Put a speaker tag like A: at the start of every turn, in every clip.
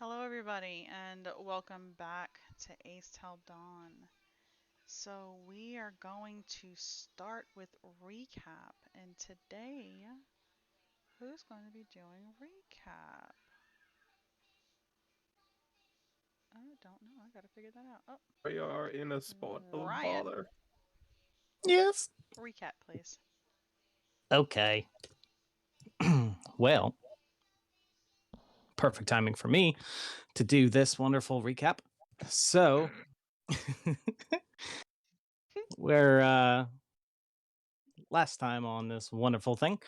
A: Hello, everybody, and welcome back to Aes'Taldon. So, we are going to start with recap, and today, who's going to be doing recap? I don't know. I gotta figure that out. Oh,
B: We are in a spot of
A: Ryan,
B: bother.
C: Yes.
A: recap, please.
C: Okay. Well, perfect timing for me to do this wonderful recap. So, where last time on this wonderful thing,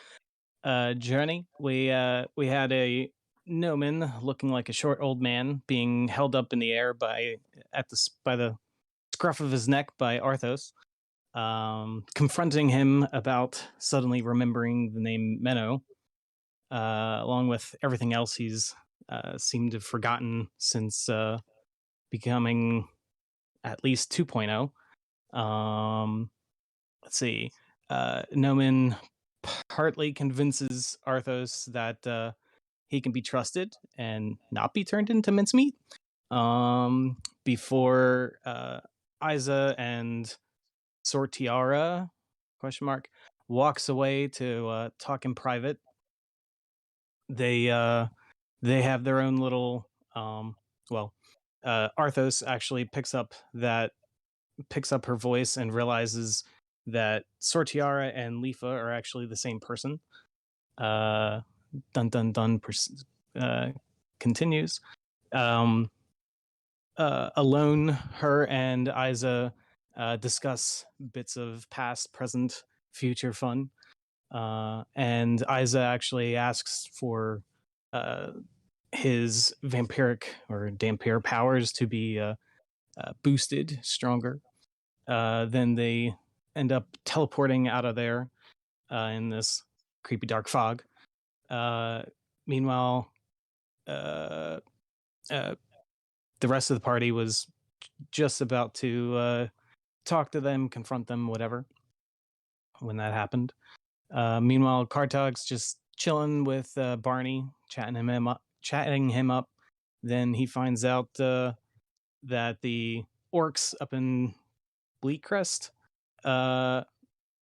C: journey, we had a gnomon looking like a short old man being held up in the air by the scruff of his neck by Arthos, confronting him about suddenly remembering the name Menno, along with everything else he's seemed to have forgotten since becoming at least 2.0. Let's see. Noman partly convinces Arthos that he can be trusted and not be turned into mincemeat. Before Isa and Sortiara question mark walks away to talk in private. They have their own little Arthos actually picks up her voice and realizes that Sortiara and Lifa are actually the same person. Dun dun dun continues. Alone, her and Isa discuss bits of past, present, future fun. And Isa actually asks for his vampiric or dampier powers to be boosted, stronger. Then they end up teleporting out of there in this creepy dark fog. Meanwhile, uh, uh, the rest of the party was just about to talk to them, confront them, whatever, when that happened. Meanwhile, Kartog's just chilling with Barney, chatting him up. Then he finds out that the orcs up in Bleakcrest are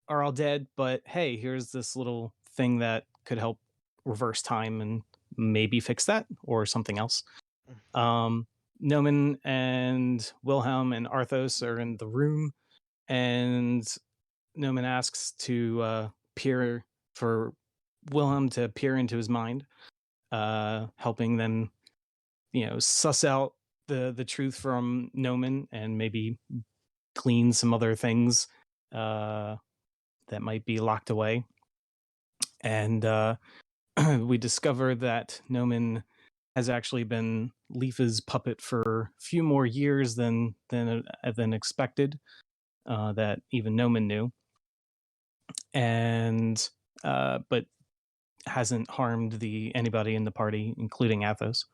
C: all dead, but hey, here's this little thing that could help reverse time and maybe fix that or something else. Noman and Wilhelm and Arthos are in the room, and Noman asks to peer for Wilhelm to peer into his mind, helping them, suss out the truth from Noman and maybe glean some other things that might be locked away. And we discover that Noman has actually been Lifa's puppet for a few more years than expected. That even Noman knew, and but hasn't harmed anybody in the party, including Athos.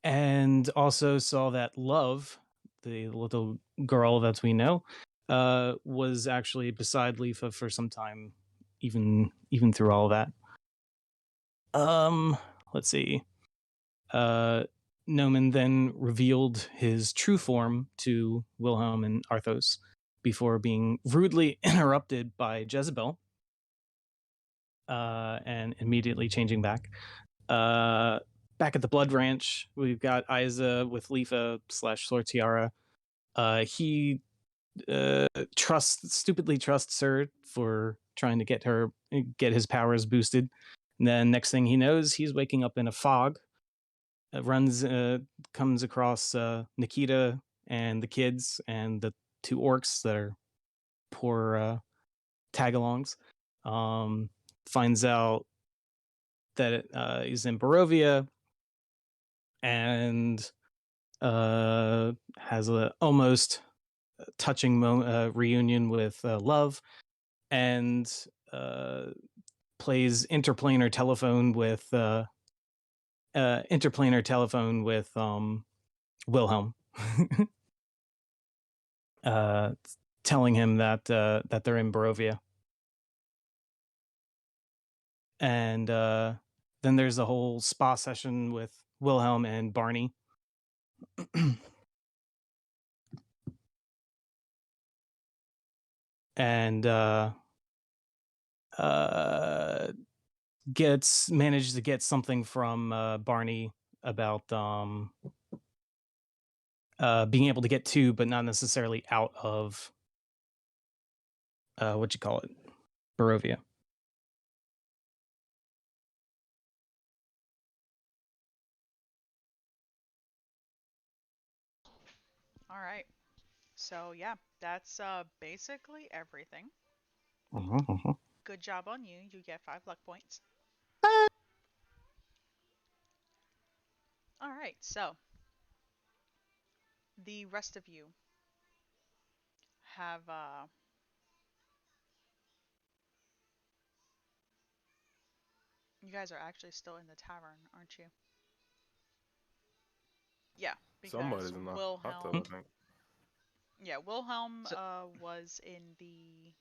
C: And also saw that Love, the little girl that we know, was actually beside Lifa for some time, even through all of that. Let's see. Noman then revealed his true form to Wilhelm and Arthos before being rudely interrupted by Jezebel, and immediately changing back. Back at the Blood Ranch, we've got Isa with Lifa / Sortiara. He stupidly trusts her for trying to get his powers boosted. And then next thing he knows, he's waking up in a fog. Comes across Nikita and the kids and the two orcs that are poor tagalongs. Finds out that he's in Barovia and has a almost touching reunion with Love, and plays interplanar telephone with Wilhelm, telling him that they're in Barovia, and then there's a whole spa session with Wilhelm and Barney. And managed to get something from Barney about being able to get to, but not necessarily out of what you call it, Barovia.
A: All right. So yeah, that's basically everything. Good job on you. You get 5 luck points. All right. So the rest of you have you guys are actually still in the tavern, aren't you? Yeah, because
B: Somebody's in the hot tub, I
A: Wilhelm,
B: think.
A: yeah, Wilhelm
D: So,
A: was in the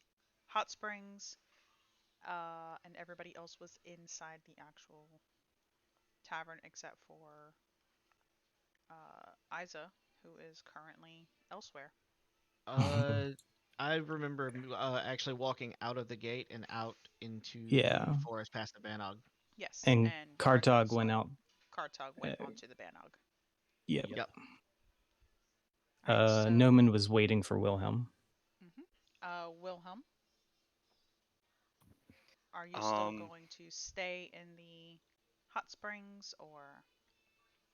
A: hot springs, and everybody else was inside the actual tavern except for Isa, who is currently elsewhere.
D: uh, I remember actually walking out of the gate and out into the
C: Yeah,
D: forest past the Banog.
A: Yes,
C: and
A: and
C: Kartog
A: Arthos
C: went out.
A: Kartog
C: Uh,
A: went onto the Banog.
C: yep.
D: Yep.
A: All right, so
C: Noman was waiting for Wilhelm.
A: Wilhelm, are you still
E: Um,
A: going to stay in the hot springs or?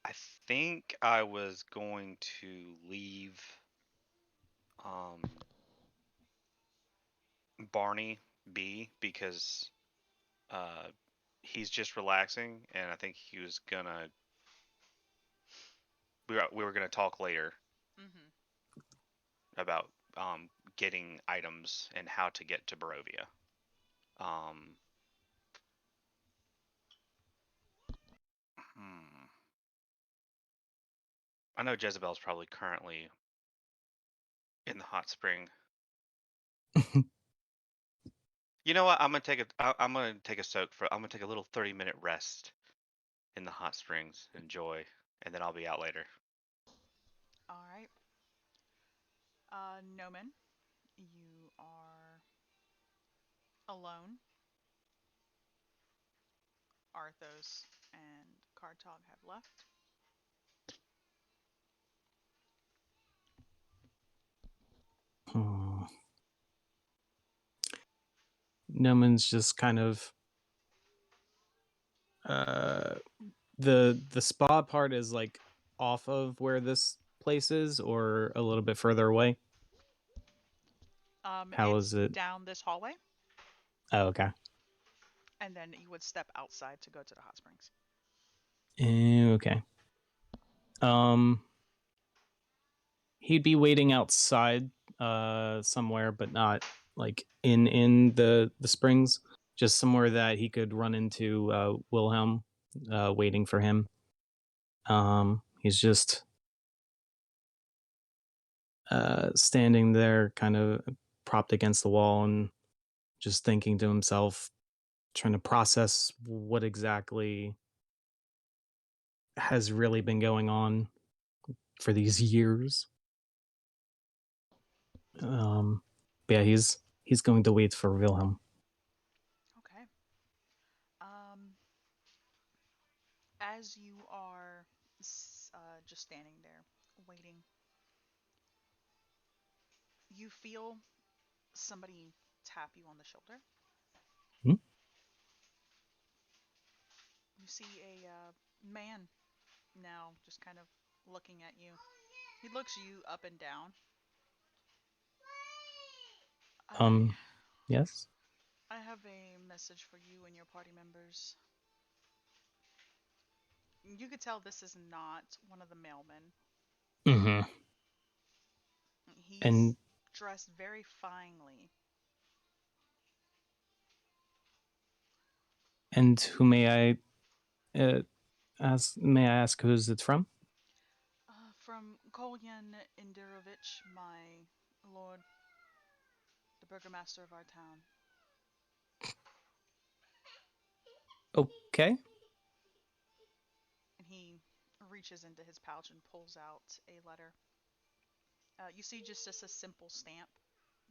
E: I think I was going to leave um Barney be because uh he's just relaxing and I think he was gonna we were gonna talk later
A: Mm-hmm.
E: about getting items and how to get to Barovia. Um hmm. I know Jezebel's probably currently in the hot spring. You know what? I'm gonna take a soak for I'm gonna take a little 30-minute rest in the hot springs, enjoy, and then I'll be out later.
A: All right. Noman, you are alone. Arthos and Kartog have left.
C: Noman's just kind of the spa part is like off of where this place is, or a little bit further away. How
A: It's
C: is it?
A: down this hallway,
C: Oh, okay.
A: and then you would step outside to go to the hot springs.
C: Okay. He'd be waiting outside somewhere, but not like in the springs, just somewhere that he could run into Wilhelm waiting for him. He's just standing there kind of propped against the wall and just thinking to himself, trying to process what exactly has really been going on for these years. But yeah, he's going to wait for Wilhelm.
A: Okay. Um, as you are just standing there waiting, you feel somebody tap you on the shoulder.
C: Hmm?
A: You see a man now just kind of looking at you. He looks you up and down. I
C: Yes.
A: I have a message for you and your party members. You could tell this is not one of the mailmen.
C: Mm-hmm.
A: He's
C: And
A: dressed very finely.
C: who may I ask? May I ask who's it from?
A: From Kolyan Indirovich, my lord, the burgomaster of our town.
C: Okay.
A: reaches into his pouch and pulls out a letter. You see just a simple stamp,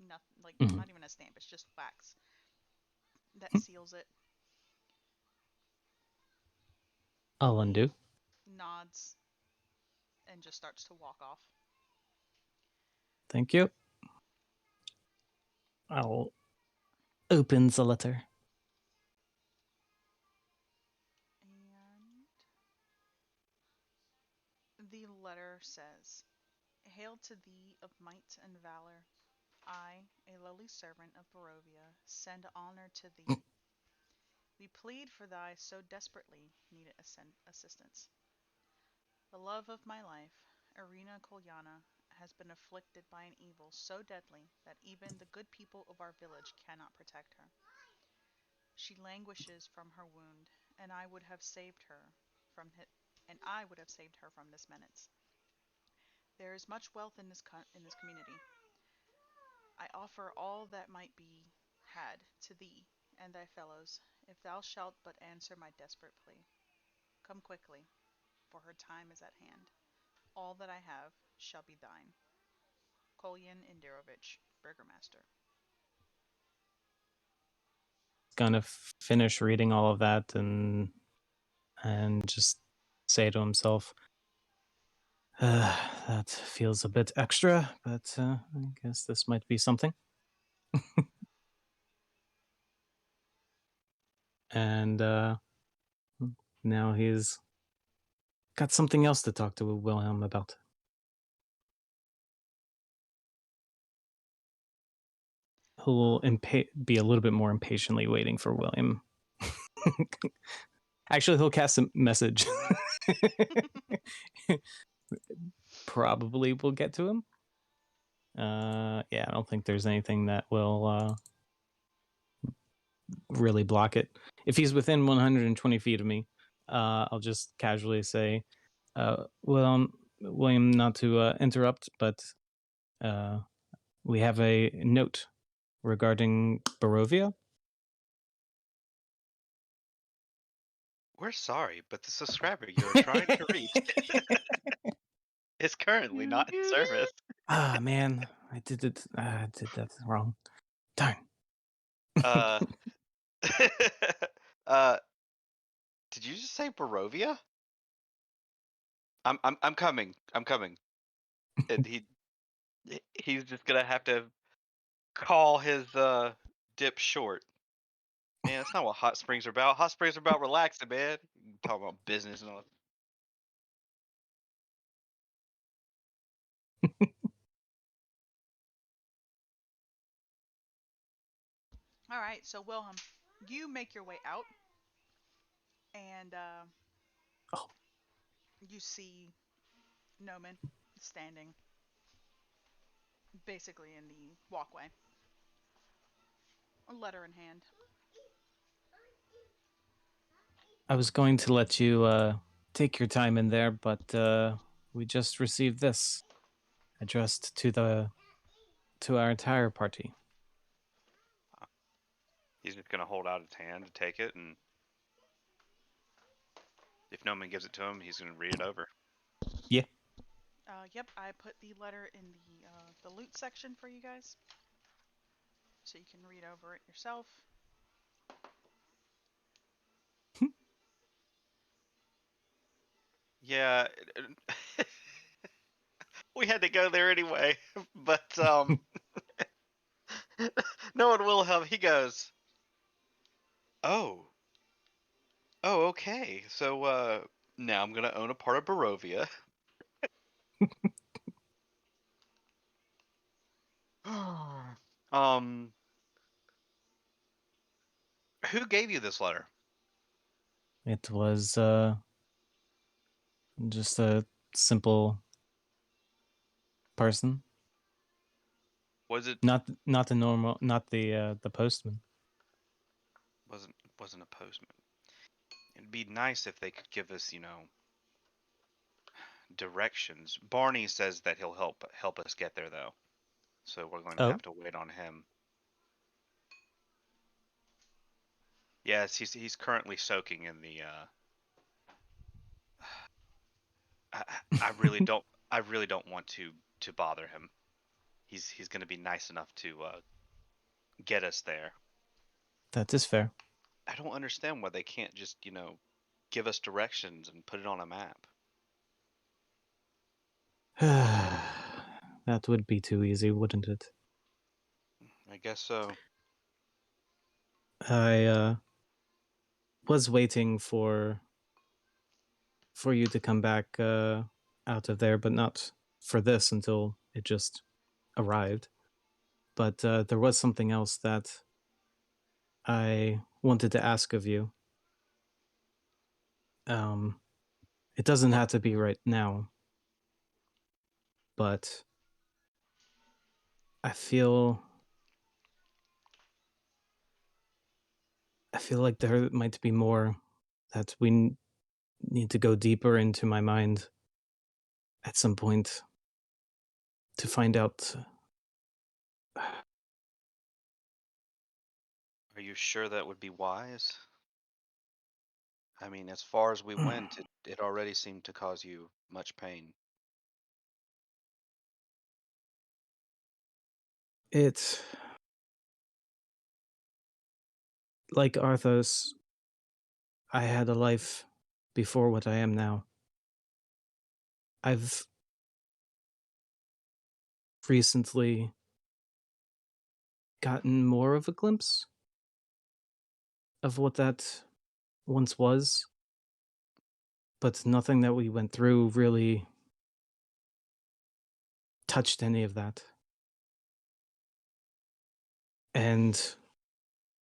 A: not even a stamp. It's just wax that seals it.
C: I'll undo.
A: Nods and just starts to walk off.
C: Thank you. I'll open the letter.
A: And the letter says, "Hail to thee of might and valor. I, a lowly servant of Barovia, send honor to thee. We plead for thy so desperately needed assistance. The love of my life, Irina Kolyana, has been afflicted by an evil so deadly that even the good people of our village cannot protect her. She languishes from her wound, and I would have saved her from this menace. There is much wealth in this community. I offer all that might be had to thee and thy fellows, if thou shalt but answer my desperate plea. Come quickly, for her time is at hand. All that I have shall be thine. Kolyan Indirovich, Burgomaster."
C: Gonna finish reading all of that and just say to himself, that feels a bit extra, but I guess this might be something. And now he's got something else to talk to Wilhelm about. Who'll be a little bit more impatiently waiting for William. Actually, he'll cast a message. Probably will get to him. Yeah, I don't think there's anything that will really block it. If he's within 120 feet of me, I'll just casually say, William, not to interrupt, but we have a note regarding Barovia.
E: We're sorry, but the subscriber you're trying to reach is currently not in service.
C: Ah, man, I did that wrong. Darn.
E: Did you just say Barovia? I'm coming. I'm coming. And he's just gonna have to call his dip short. Man, that's not what hot springs are about. Hot springs are about relaxing, man. Talk about business and all.
A: All right, so Wilhelm, you make your way out, and you see Noman standing basically in the walkway, a letter in hand.
C: I was going to let you take your time in there, but we just received this addressed to our entire party.
E: He's just gonna hold out his hand to take it, and if Noman gives it to him, he's gonna read it over.
C: Yeah.
A: Yep, I put the letter in the loot section for you guys, so you can read over it yourself.
E: Yeah, we had to go there anyway, but no one will help. He goes, oh, okay. So now I'm gonna own a part of Barovia. Who gave you this letter?
C: It was just a simple person.
E: Was it
C: not the normal, not the postman?
E: Wasn't a postman. It'd be nice if they could give us, directions. Barney says that he'll help us get there, though. So we're going to have to wait on him. Yes, he's currently soaking in the I really don't. I really don't want to bother him. He's going to be nice enough to get us there.
C: That is fair.
E: I don't understand why they can't just give us directions and put it on a map.
C: That would be too easy, wouldn't it?
E: I guess so.
C: I was waiting for you to come back out of there, but not for this until it just arrived. But there was something else that I wanted to ask of you. It doesn't have to be right now, but I feel like there might be more that we need to go deeper into my mind at some point to find out.
E: Are you sure that would be wise? I mean, as far as we went, it already seemed to cause you much pain.
C: It's like Arthos. I had a life before what I am now. I've recently gotten more of a glimpse of what that once was, but nothing that we went through really touched any of that. And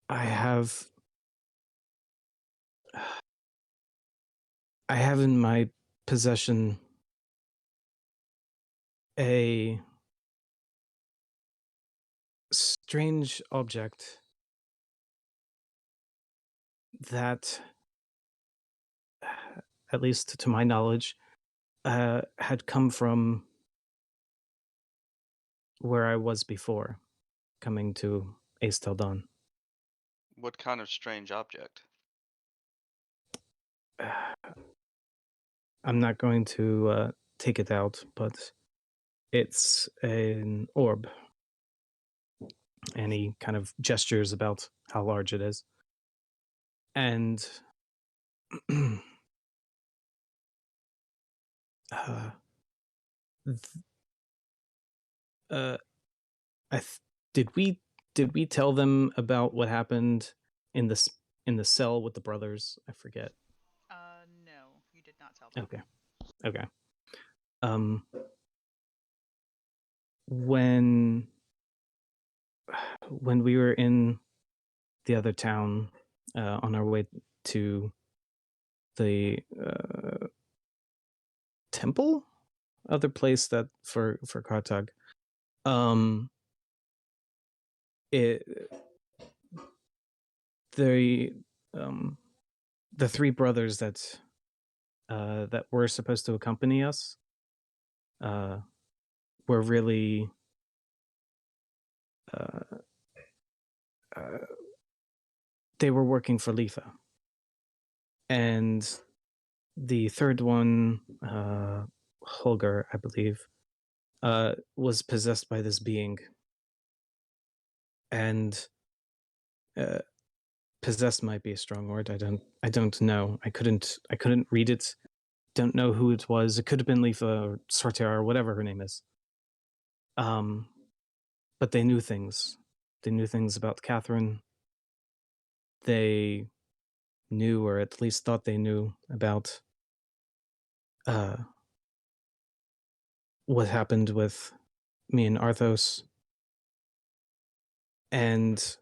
C: I have in my possession a strange object that, at least to my knowledge, had come from where I was before coming to Aes'Taldon.
E: What kind of strange object?
C: I'm not going to take it out, but it's an orb. And he kind of gestures about how large it is. And did we tell them about what happened in the cell with the brothers? I forget.
A: No, you did not tell them.
C: Okay. When we were in the other town on our way to the temple, other place that for Kartag, the three brothers that were supposed to accompany us were really they were working for Letha. And the third one, Holger, I believe, was possessed by this being. And possessed might be a strong word. I don't know. I couldn't read it. Don't know who it was. It could have been Letha or Sortiar or whatever her name is. But they knew things. They knew things about Catherine. They knew, or at least thought they knew, about what happened with me and Arthos. And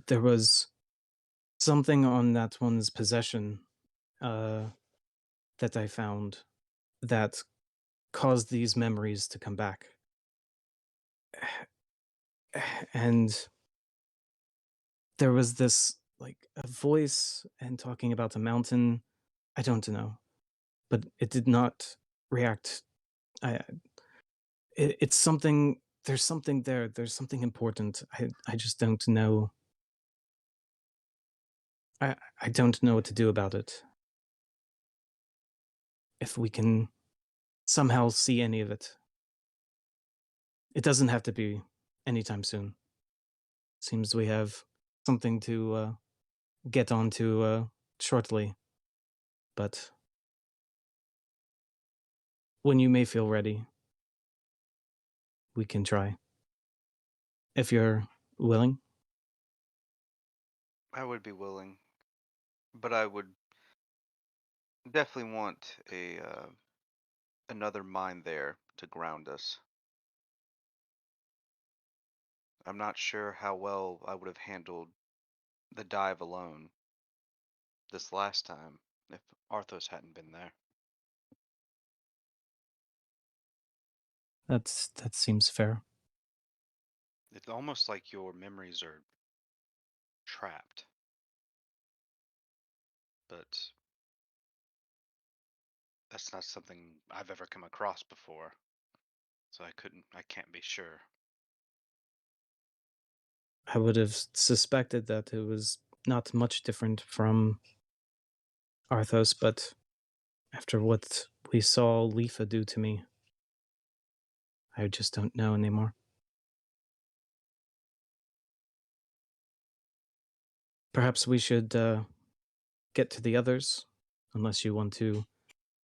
C: there was something on that one's possession that I found that caused these memories to come back. And there was this, like, a voice and talking about a mountain. I don't know, but it did not react. It's something. There's something there. There's something important. I just don't know. I don't know what to do about it. if we can somehow see any of it. It doesn't have to be anytime soon. Seems we have something to get onto shortly. But when you may feel ready, we can try. If you're willing.
E: I would be willing, but I would definitely want another mind there to ground us. I'm not sure how well I would have handled the dive alone this last time if Arthos hadn't been there.
C: That seems fair.
E: It's almost like your memories are trapped. But that's not something I've ever come across before. So I can't be sure.
C: I would have suspected that it was not much different from Arthos, but after what we saw Lifa do to me, I just don't know anymore. Perhaps we should get to the others, unless you want to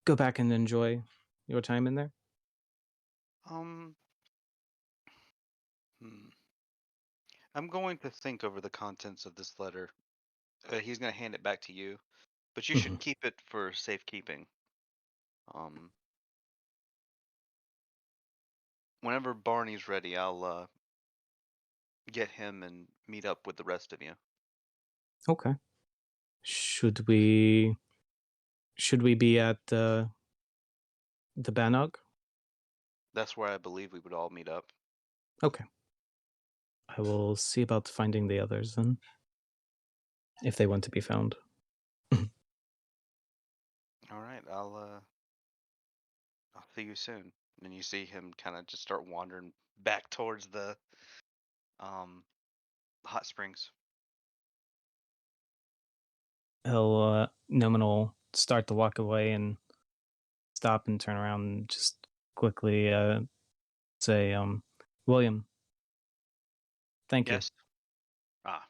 C: go back and enjoy your time in there.
E: Hmm. I'm going to think over the contents of this letter. He's going to hand it back to you, but you should keep it for safekeeping. Whenever Barney's ready, I'll get him and meet up with the rest of you.
C: Okay. Should we be at the Banog?
E: That's where I believe we would all meet up.
C: Okay. I will see about finding the others then, if they want to be found.
E: All right, I'll see you soon. And you see him kind of just start wandering back towards the hot springs.
C: He'll Nominal start to walk away and stop and turn around and just quickly say, William, thank you.
E: Yes. Ah,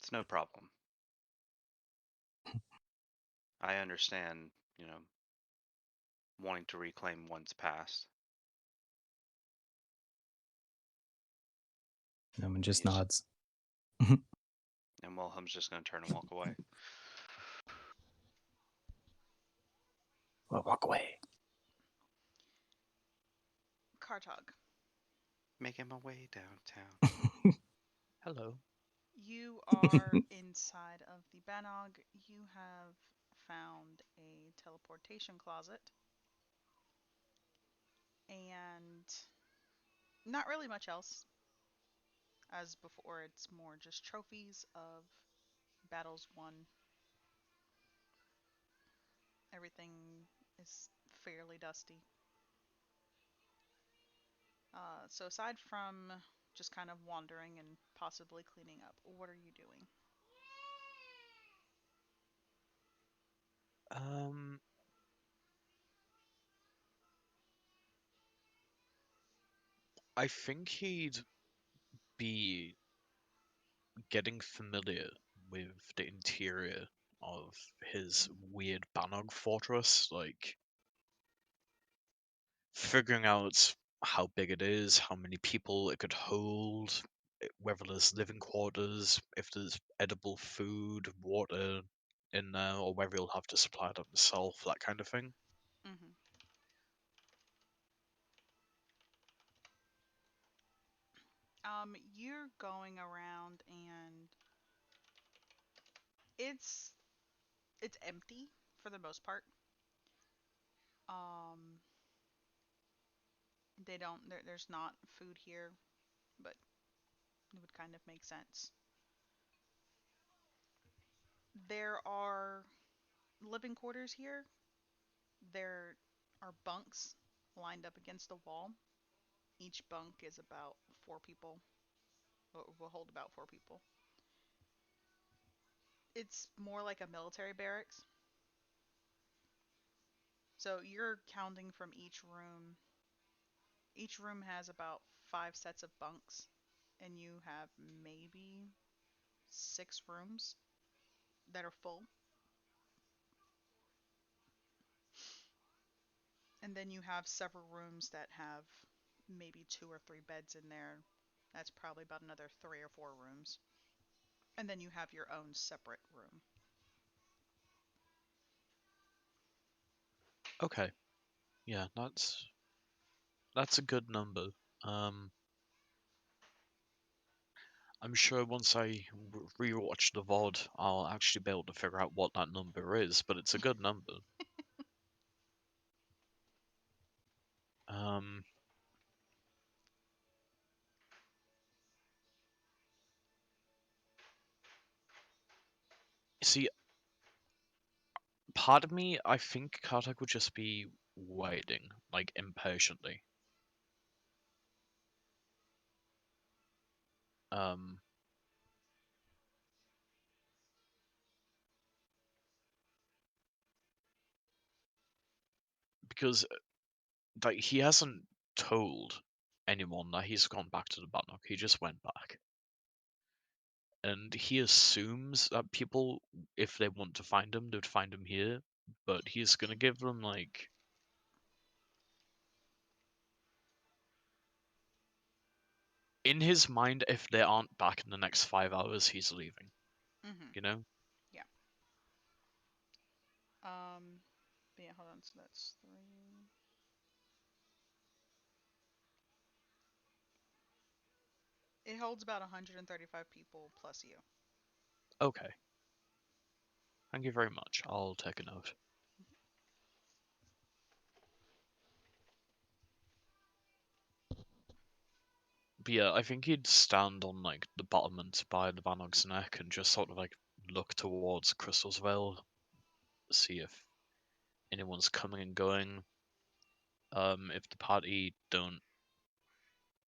E: it's no problem. I understand, wanting to reclaim one's past.
C: Noman just
E: He's-
C: nods.
E: And Wilhelm's just going to turn and walk away.
C: Well, walk away.
A: Kartog,
E: Making my way downtown.
D: Hello.
A: you are inside of the Banog. You have found a teleportation closet. And not really much else. As before, it's more just trophies of battles won. Everything is fairly dusty. So aside from just kind of wandering and possibly cleaning up, what are you doing?
B: Um, I think he'd be getting familiar with the interior of his weird Banog fortress, like figuring out how big it is, how many people it could hold, whether there's living quarters, if there's edible food, water in there, or whether he'll have to supply it himself, that kind of thing.
A: Mm-hmm. You're going around and it's empty for the most part. Um, they don't there's not food here, but it would kind of make sense. There are living quarters here. There are bunks lined up against the wall. Each bunk is about 4 people, or will hold about 4 people. It's more like a military barracks. So you're counting from each room. Each room has about 5 sets of bunks, and you have maybe 6 rooms that are full. And then you have several rooms that have maybe 2 or 3 beds in there. That's probably about another 3 or 4 rooms. And then you have your own separate room.
B: Okay. Yeah, that's a good number. Um, I'm sure once I rewatch the VOD, I'll actually be able to figure out what that number is, but it's a good number. Um, see, part of me, I think Kartak would just be waiting, like impatiently. Um, because like he hasn't told anyone that he's gone back to the Batnock. He just went back, and he assumes that people, if they want to find him, they'd find him here. But he's gonna give them like in his mind, if they aren't back in the next 5 hours, he's leaving.
A: Mm-hmm.
B: You know?
A: Yeah. But yeah, hold on. So that's 3. It holds about 135 people plus you.
B: Okay. Thank you very much. I'll take a note. But yeah, I think he'd stand on like the battlement by the Banog's neck and just sort of like look towards Crystal's Vale, see if anyone's coming and going. If the party don't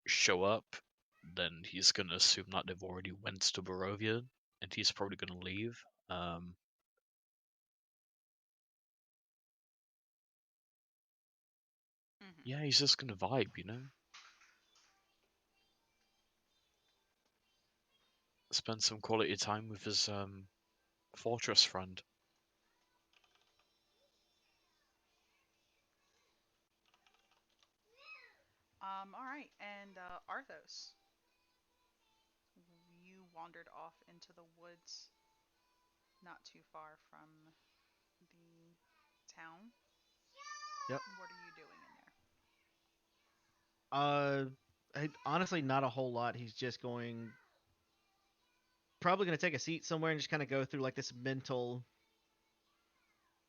B: show up, then he's gonna assume that they've already went to Barovia, and he's probably gonna leave.
A: Mm-hmm.
B: Yeah, he's just gonna vibe, you know? Spend some quality time with his fortress friend.
A: All right. And Arthos, you wandered off into the woods not too far from the town.
D: Yep.
A: What are you doing in there?
D: Uh, honestly, not a whole lot. He's just probably going to take a seat somewhere and just kind of go through like this mental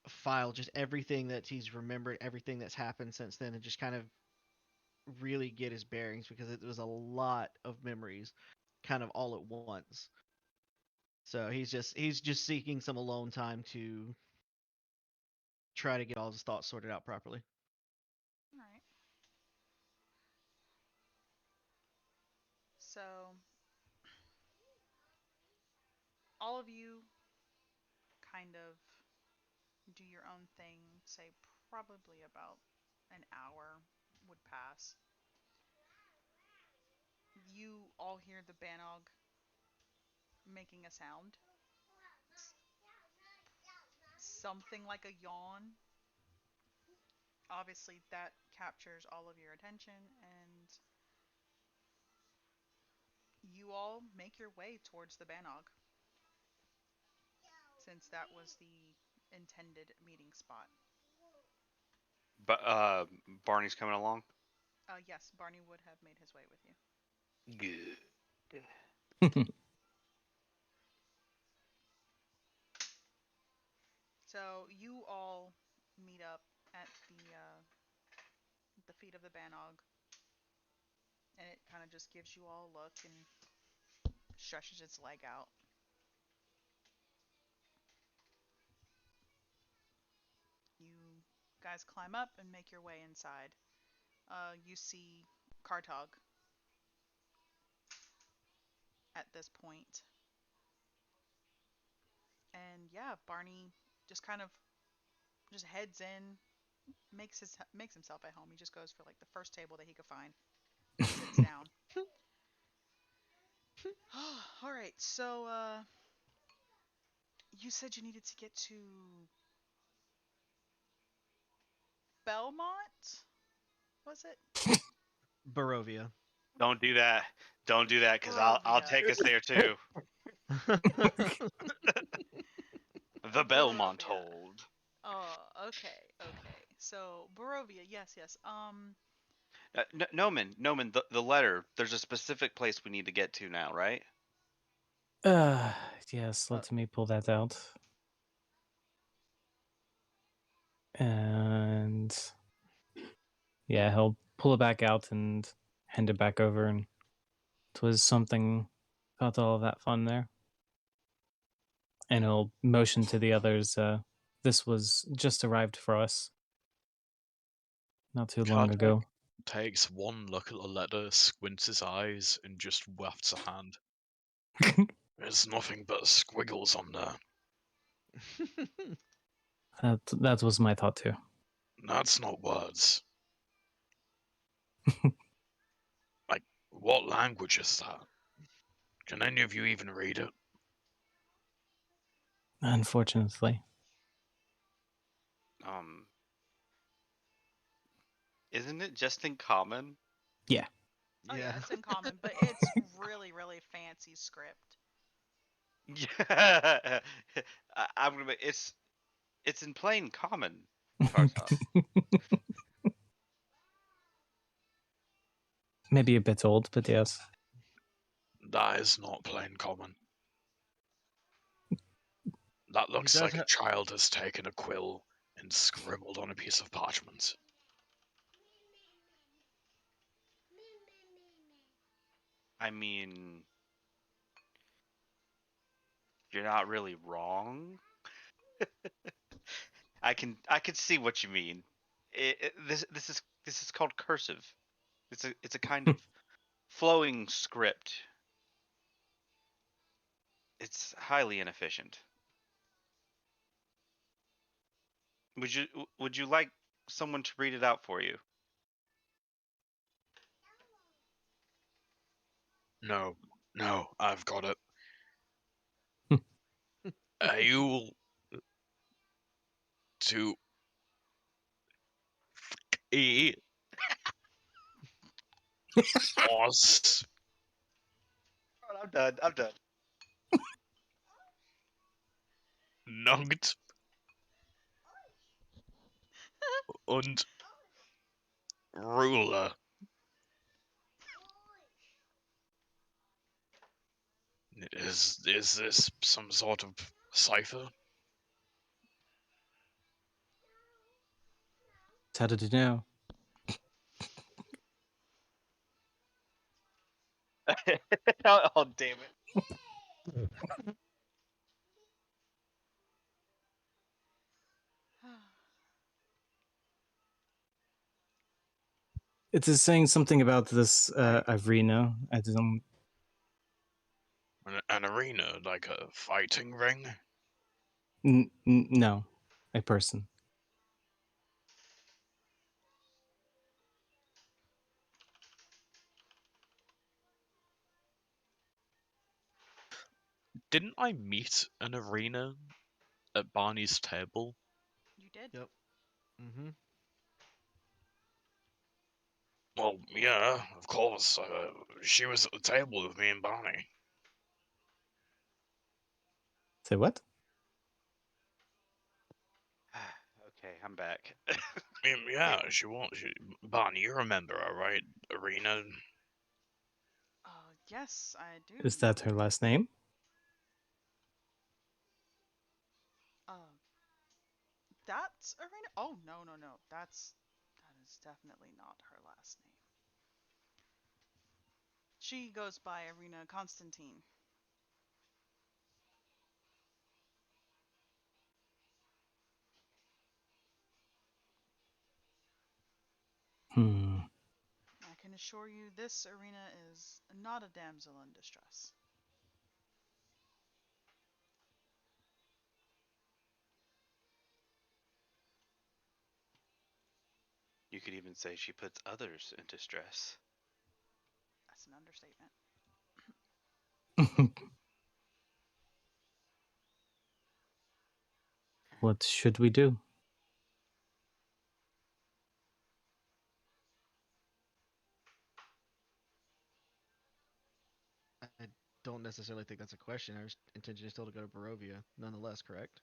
D: file, just everything that he's remembered, everything that's happened since then, and just kind of really get his bearings because it was a lot of memories, kind of all at once. So he's just seeking some alone time to try to get all his thoughts sorted out properly.
A: All right. So all of you kind of do your own thing. Say probably about an hour would pass. You all hear the Banog making a sound, something like a yawn. Obviously, that captures all of your attention, and you all make your way towards the Banog, since that was the intended meeting spot.
E: But Barney's coming along.
A: Yes, Barney would have made his way with you.
E: Good.
A: So you all meet up at the feet of the Banog, and it kind of just gives you all a look and stretches its leg out. You guys climb up and make your way inside. You see Kartog at this point. And yeah, Barney just kind of just heads in, makes himself at home. He just goes for like the first table that he could find and sits down. All right. So you said you needed to get to Belmont. Was it
D: Barovia.
E: Don't do that. Don't do that, cause I'll
A: Barovia?
E: take us there too. The Belmont
A: Barovia.
E: hold.
A: Oh, okay, okay. So Barovia, yes, yes.
E: Noman, the letter. There's a specific place we need to get to now, right?
C: Uh, yes,
D: Uh,
C: let me pull that out. And yeah, he'll pull it back out and hand it back over. And it was something about all of that fun there. And he'll motion to the others. This was just arrived for us not too long
B: Chad
C: ago.
B: takes one look at the letter, squints his eyes, and just wafts a hand. There's nothing but squiggles on there.
C: That was my thought too.
B: That's not words. Like, what language is that? Can any of you even read it?
C: Unfortunately,
E: Um, isn't it just in common?
C: yeah.
A: Oh yeah,
D: yeah.
A: it's in common, but it's really, really fancy script.
E: Yeah. I'm gonna. It's in plain common, Tartok.
C: Maybe a bit old, but yes.
B: That is not plain common. That
D: He
B: looks
D: does
B: like a
D: have.
B: child has taken a quill and scribbled on a piece of parchment.
E: I mean, you're not really wrong. I can see what you mean. This is called cursive. It's a kind of flowing script. It's highly inefficient. Would you like someone to read it out for you?
B: No, no, I've got it. Able to eat os
E: I'm done. I'm done.
B: nugget und ruler. Is this some sort of cipher?
C: How did you know?
E: Oh, damn it.
C: It is saying something about this
E: I
C: arena. I don't.
B: An arena, like a fighting ring?
C: No, a person.
B: Didn't I meet an arena at Barney's table?
A: You did.
D: Yep. Mm-hmm.
B: Well, yeah, of course. She was at the table with me and Barney.
C: Say what?
E: okay. I'm back.
B: Yeah, she was. Barney, you remember her, right? Arena.
A: Yes, I do
C: Is that her
A: remember.
C: last name?
A: Uh, that's Arena. Oh no, no, no. That is definitely not her last name. She goes by Arena Constantine.
C: Hmm.
A: I can assure you, this Arena is not a damsel in distress.
E: You could even say she puts others into stress.
A: That's an understatement.
C: What should we do?
D: I don't necessarily think that's a question. Our intention is still to go to Barovia, nonetheless, correct?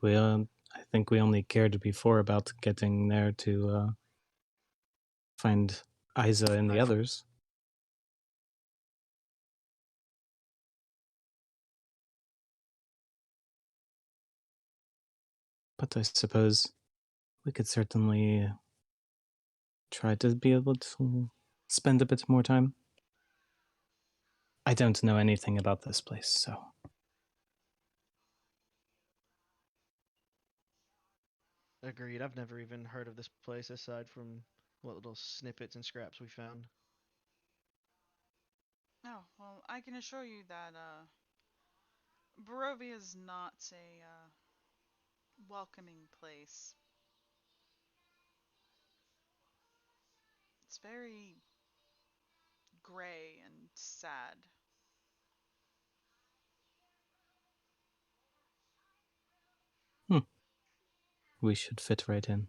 C: I think we only cared before about getting there to find Isa and the
D: Right.
C: others. But I suppose we could certainly try to be able to spend a bit more time. I don't know anything about this place, so.
D: Agreed. I've never even heard of this place aside from what little snippets and scraps we found.
A: Oh, well, I can assure you that Barovia is not a welcoming place. It's very gray and sad.
C: We should fit right in.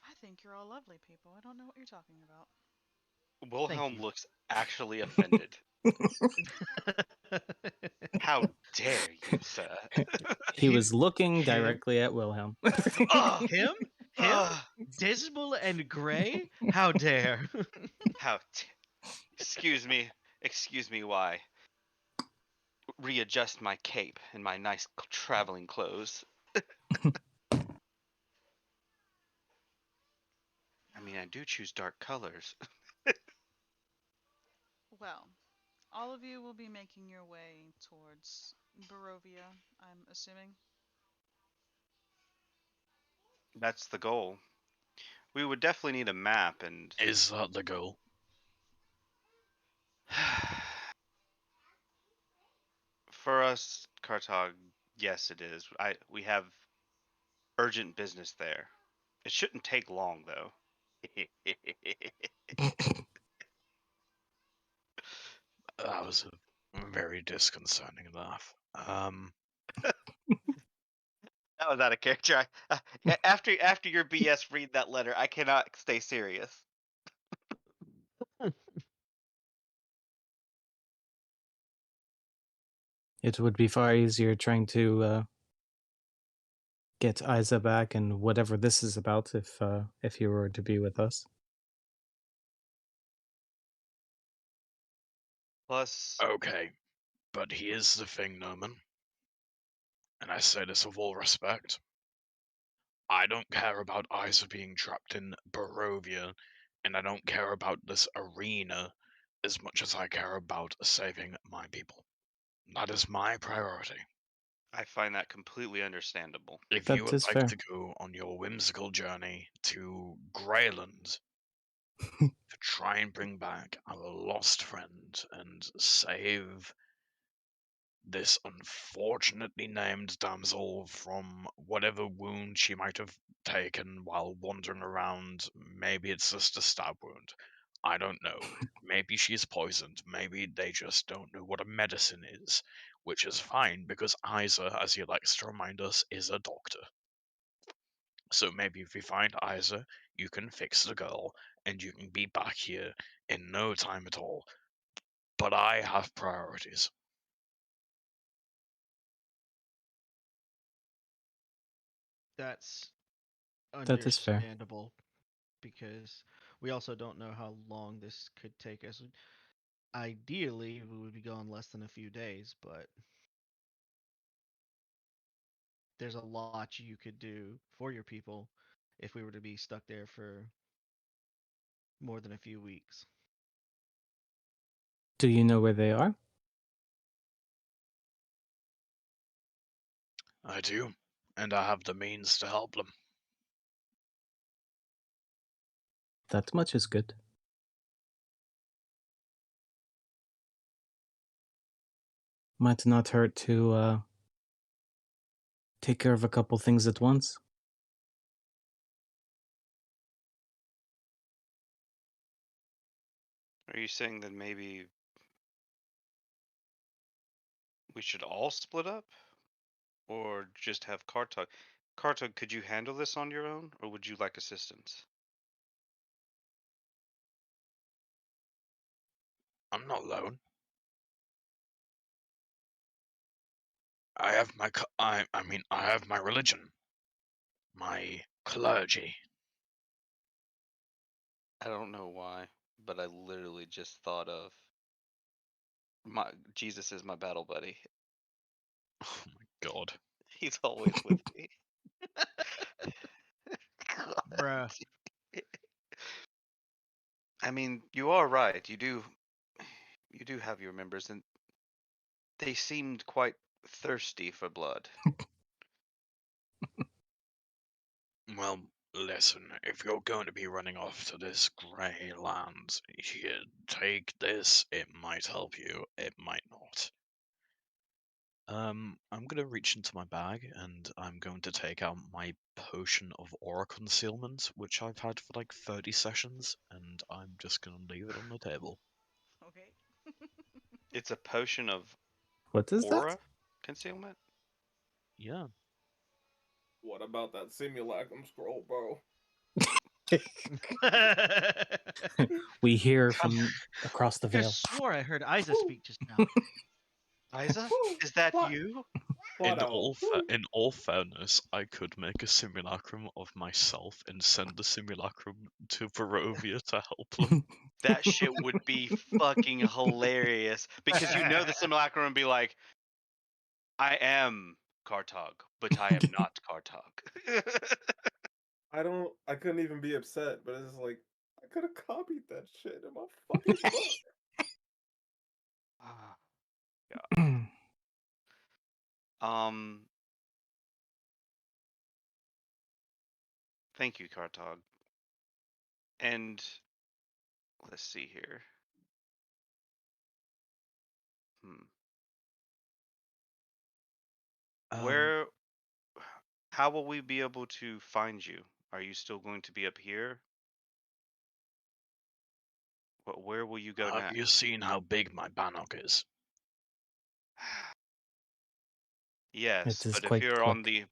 A: I think you're all lovely people. I don't know what you're talking about.
D: Thank
E: Wilhelm
D: you.
E: looks actually offended. How dare you, sir?
C: He was looking directly at Wilhelm.
E: Ugh!
D: Him? Him?
E: Ugh!
D: Dismal and gray? How dare?
E: How? Excuse me. Why? Readjust my cape and my nice traveling clothes. I mean, I do choose dark colors.
A: Well, all of you will be making your way towards Barovia, I'm assuming.
E: That's the goal. We would definitely need a map and.
B: Is that the goal?
E: For us, Kartag, yes, it is. We have urgent business there. It shouldn't take long, though.
B: That was a very disconcerting laugh.
E: That was out of character. After your BS read that letter, I cannot stay serious.
C: It would be far easier trying to get Isa back and whatever this is about if he were to be with us.
E: Plus,
B: Okay, but here's the thing, Norman, and I say this with all respect. I don't care about Isa being trapped in Barovia, and I don't care about this arena as much as I care about saving my people. That is my priority.
E: I find that completely understandable.
B: If you
C: That
B: would
C: is
B: like
C: fair.
B: to go on your whimsical journey to Greyland to try and bring back our lost friend and save this unfortunately named damsel from whatever wound she might have taken while wandering around. Maybe it's just a stab wound. I don't know. Maybe she's poisoned. Maybe they just don't know what a medicine is, which is fine because Isa, as he likes to remind us, is a doctor. So maybe if we find Isa, you can fix the girl and you can be back here in no time at all. But I have priorities.
D: That's
C: That is fair.
D: understandable because we also don't know how long this could take us. Ideally, we would be gone less than a few days, but there's a lot you could do for your people if we were to be stuck there for more than a few weeks.
C: Do you know where they are?
B: I do, and I have the means to help them.
C: That much is good. Might not hurt to take care of a couple things at once.
E: Are you saying that maybe we should all split up? Or just have Kartug? Kartug, could you handle this on your own? Or would you like assistance?
B: I'm not alone. I have my I have my religion, my clergy.
E: I don't know why, but I literally just thought of my Jesus is my battle buddy.
B: Oh my god.
E: He's always with me.
D: Bruh.
E: I mean, you are right. You do have your members, and they seemed quite thirsty for blood.
B: Well, listen, if you're going to be running off to this grey land, here, take this. It might help you, it might not. I'm gonna reach into my bag and I'm going to take out my potion of aura concealment, which I've had for like 30 sessions, and I'm just gonna leave it on the table.
A: Okay.
E: It's a potion of
C: What is that?
E: aura concealment.
B: Yeah.
F: What about that simulacrum scroll, bro?
C: We hear from across the
D: I
C: veil.
D: swore I heard Isa speak just now.
E: Isa, is that
F: What?
E: you?
F: Flat out.
B: In all fairness, I could make a simulacrum of myself and send the simulacrum to Barovia to help them.
E: That shit would be fucking hilarious because you know the simulacrum would be like, I am Kartog, but I am not Kartog.
F: I couldn't even be upset, but it's just like, I could have copied that shit in my fucking book.
E: Ah, um, thank you, Kartog. And let's see here. Hmm.
B: Um,
E: Where, how will we be able to find you? Are you still going to be up here? Where will you go
B: have
E: now?
B: you seen how big my bannock is?
C: It
E: Yes,
C: is
E: but if
C: quite
E: you're on
C: quick.
E: the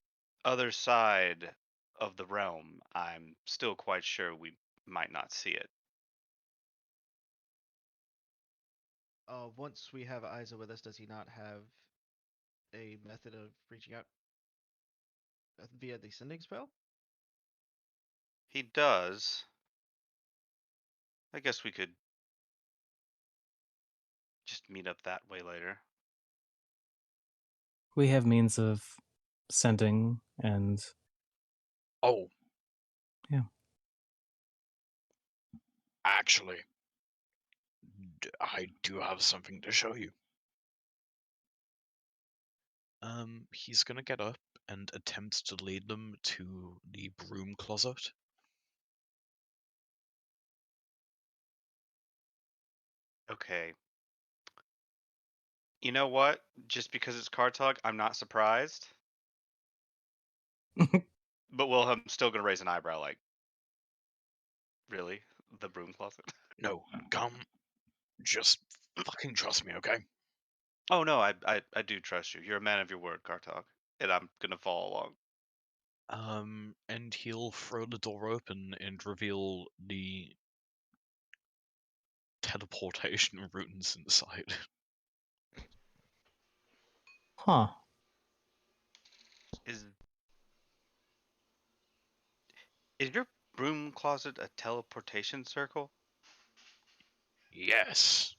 E: other side of the realm, I'm still quite sure we might not see it.
D: Once we have Isa with us, does he not have a method of reaching out via the sending spell?
E: He does. I guess we could just meet up that way later.
C: We have means of sending and
B: Oh,
C: yeah.
B: actually, I do have something to show you. He's gonna get up and attempt to lead them to the broom closet.
E: Okay. You know what? Just because it's Kartog, I'm not surprised. But Wilhelm's still gonna raise an eyebrow like, really? The broom closet?
B: No, come, just fucking trust me, okay?
E: Oh no, I do trust you. You're a man of your word, Kartog. And I'm gonna follow along.
B: And he'll throw the door open and reveal the teleportation runes inside.
C: Huh.
E: Is is your broom closet a teleportation circle?
B: Yes,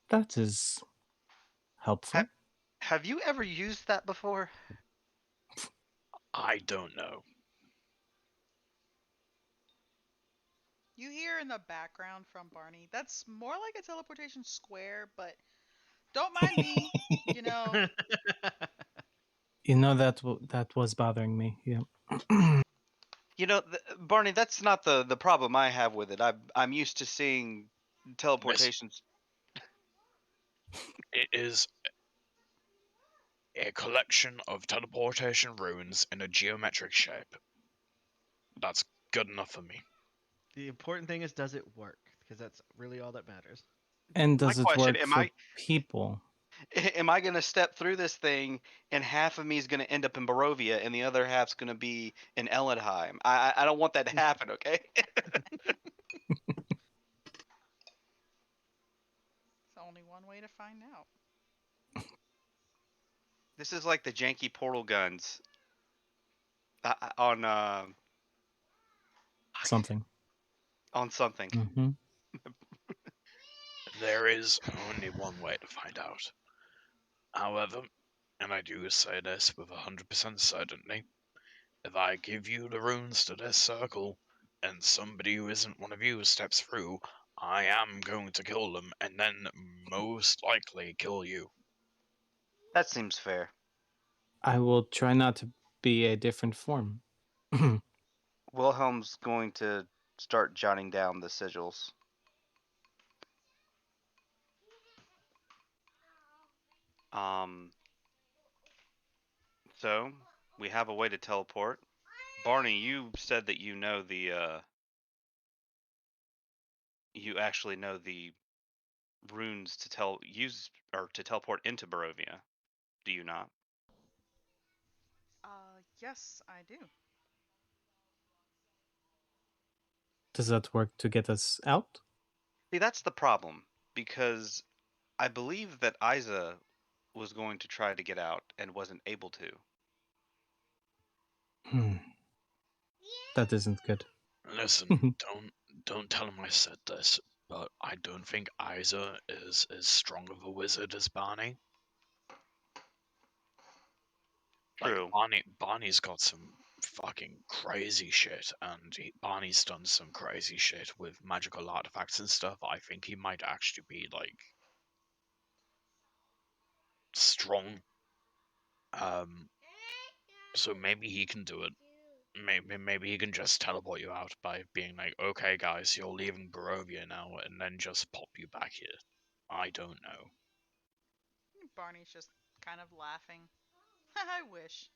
C: That is helpful.
E: Have you ever used that before?
B: I don't know.
A: You hear in the background from Barney, that's more like a teleportation square, but don't mind me. You know,
C: You know that was bothering me. Yeah.
E: You know, Barney, that's not the problem I have with it. I'm used to seeing
B: Miss,
E: teleportations.
B: It is a collection of teleportation runes in a geometric shape. That's good enough for me.
D: The important thing is, does it work? Because that's really all that matters.
C: And
E: My
C: does it
E: question:
C: work for people?
E: Am I gonna step through this thing, and half of me is gonna end up in Barovia, and the other half's gonna be in Ellenheim? I don't want that to happen. Okay.
A: It's only one way to find out.
E: This is like the janky portal guns on
C: Something.
E: on something.
C: Hmm.
B: There is only one way to find out. However, and I do say this with 100% certainty, if I give you the runes to this circle, and somebody who isn't one of you steps through, I am going to kill them, and then most likely kill you.
E: That seems fair.
C: I will try not to be a different form.
E: Wilhelm's going to start jotting down the sigils. Um, so we have a way to teleport. Barney, you said that you know you actually know the runes to use or to teleport into Barovia. Do you not?
A: Yes, I do.
C: Does that work to get us out?
E: See, that's the problem because I believe that Isa was going to try to get out and wasn't able to.
C: Hmm. That isn't good.
B: Listen, don't tell him I said this, but I don't think Isa is as strong of a wizard as Barney. Like
E: True.
B: Barney's got some fucking crazy shit, and Barney's done some crazy shit with magical artifacts and stuff. I think he might actually be like strong. Um, so maybe he can do it. Maybe he can just teleport you out by being like, "Okay, guys, you're leaving Barovia now," and then just pop you back here. I don't know.
A: Barney's just kind of laughing. I wish.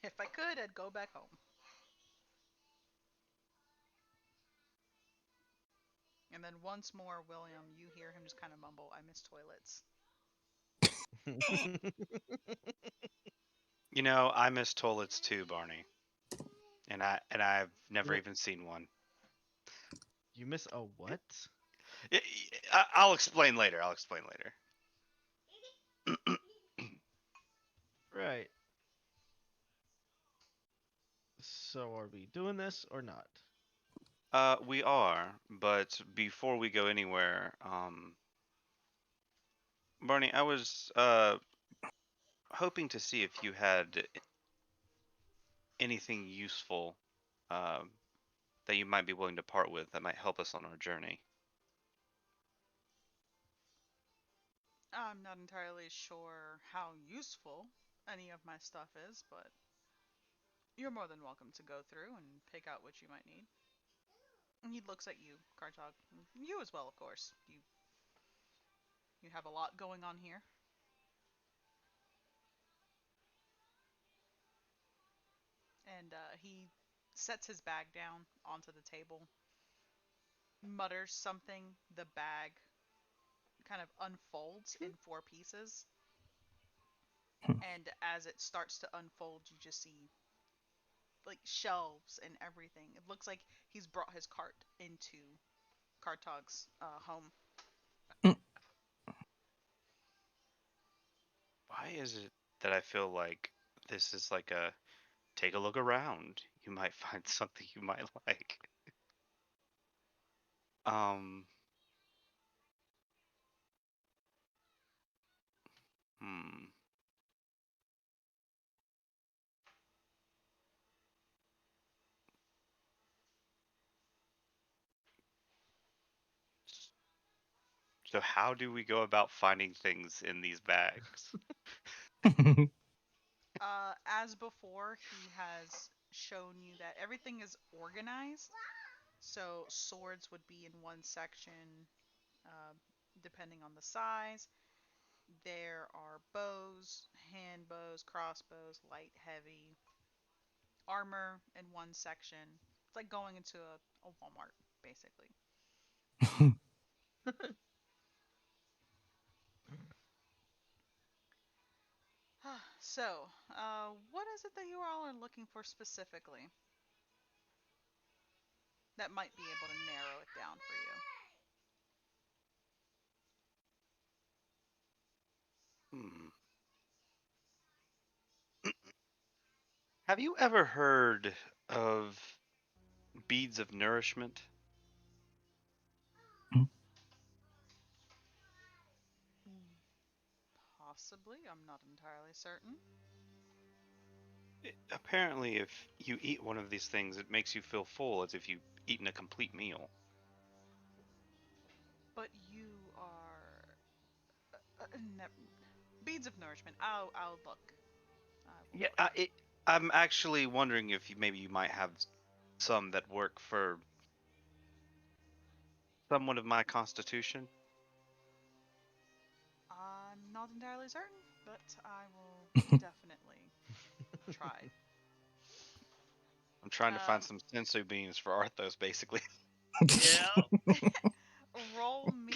A: If I could, I'd go back home. And then once more, William, you hear him just kind of mumble, I miss toilets.
E: You know, I miss toilets too, Barney, and I've never
D: What?
E: even seen one.
D: You miss a what?
E: I'll explain later. I'll explain later.
D: Right. So are we doing this or not?
E: We are, but before we go anywhere, Barney, I was hoping to see if you had anything useful um, that you might be willing to part with that might help us on our journey.
A: I'm not entirely sure how useful any of my stuff is, but you're more than welcome to go through and pick out what you might need. And he looks at you, Kartog. You as well, of course. You have a lot going on here. And he sets his bag down onto the table, mutters something. The bag kind of unfolds in four pieces, and as it starts to unfold, you just see like shelves and everything. It looks like he's brought his cart into Kartog's home.
E: Why is it that I feel like this is like a take a look around? You might find something you might like. Um, hmm. So how do we go about finding things in these bags?
A: As before, he has shown you that everything is organized. So swords would be in one section, uh, depending on the size. There are bows, hand bows, crossbows, light, heavy, armor in one section. It's like going into a Walmart, basically. So, what is it that you all are looking for specifically that might be able to narrow it down for
E: Hmm. Have you ever heard of beads of nourishment?
A: you? Possibly, I'm not entirely certain.
E: Apparently, if you eat one of these things, it makes you feel full as if you've eaten a complete meal.
A: But you are beads of nourishment. I'll look. I will
E: Yeah,
A: look.
E: I'm actually wondering if maybe you might have some that work for somewhat of my constitution.
A: I'm not entirely certain, but I will definitely try.
E: I'm trying to find
A: Um,
E: some sensu beans for Arthos, basically.
A: yeah. Roll me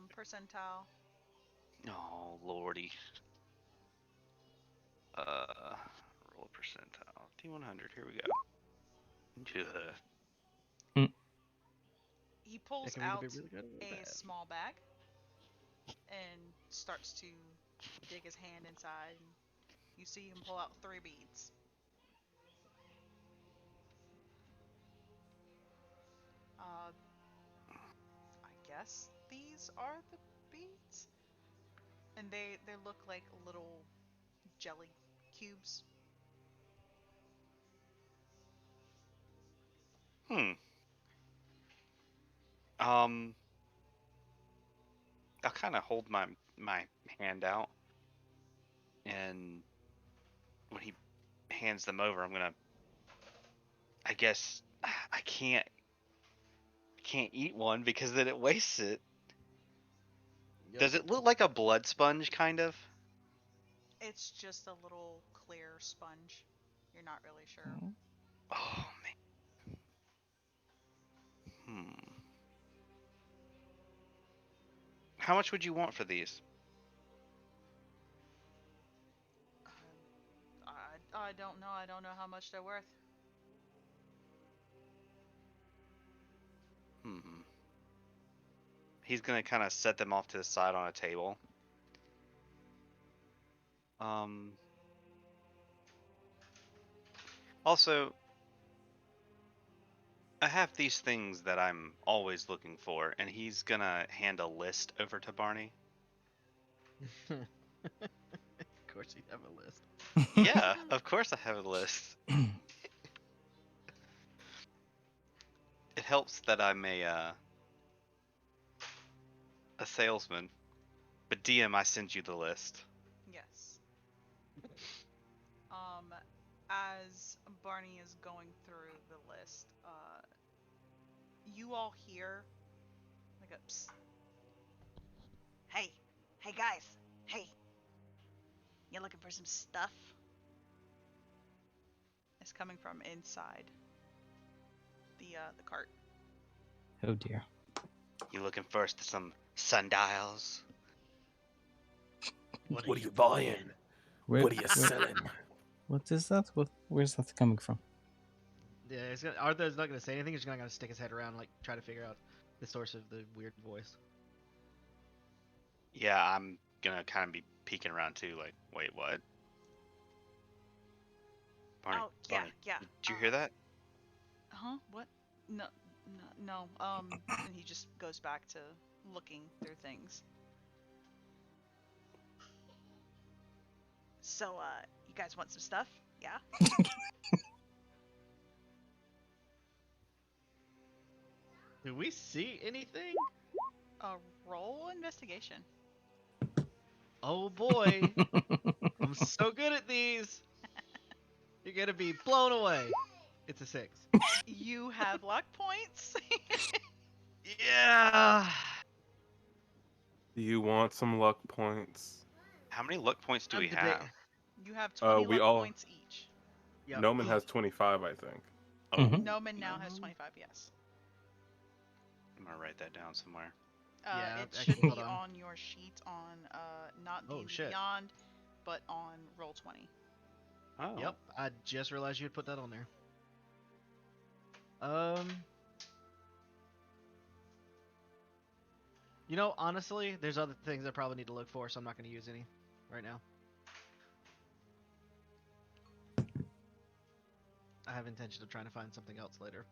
A: percentile.
E: Oh lordy. Uh, roll a percentile. D100. Here we go. Ugh.
A: He
D: That
A: pulls
D: can either be
A: out
D: really good or really
A: a
D: bad.
A: small bag and starts to dig his hand inside. And you see him pull out 3 beads. Uh, I guess these are the beads, and they look like little jelly cubes.
E: Hmm. Um, I'll kind of hold my hand out, and when he hands them over, I'm gonna. I guess I can't eat one because then it wastes it.
D: Yep.
E: Does it look like a blood sponge, kind of?
A: It's just a little clear sponge. You're not really sure.
E: Oh man. Hmm. How much would you want for these?
A: I don't know. I don't know how much they're worth.
E: Hmm. He's gonna kind of set them off to the side on a table. Um. Also, I have these things that I'm always looking for, and he's gonna hand a list over to Barney.
D: Of course, you have a list.
E: Yeah, of course I have a list. It helps that I'm a salesman. But DM, I send you the list.
A: Yes. Um, as Barney is going through the list, you all hear like a psst. Hey, hey guys, hey, you looking for some stuff? It's coming from inside the cart.
C: Oh dear.
E: You looking for some sundials?
F: What are you buying?
C: Where,
F: What are you
C: where,
F: selling?
C: what is that? Where's that coming from?
D: Yeah, Arthur's not gonna say anything. He's just gonna stick his head around, like try to figure out the source of the weird voice.
E: Yeah, I'm gonna kind of be peeking around too. Like, wait, what? Barney,
A: Oh yeah,
E: Barney,
A: yeah.
E: did you hear that?
A: Huh? What? No, no, no. And he just goes back to looking through things. So, you guys want some stuff? Yeah.
D: Do we see anything?
A: Roll investigation.
D: Oh boy, I'm so good at these. You're gonna be blown away. It's a 6.
A: You have luck points.
E: Yeah.
F: Do you want some luck points?
E: How many luck points do
D: I'm
E: we
D: debate.
E: have?
A: You have 20
F: We
A: luck
F: all.
A: points each.
D: Yep.
F: Noman has 25, I think.
E: Oh,
C: Mhm.
A: Noman now has
D: Um,
A: 25, yes.
E: I'm gonna write that down somewhere.
D: Yeah,
A: It should
D: actually, hold
A: be
D: on.
A: on your sheet on not
D: Oh,
A: D&D
D: shit.
A: Beyond, but on Roll20.
E: Oh.
D: Yep, I just realized you had put that on there. Um, you know, honestly, there's other things I probably need to look for, so I'm not going to use any right now. I have intention of trying to find something else later.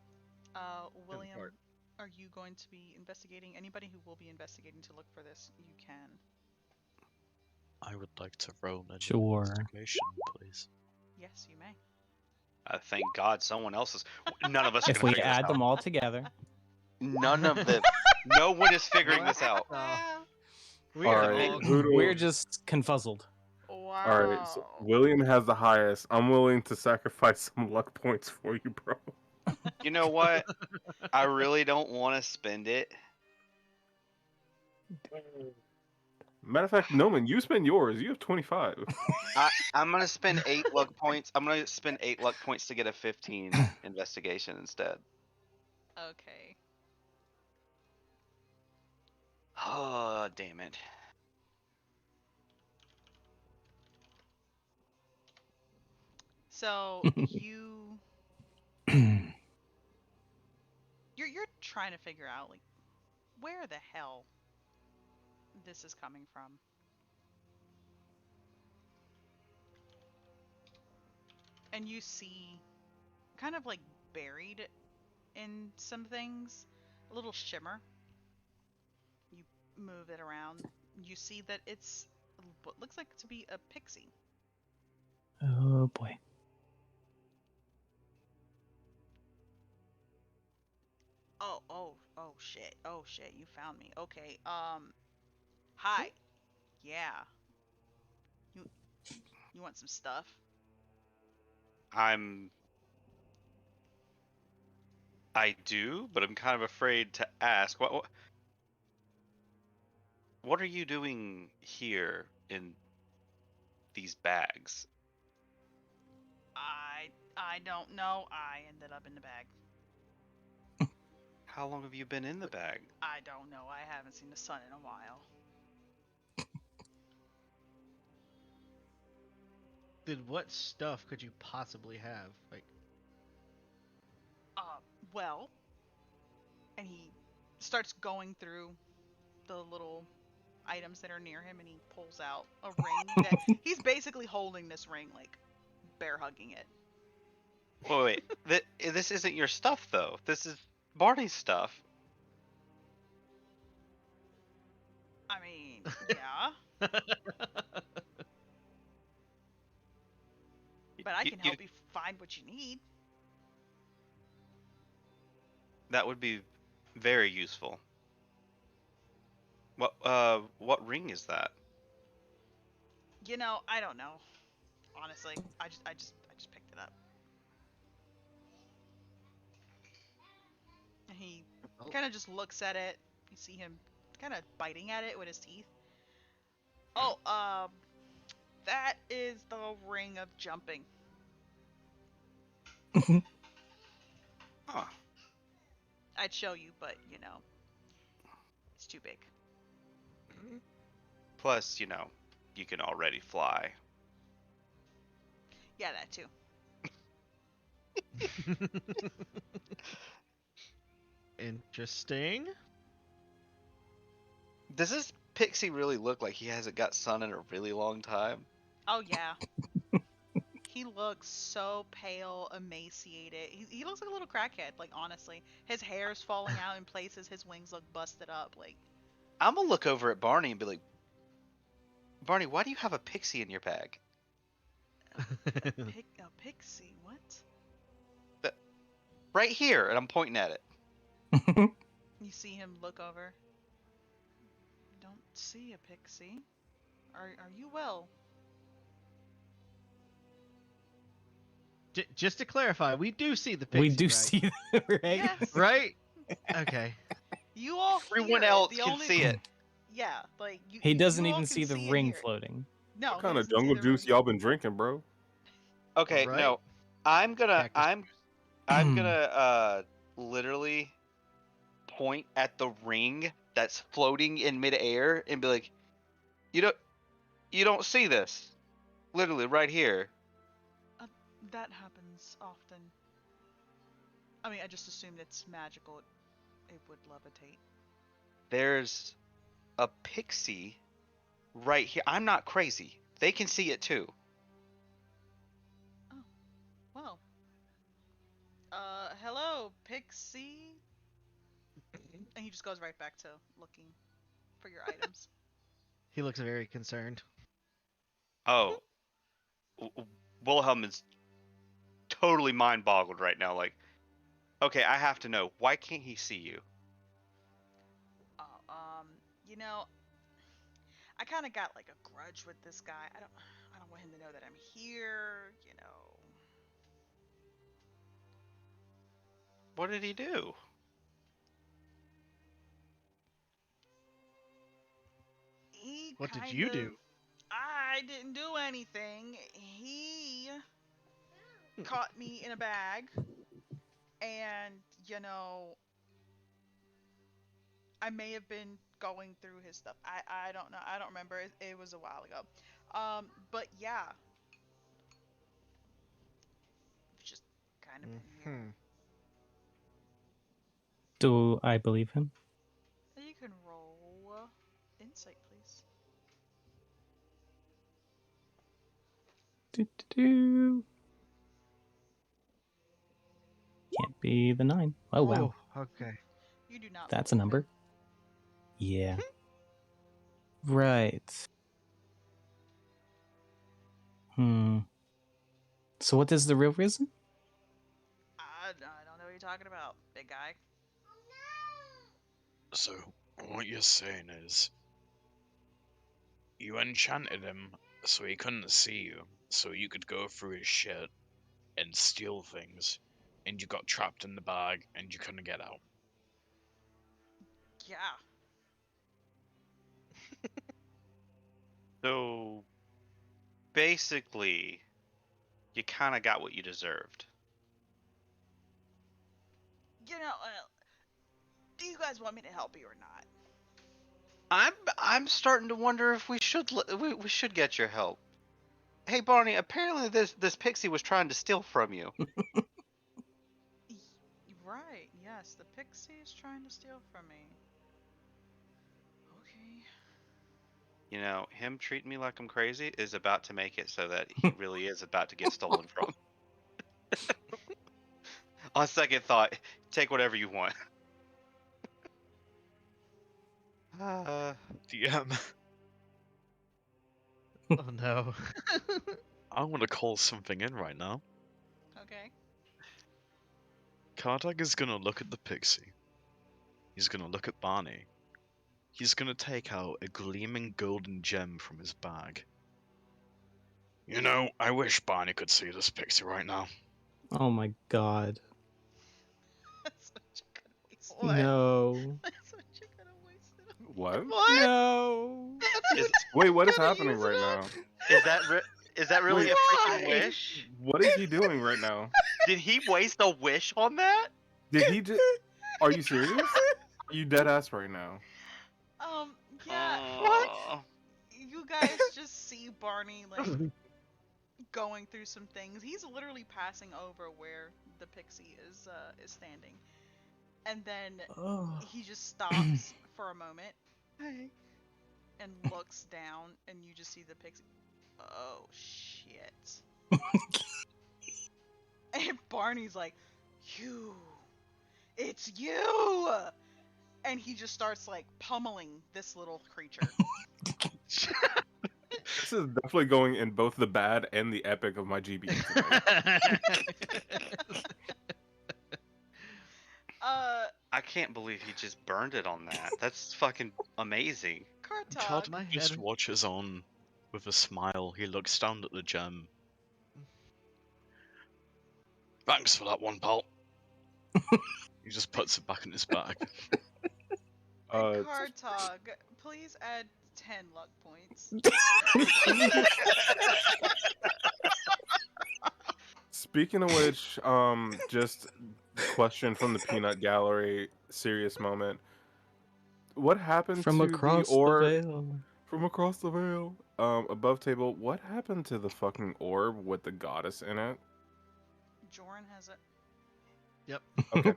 A: William,
D: part.
A: are you going to be investigating? Anybody who will be investigating to look for this, you can.
B: I would like to roll an
C: Sure.
B: investigation, please.
A: Yes, you may.
E: Thank God someone else is. None of us are
C: If
E: gonna
C: we
E: figure this
C: add
E: out.
C: them all together,
E: None of them. No one is figuring
D: What?
E: this out.
D: We
F: All
D: are
F: right,
D: all
F: who do-
C: we're just confuzzled.
A: Wow.
F: All right, so William has the highest. I'm willing to sacrifice some luck points for you, bro.
E: You know what? I really don't want to spend it.
F: Matter of fact, Noman, you spend yours. You have 25.
E: I'm gonna spend 8 luck points. I'm gonna spend 8 luck points to get a 15 investigation instead.
A: Okay.
E: Oh, damn it.
A: So you're trying to figure out like where the hell this is coming from. And you see kind of like buried in some things, a little shimmer. You move it around. You see that it's what looks like to be a pixie.
C: Oh boy.
A: Oh shit. Oh shit, you found me. Okay. Hi. Yeah. You you want some stuff?
E: I do, but I'm kind of afraid to ask. What are you doing here in these bags?
A: I don't know. I ended up in the bag.
E: How long have you been in the bag?
A: I don't know. I haven't seen the sun in a while.
D: Then what stuff could you possibly have? Like,
A: Uh, well, and he starts going through the little items that are near him, and he pulls out a ring that he's basically holding this ring, like bear hugging it.
E: Wait. This isn't your stuff, though. This is Barney's stuff.
A: I mean, yeah, but I can help you find what you need.
E: That would be very useful. What ring is that?
A: You know, I don't know. Honestly, I just picked it up. And he
D: Oh.
A: kind of just looks at it. You see him kind of biting at it with his teeth. Oh, that is the ring of jumping.
E: Huh.
A: I'd show you, but you know, it's too big.
E: Plus, you can already fly.
A: Yeah, that too.
D: Interesting.
E: Does this pixie really look like he hasn't got sun in a really long time?
A: Oh yeah. He looks so pale, emaciated. He looks like a little crackhead, like honestly. His hair's falling out in places, his wings look busted up, like
E: I'm gonna look over at Barney and be like, Barney, why do you have a pixie in your bag?
A: a pixie, what?
E: Right here, and I'm pointing at it.
A: You see him look over. Don't see a pixie. Are you well?
D: Just to clarify, we do see the pixie,
C: We do
D: right?
C: see that, right?
A: Yes.
D: Right? Okay.
A: You all hear
E: Everyone
A: it.
E: else
A: The
E: can
A: only
E: see it.
A: Yeah, like
C: He doesn't
A: you all
C: even
A: can
C: see the
A: see and
C: ring
A: hear it.
C: floating.
A: No,
F: What
A: he
F: kind of
A: doesn't see
F: jungle
A: the
F: juice
A: ring.
F: y'all been drinking, bro?
E: Okay,
D: Right?
E: no. I'm gonna
D: Cactus
E: I'm
D: juice.
E: I'm gonna literally point at the ring that's floating in midair and be like, you don't you don't see this. Literally right here.
A: Uh, that happens often. I mean, I just assumed it's magical. It would levitate.
E: There's a pixie right here. I'm not crazy. They can see it too.
A: Oh, well. Hello, Pixie. And he just goes right back to looking for your items.
D: He looks very concerned.
E: Oh, Wilhelm is totally mind boggled right now. Like, okay, I have to know. Why can't he see you?
A: Oh, you know, I kind of got like a grudge with this guy. I don't want him to know that I'm here. You know,
E: What did he do?
A: he
D: What did
A: kind
D: you
A: of.
D: do?
A: I didn't do anything. He caught me in a bag, and you know, I may have been going through his stuff. I don't know. I don't remember. It was a while ago. But yeah, just kind of been here.
D: Hmm.
C: Do I believe him?
A: You can roll insight, please.
C: Do. Can't be the 9. Oh, wow.
D: Okay.
A: You do not
C: That's a
A: believe
C: number.
A: him.
C: Yeah. Right. So what is the real reason?
A: I don't know what you're talking about, big guy.
B: So, what you're saying is, you enchanted him so he couldn't see you, so you could go through his shit and steal things, and you got trapped in the bag and you couldn't get out.
A: Yeah.
E: So basically, you kind of got what you deserved.
A: You know, do you guys want me to help you or not?
E: I'm starting to wonder if we should get your help. Hey Barney, apparently this pixie was trying to steal from you.
A: Right. Yes, the pixie is trying to steal from me. Okay.
E: You know, him treating me like I'm crazy is about to make it so that he really is about to get stolen from. On second thought, take whatever you want.
B: DM,
D: Oh no.
B: I want to call something in right now.
A: Okay.
B: Kardak is gonna look at the pixie. He's gonna look at Barney. He's gonna take out a gleaming golden gem from his bag. You know, I wish Barney could see this pixie right now.
C: Oh my god.
A: That's what you could have wasted.
D: What?
C: No.
A: That's what you could have wasted.
F: What?
D: What?
C: No.
A: That's what
E: Is
F: Wait, what is
A: you could have
F: happening
A: used
F: right
A: it
F: now?
E: is that is that really
F: Wait,
E: a freaking
A: Why?
E: wish?
F: what is he doing right now?
E: Did he waste a wish on that?
F: Did he just? Are you serious? Are you dead ass right now?
A: Yeah.
D: What?
A: You guys just see Barney like going through some things. He's literally passing over where the pixie is standing, and then
C: Oh.
A: he just stops for a moment
E: Hey.
A: and looks down, and you just see the pixie. Oh shit! And Barney's like, "You, it's you!" And he just starts like pummeling this little creature.
F: This is definitely going in both the bad and the epic of my GBE tonight.
E: I can't believe he just burned it on that. That's fucking amazing.
A: Kartog.
B: Kardak
D: My
B: just
D: head.
B: watches on with a smile. He looks down at the gem. Thanks for that one, pal. He just puts it back in his bag.
F: Uh,
A: Kartog, Please add 10 luck points.
F: Speaking of which, just question from the peanut gallery, serious moment. What happened
C: From
F: to the
C: across the
F: orb
C: veil.
F: from across the veil? Above table, what happened to the fucking orb with the goddess in it?
A: Joran has it.
D: Yep.
F: Okay.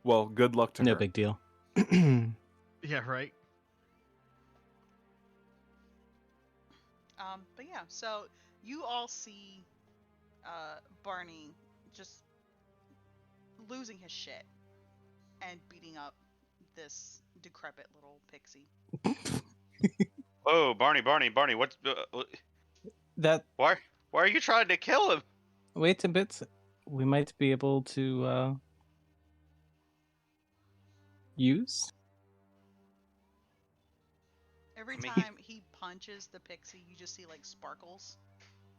F: Well, good luck to
C: No
F: her.
C: big deal.
D: Yeah, right.
A: But yeah, so you all see Barney just losing his shit and beating up this decrepit little pixie.
E: Whoa, Barney, what's
C: That
E: why are you trying to kill him?
C: wait a bit. We might be able to use.
A: Every
E: I mean,
A: time he punches the pixie, you just see like sparkles.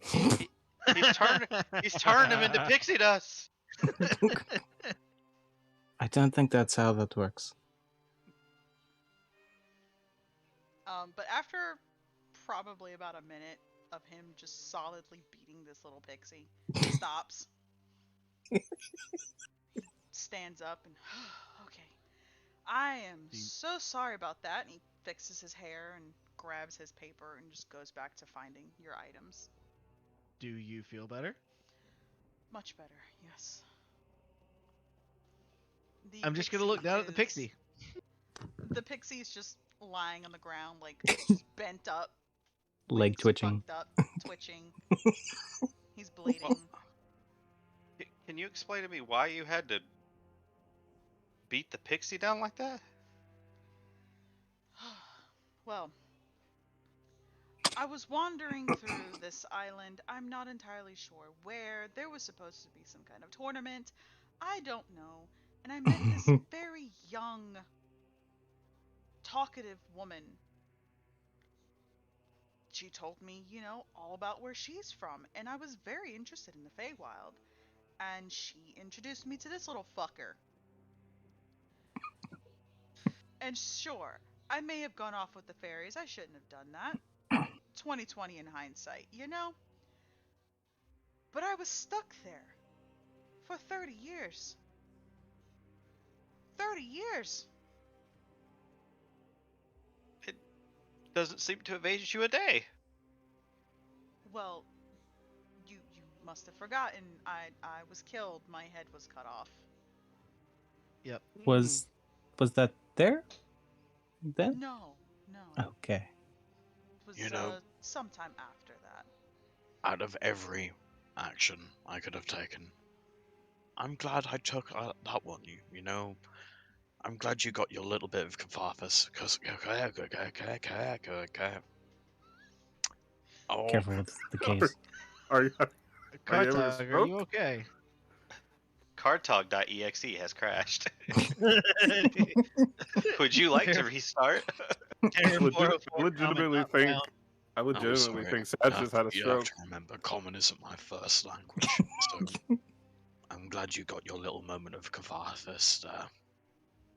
E: he's turned him into pixie dust.
C: I don't think that's how that works.
A: But after probably about a minute of him just solidly beating this little pixie, he stops. He stands up and, okay, I am so sorry about that. And he fixes his hair and grabs his paper and just goes back to finding your items.
D: Do you feel better?
A: Much better, yes. The
D: I'm just gonna
A: pixie
D: look down at the
A: is-
D: pixie.
A: The pixie is just lying on the ground, like just bent up,
C: Leg
A: wings
C: twitching.
A: fucked up, twitching. He's bleeding.
E: Can you explain to me why you had to beat the pixie down like that?
A: Well, I was wandering through this island. I'm not entirely sure where. There was supposed to be some kind of tournament. I don't know. And I met this very young, talkative woman. She told me, all about where she's from, and I was very interested in the Feywild. And she introduced me to this little fucker. And sure, I may have gone off with the fairies. I shouldn't have done that. 2020 in hindsight, But I was stuck there for 30 years. 30 years!
E: It doesn't seem to have aged you a day.
A: Well, you must have forgotten. I was killed. My head was cut off.
D: Yep.
C: Was that there? Then?
A: No.
C: Okay.
A: It was
B: You know-
A: sometime after that.
B: Out of every action I could have taken, I'm glad I took that one. You know, I'm glad you got your little bit of catharsis. Because oh,
C: Careful with the case.
F: Are you having a
D: Kartog, are you
F: stroke?
D: okay?
E: Cardtog.exe has crashed. Would you like to restart?
F: I legitimately think I
B: I'm
F: legitimately
B: sorry.
F: think Sag just had a
B: You have
F: stroke.
B: to remember, common isn't my first language, so I'm glad you got your little moment of catharsis.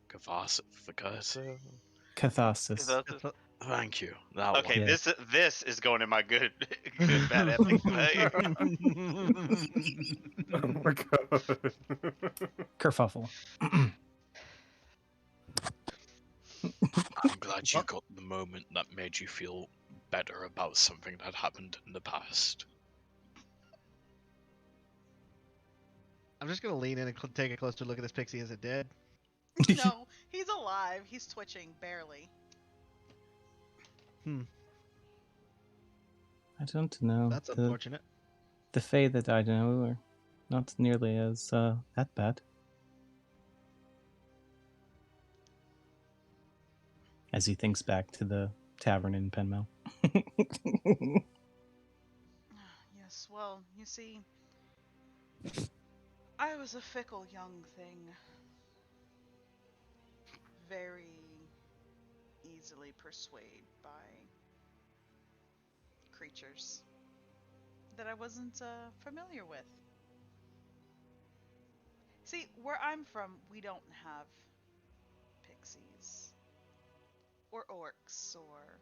C: Catharsis.
B: Thank you. That
E: Okay,
B: one.
C: Yeah.
E: this is going in my good bad epic today.
F: Oh my god.
C: Kerfuffle.
B: I'm glad you got the moment that made you feel better about something that happened in the past.
D: I'm just gonna lean in and take a closer look at this pixie. Is it dead?
A: No, he's alive. He's twitching, barely.
C: I don't know.
D: That's unfortunate.
C: The Fae that I know are not nearly as that bad. As he thinks back to the tavern in Penmel.
A: Yes, well, you see, I was a fickle young thing. Very easily persuaded by creatures that I wasn't familiar with. See, where I'm from, we don't have pixies. or orcs, or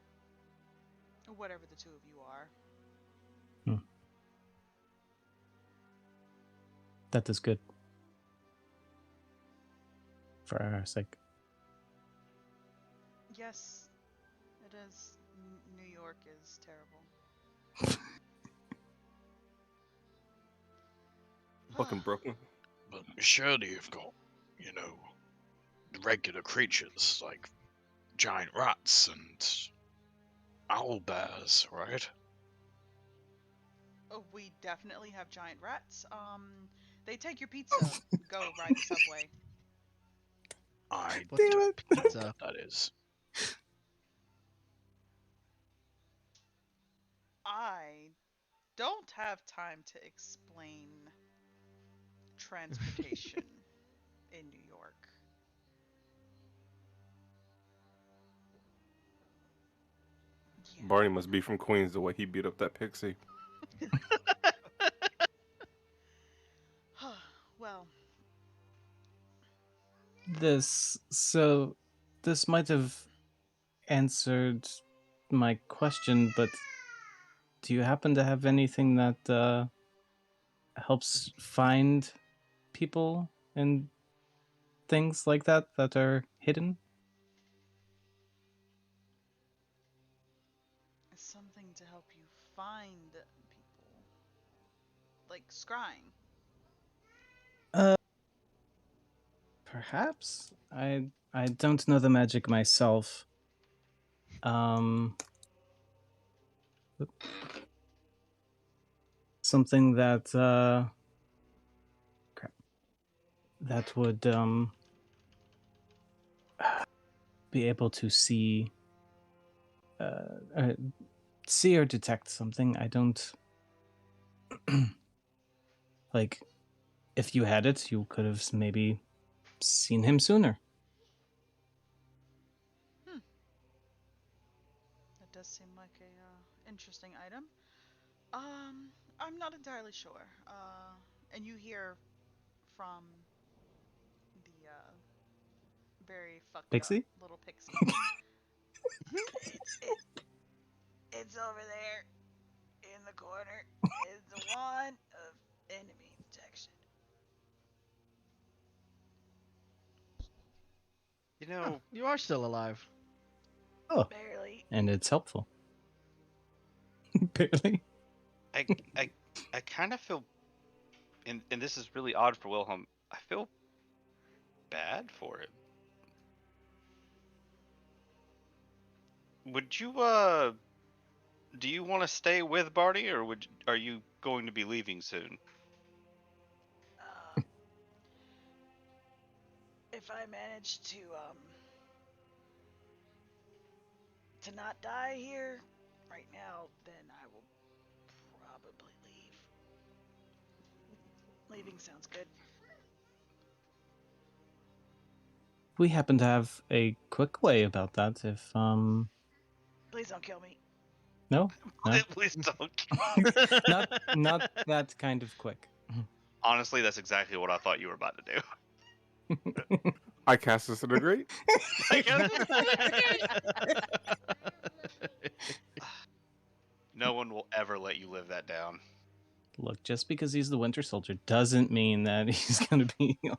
A: whatever the two of you are.
C: That is good. For our sake.
A: Yes, it is. New York is terrible.
F: Fucking Brooklyn.
B: But surely you've got, you know, regular creatures like giant rats and owl bears, right?
A: Oh, we definitely have giant rats. They take your pizza. Go ride the subway.
B: I
D: What's
C: Damn
B: don't
C: it.
B: know
D: pizza?
B: what that is.
A: I don't have time to explain transportation in New York. Yeah.
F: Barney must be from Queens the way he beat up that pixie.
A: Well,
C: This might have answered my question, but do you happen to have anything that helps find people and things like that are hidden?
A: something to help you find people. Like scrying.
C: Uh, Perhaps. I don't know the magic myself. Um, Something crap, that would be able to uh, see or detect something. I don't like. If you had it, you could have maybe seen him sooner.
A: That does seem like a interesting item. I'm not entirely sure. And you hear from the very fucked up
C: Pixie?
A: little pixie. it it's over there in the corner. It's the one of enemy detection.
E: You
D: Oh,
E: know,
D: you are still alive.
C: Oh,
A: Barely.
C: and it's helpful. Barely.
E: I I I kind of feel, and this is really odd for Wilhelm. I feel bad for him. Would you do you want to stay with Barty, or are you going to be leaving soon?
A: Uh, if I manage to not die here right now, then I will probably leave. Leaving sounds good.
C: We happen to have a quick way about that. If
A: Please don't kill me.
C: no, no,
E: Please don't.
C: not that kind of quick.
E: Honestly, that's exactly what I thought you were about to do.
F: I cast this at a great.
E: I guess no one will ever let you live that down.
C: Look, just because he's the Winter Soldier doesn't mean that he's going to be on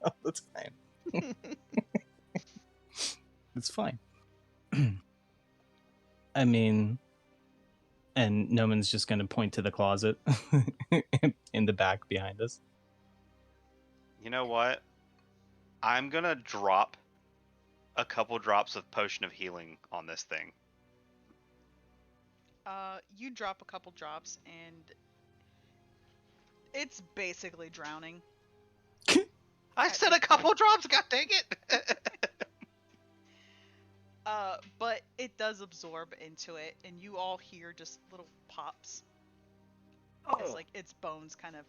C: all the time. It's fine. I mean, and Noman's just going to point to the closet in the back behind us.
E: You know what? I'm gonna drop a couple drops of potion of healing on this thing.
A: You drop a couple drops and it's basically drowning.
E: I
A: At
E: said
A: this
E: a couple
A: point.
E: drops. God dang it!
A: But it does absorb into it, and you all hear just little pops as like its bones kind of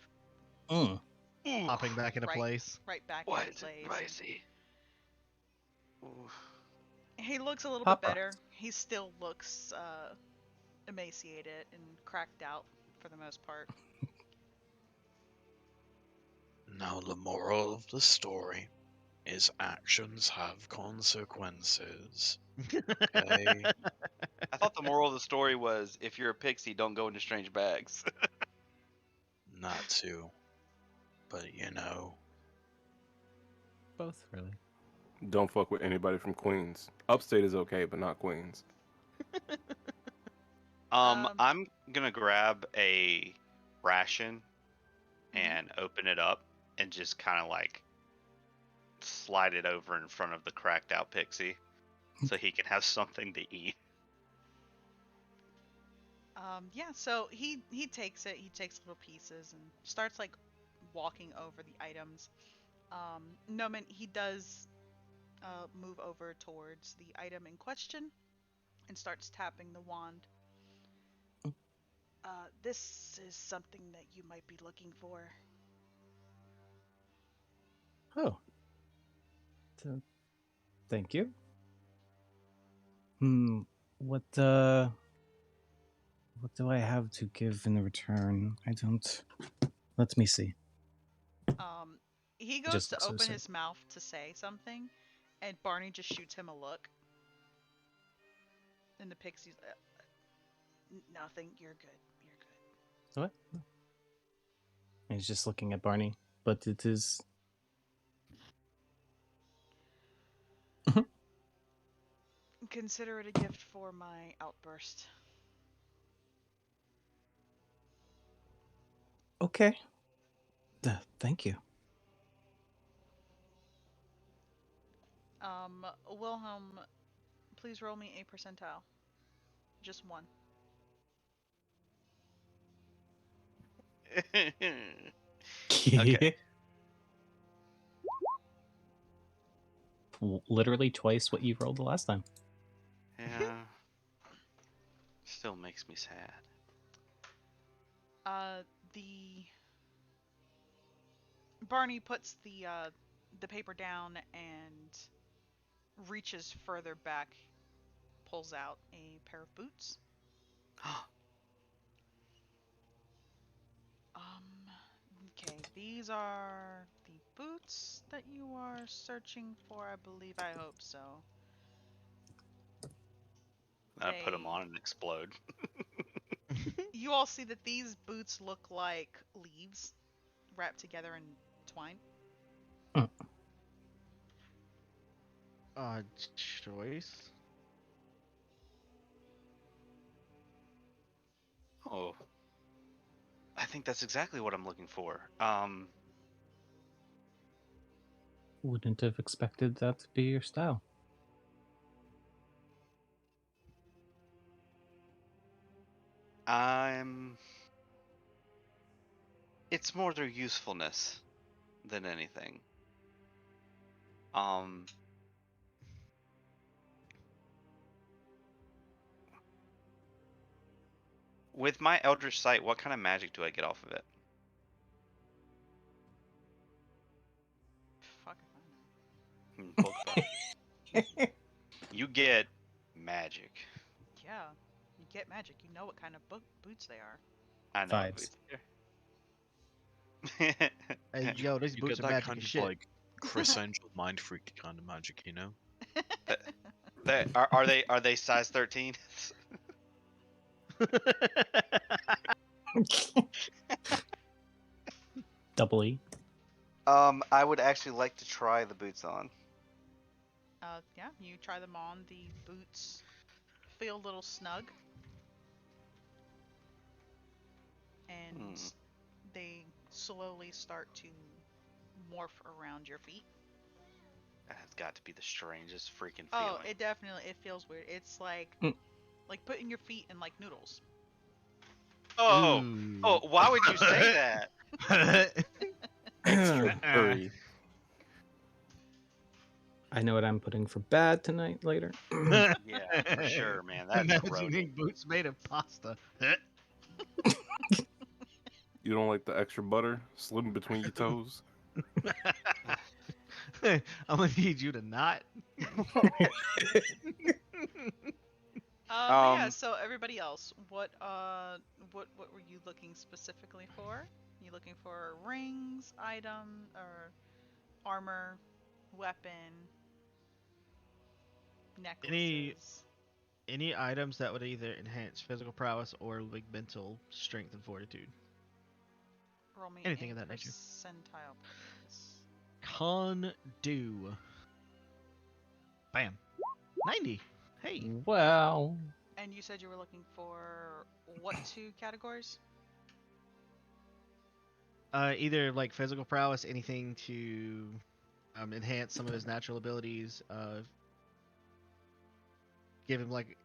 C: Mm.
E: Ooh,
D: Popping back into
A: right,
D: place.
A: right back
E: why
A: into
E: is it
A: place.
E: spicy? Ooh.
A: He looks a little
C: Pop
A: bit better.
C: rocks.
A: He still looks emaciated and cracked out for the most part.
B: Now, the moral of the story is actions have consequences. Okay.
E: I thought the moral of the story was if you're a pixie, don't go into strange bags.
B: Not to. But you know.
C: Both, really.
F: Don't fuck with anybody from Queens. Upstate is okay, but not Queens.
A: Um,
E: I'm gonna grab a ration
A: mhm.
E: and open it up and just kind of like slide it over in front of the cracked out pixie so he can have something to eat.
A: Yeah, so he takes it, he takes little pieces and starts like walking over the items. Noman, he does move over towards the item in question and starts tapping the wand. This is something that you might be looking for.
C: Oh, thank you. What what do I have to give in return? I don't. Let me see.
A: Um, he
C: It
A: goes
C: just
A: to
C: looks so
A: open
C: simple.
A: his mouth to say something, and Barney just shoots him a look. And the pixie's nothing. You're good. You're good.
C: What? And he's just looking at Barney, but it is.
A: Consider it a gift for my outburst.
C: Okay. Thank you.
A: Wilhelm, please roll me a percentile. Just one.
E: Okay.
C: Literally twice what you rolled the last time.
E: Yeah. Still makes me sad.
A: Uh, the Barney puts the paper down and reaches further back, pulls out a pair of boots. Um, okay, these are the boots that you are searching for, I believe. I hope so.
E: I put them
A: They
E: on and explode.
A: You all see that these boots look like leaves wrapped together in twine.
C: Mm.
D: Odd choice.
E: Oh, I think that's exactly what I'm looking for.
C: Wouldn't have expected that to be your style.
E: I'm. It's more their usefulness than anything. Um, with my Eldritch Sight, what kind of magic do I get off of it?
A: Fuck if I know.
E: Pokeball. You get magic.
A: Yeah, you get magic. You know what kind of boots they are.
E: I know what
C: Vibes.
E: boots.
D: Hey, yo, these
B: You
D: boots
B: get
D: are
B: that
D: magic
B: kind
D: as
B: of
D: shit.
B: like Chris Angel mind freak kind of magic, you know?
E: Are they size 13?
C: Double E.
E: I would actually like to try the boots on.
A: Yeah, you try them on. The boots feel a little snug, and
E: Hmm.
A: they slowly start to morph around your feet.
E: That has got to be the strangest freaking
A: Oh,
E: feeling.
A: it feels weird. It's
C: Mm.
A: like putting your feet in like noodles.
E: Oh,
D: Ooh.
E: why would you say that?
F: Extra buttery.
C: I know what I'm putting for bad tonight later.
E: Yeah, for sure, man. That's corroded.
D: Imagining boots made of pasta.
F: You don't like the extra butter slipping between your toes?
D: I'm gonna need you to not.
A: But yeah,
E: Um,
A: so everybody else, what were you looking specifically for? You looking for rings, item, or armor, weapon?
D: Any
A: necklaces.
D: any items that would either enhance physical prowess or like mental strength and fortitude.
A: Roll me
D: Anything
A: a
D: of that nature.
A: percentile, please.
D: Con do. Bam. 90. Hey.
C: Well,
A: And you said you were looking for what two categories?
D: Either like physical prowess, anything to enhance some of his natural abilities. Give him like,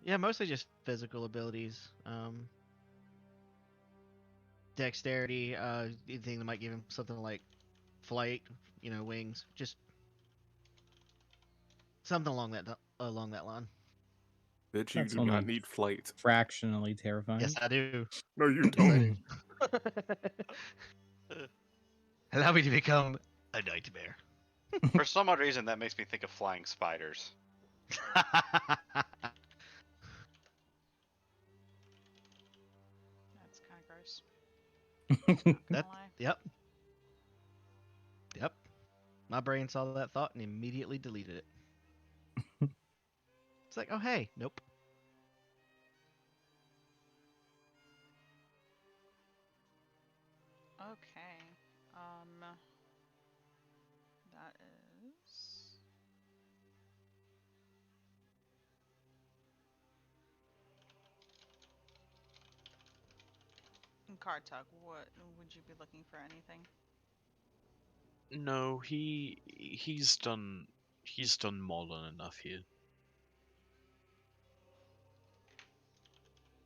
D: yeah, mostly just physical abilities. Dexterity. Anything that might give him something like flight. Wings. Just something along that line.
F: Bitch, you
C: that's
F: do not
C: only
F: need flight.
C: fractionally terrifying.
D: Yes, I do.
F: No, you
D: Yes, I
F: don't.
D: do. Allow me to become a nightmare.
E: For some odd reason, that makes me think of flying spiders.
A: That's kind of gross. Not
D: That.
A: gonna lie.
D: Yep. Yep. My brain saw that thought and immediately deleted it. It's like, oh hey, nope.
A: Okay. That is. Kartuk, what would you be looking for? Anything?
B: No, he's done more than enough here.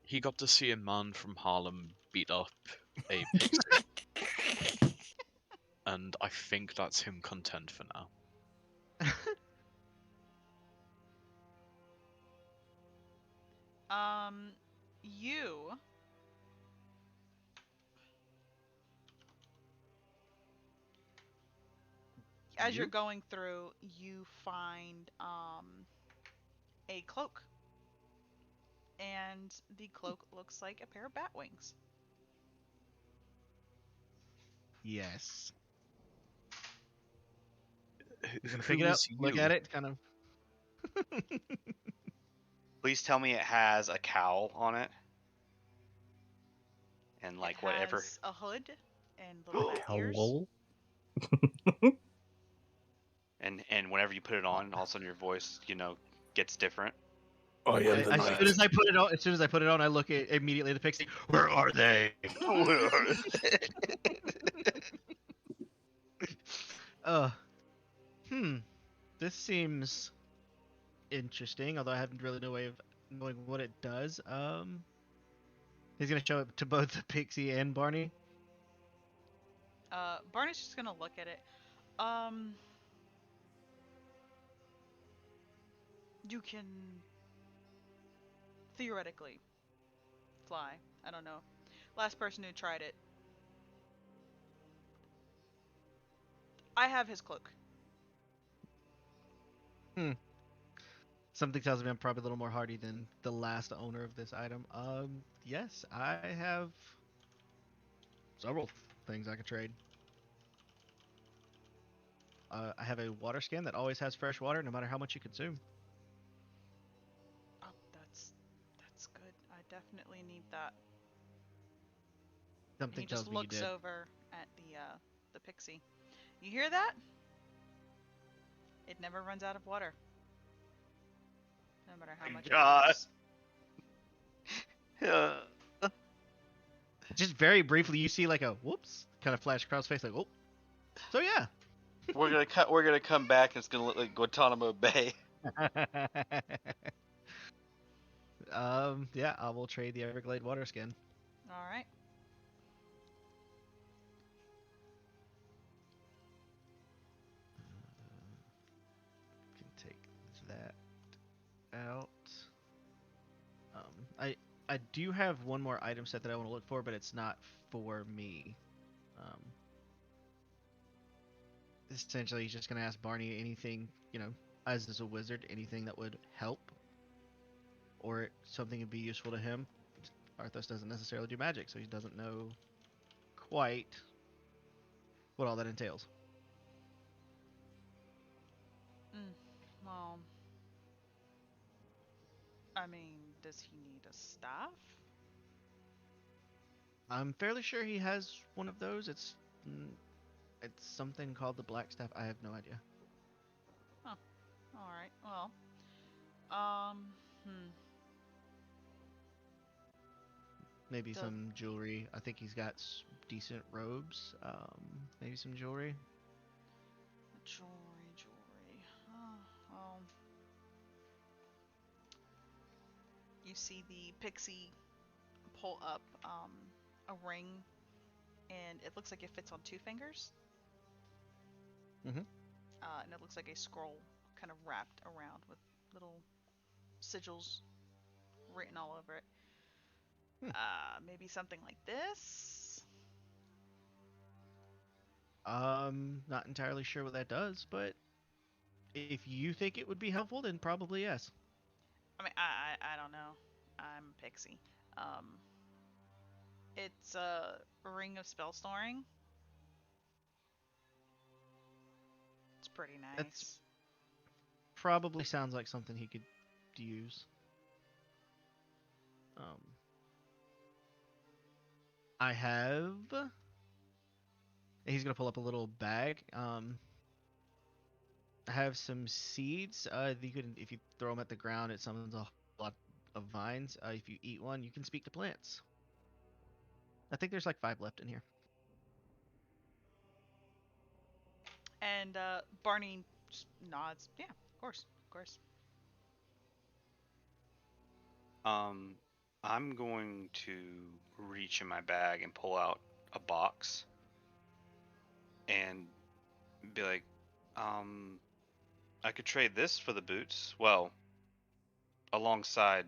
B: He got to see a man from Harlem beat up a pixie, and I think that's him content for now.
A: You as you're
D: You?
A: going through, you find a cloak, and the cloak looks like a pair of bat wings.
D: Yes. He's gonna pick
B: Who
D: it up,
B: is
D: look
B: you?
D: at it, kind of.
E: Please tell me it has a cowl on it. And
A: It
E: like whatever.
A: has a hood and little bat ears.
C: Cowl.
E: And whenever you put it on, all of a sudden your voice, gets different.
F: I am the
D: As soon
F: knight.
D: as I put it on, I look at immediately at the pixie. Where are they? uh, hmm. This seems interesting, although I haven't really no way of knowing what it does. He's gonna show it to both the pixie and Barney.
A: Barney's just gonna look at it. Um, you can theoretically fly. I don't know. Last person who tried it. I have his cloak.
D: Hmm. Something tells me I'm probably a little more hardy than the last owner of this item. Yes, I have several things I could trade. I have a water skin that always has fresh water, no matter how much you consume.
A: Oh, that's good. I definitely need that. And he
D: Something
A: just
D: tells me you
A: looks
D: did.
A: over at the pixie. You hear that? It never runs out of water. No matter how much it
E: God.
A: drinks.
D: Just very briefly, you see like a whoops kind of flash across his face, like, oh. So yeah.
E: We're gonna come back and it's gonna look like Guantanamo Bay.
D: Yeah, I will trade the Everglade water skin.
A: All right.
D: Can take that out. I do have one more item set that I want to look for, but it's not for me. Um, Essentially, he's just gonna ask Barney anything, as a wizard, anything that would help or something would be useful to him. Arthos doesn't necessarily do magic, so he doesn't know quite what all that entails.
A: Well, I mean, does he need a staff?
D: I'm fairly sure he has one of those. It's something called the Black Staff. I have no idea.
A: Oh, all right. Well, um, hmm.
D: Maybe
A: The
D: some jewelry. I think he's got decent robes. Maybe some jewelry.
A: jewelry. Oh, well, you see the pixie pull up a ring, and it looks like it fits on two fingers.
D: Mhm.
A: And it looks like a scroll kind of wrapped around with little sigils written all over it.
D: Hmm.
A: Maybe something like this.
D: Not entirely sure what that does, but if you think it would be helpful, then probably yes.
A: I mean, I don't know. I'm a pixie. Um, it's a ring of spell storing. It's pretty
D: That's
A: nice.
D: probably sounds like something he could use. Um, I have. He's gonna pull up a little bag. I have some seeds. You can, if you throw them at the ground, it summons a lot of vines. If you eat one, you can speak to plants. I think there's like 5 left in here.
A: And Barney just nods. Yeah, of course, of course.
E: Um, I'm going to reach in my bag and pull out a box and be like, um, I could trade this for the boots. Well, alongside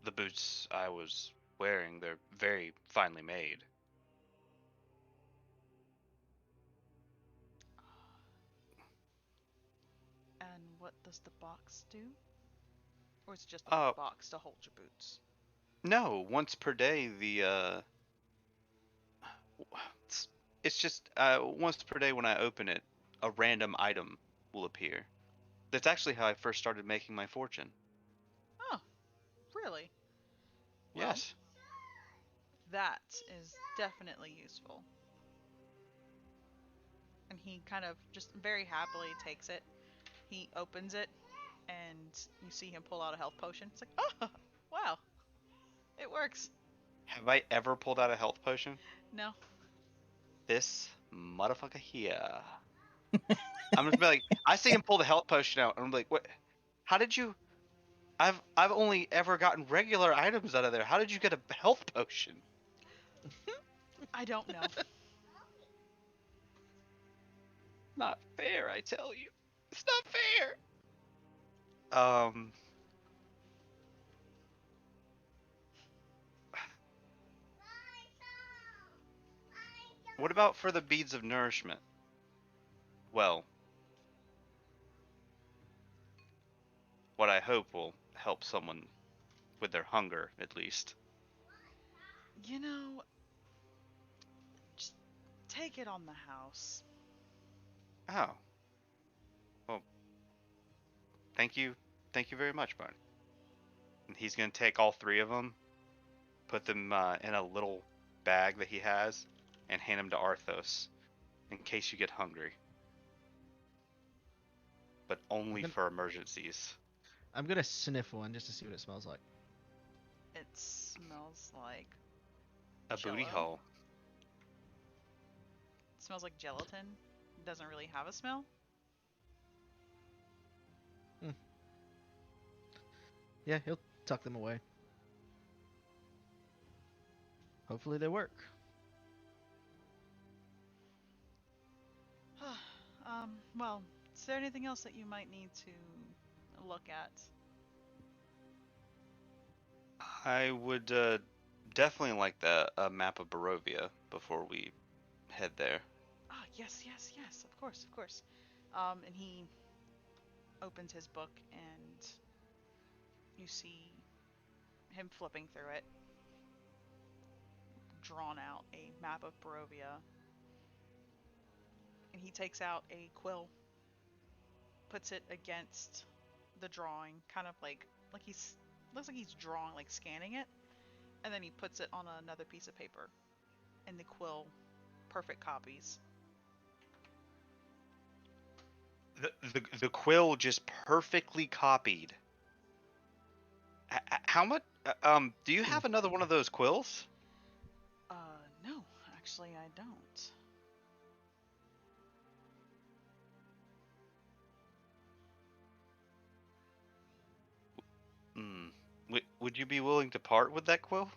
E: the boots I was wearing, they're very finely made.
A: And what does the box do? Or is it just a
E: Uh,
A: box to hold your boots?
E: no, once per day, it's, it's just once per day when I open it, a random item will appear. That's actually how I first started making my fortune.
A: Oh, really? Well,
E: Yes.
A: that is definitely useful. And he kind of just very happily takes it. He opens it, and you see him pull out a health potion. It's like, oh, wow, it works.
E: Have I ever pulled out a health potion?
A: No,
E: This motherfucker here. I'm just be like, I see him pull the health potion out, and I'm like, what? How did you? I've only ever gotten regular items out of there. How did you get a health potion?
A: I don't know.
E: Not fair, I tell you. It's not fair. Um, what about for the beads of nourishment? Well, what I hope will help someone with their hunger, at least.
A: You know, just take it on the house.
E: Oh, well, thank you very much, Barney. And he's gonna take all three of them, put them in a little bag that he has, and hand them to Arthos in case you get hungry. But
D: I'm
E: only
D: gonna
E: for emergencies.
D: I'm gonna sniff one just to see what it smells like.
A: It smells like
E: A booty
A: jello.
E: hole.
A: It smells like gelatin. It doesn't really have a smell.
D: Hmm. Yeah, he'll tuck them away. Hopefully they work.
A: Well, is there anything else that you might need to look at?
E: I would definitely like a map of Barovia before we head there.
A: Ah, yes, yes, yes. Of course, of course. And he opens his book, and you see him flipping through it, drawn out a map of Barovia, and he takes out a quill puts it against the drawing, kind of like he's looks like he's drawing, like scanning it, and then he puts it on another piece of paper, and the quill perfect copies.
E: The quill just perfectly copied. How much? Do you have another one of those quills?
A: No, actually I don't.
E: Would you be willing to part with that quill?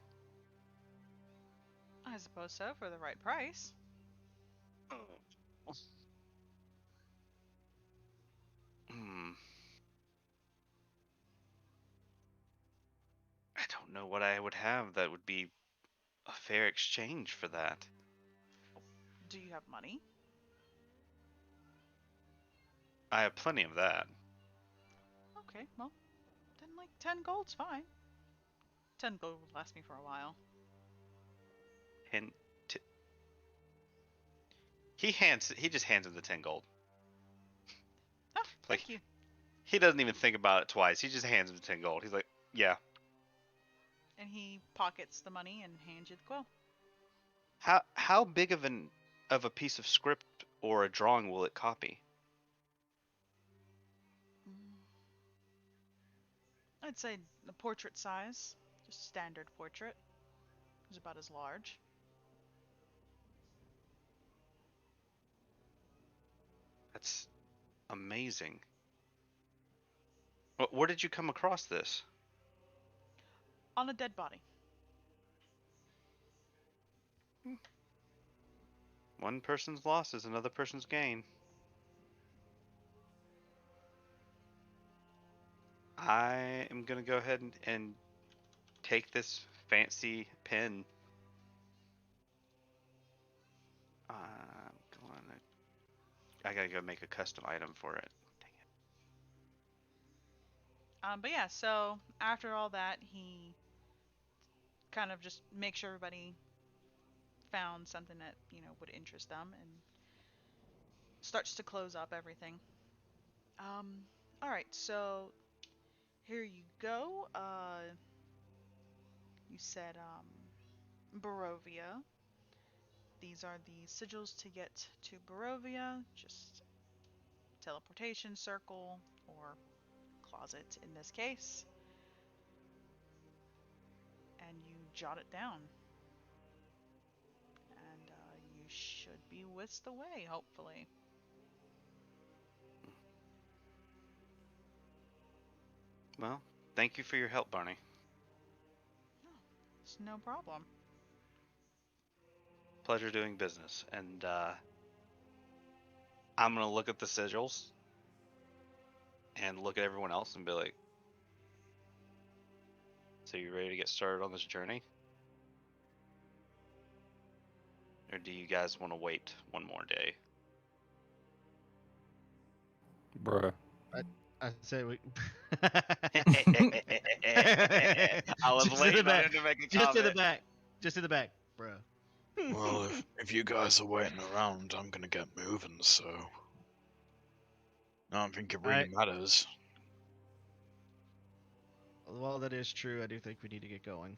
A: I suppose so, for the right price.
E: I don't know what I would have that would be a fair exchange for that.
A: Do you have money?
E: I have plenty of that.
A: Okay, well, then like 10 gold's fine. 10 gold would last me for a while.
E: And he just hands him the 10 gold.
A: Oh,
E: Like,
A: thank you.
E: he doesn't even think about it twice. He just hands him the 10 gold. He's like, yeah.
A: And he pockets the money and hands you the quill.
E: How big of a piece of script or a drawing will it copy?
A: I'd say the portrait size, just standard portrait, is about as large.
E: That's amazing. Where did you come across this?
A: On a dead body.
E: One person's loss is another person's gain. I am gonna go ahead and take this fancy pen. I gotta go make a custom item for it. Dang it.
A: But yeah, so after all that, he kind of just makes sure everybody found something that, would interest them and starts to close up everything. Alright, so here you go. You said, Barovia. These are the sigils to get to Barovia. Just teleportation circle, or closet in this case. And you jot it down. And you should be whisked away, hopefully.
E: Well, thank you for your help, Barney.
A: It's no problem.
E: Pleasure doing business. And I'm gonna look at the sigils and look at everyone else and be like, so you ready to get started on this journey? Or do you guys want to wait one more day?
F: Bruh.
D: I say we.
E: I was
D: Just in
E: waiting
D: the
E: on
D: back.
E: him to make a
D: Just in the
E: comment.
D: back. Just in the back, bro.
B: Well, if you guys are waiting around, I'm gonna get moving, so I don't think it really
D: Alright.
B: matters.
D: While that is true, I do think we need to get going.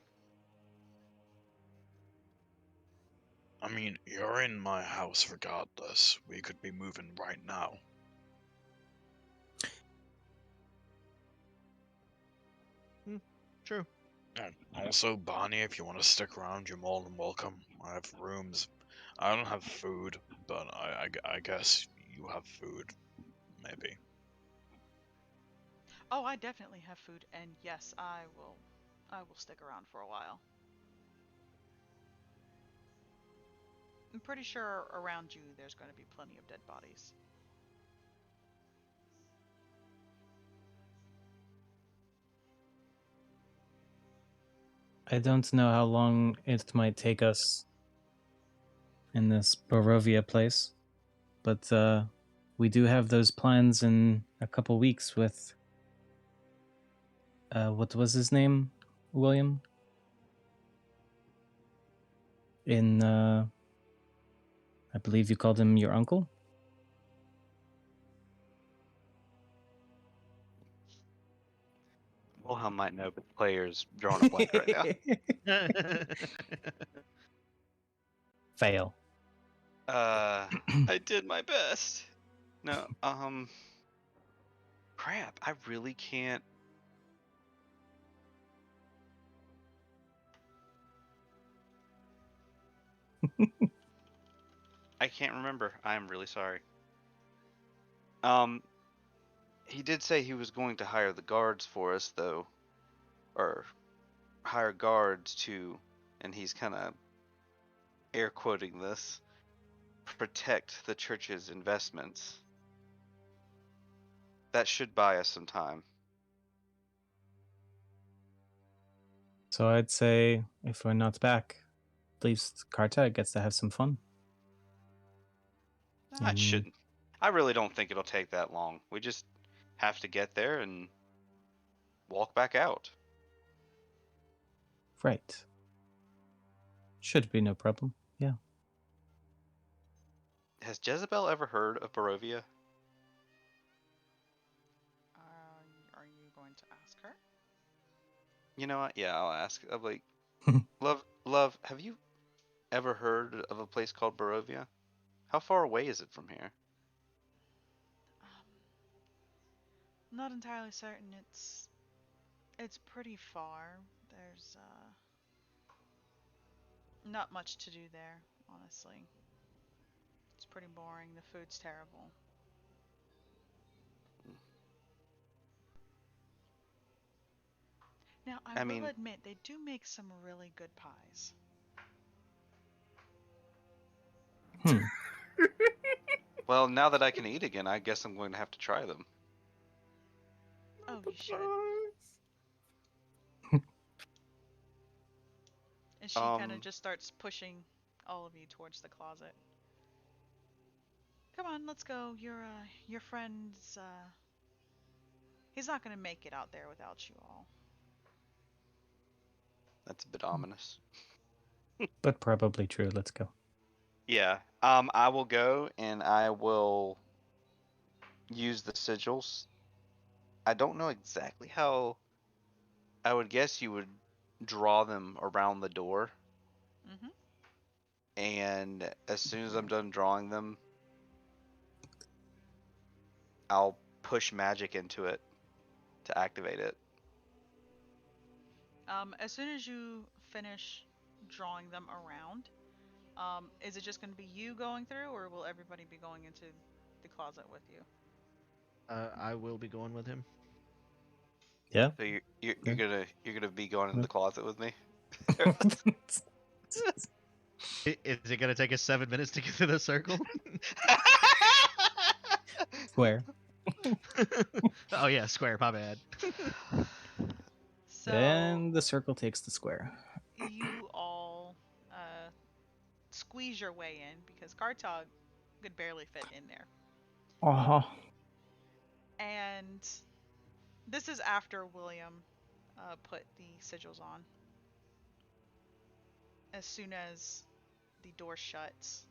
B: I mean, you're in my house regardless. We could be moving right now.
D: True.
B: And also, Barney, if you want to stick around, you're more than welcome. I have rooms. I don't have food, but I guess you have food, maybe.
A: Oh, I definitely have food, and yes, I will stick around for a while. I'm pretty sure around you there's going to be plenty of dead bodies.
C: I don't know how long it might take us in this Barovia place, but we do have those plans in a couple weeks with what was his name, William? In I believe you called him your uncle.
E: Wilhelm might know, but the player's drawing a blank right now.
C: Fail.
E: I did my best. No, crap. I really can't. I can't remember. I'm really sorry. He did say he was going to hire the guards for us, though, or hire guards to, and he's kind of air quoting this, protect the church's investments. That should buy us some time.
C: So I'd say if we're not back, at least Carta gets to have some fun.
E: It shouldn't. I really don't think it'll take that long. We just have to get there and walk back out.
C: Right. Should be no problem. Yeah.
E: Has Jezebel ever heard of Barovia?
A: Are you going to ask her?
E: You know what? Yeah, I'll ask. I'm like, love, have you ever heard of a place called Barovia? How far away is it from here?
A: Not entirely certain. It's pretty far. There's not much to do there, honestly. It's pretty boring. The food's terrible. Now, I will
E: mean,
A: admit they do make some really good pies.
E: well, now that I can eat again, I guess I'm going to have to try them.
A: Oh, you should. And she kind of just starts pushing all of you towards the closet. Come on, let's go. Your friend's he's not gonna make it out there without you all.
E: That's a bit ominous.
C: But probably true. Let's go.
E: Yeah. I will go and I will use the sigils. I don't know exactly how. I would guess you would draw them around the door.
A: Mm-hmm.
E: And as soon as I'm done drawing them, I'll push magic into it to activate it.
A: As soon as you finish drawing them around, is it just going to be you going through, or will everybody be going into the closet with you?
D: I will be going with him.
C: Yeah.
E: So you're gonna be going into the closet with me.
D: Is it gonna take us 7 minutes to get through the circle?
C: Square.
D: Oh yeah, square. My bad.
A: So
C: Then the circle takes the square.
A: you all squeeze your way in because Kartog could barely fit in there. And this is after William put the sigils on. As soon as the door shuts,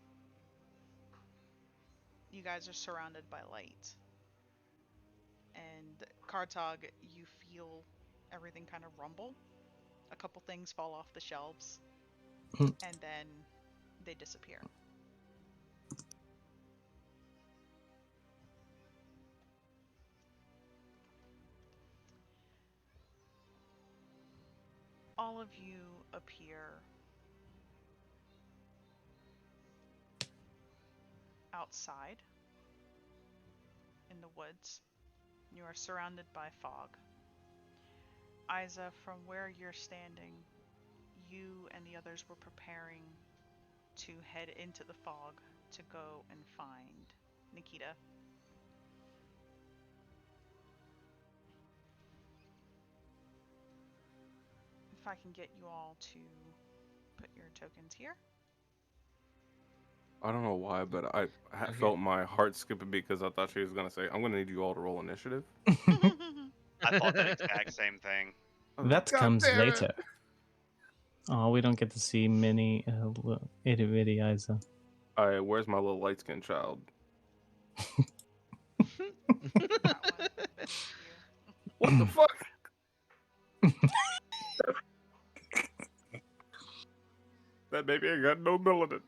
A: you guys are surrounded by light. And Kartog, you feel everything kind of rumble. A couple things fall off the shelves, and then they disappear. All of you appear outside in the woods. You are surrounded by fog. Isa, from where you're standing, you and the others were preparing to head into the fog to go and find Nikita. If I can get you all to put your tokens here.
F: I don't know why, but I felt my heart skip a beat because I thought she was gonna say, "I'm gonna need you all to roll initiative."
E: I thought that exact same thing.
C: That
F: God
C: comes
F: damn it.
C: later. Oh, we don't get to see mini itty bitty Isa.
F: All right, where's my little light skinned child?
A: That one. Thank you.
F: What the fuck? That baby ain't got no melanin.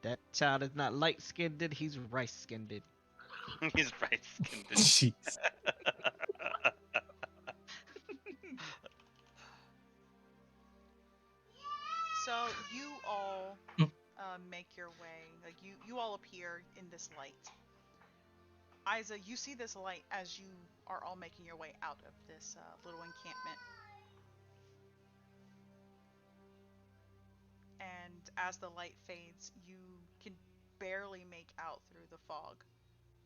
D: That child is not light skinned, he's rice skinned.
E: He's right skinned.
C: Jeez.
A: So you all make your way, like you all appear in this light. Isa, you see this light as you are all making your way out of this little encampment. And as the light fades, you can barely make out through the fog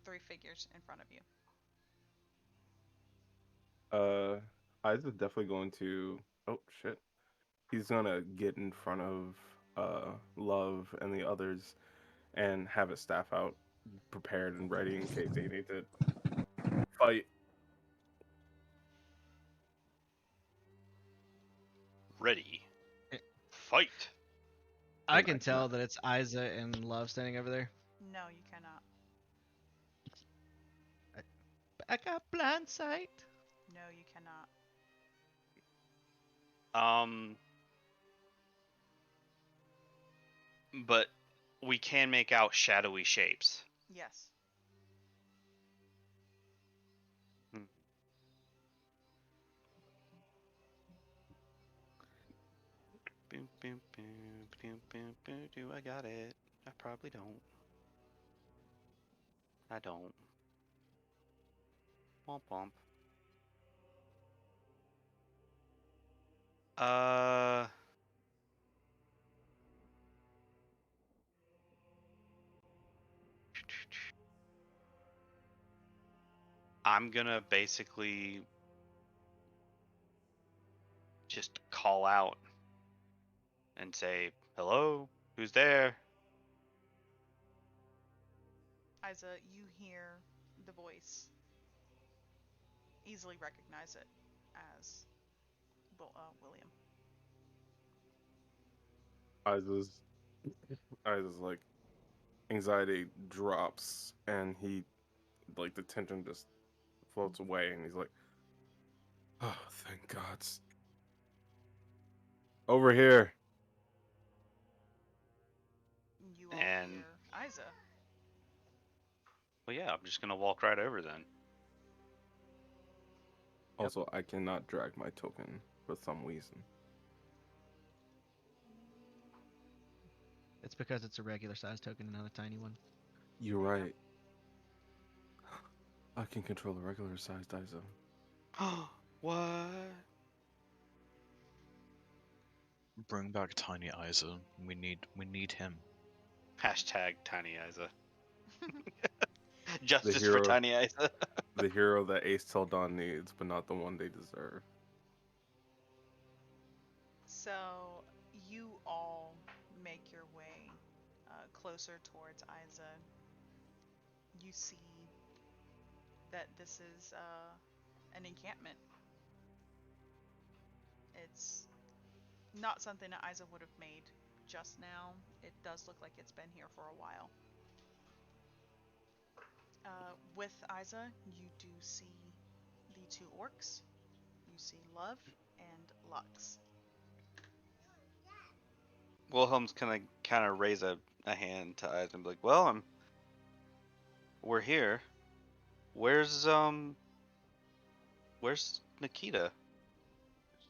A: 3 figures in front of you.
F: Isaac's definitely going to. Oh shit! He's gonna get in front of Love and the others and have his staff out, prepared and ready in case they need to fight.
E: Ready.
D: Eh,
E: Fight.
D: I
F: And I
D: can tell
F: cannot.
D: that it's Isa and Love standing over there.
A: No, you cannot.
D: I got blind sight.
A: No, you cannot.
E: But we can make out shadowy shapes.
A: Yes.
E: Boom, boom, boom, boom, boom, boom. Do I got it? I probably don't. I don't. Womp womp. Uh, I'm gonna basically just call out and say, "Hello, who's there?"
A: Isa, you hear the voice. Easily recognize it as William.
F: Isaac's like anxiety drops and he like the tension just floats away and he's like, oh, thank God. Over here.
A: You all
E: And
A: hear Isa.
E: well, yeah, I'm just gonna walk right over then.
D: Yep.
F: Also, I cannot drag my token for some reason.
D: It's because it's a regular size token and not a tiny one.
F: You're right. I can control a regular sized ISO.
E: What?
B: Bring back Tiny Isa. We need him.
E: Hashtag Tiny Isa.
F: The
E: Justice for
F: hero,
E: Tiny Isa.
F: the hero that Aes'Taldon needs, but not the one they deserve.
A: So you all make your way closer towards Isa. You see that this is an encampment. It's not something that Isa would have made just now. It does look like it's been here for a while. With Isa, you do see the 2 orcs. You see Love and Lux.
E: Wilhelm's gonna kind of raise a hand to Isa and be like, "Well, we're here. Where's where's Nikita?"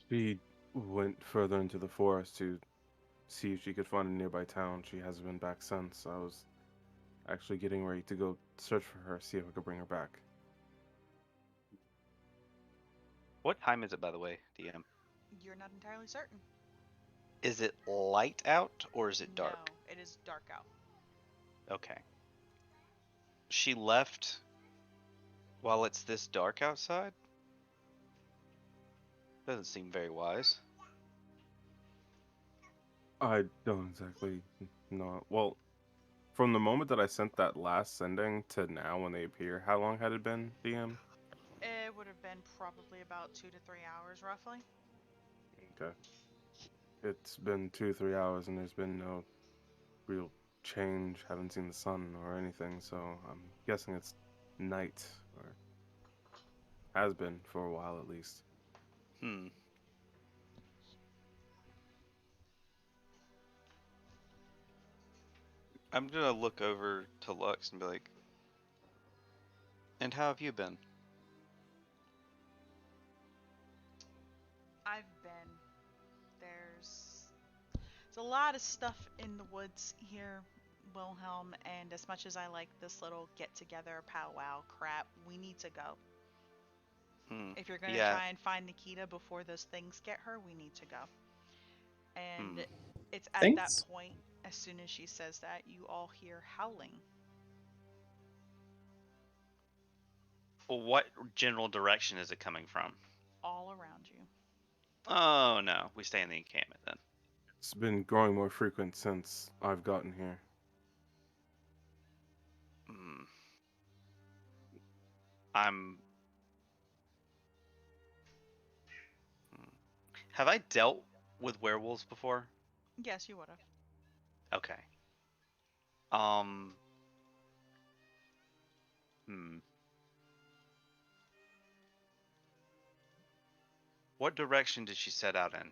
F: She went further into the forest to see if she could find a nearby town. She hasn't been back since. I was actually getting ready to go search for her, see if I could bring her back.
E: What time is it, by the way, DM?
A: You're not entirely certain.
E: Is it light out or is it dark?
A: No, it is dark out.
E: Okay. She left while it's this dark outside? Doesn't seem very wise.
F: I don't exactly know. Well, from the moment that I sent that last sending to now when they appear, how long had it been, DM?
A: It would have been probably about 2 to 3 hours, roughly.
F: Okay. It's been 2, 3 hours and there's been no real change. Haven't seen the sun or anything, so I'm guessing it's night. Or Has been for a while at least.
E: Hmm. I'm gonna look over to Lux and be like, "And how have you been?"
A: I've been. There's a lot of stuff in the woods here, Wilhelm, and as much as I like this little get together powwow crap, we need to go.
E: Hmm.
A: If you're gonna
E: Yeah.
A: try and find Nikita before those things get her, we need to go.
E: Hmm.
A: And it's at that
C: Thanks.
A: point, as soon as she says that, you all hear howling
E: Well, what general direction is it coming from?
A: all around you.
E: Oh no, we stay in the encampment then.
F: It's been growing more frequent since I've gotten here.
E: Hmm. I'm. hmm. Have I dealt with werewolves before?
A: Yes, you would have.
E: Okay. Um. Hmm. What direction did she set out in?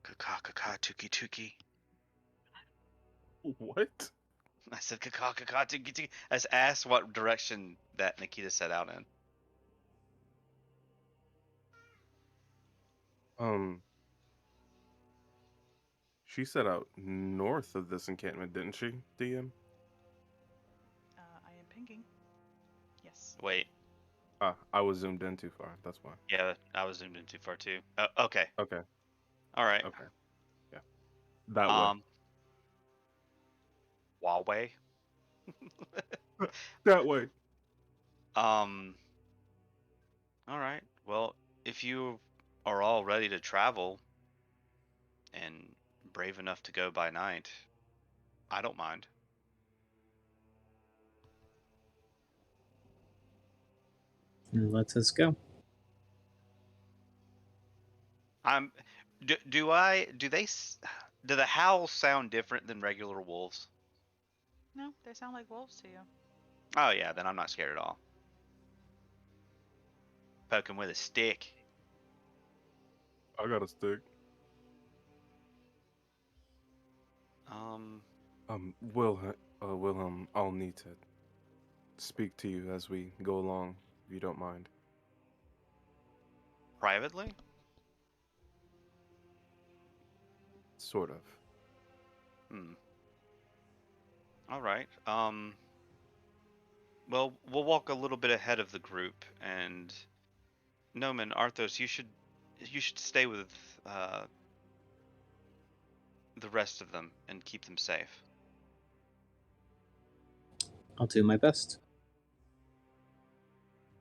E: Kaka kaka tuki tuki.
F: What?
E: I said kaka kaka tuki tuki. I just asked what direction that Nikita set out in.
F: Um, she set out north of this encampment, didn't she, DM?
A: I am pinging. Yes.
E: Wait.
F: Ah, I was zoomed in too far. That's why.
E: Yeah, I was zoomed in too far too. Okay.
F: Okay,
E: All right.
F: okay, yeah, that way.
E: Um. Huawei.
F: That way.
E: Um. All right. Well, if you are all ready to travel and brave enough to go by night, I don't mind.
C: Let us go.
E: I'm. Do the howls sound different than regular wolves?
A: No, they sound like wolves to you.
E: Oh yeah, then I'm not scared at all. Poke him with a stick.
F: I got a stick.
E: Um.
F: Wilhelm, I'll need to speak to you as we go along, if you don't mind.
E: Privately?
F: Sort of.
E: Hmm. All right. Well, we'll walk a little bit ahead of the group, and Noman, Arthos, you should stay with uh the rest of them and keep them safe.
C: I'll do my best.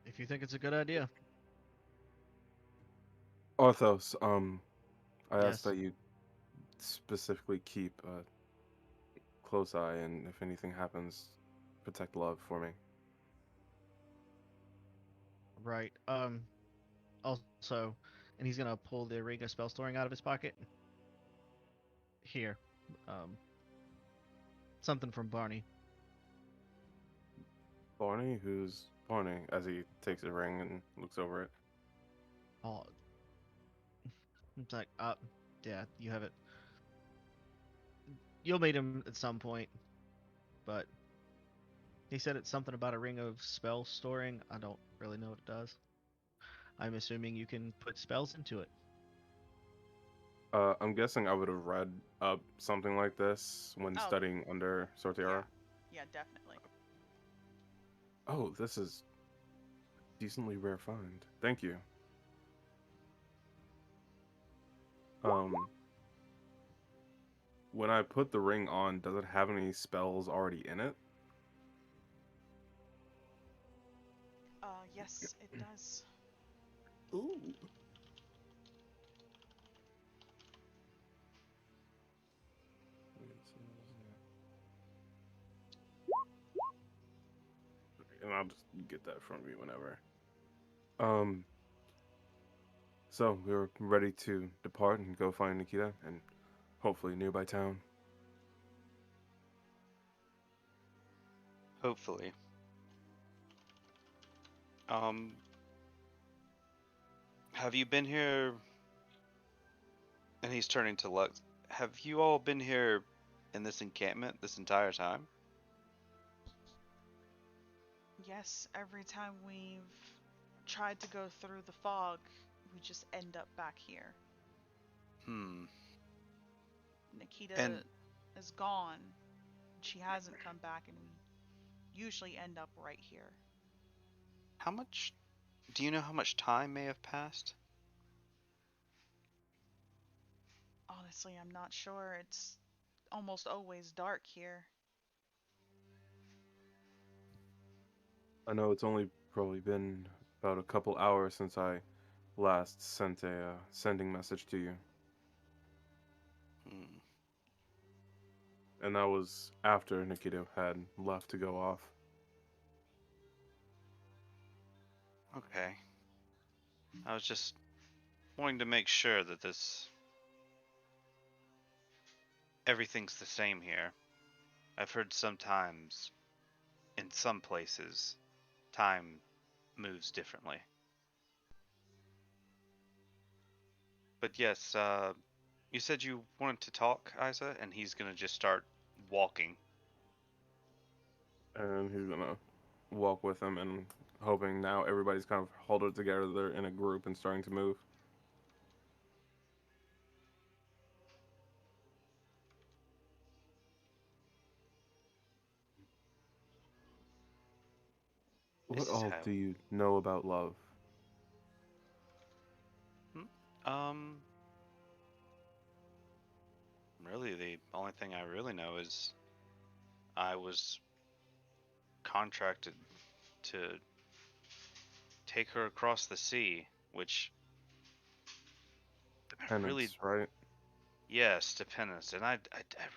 D: If you think it's a good idea.
F: Arthos, I asked
D: Yes.
F: that you specifically keep a close eye, and if anything happens, protect love for me.
D: Right. Also, and he's gonna pull the ring of spell storing out of his pocket. Here. Um. Something from Barney.
F: Barney, who's Barney? As he takes the ring and looks over it.
D: Oh. It's like, yeah, you have it. You'll meet him at some point, but he said it's something about a ring of spell storing. I don't really know what it does. I'm assuming you can put spells into it.
F: I'm guessing I would have read up something like this when
A: Oh,
F: studying under
A: yeah.
F: Sortiara.
A: Yeah, definitely.
F: Oh, this is decently rare find. Thank you. Um, when I put the ring on, does it have any spells already in it?
A: Yes, it does.
F: Ooh. And I'll just get that from you whenever. Um, So we're ready to depart and go find Nikita and hopefully nearby town.
E: Hopefully. Um, have you been here? And he's turning to Lux. Have you all been here in this encampment this entire time?
A: Yes, every time we've tried to go through the fog, we just end up back here.
E: Hmm.
A: Nikita
E: And
A: is gone. She hasn't come back, and we usually end up right here.
E: how much do you know how much time may have passed?
A: Honestly, I'm not sure. It's almost always dark here.
F: I know it's only probably been about a couple hours since I last sent a sending message to you,
E: Hmm.
F: and that was after Nikita had left to go off.
E: Okay. I was just wanting to make sure that this everything's the same here. I've heard sometimes in some places time moves differently. But yes, you said you wanted to talk, Isa, and he's gonna just start walking.
F: And he's gonna walk with him and hoping now everybody's kind of huddled together in a group and starting to move. What
E: This is
F: all do
E: how.
F: you know about love?
E: Hmm? Um, really, the only thing I really know is I was contracted to take her across the sea, which really,
F: Penance, right?
E: yes, to penance, and I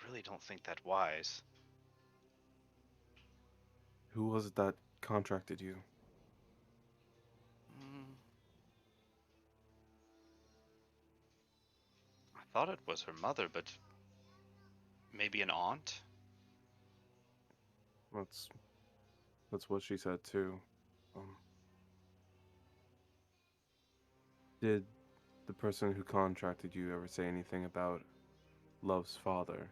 E: really don't think that wise.
F: Who was it that contracted you?
E: Mm, I thought it was her mother, but maybe an aunt?
F: That's that's what she said too. Um, did the person who contracted you ever say anything about Love's father?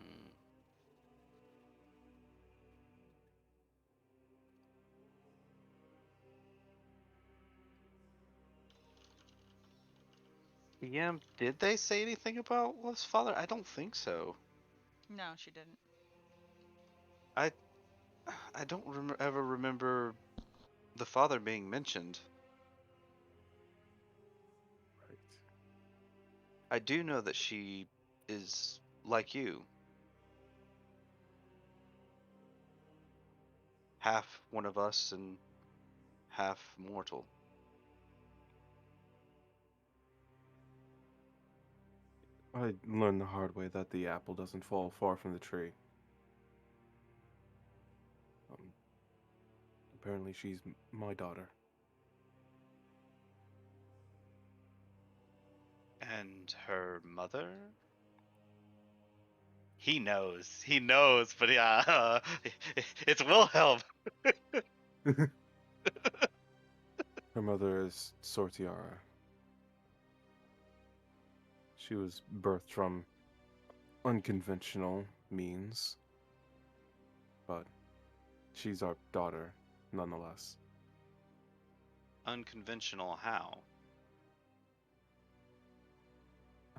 E: Mm. Yeah, did they say anything about Love's father? I don't think so.
A: No, she didn't.
E: I I don't ever remember the father being mentioned.
F: Right.
E: I do know that she is like you, half one of us and half mortal.
F: I learned the hard way that the apple doesn't fall far from the tree. Um, apparently, she's my daughter.
E: And her mother? He knows. He knows, but yeah, it's Wilhelm.
F: Her mother is Sortiara. She was birthed from unconventional means, but she's our daughter nonetheless.
E: Unconventional how?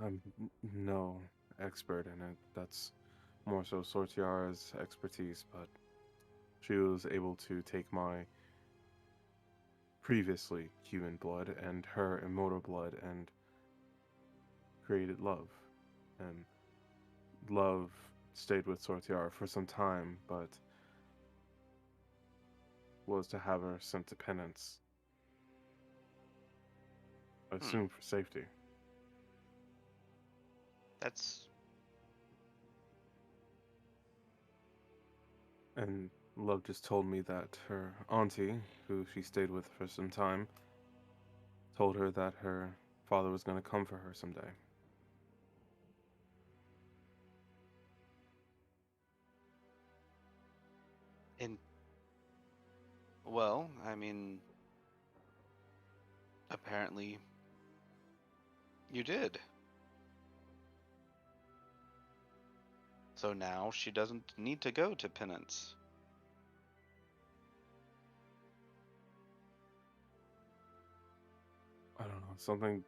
F: I'm no expert in it. That's more so Sortiara's expertise, but she was able to take my previously human blood and her immortal blood and created love. And love stayed with Sortiara for some time, but was to have her sent to penance, I
E: Hmm.
F: assume for safety.
E: That's
F: And Love just told me that her auntie, who she stayed with for some time, told her that her father was going to come for her someday.
E: And well, I mean, apparently you did. So now she doesn't need to go to penance.
F: I don't know, something.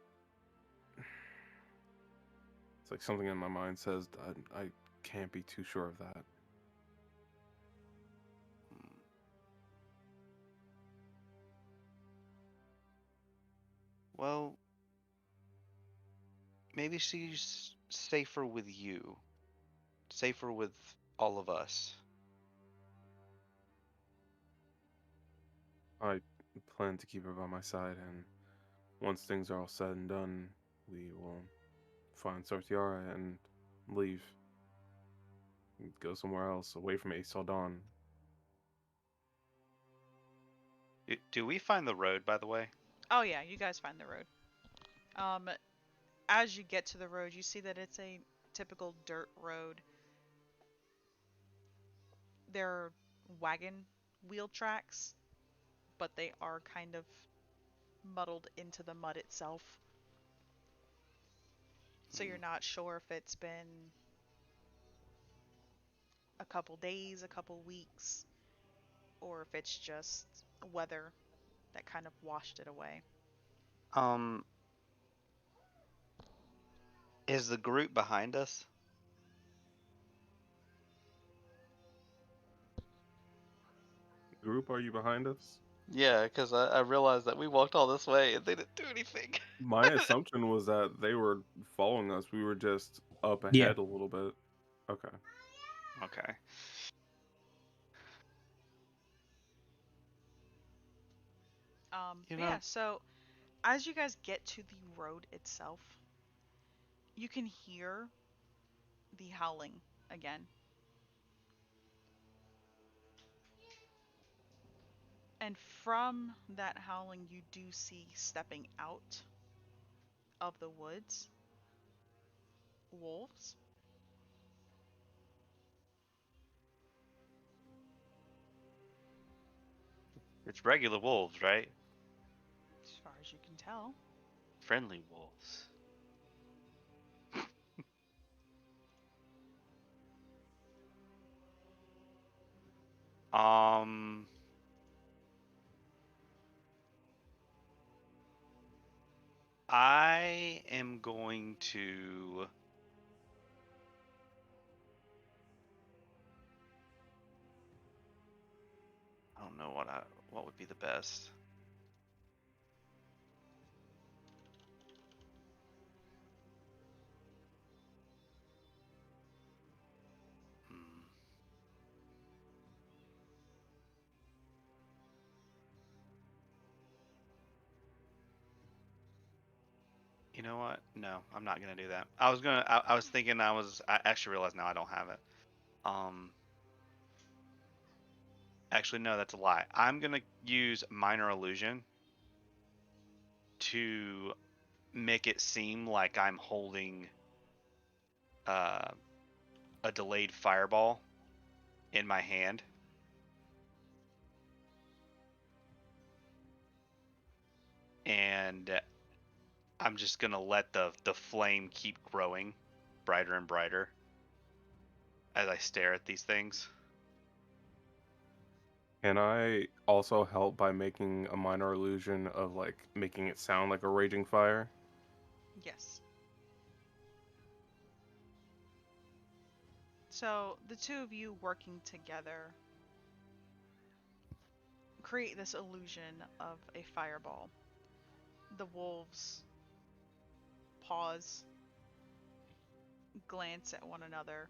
F: It's like something in my mind says that I can't be too sure of that.
E: Hmm. Well, maybe she's safer with you, safer with all of us.
F: I plan to keep her by my side, and once things are all said and done, we will find Sortiara and leave. Go somewhere else, away from Aes'Taldon.
E: Do we find the road, by the way?
A: Oh yeah, you guys find the road. Um, as you get to the road, you see that it's a typical dirt road. There are wagon wheel tracks, but they are kind of muddled into the mud itself. So you're
E: Hmm.
A: not sure if it's been a couple days, a couple weeks, or if it's just weather that kind of washed it away.
E: Um, is the group behind us?
F: Group, are you behind us?
E: Yeah, because I realized that we walked all this way and they didn't do anything.
F: My assumption was that they were following us. We were just up
C: Yeah.
F: ahead a little bit. Okay.
E: Okay. You
A: But yeah,
E: know,
A: so as you guys get to the road itself, you can hear the howling again. And from that howling, you do see stepping out of the woods wolves.
E: it's regular wolves, right?
A: As far as you can tell.
E: Friendly wolves. Um, I am going to. I don't know what would be the best. Hmm. You know what? No, I'm not gonna do that. I was thinking. I actually realized now I don't have it. Um. Actually, no, that's a lie. I'm gonna use minor illusion to make it seem like I'm holding uh, a delayed fireball in my hand, and I'm just gonna let the flame keep growing brighter and brighter as I stare at these things.
F: Can I also help by making a minor illusion of like making it sound like a raging fire?
A: Yes. So the two of you working together create this illusion of a fireball. The wolves pause, glance at one another,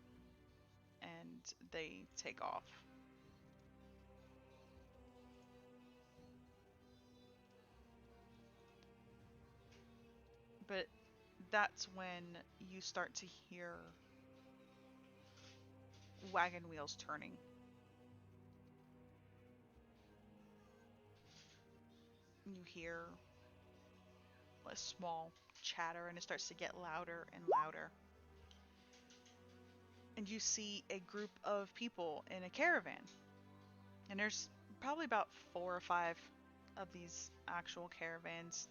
A: and they take off. But that's when you start to hear wagon wheels turning. You hear a small chatter, and it starts to get louder and louder. And you see a group of people in a caravan. And there's probably about 4 or 5 of these actual caravans.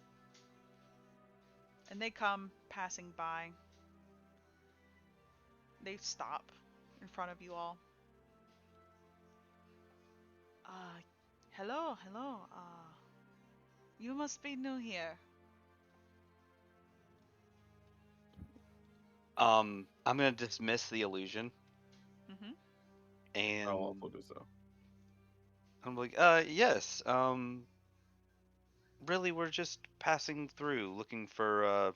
A: And they come passing by. They stop in front of you all. Uh, hello, hello. You must be new here.
E: I'm gonna dismiss the illusion,
A: Mm-hmm.
F: I'll
E: and
F: also do so.
E: I'm like, yes. Really, we're just passing through, looking for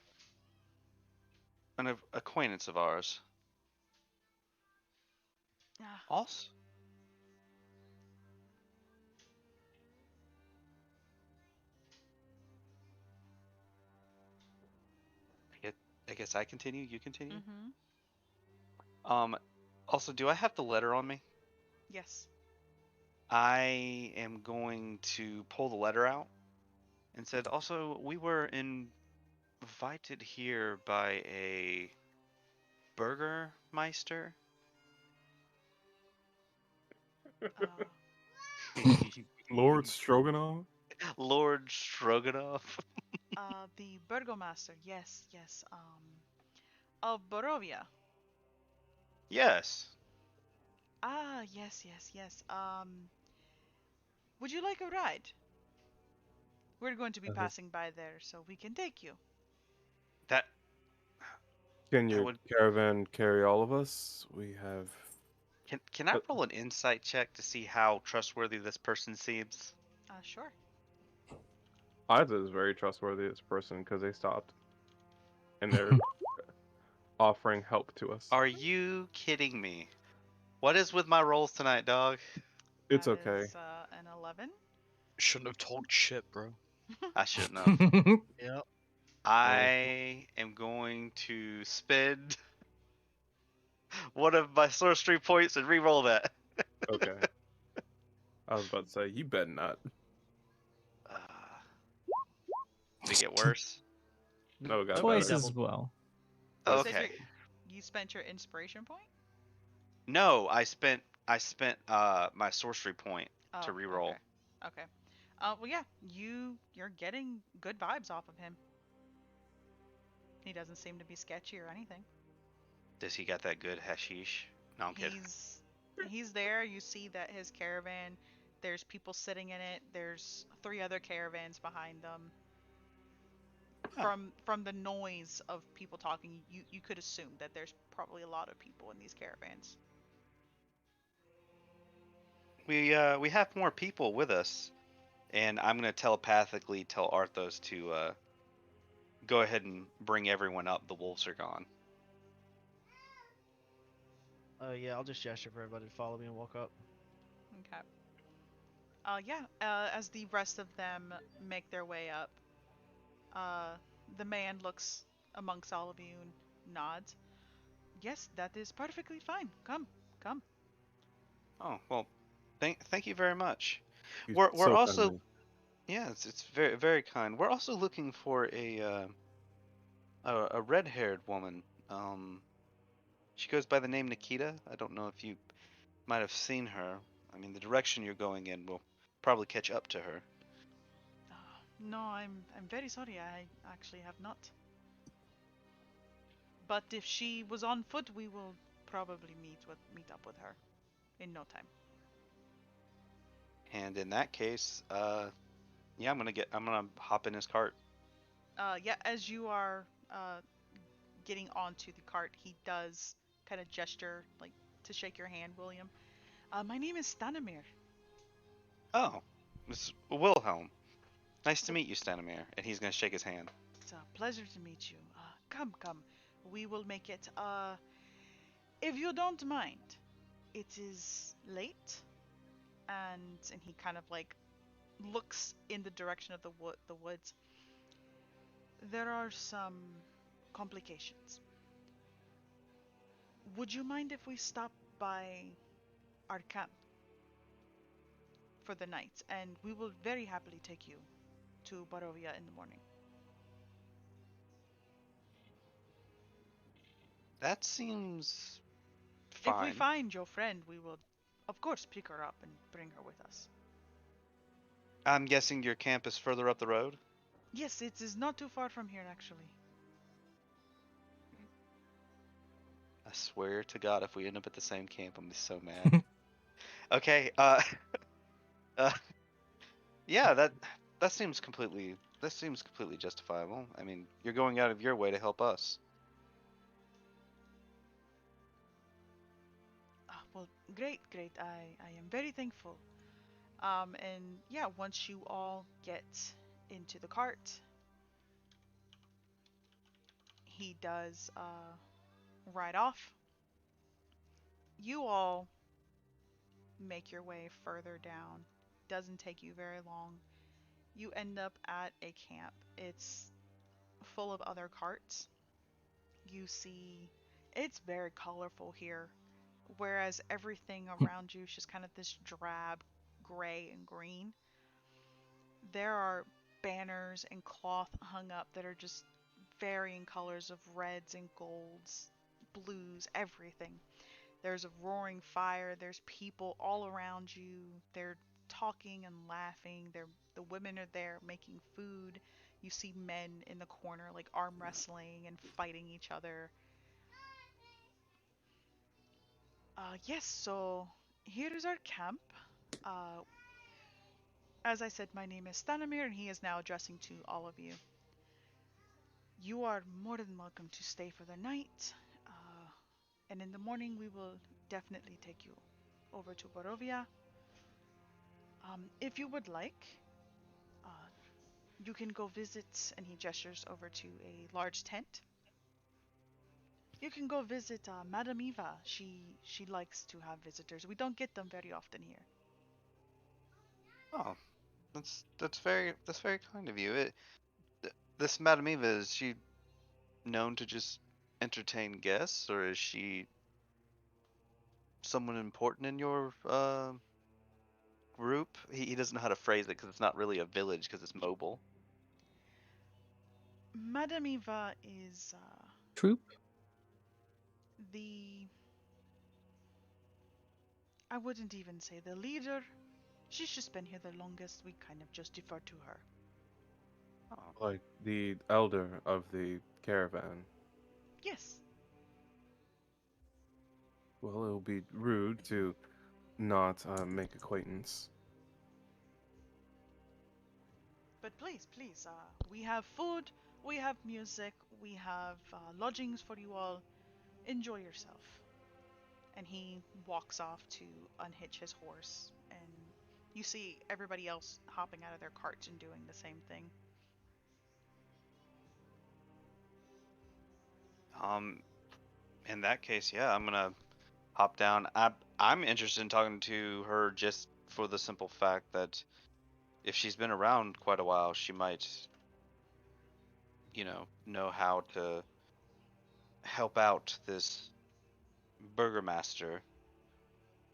E: an acquaintance of ours.
A: Ah,
E: Also, I guess, I guess I continue. You continue.
A: mm-hmm.
E: Um, Also, do I have the letter on me?
A: Yes.
E: I am going to pull the letter out and said, also, we were invited here by a Burgermeister.
A: Uh,
F: Lord Stroganoff?
E: Lord Stroganoff.
A: the Burgomaster. Yes, yes. Of Borovia.
E: Yes.
A: Ah, yes, yes, yes. Would you like a ride? We're going to be
F: Uh,
A: passing by there, so we can take you.
E: That
F: Can
E: that
F: your
E: would
F: caravan carry all of us? We have.
E: can I
F: Uh,
E: roll an insight check to see how trustworthy this person seems?
A: Sure.
F: Isa is very trustworthy as a person because they stopped and they're offering help to us.
E: Are you kidding me? What is with my rolls tonight, dog?
F: It's
A: That
F: okay.
A: is an 11.
B: Shouldn't have talked shit, bro.
E: I shouldn't have.
D: Yep.
F: Well,
E: I am going to spend one of my sorcery points and re-roll that.
F: okay. I was about to say, you bet not.
E: Uh, did it get worse?
F: No, it got
D: Nope, you
C: Twice
F: better.
C: as
D: doubled.
C: well.
A: You
F: But
A: said
E: Okay.
A: you spent your inspiration point?
E: No, I spent my sorcery point to
A: Oh,
E: re-roll.
A: okay. Okay. Well, yeah, you're getting good vibes off of him. He doesn't seem to be sketchy or anything.
E: Does he got that good hashish? No, I'm kidding.
A: He's there. You see that his caravan, there's people sitting in it. There's 3 other caravans behind them.
E: Huh.
A: From the noise of people talking, you could assume that there's probably a lot of people in these caravans.
E: We have more people with us, and I'm gonna telepathically tell Arthos to go ahead and bring everyone up. The wolves are gone.
D: Yeah, I'll just gesture for everybody to follow me and walk up.
A: Okay. Yeah. As the rest of them make their way up, uh, the man looks amongst all of you and nods. Yes, that is perfectly fine. Come, come.
E: Oh well, thank you very much.
F: you're
E: We're
F: so
E: also
F: friendly.
E: yeah, it's very very kind. We're also looking for a red-haired woman. Um, she goes by the name Nikita. I don't know if you might have seen her. I mean, the direction you're going in will probably catch up to her.
A: No, I'm very sorry. I actually have not. But if she was on foot, we will probably meet up with her in no time.
E: And in that case, yeah, I'm gonna hop in his cart.
A: Yeah, as you are getting onto the cart, he does kind of gesture like to shake your hand, William. My name is Stanimir.
E: Oh, Miss Wilhelm. Nice
A: It's
E: to
A: a
E: meet you, Stanimir. And he's gonna shake his hand.
A: it's a pleasure to meet you. Come, come. We will make it. If you don't mind, it is late, and he kind of like looks in the direction of the woods. There are some complications. Would you mind if we stop by our camp for the night, and we will very happily take you to Barovia in the morning.
E: That seems
A: If we
E: fine.
A: find your friend, we will, of course, pick her up and bring her with us.
E: I'm guessing your camp is further up the road?
A: Yes, it is not too far from here, actually.
E: I swear to God, if we end up at the same camp, I'm gonna be so mad. Okay, uh, yeah, that seems completely justifiable. I mean, you're going out of your way to help us.
A: Ah, well, great, great. I am very thankful. And yeah, once you all get into the cart, he does ride off. You all make your way further down. Doesn't take you very long. You end up at a camp. It's full of other carts. You see, it's very colorful here, whereas everything around you is just kind of this drab gray and green. There are banners and cloth hung up that are just varying colors of reds and golds, blues, everything. There's a roaring fire, there's people all around you. They're talking and laughing. The women are there making food. You see men in the corner like arm wrestling and fighting each other. Yes, so here is our camp. Uh, as I said, my name is Stanimir, and he is now addressing to all of you. You are more than welcome to stay for the night, and in the morning we will definitely take you over to Borovia. If you would like, uh, you can go visit, and he gestures over to a large tent. You can go visit Madame Eva. She likes to have visitors. We don't get them very often here.
E: Oh, that's very kind of you. This Madame Eva, is she known to just entertain guests, or is she someone important in your group? He doesn't know how to phrase it because it's not really a village because it's mobile.
A: Madame Eva is
C: Troop?
A: the I wouldn't even say the leader. She's just been here the longest. We kind of just defer to her.
E: Oh,
F: Like the elder of the caravan.
A: Yes,
F: Well, it'll be rude to not make acquaintance.
A: but please, please, we have food, we have music, we have lodgings for you all. Enjoy yourself. And he walks off to unhitch his horse, and you see everybody else hopping out of their carts and doing the same thing.
E: um, in that case, yeah, I'm gonna hop down. I'm interested in talking to her just for the simple fact that if she's been around quite a while, she might, know how to help out this burgermaster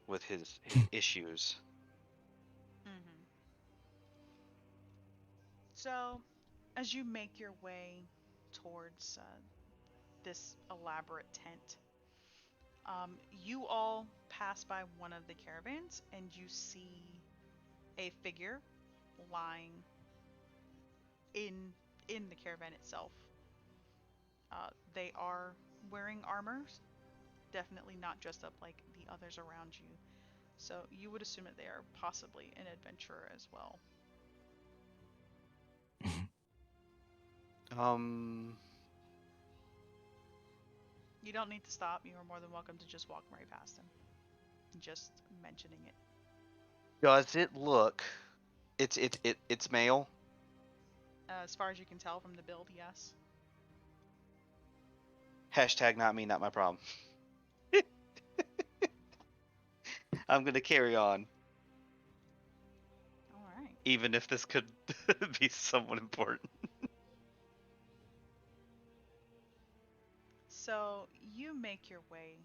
E: with his issues.
A: Mm-hmm. So, as you make your way towards this elaborate tent, you all pass by one of the caravans and you see a figure lying in in the caravan itself. They are wearing armors, definitely not dressed up like the others around you. So you would assume that they are possibly an adventurer as well.
E: Um,
A: You don't need to stop. You are more than welcome to just walk right past him. Just mentioning it.
E: does it look? It's male.
A: As far as you can tell from the build, yes.
E: Hashtag not me, not my problem. I'm gonna carry on,
A: All right.
E: even if this could be somewhat important.
A: So you make your way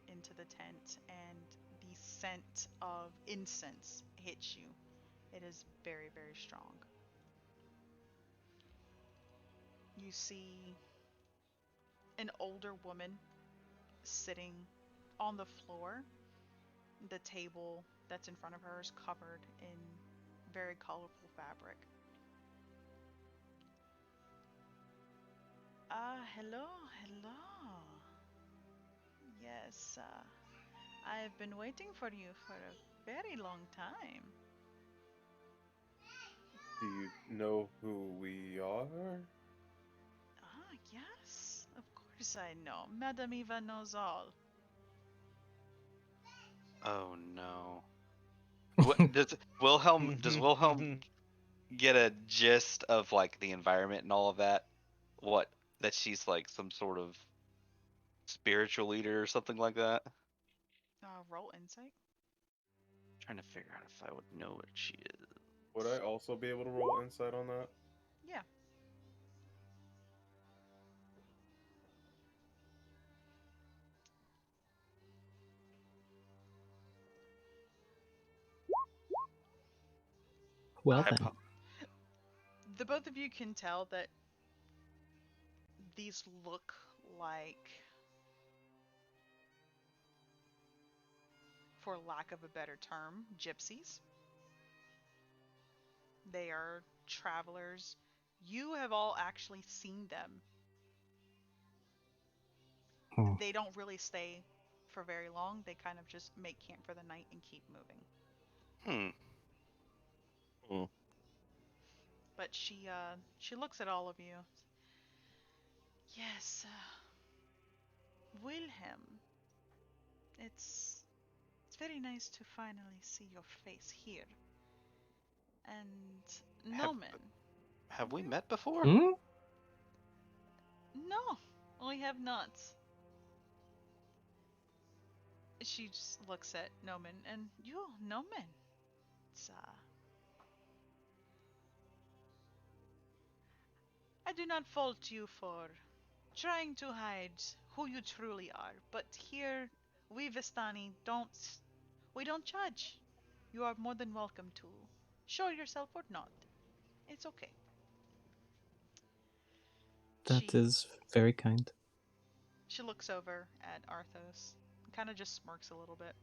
A: into the tent, and the scent of incense hits you. It is very, very strong. You see an older woman sitting on the floor. The table that's in front of her is covered in very colorful fabric. Hello, hello. Yes, I've been waiting for you for a very long time.
F: Do you know who we are?
A: Ah, yes, of course I know. Madame Eva knows all.
E: Oh no. What does Wilhelm get a gist of like the environment and all of that? What that she's like some sort of spiritual leader or something like that?
A: Roll insight.
E: Trying to figure out if I would know what she is.
F: Would I also be able to roll insight on that?
A: Yeah.
C: Well
E: I
A: Um,
C: then.
E: po-
A: the both of you can tell that these look like, for lack of a better term, gypsies. They are travelers. You have all actually seen them.
C: Hmm.
A: They don't really stay for very long. They kind of just make camp for the night and keep moving.
E: hmm.
F: Hmm.
A: But she looks at all of you. Yes, Wilhelm. It's very nice to finally see your face here. And
E: Have
A: Nomen.
E: have we
A: You?
E: met before?
C: Hmm?
A: No, we have not. She just looks at Nomen, and you, Nomen. It's I do not fault you for trying to hide who you truly are, but here we Vistani don't judge. You are more than welcome to show yourself or not. It's okay.
C: That
A: She
C: is very kind.
A: she looks over at Arthos, kind of just smirks a little bit.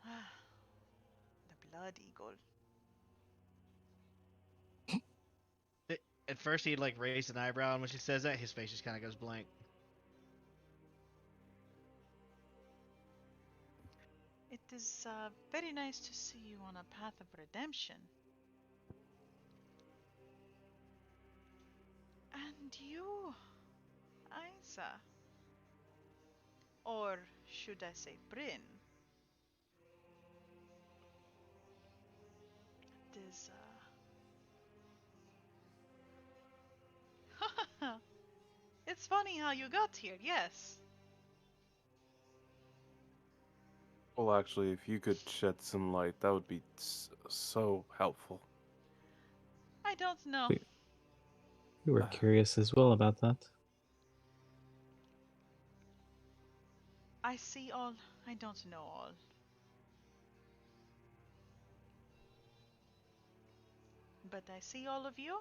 A: The blood eagle.
D: At first, he'd like raise an eyebrow, and when she says that, his face just kind of goes blank.
A: It is very nice to see you on a path of redemption. And you, Isa, or should I say Bryn, it is it's funny how you got here, yes.
F: Well, actually, if you could shed some light, that would be so helpful.
A: I don't know.
C: We, we were curious as well about that.
A: I see all, I don't know all. But I see all of you,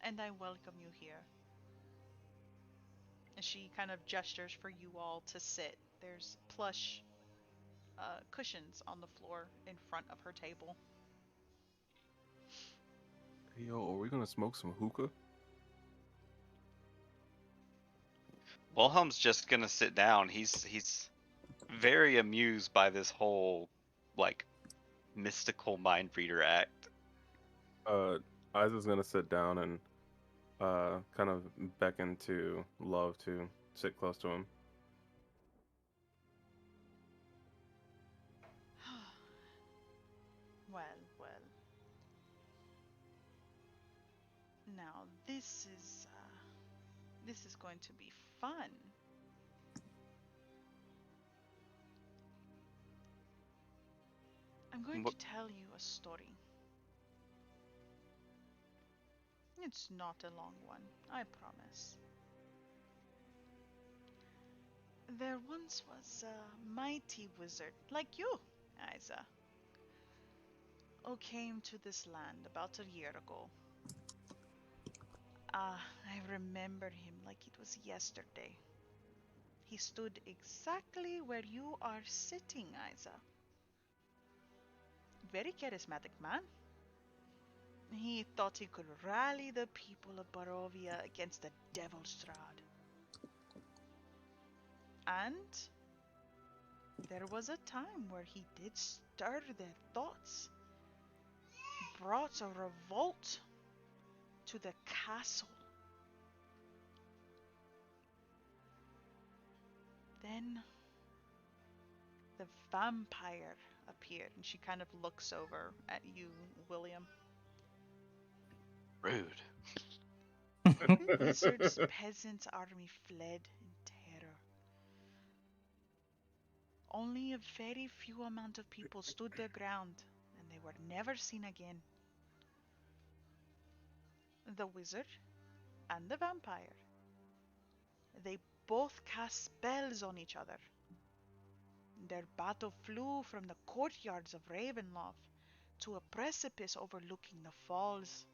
A: and I welcome you here. And she kind of gestures for you all to sit. There's plush cushions on the floor in front of her table.
F: Hey, yo, are we gonna smoke some hookah?
E: Wilhelm's just gonna sit down. He's very amused by this whole like mystical mind reader act.
F: Uh, Isa's gonna sit down and kind of beckon to Love to sit close to him.
A: Well, well. Now this is going to be fun. I'm going
E: What?
A: to tell you a story. It's not a long one, I promise. There once was a mighty wizard like you, Isa, who came to this land about a year ago. Ah, I remember him like it was yesterday. He stood exactly where you are sitting, Isa. Very charismatic man. He thought he could rally the people of Barovia against the Devilstrad. And there was a time where he did stir their thoughts, brought a revolt to the castle. Then the vampire appeared, and she kind of looks over at you, William.
E: Rude.
A: The wizard's peasant army fled in terror. Only a very few amount of people stood their ground, and they were never seen again. The wizard and the vampire. They both cast spells on each other. Their battle flew from the courtyards of Ravenloft to a precipice overlooking the falls.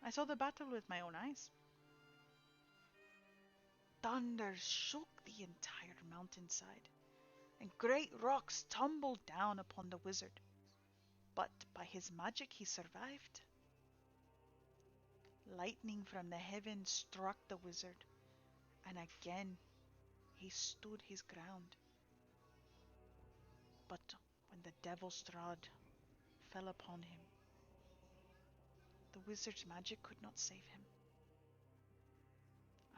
A: I saw the battle with my own eyes. Thunder shook the entire mountainside, and great rocks tumbled down upon the wizard. But by his magic he survived. Lightning from the heavens struck the wizard, and again he stood his ground. But when the devil's rod fell upon him, the wizard's magic could not save him.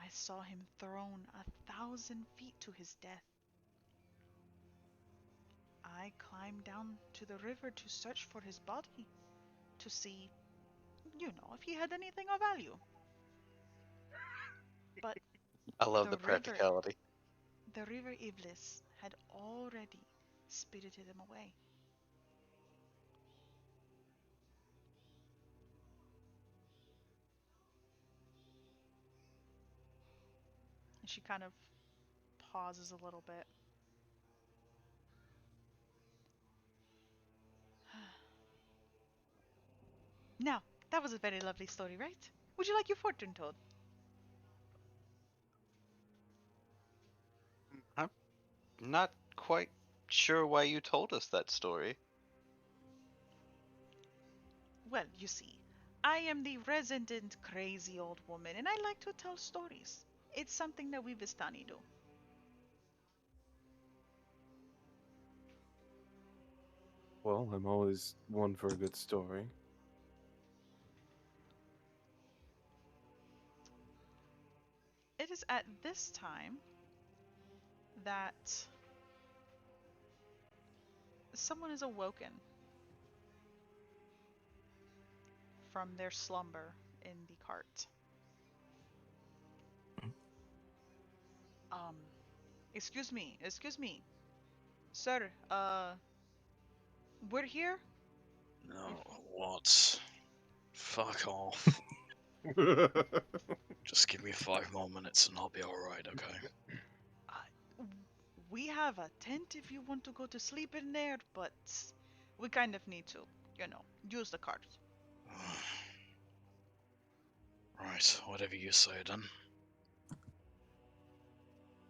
A: I saw him thrown 1,000 feet to his death. I climbed down to the river to search for his body, to see, if he had anything of value. But
E: I love
A: the
E: the
A: river,
E: practicality.
A: the river Iblis had already spirited him away. And she kind of pauses a little bit. Now, that was a very lovely story, right? Would you like your fortune told?
E: I'm not quite sure why you told us that story.
A: Well, you see, I am the resident crazy old woman, and I like to tell stories. It's something that we Vistani do.
F: Well, I'm always one for a good story.
A: It is at this time that someone is awoken from their slumber in the cart. Um, excuse me, sir. We're here. If
B: No, what? Fuck off. Just give me 5 more minutes and I'll be alright, okay?
A: uh, we have a tent if you want to go to sleep in there, but we kind of need to, use the cart.
B: Right, whatever you say then.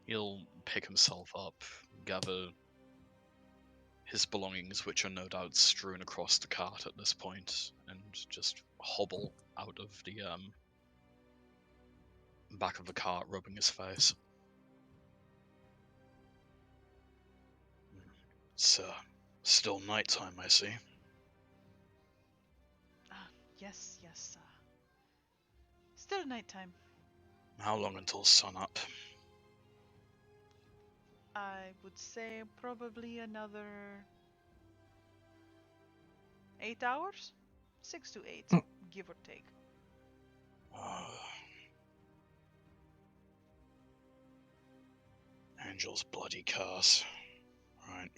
B: He'll pick himself up, gather his belongings, which are no doubt strewn across the cart at this point, and just hobble out of the back of the cart, rubbing his face. It's still nighttime, I see.
A: Ah, yes, yes. Still nighttime.
B: How long until sunup?
A: I would say probably another 8 hours, 6 to 8, give or take.
B: Angel's bloody curse. Right.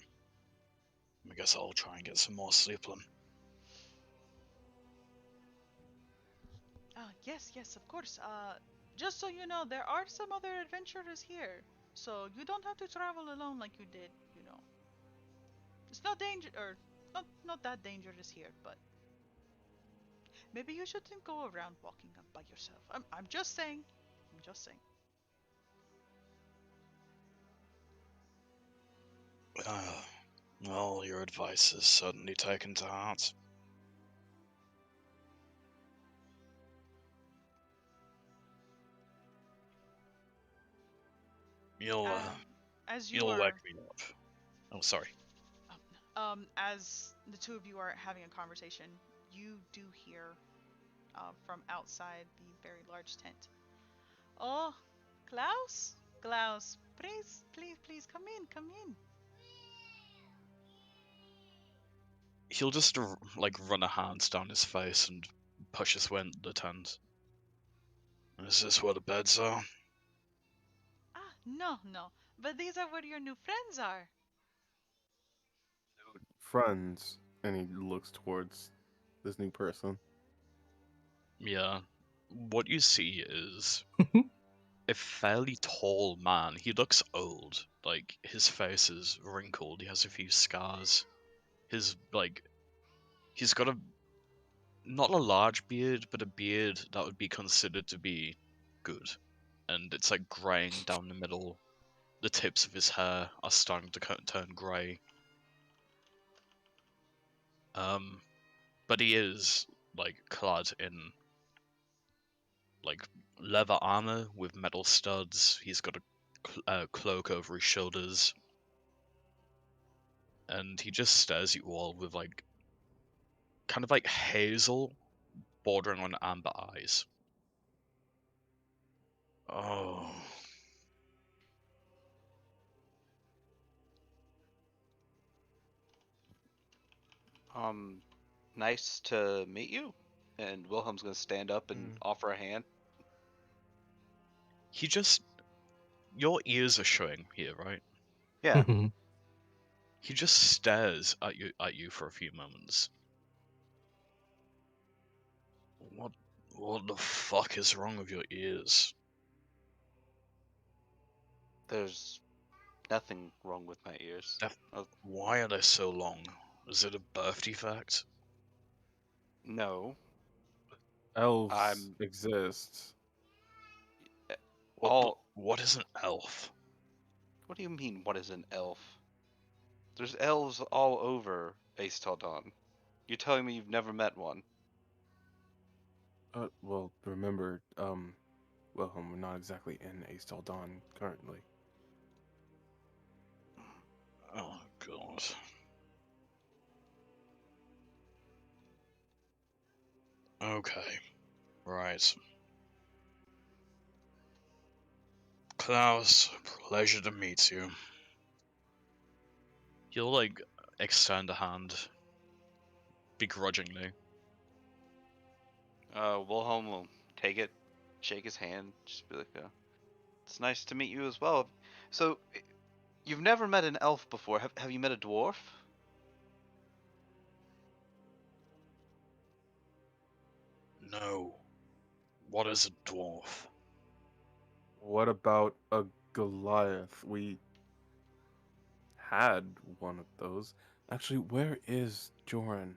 B: I guess I'll try and get some more sleep then.
A: Yes, yes, of course. Just so you know, there are some other adventurers here, so you don't have to travel alone like you did. It's not danger or not that dangerous here, but maybe you shouldn't go around walking up by yourself. I'm just saying. I'm just saying.
B: Well, your advice is certainly taken to heart. You'll, uh,
A: As you
B: you'll wake
A: are,
B: me up. Oh, sorry.
A: as the two of you are having a conversation, you do hear from outside the very large tent. Oh, Klaus, Klaus, please, please, please come in, come in.
B: He'll just like run a hand down his face and push his way into the tent. Is this where the beds are?
A: Ah, no, no, but these are where your new friends are.
F: Friends, and he looks towards this new person.
B: Yeah. What you see is a fairly tall man. He looks old. Like, his face is wrinkled. He has a few scars. He's got not a large beard, but a beard that would be considered to be good. And it's like graying down the middle. The tips of his hair are starting to turn grey. But he is like clad in like leather armor with metal studs. He's got a cloak over his shoulders, and he just stares at you all with like kind of like hazel bordering on amber eyes. Oh,
E: Um, nice to meet you. And Wilhelm's gonna stand up and
D: Mm.
E: offer a hand.
B: he just your ears are showing here, right?
E: Yeah,
B: He just stares at you for a few moments. What what the fuck is wrong with your ears?
E: there's nothing wrong with my ears.
B: Def-
E: Oh,
B: Why are they so long? Is it a birth defect?
E: no,
F: Elves
E: I'm
F: exist.
E: eh,
B: What
E: all.
B: what is an elf?
E: What do you mean? What is an elf? There's elves all over Aes'Taldon. You're telling me you've never met one?
F: Well, remember, we're not exactly in Aes'Taldon currently.
B: Oh god. Okay. Right. Klaus, pleasure to meet you. He'll like extend a hand begrudgingly.
E: Wilhelm will take it, shake his hand, just be like, "It's nice to meet you as well." So, you've never met an elf before. Have you met a dwarf?
B: No. What is a dwarf?
F: What about a Goliath? We had one of those. Actually, where is Joran?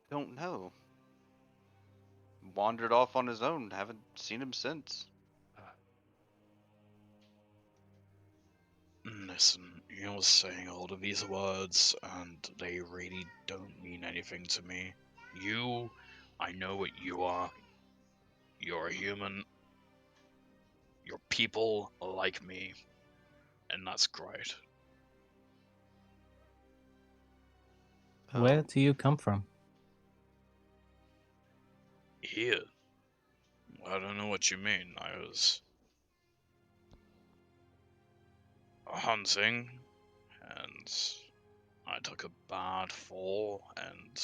E: Don't know. Wandered off on his own. Haven't seen him since.
B: Listen, you're saying all of these words, and they really don't mean anything to me. I know what you are. You're a human. You're people like me, and that's great.
C: Where
E: Um,
C: do you come from?
B: Here, I don't know what you mean. I was hunting, and I took a bad fall, and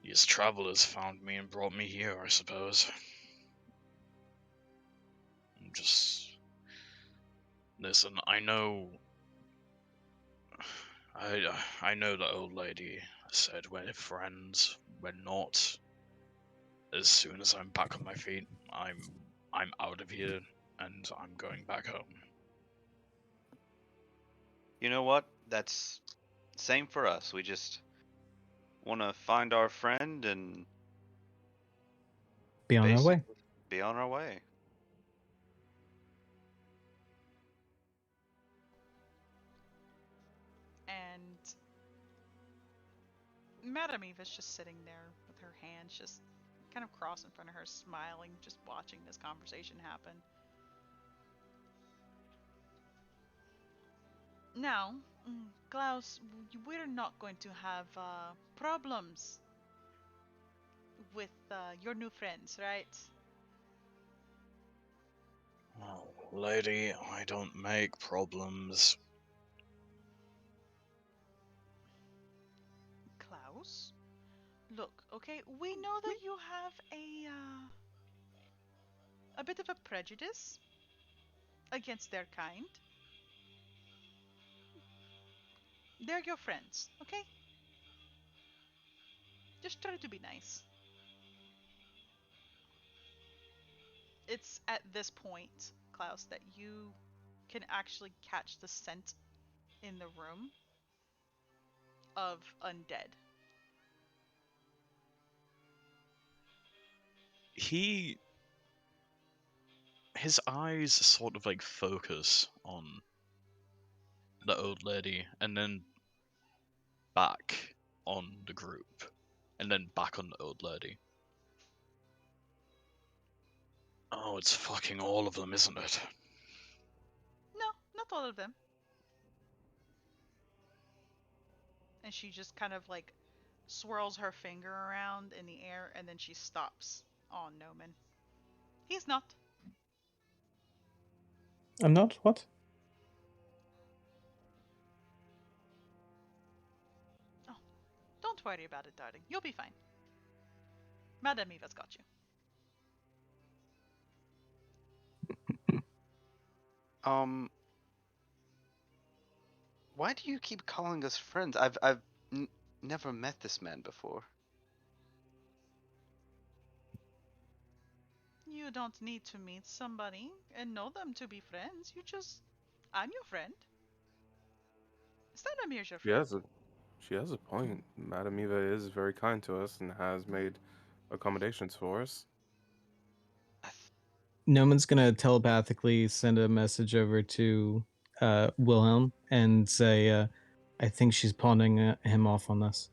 B: these travelers found me and brought me here, I suppose. Just listen. I know the old lady said we're friends. We're not. As soon as I'm back on my feet, I'm out of here, and I'm going back home.
E: you know what? That's same for us. We just want to find our friend and
C: Be on our way.
E: basically be on our way.
A: Madame Eva's just sitting there with her hands just kind of crossed in front of her, smiling, just watching this conversation happen. Now, Klaus, we're not going to have problems with your new friends, right?
B: Oh, lady, I don't make problems.
A: Klaus? Look, okay, we know that you have a bit of a prejudice against their kind. They're your friends, okay? Just try to be nice. It's at this point, Klaus, that you can actually catch the scent in the room of undead.
B: His eyes sort of like focus on the old lady and then back on the group and then back on the old lady. Oh, it's fucking all of them, isn't it?
A: No, not all of them. And she just kind of like swirls her finger around in the air and then she stops on Noman. He's not.
C: I'm not? What?
A: Oh, don't worry about it, darling. You'll be fine. Madame Eva's got you.
E: Um, why do you keep calling us friends? Never met this man before.
A: You don't need to meet somebody and know them to be friends. I'm your friend. Stanamir's your
F: She
A: friend.
F: has a she has a point. Madame Eva is very kind to us and has made accommodations for us.
E: I th-
C: Noman's gonna telepathically send a message over to Wilhelm and say, I think she's pawning him off on this.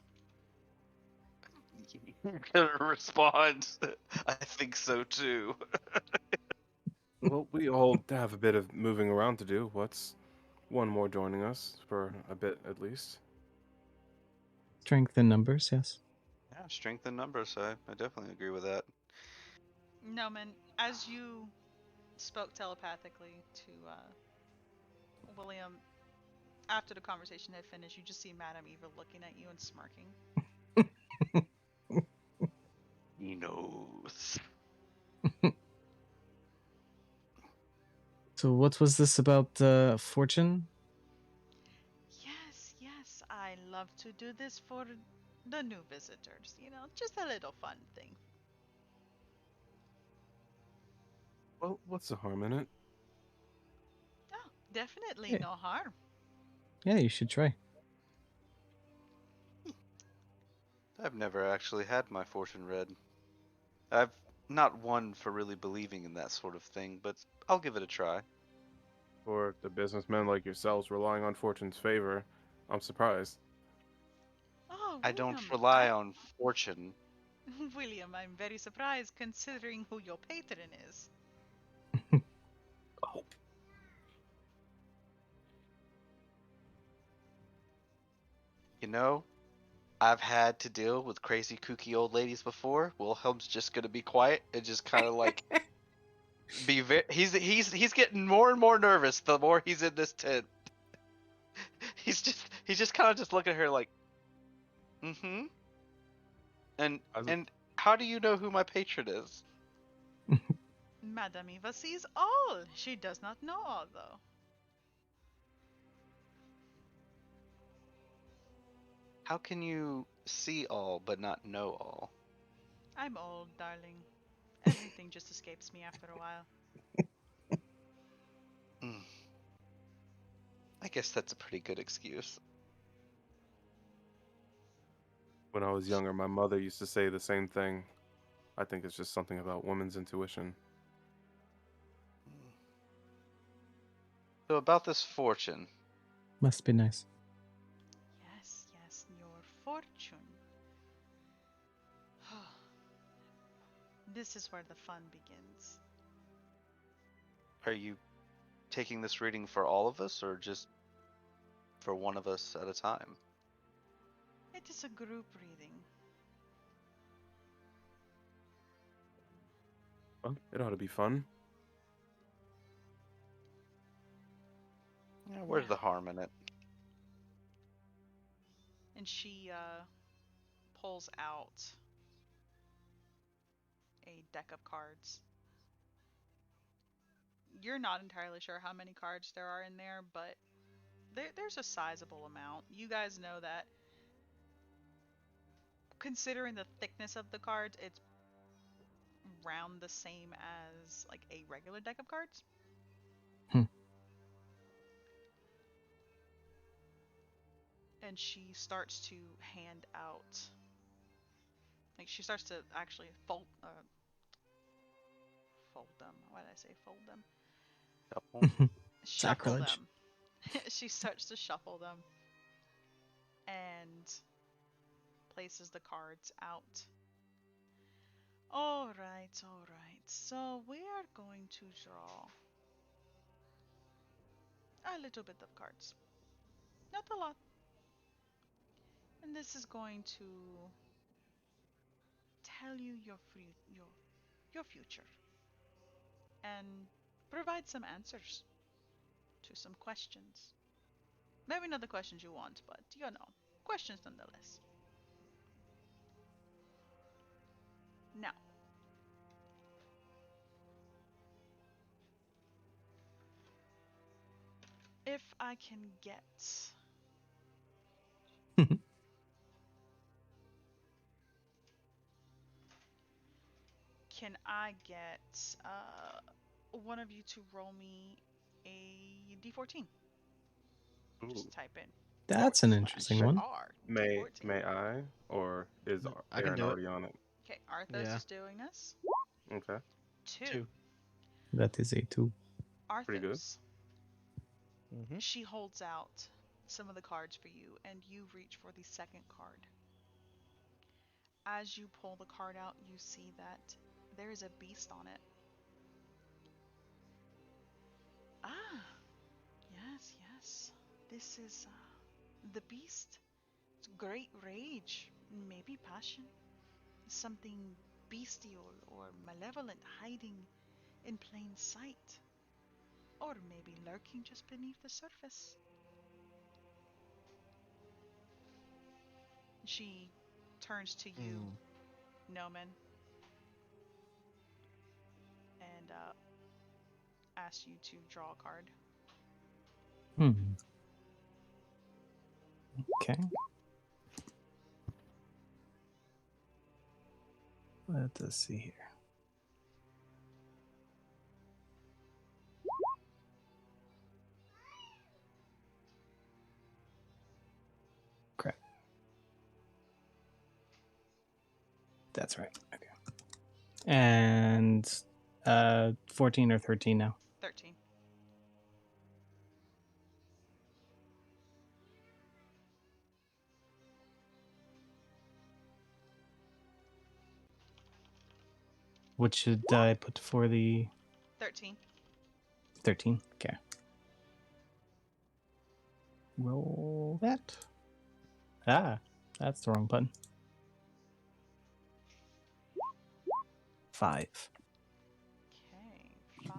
E: gonna respond. I think so too.
F: Well, we all have a bit of moving around to do. What's one more joining us for a bit at least?
C: Strength in numbers, yes.
E: Yeah, strength in numbers. I definitely agree with that.
A: Noman, as you spoke telepathically to William, after the conversation had finished, you just see Madame Eva looking at you and smirking.
E: He knows.
C: So what was this about fortune?
A: Yes, yes, I love to do this for the new visitors. Just a little fun thing.
F: Well, what's the harm in it?
A: Oh, definitely
C: Yeah,
A: no harm.
C: yeah, you should try.
E: I've never actually had my fortune read. I've not one for really believing in that sort of thing, but I'll give it a try.
F: For the businessmen like yourselves relying on fortune's favor, I'm surprised.
A: Oh,
E: I don't
A: William,
E: rely on fortune.
A: William, I'm very surprised considering who your patron is.
B: Oh,
E: You know, I've had to deal with crazy kooky old ladies before. Wilhelm's just gonna be quiet and just kind of like be very. He's getting more and more nervous the more he's in this tent. He's just kind of just looking at her like, mm-hmm. And
F: As
E: and how do you know who my patron is?
A: Madame Eva sees all. She does not know all, though.
E: How can you see all but not know all?
A: I'm old, darling. Everything just escapes me after a while.
E: Mm, I guess that's a pretty good excuse.
F: when I was younger, my mother used to say the same thing. I think it's just something about women's intuition.
E: Mm. So about this fortune,
C: Must be nice.
A: fortune. This is where the fun begins.
E: Are you taking this reading for all of us, or just for one of us at a time?
A: It is a group reading.
F: Well, it ought to be fun.
E: Yeah, where's
A: Now,
E: the harm in it?
A: and she pulls out a deck of cards. You're not entirely sure how many cards there are in there, but there's a sizable amount. You guys know that considering the thickness of the cards, it's around the same as like a regular deck of cards.
C: Hmm.
A: And she starts to hand out, like she starts to actually fold them. Why did I say fold them?
E: Couple.
A: Shuffle
C: Sacrilege.
A: them. She starts to shuffle them and places the cards out. Alright, alright. So we are going to draw a little bit of cards. Not a lot. And this is going to tell you your future and provide some answers to some questions. Maybe not the questions you want, but you know, questions nonetheless. Now, if I can get can I get one of you to roll me a d14?
F: Ooh.
A: Just type in
C: That's
A: forward
C: an
A: slash
C: interesting one.
A: R
F: May
A: D14.
F: I, or is
D: No, I can
F: Aaron
D: do it.
F: already on it?
A: Okay, Arthos
D: Yeah.
A: is doing this.
F: Okay,
A: 2.
C: That is a 2.
F: pretty good.
A: Arthos.
D: Mm-hmm.
A: She holds out some of the cards for you, and you reach for the second card. As you pull the card out, you see that there is a beast on it. Ah, yes, yes. This is the beast. It's great rage, maybe passion. Something bestial or malevolent hiding in plain sight. Or maybe lurking just beneath the surface. She turns to you,
D: Mm.
A: Noman, and asks you to draw a card.
C: Hmm. Okay. Let us see here. Crap. That's right. Okay. And 14 or 13 now.
A: 13.
C: What should I put for the
A: 13.
C: 13? Okay. Roll that. Ah, that's the wrong button. 5.
A: Okay, 5.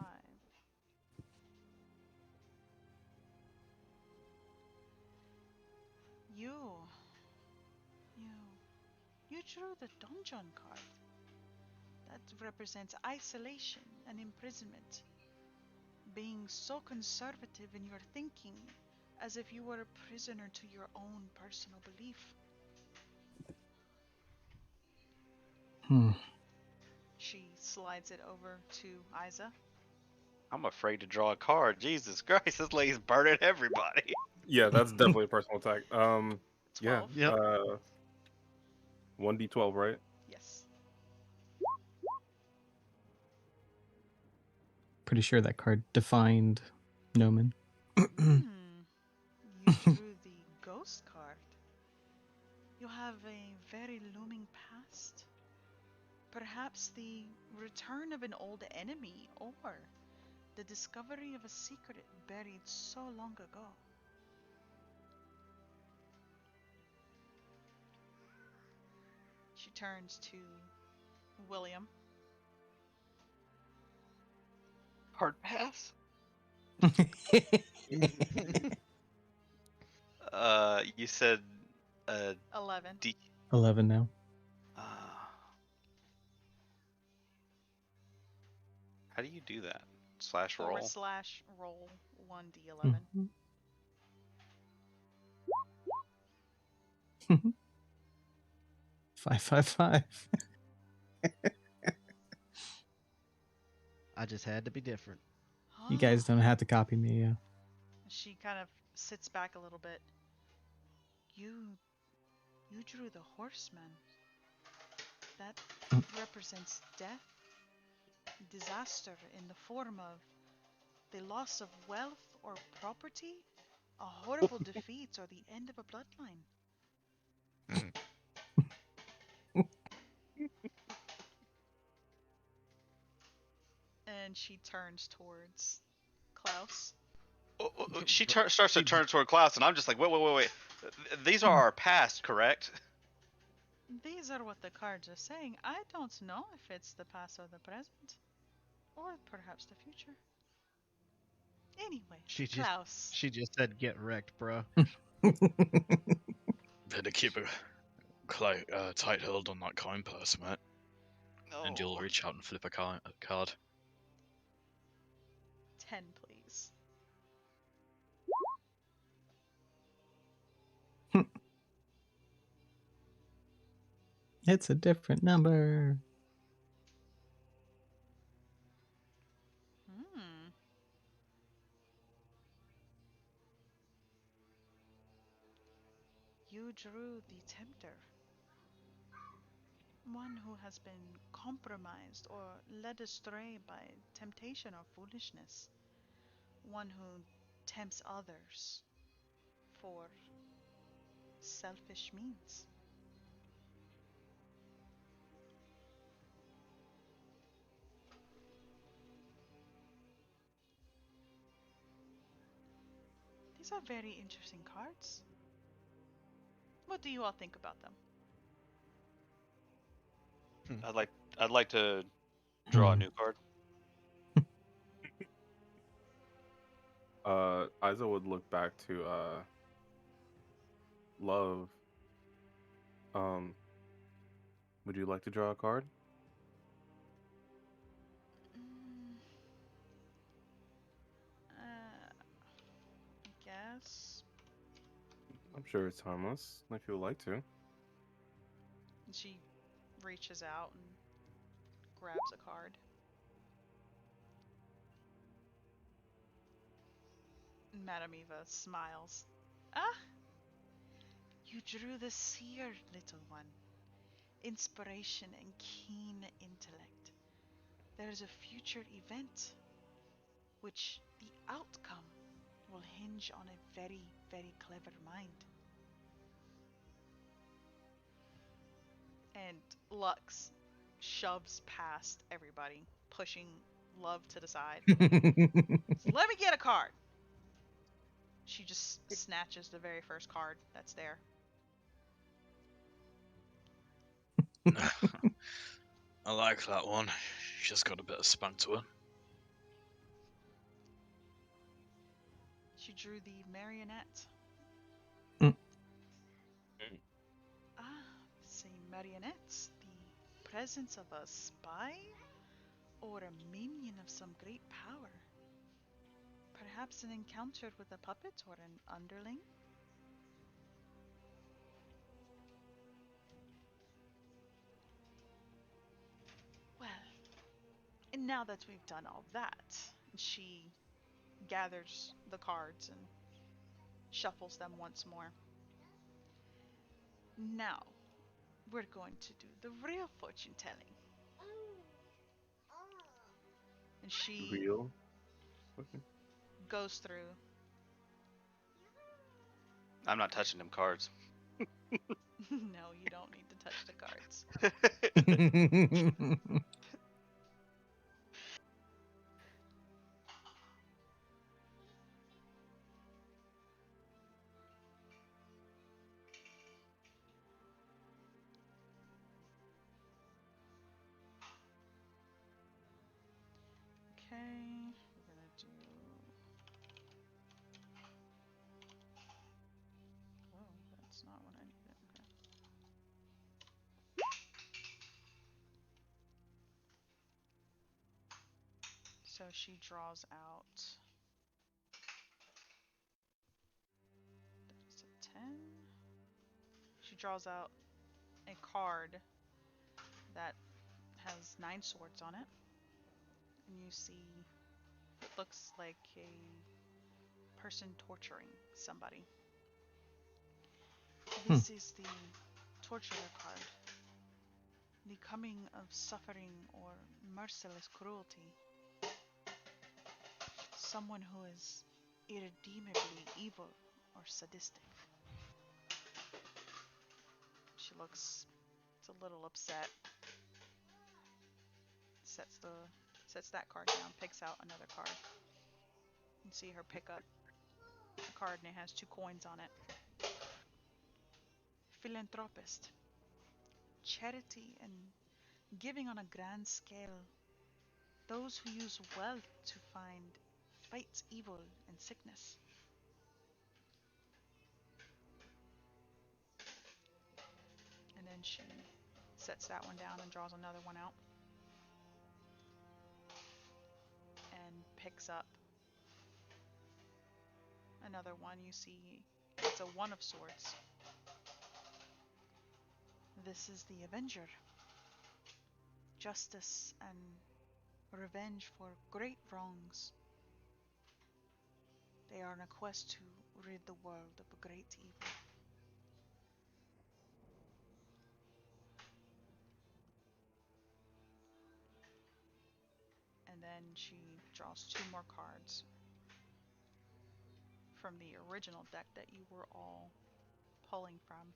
A: You, you, you drew the donjon card. That represents isolation and imprisonment. Being so conservative in your thinking, as if you were a prisoner to your own personal belief.
C: Hmm.
A: She slides it over to Isa.
E: I'm afraid to draw a card. Jesus Christ, this lady's burning everybody.
F: Yeah, that's definitely a personal attack. Yeah.
A: 12.
D: Yep.
F: 1d12, right?
A: Yes.
C: Pretty sure that card defined Noman.
A: You drew the ghost card. You have a very looming past. Perhaps the return of an old enemy, or the discovery of a secret buried so long ago. She turns to William.
E: Hard pass. You said uh
A: 11.
E: D.
C: 11 now.
E: How do you do that? Slash roll.
A: / roll 1d11.
C: Mhm. 555.
D: I just had to be different.
C: You guys don't have to copy me. Yeah.
A: She kind of sits back a little bit. You drew the horseman. That represents death, disaster in the form of the loss of wealth or property, a horrible defeat, or the end of a bloodline. And she turns towards Klaus.
E: She starts to
D: She-
E: turn toward Klaus, and I'm just like, wait. These are our past, correct?
A: These are what the cards are saying. I don't know if it's the past or the present, or perhaps the future. Anyway,
D: She just
A: Klaus.
D: she just said get wrecked, bro.
B: Better keep a tight hold on that coin purse, mate. And you'll
E: No.
B: reach out and flip a card.
A: 10, please.
C: It's a different number.
A: Hmm. You drew the tempter. One who has been compromised or led astray by temptation or foolishness. One who tempts others for selfish means. These are very interesting cards. What do you all think about them?
E: I'd like to draw a new card.
F: Isa would look back to Love. Would you like to draw a card?
A: Mm, I guess.
F: I'm sure it's harmless, if you would like to.
A: And she reaches out and grabs a card. Madame Eva smiles. Ah, you drew the seer, little one. Inspiration and keen intellect. There is a future event which the outcome will hinge on a very, very clever mind. And Lux shoves past everybody, pushing Love to the side. Let me get a card. She just snatches the very first card that's there.
B: I like that one. She's got a bit of spunk to her.
A: She drew the marionette.
C: Mm.
A: Say marionettes, the presence of a spy or a minion of some great power. Perhaps an encounter with a puppet or an underling? Well, and now that we've done all that, she gathers the cards and shuffles them once more. Now, we're going to do the real fortune telling. And she
F: Real? Okay.
A: goes through.
E: I'm not touching them cards.
A: No, you don't need to touch the cards. Okay, we're gonna do. Whoa, that's not what I needed. Okay. So she draws out. That's a 10. She draws out a card that has 9 swords on it, and you see it looks like a person torturing somebody. This is the torturer card, the coming of suffering or merciless cruelty. Someone who is irredeemably evil or sadistic. She looks a little upset. Sets that card down, picks out another card. You see her pick up a card and it has 2 coins on it. Philanthropist. Charity and giving on a grand scale. Those who use wealth to fight evil and sickness. And then she sets that one down and draws another one out. And picks up another one. You see it's a 1 of swords. This is the Avenger. Justice and revenge for great wrongs. They are on a quest to rid the world of a great evil. And then she draws 2 more cards from the original deck that you were all pulling from.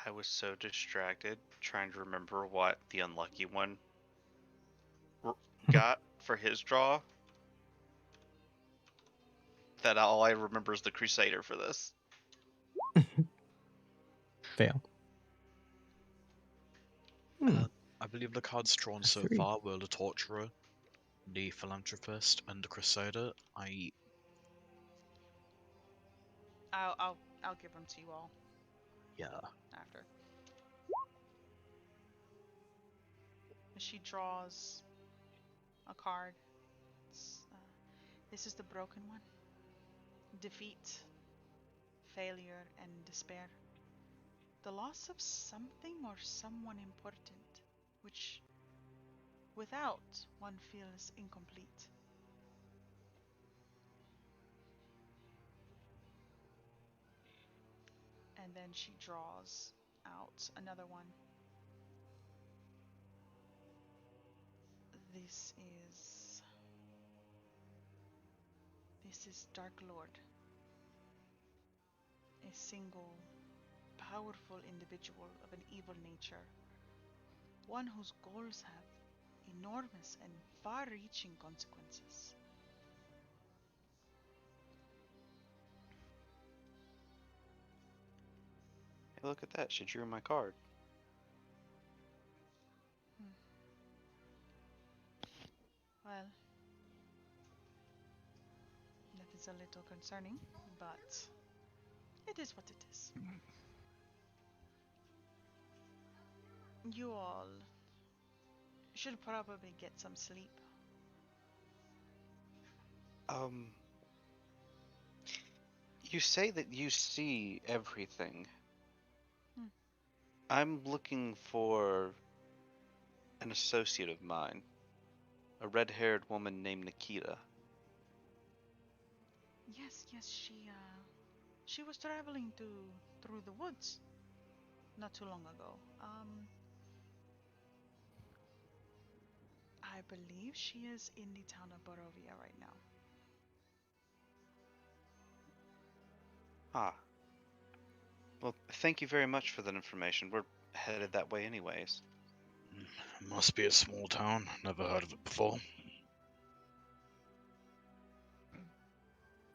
E: I was so distracted trying to remember what the unlucky one got for his draw that all I remember is the Crusader for this.
C: Fail.
B: I believe the cards drawn
C: A
B: so
C: 3.
B: far were the Torturer, the Philanthropist, and the Crusader.
A: I'll give them to you all
B: Yeah.
A: after. She draws a card. This is the broken one. Defeat, failure, and despair. The loss of something or someone important, which without one feels incomplete. And then she draws out another one. This is Dark Lord, a single, powerful individual of an evil nature, one whose goals have enormous and far-reaching consequences.
E: Hey, look at that. She drew my card.
A: Well, that is a little concerning, but it is what it is. You all should probably get some sleep.
E: You say that you see everything.
A: Hmm.
E: I'm looking for an associate of mine, a red-haired woman named Nikita.
A: Yes, she was traveling through the woods not too long ago. I believe she is in the town of Barovia right now.
E: Ah, Well, thank you very much for that information. We're headed that way anyways.
B: It must be a small town. Never heard of it before.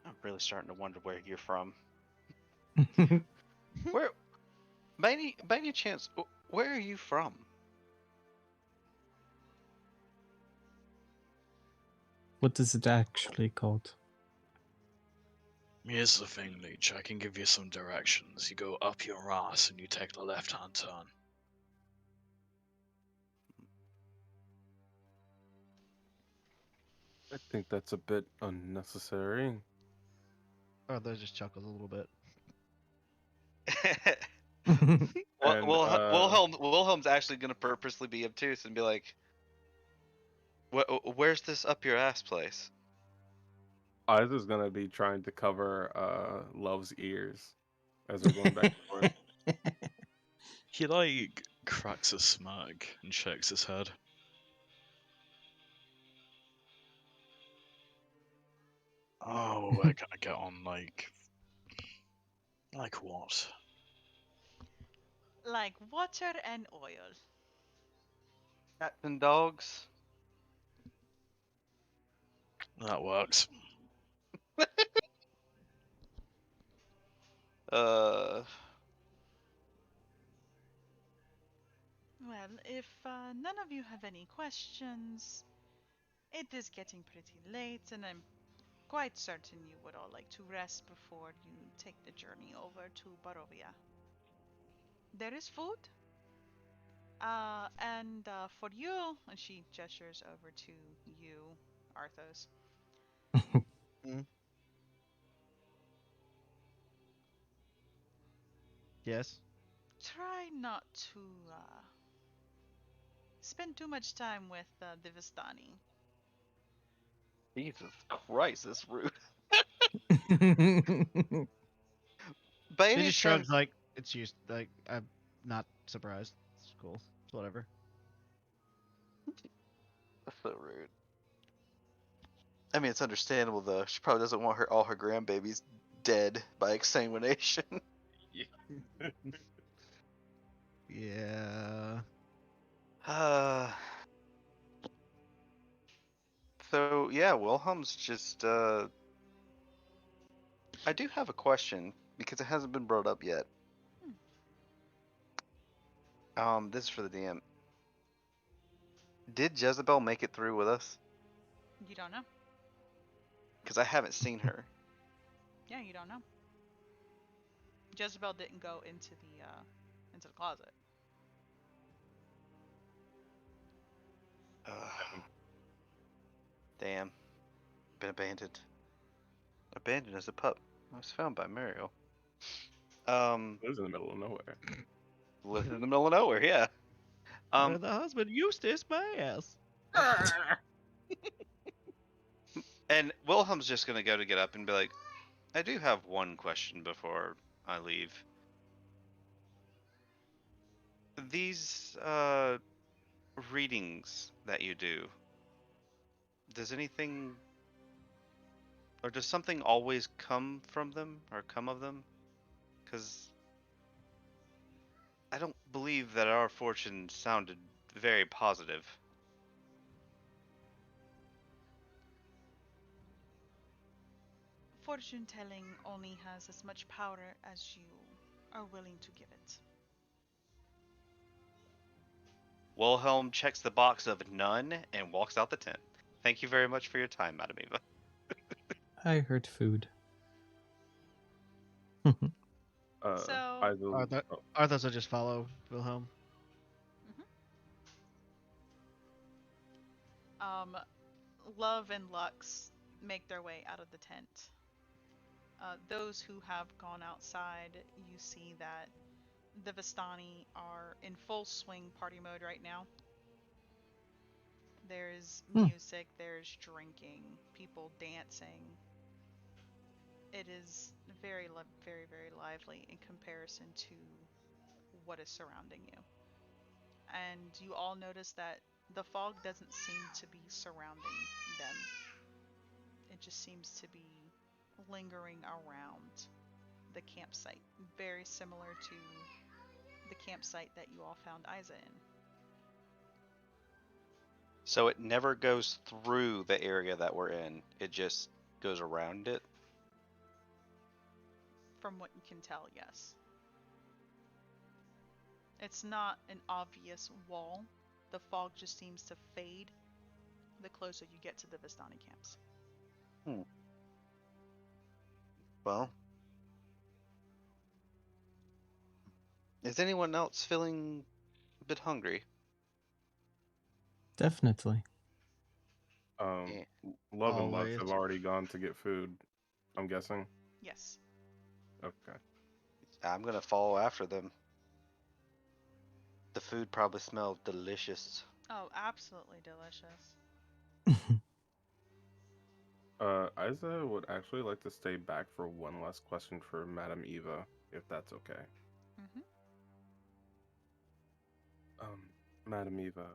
E: I'm really starting to wonder where you're from. Where, by any chance, where are you from?
C: What is it actually called?
B: Here's the thing, Leech. I can give you some directions. You go up your ass and you take the left-hand turn.
F: I think that's a bit unnecessary.
D: Arthos just chuckles a little bit.
E: Well,
F: And
E: Wilhelm's actually gonna purposely be obtuse and be like, "Where's this up your ass place?"
F: Oz is gonna be trying to cover Love's ears as they're going back and forth.
B: He, like, cracks a smirk and shakes his head. Oh, we're gonna get on, like what?
A: Like water and oil.
E: Cats and dogs.
B: That works.
E: Uh,
A: Well, if none of you have any questions, it is getting pretty late, and I'm quite certain you would all like to rest before you take the journey over to Barovia. There is food, and for you, and she gestures over to you, Arthos.
D: Mm. Yes.
A: Try not to spend too much time with the Vistani.
E: Jesus Christ, this rude. By
D: She
E: any
D: just
E: chance,
D: shrugs like it's used. Like I'm not surprised. It's cool. It's whatever.
E: that's so rude. I mean, it's understandable though. She probably doesn't want all her grandbabies dead by exsanguination.
D: Yeah.
E: uh, so yeah, Wilhelm's just. I do have a question because it hasn't been brought up yet.
A: Hmm.
E: This is for the DM. Did Jezebel make it through with us?
A: You don't know.
E: Because I haven't seen her.
A: Yeah, you don't know. Jezebel didn't go into the closet.
E: Ugh. Damn. Been abandoned. Abandoned as a pup. I was found by Muriel.
F: Lives in the middle of nowhere.
E: Living in the middle of nowhere, yeah.
D: Where the husband Eustace my ass.
E: And Wilhelm's just gonna go to get up and be like, I do have one question before I leave. These readings that you do, does anything or does something always come from them or come of them? Because I don't believe that our fortune sounded very positive.
A: Fortune telling only has as much power as you are willing to give it.
E: Wilhelm checks the box of none and walks out the tent. Thank you very much for your time, Madam Eva.
C: I heard food.
A: So,
F: Either. Oh,
D: Arthos will just follow Wilhelm.
A: mhm. Love and Lux make their way out of the tent. Those who have gone outside, you see that the Vistani are in full swing party mode right now. There's
C: Hmm.
A: music, there's drinking, people dancing. It is very, very lively in comparison to what is surrounding you. And you all notice that the fog doesn't seem to be surrounding them. It just seems to be lingering around the campsite, very similar to the campsite that you all found Isa in.
E: So it never goes through the area that we're in. It just goes around it.
A: From what you can tell, yes. It's not an obvious wall. The fog just seems to fade the closer you get to the Vistani camps.
E: Well, is anyone else feeling a bit hungry?
C: Definitely.
E: Yeah.
F: Love and Lux
D: Always.
F: have already gone to get food, I'm guessing.
A: Yes.
F: Okay.
E: I'm gonna follow after them. The food probably smells delicious.
A: Oh, absolutely delicious.
F: Isa would actually like to stay back for one last question for Madame Eva, if that's okay.
A: Mm-hmm.
F: Madame Eva,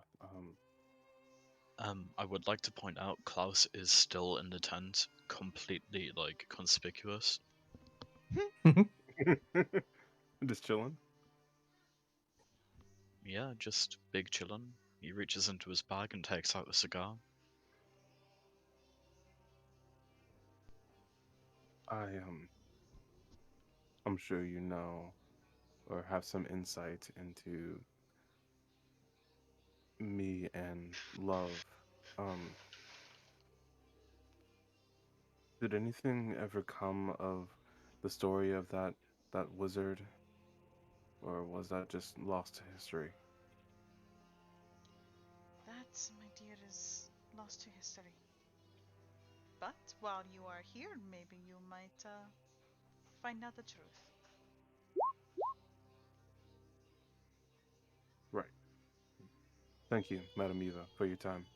B: I would like to point out Klaus is still in the tent, completely like conspicuous.
F: just chilling.
B: Yeah, just big chillin'. He reaches into his bag and takes out a cigar.
F: I'm sure you know or have some insight into me and Love. Um, did anything ever come of the story of that wizard, or was that just lost to history?
A: That, my dear, is lost to history. But while you are here, maybe you might find out the truth.
F: Right. Thank you, Madame Eva, for your time.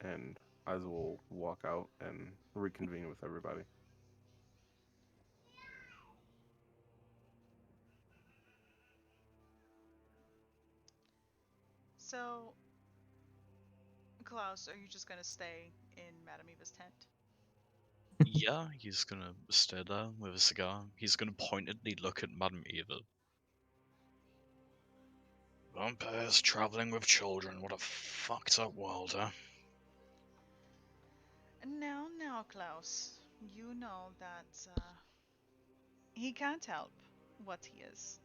F: And Isa will walk out and reconvene with everybody.
A: So, Klaus, are you just gonna stay in Madame Eva's tent?
B: Yeah, he's gonna stay there with a cigar. He's gonna pointedly look at Madame Eva. Vampires traveling with children. What a fucked up world, huh?
A: Now, Klaus, you know that he can't help what he is.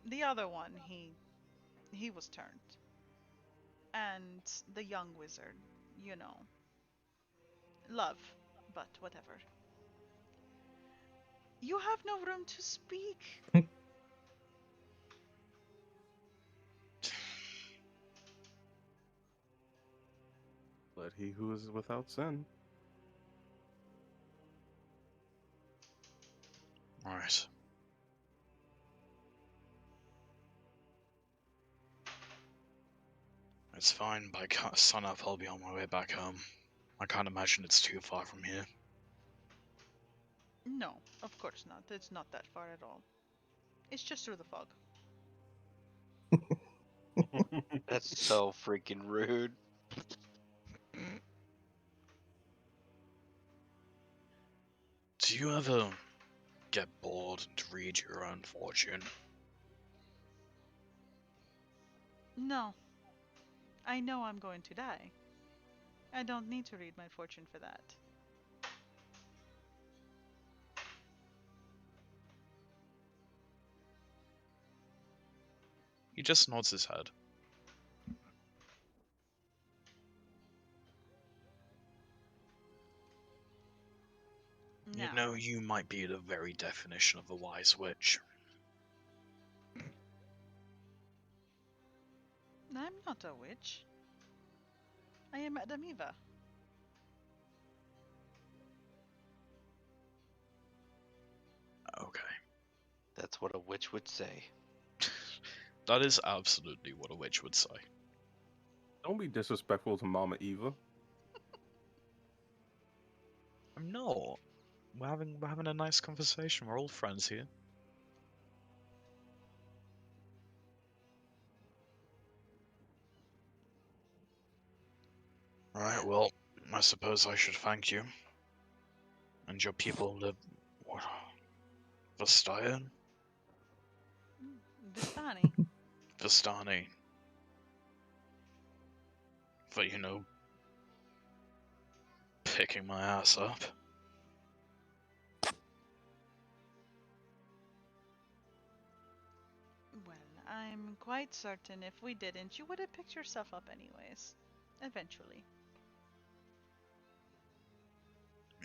A: The other one, he was turned, and the young wizard, you know, love, but whatever. You have no room to speak.
F: Let he who is without sin.
B: Right. It's fine. By sun up, I'll be on my way back home. I can't imagine it's too far from here.
A: No, of course not. It's not that far at all. It's just through the fog.
E: That's so freaking rude.
B: Do you ever get bored and read your own fortune?
A: No, I know I'm going to die. I don't need to read my fortune for that.
B: He just nods his head. You
A: Now,
B: know, you might be the very definition of a wise witch.
A: I'm not a witch. I am Madame Eva.
B: Okay.
E: That's what a witch would say.
B: That is absolutely what a witch would say.
F: Don't be disrespectful to Mama Eva.
B: I'm not. We're having a nice conversation. We're all friends here. Right, well, I suppose I should thank you. And find your people, the what, Vastayan?
A: Vistani.
B: Vistani. For, picking my ass up.
A: Well, I'm quite certain if we didn't, you would have picked yourself up anyways. Eventually.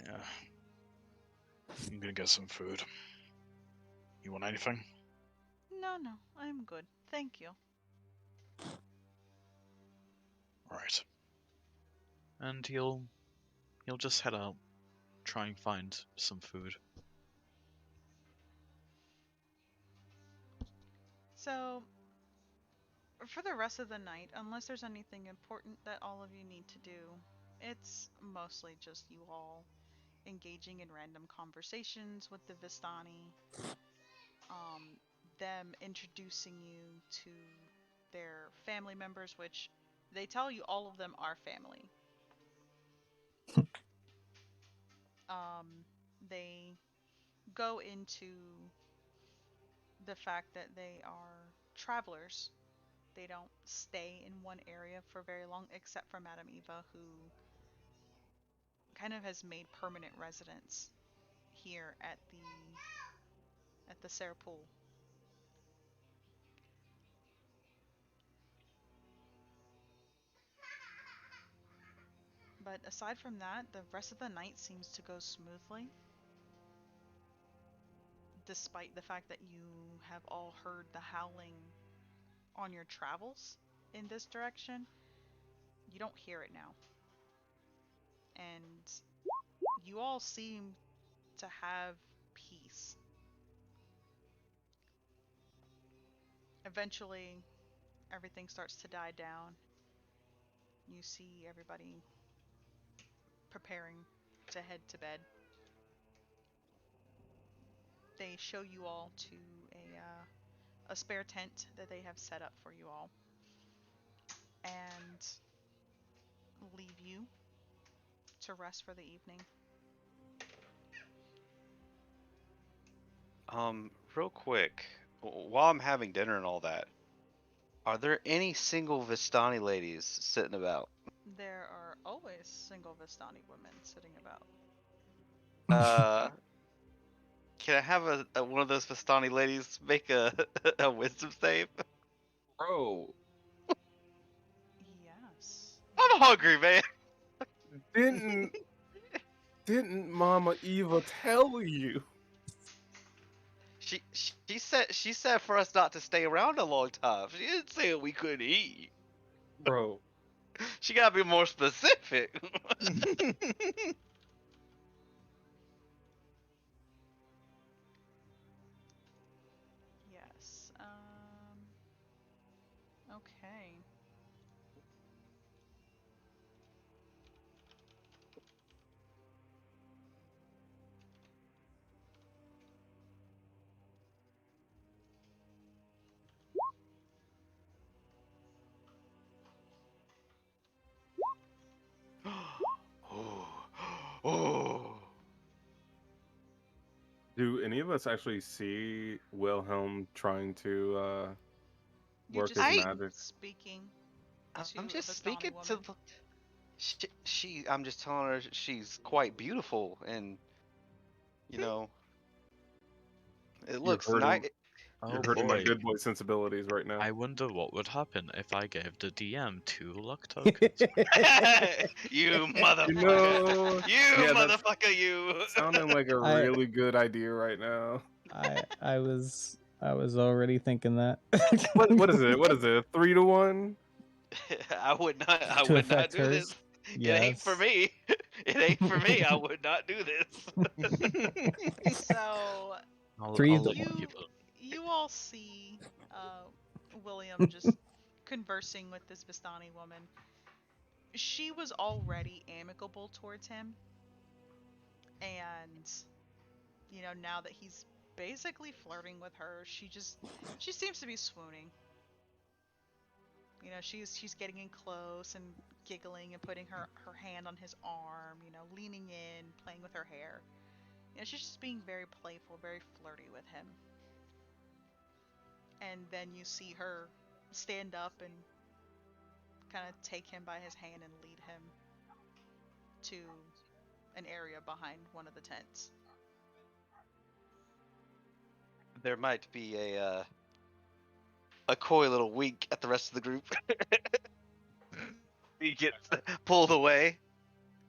B: Yeah. I'm gonna get some food. You want anything?
A: No, no, I'm good. Thank you.
B: Right. And he'll just head out, try and find some food.
A: So, for the rest of the night, unless there's anything important that all of you need to do, it's mostly just you all engaging in random conversations with the Vistani, um, them introducing you to their family members, which they tell you all of them are family. They go into the fact that they are travelers. They don't stay in one area for very long, except for Madame Eva, who kind of has made permanent residence here at the Serpool. But aside from that, the rest of the night seems to go smoothly, despite the fact that you have all heard the howling on your travels in this direction. You don't hear it now. And you all seem to have peace. Eventually, everything starts to die down. You see everybody preparing to head to bed. They show you all to a spare tent that they have set up for you all, and leave you to rest for the evening.
E: Real quick, while I'm having dinner and all that, are there any single Vistani ladies sitting about?
A: There are always single Vistani women sitting about.
E: Uh, can I have one of those Vistani ladies make a a wisdom save?
F: Bro,
A: Yes.
E: I'm hungry, man.
F: didn't didn't Mama Eva tell you?
E: She said for us not to stay around a long time. She didn't say we couldn't eat.
F: Bro,
E: She gotta be more specific.
A: Yes. Okay.
E: Oh, oh.
F: do any of us actually see Wilhelm trying to
A: You're
F: work
A: just
F: his
E: I
F: magic?
A: speaking
E: I'm
A: to a
E: just
A: Vistani
E: speaking to
A: woman.
E: the I'm just telling her she's quite beautiful and you know it
F: You're
E: looks nice.
F: hurting
B: Oh
F: you're hurting my
B: boy.
F: good boy sensibilities right now.
B: I wonder what would happen if I gave the DM 2 luck tokens.
E: You
F: You
E: motherfucker!
F: know,
E: You
F: yeah, that's
E: motherfucker! You.
F: sounding like a
C: I
F: really good idea right now.
C: I was already thinking that.
F: What is it? What is it? 3 to 1?
E: I would not. I
C: To
E: would not
C: affect
E: do this.
C: hers?
E: It ain't for
C: Yes.
E: me. It ain't for me. I would not do this.
A: So
C: Three
B: I'll
C: to
B: let you
C: one.
B: keep
A: you
B: it.
A: you all see uh, William just conversing with this Vistani woman. She was already amicable towards him, and now that he's basically flirting with her, she seems to be swooning. She's getting in close and giggling and putting her hand on his arm, leaning in, playing with her hair. she's just being very playful, very flirty with him. And then you see her stand up and kind of take him by his hand and lead him to an area behind one of the tents.
E: There might be a coy little wink at the rest of the group. He gets pulled away.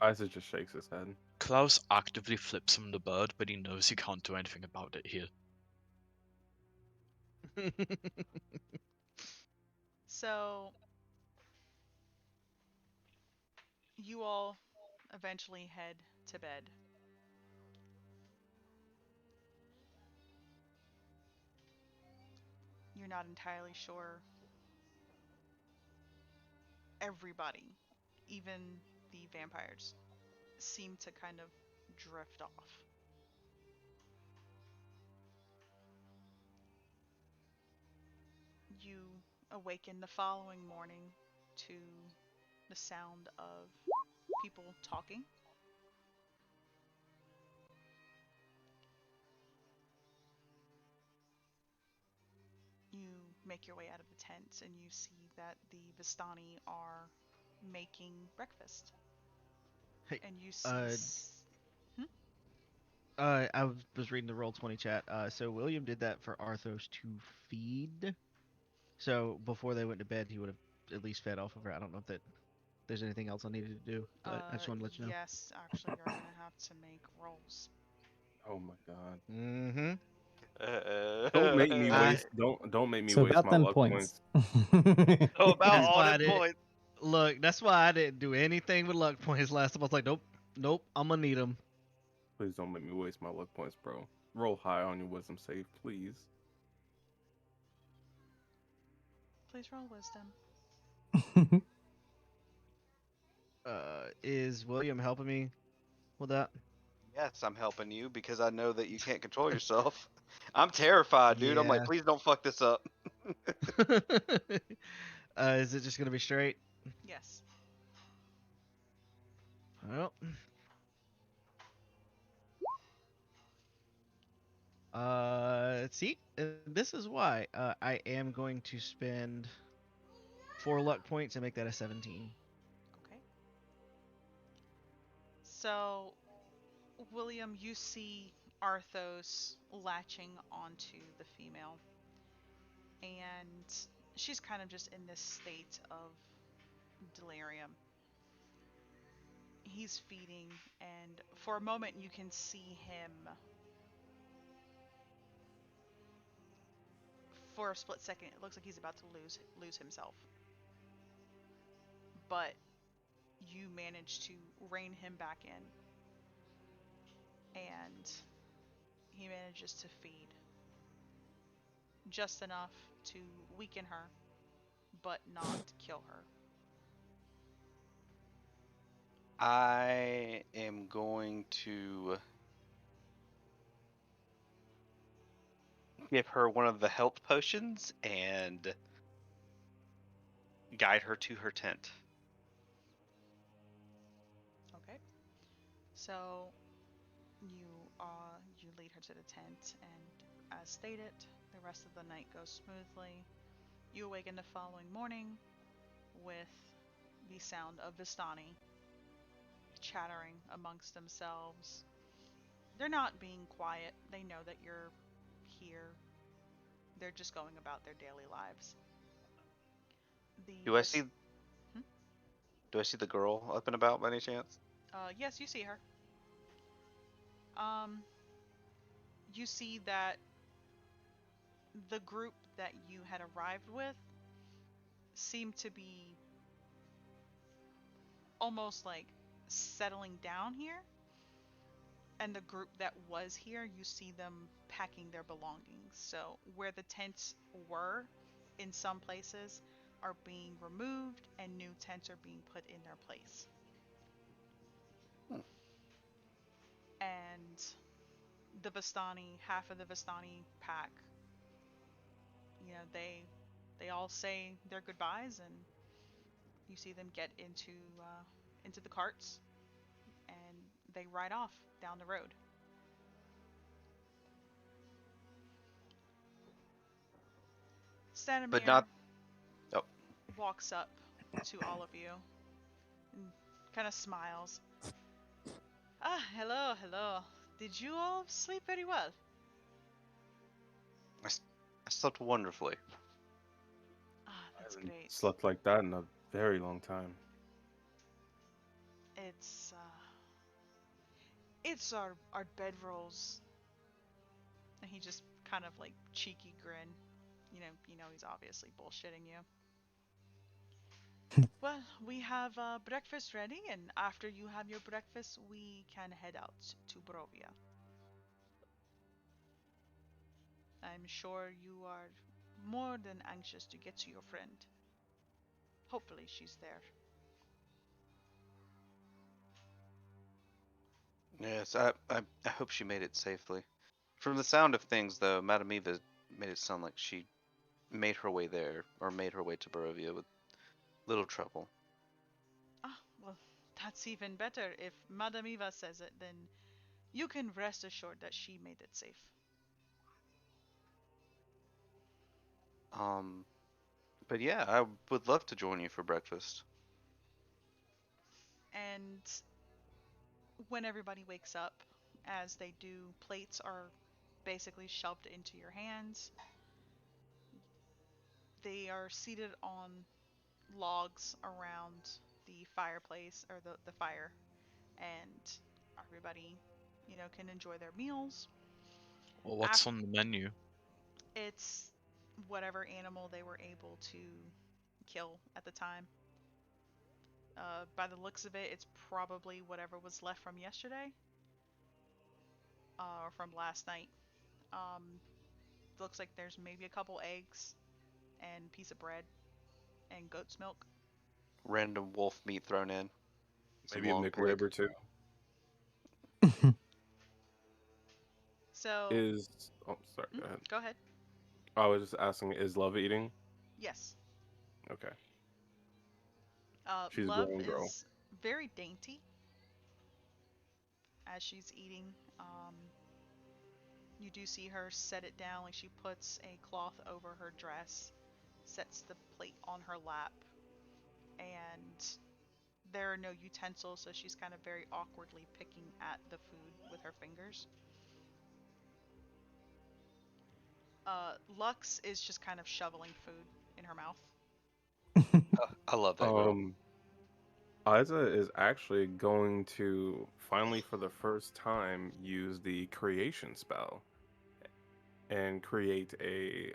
F: Isaac just shakes his head.
B: Klaus actively flips him the bird, but he knows he can't do anything about it here.
A: So you all eventually head to bed. You're not entirely sure. Everybody, even the vampires, seem to kind of drift off. You awaken the following morning to the sound of people talking. You make your way out of the tent and you see that the Vistani are making breakfast.
D: Hey,
A: And you see.
D: uh,
A: Hmm?
D: was reading the Roll20 chat. So William did that for Arthos to feed. So before they went to bed, he would have at least fed off of her. I don't know if there's anything else I needed to do, but I just wanted to let you know.
A: Yes, actually, you're gonna have to make rolls.
F: Oh my god.
D: Mm-hmm.
F: Don't make me
D: I
F: waste. Don't make me
C: So
F: waste
C: about
F: my
C: them
F: luck
C: points.
F: points.
E: So about
D: that's
E: all
D: why I
E: them
D: did.
E: points.
D: Look, that's why I didn't do anything with luck points last time. I was like, nope, nope, I'm gonna need them.
F: Please don't make me waste my luck points, bro. Roll high on your wisdom save, please.
A: Please roll wisdom.
D: Is William helping me with that?
E: Yes, I'm helping you because I know that you can't control yourself. I'm terrified, dude. I'm like,
D: Yeah.
E: please don't fuck this up.
D: Is it just gonna be straight?
A: Yes.
D: Well, see, this is why I am going to spend 4 luck points and make that a 17.
A: Okay. So, William, you see Arthos latching onto the female, and she's kind of just in this state of delirium. He's feeding, and for a moment, you can see him. For a split second, it looks like he's about to lose himself, but you manage to rein him back in, and he manages to feed just enough to weaken her, but not kill her.
E: I am going to give her one of the health potions and guide her to her tent.
A: Okay. So you you lead her to the tent, and as stated, the rest of the night goes smoothly. You awaken the following morning with the sound of Vistani chattering amongst themselves. They're not being quiet. They know that you're here. They're just going about their daily lives. The
E: Do I see
A: Vis- hmm?
E: do I see the girl up and about by any chance?
A: Yes, you see her. Um, you see that the group that you had arrived with seemed to be almost like settling down here. And the group that was here, you see them packing their belongings. So, where the tents were in some places are being removed and new tents are being put in their place.
E: Hmm.
A: And the Vistani, half of the Vistani pack, they all say their goodbyes, and you see them get into the carts, and they ride off down the road.
E: but
A: Stanimir
E: not. Oh,
A: walks up to all of you and kind of smiles. Ah, hello, hello. Did you all sleep very well?
E: I, s- I slept wonderfully.
A: Ah,
F: I
A: that's
F: haven't
A: great.
F: slept like that in a very long time.
A: It's our bedrolls. And he just kind of like cheeky grin. You know he's obviously bullshitting you. Well, we have breakfast ready, and after you have your breakfast, we can head out to Barovia. I'm sure you are more than anxious to get to your friend. Hopefully, she's there.
E: Yes, I hope she made it safely. From the sound of things, though, Madame Eva made it sound like she made her way there, or made her way to Barovia with little trouble.
A: Ah, well, that's even better. If Madame Eva says it, then you can rest assured that she made it safe.
E: Um, but yeah, I would love to join you for breakfast.
A: And when everybody wakes up, as they do, plates are basically shoved into your hands. They are seated on logs around the fireplace or the fire, and everybody, can enjoy their meals.
B: Well, what's
A: After
B: on the menu?
A: it's whatever animal they were able to kill at the time. By the looks of it, it's probably whatever was left from yesterday or from last night. Um, looks like there's maybe a couple eggs and piece of bread and goat's milk.
E: Random wolf meat thrown in, some
F: Maybe a
E: long
F: McRib
E: pig.
F: or two.
A: So,
F: Is oh sorry, go ahead.
A: go ahead.
F: I was just asking, is Love eating?
A: Yes.
F: Okay. She's a
A: Love
F: growing girl.
A: is very dainty as she's eating. You do see her set it down, like she puts a cloth over her dress, sets the plate on her lap, and there are no utensils, so she's kind of very awkwardly picking at the food with her fingers. Lux is just kind of shoveling food in her mouth.
E: I love that girl.
F: Um, Isa is actually going to finally, for the first time, use the creation spell and create a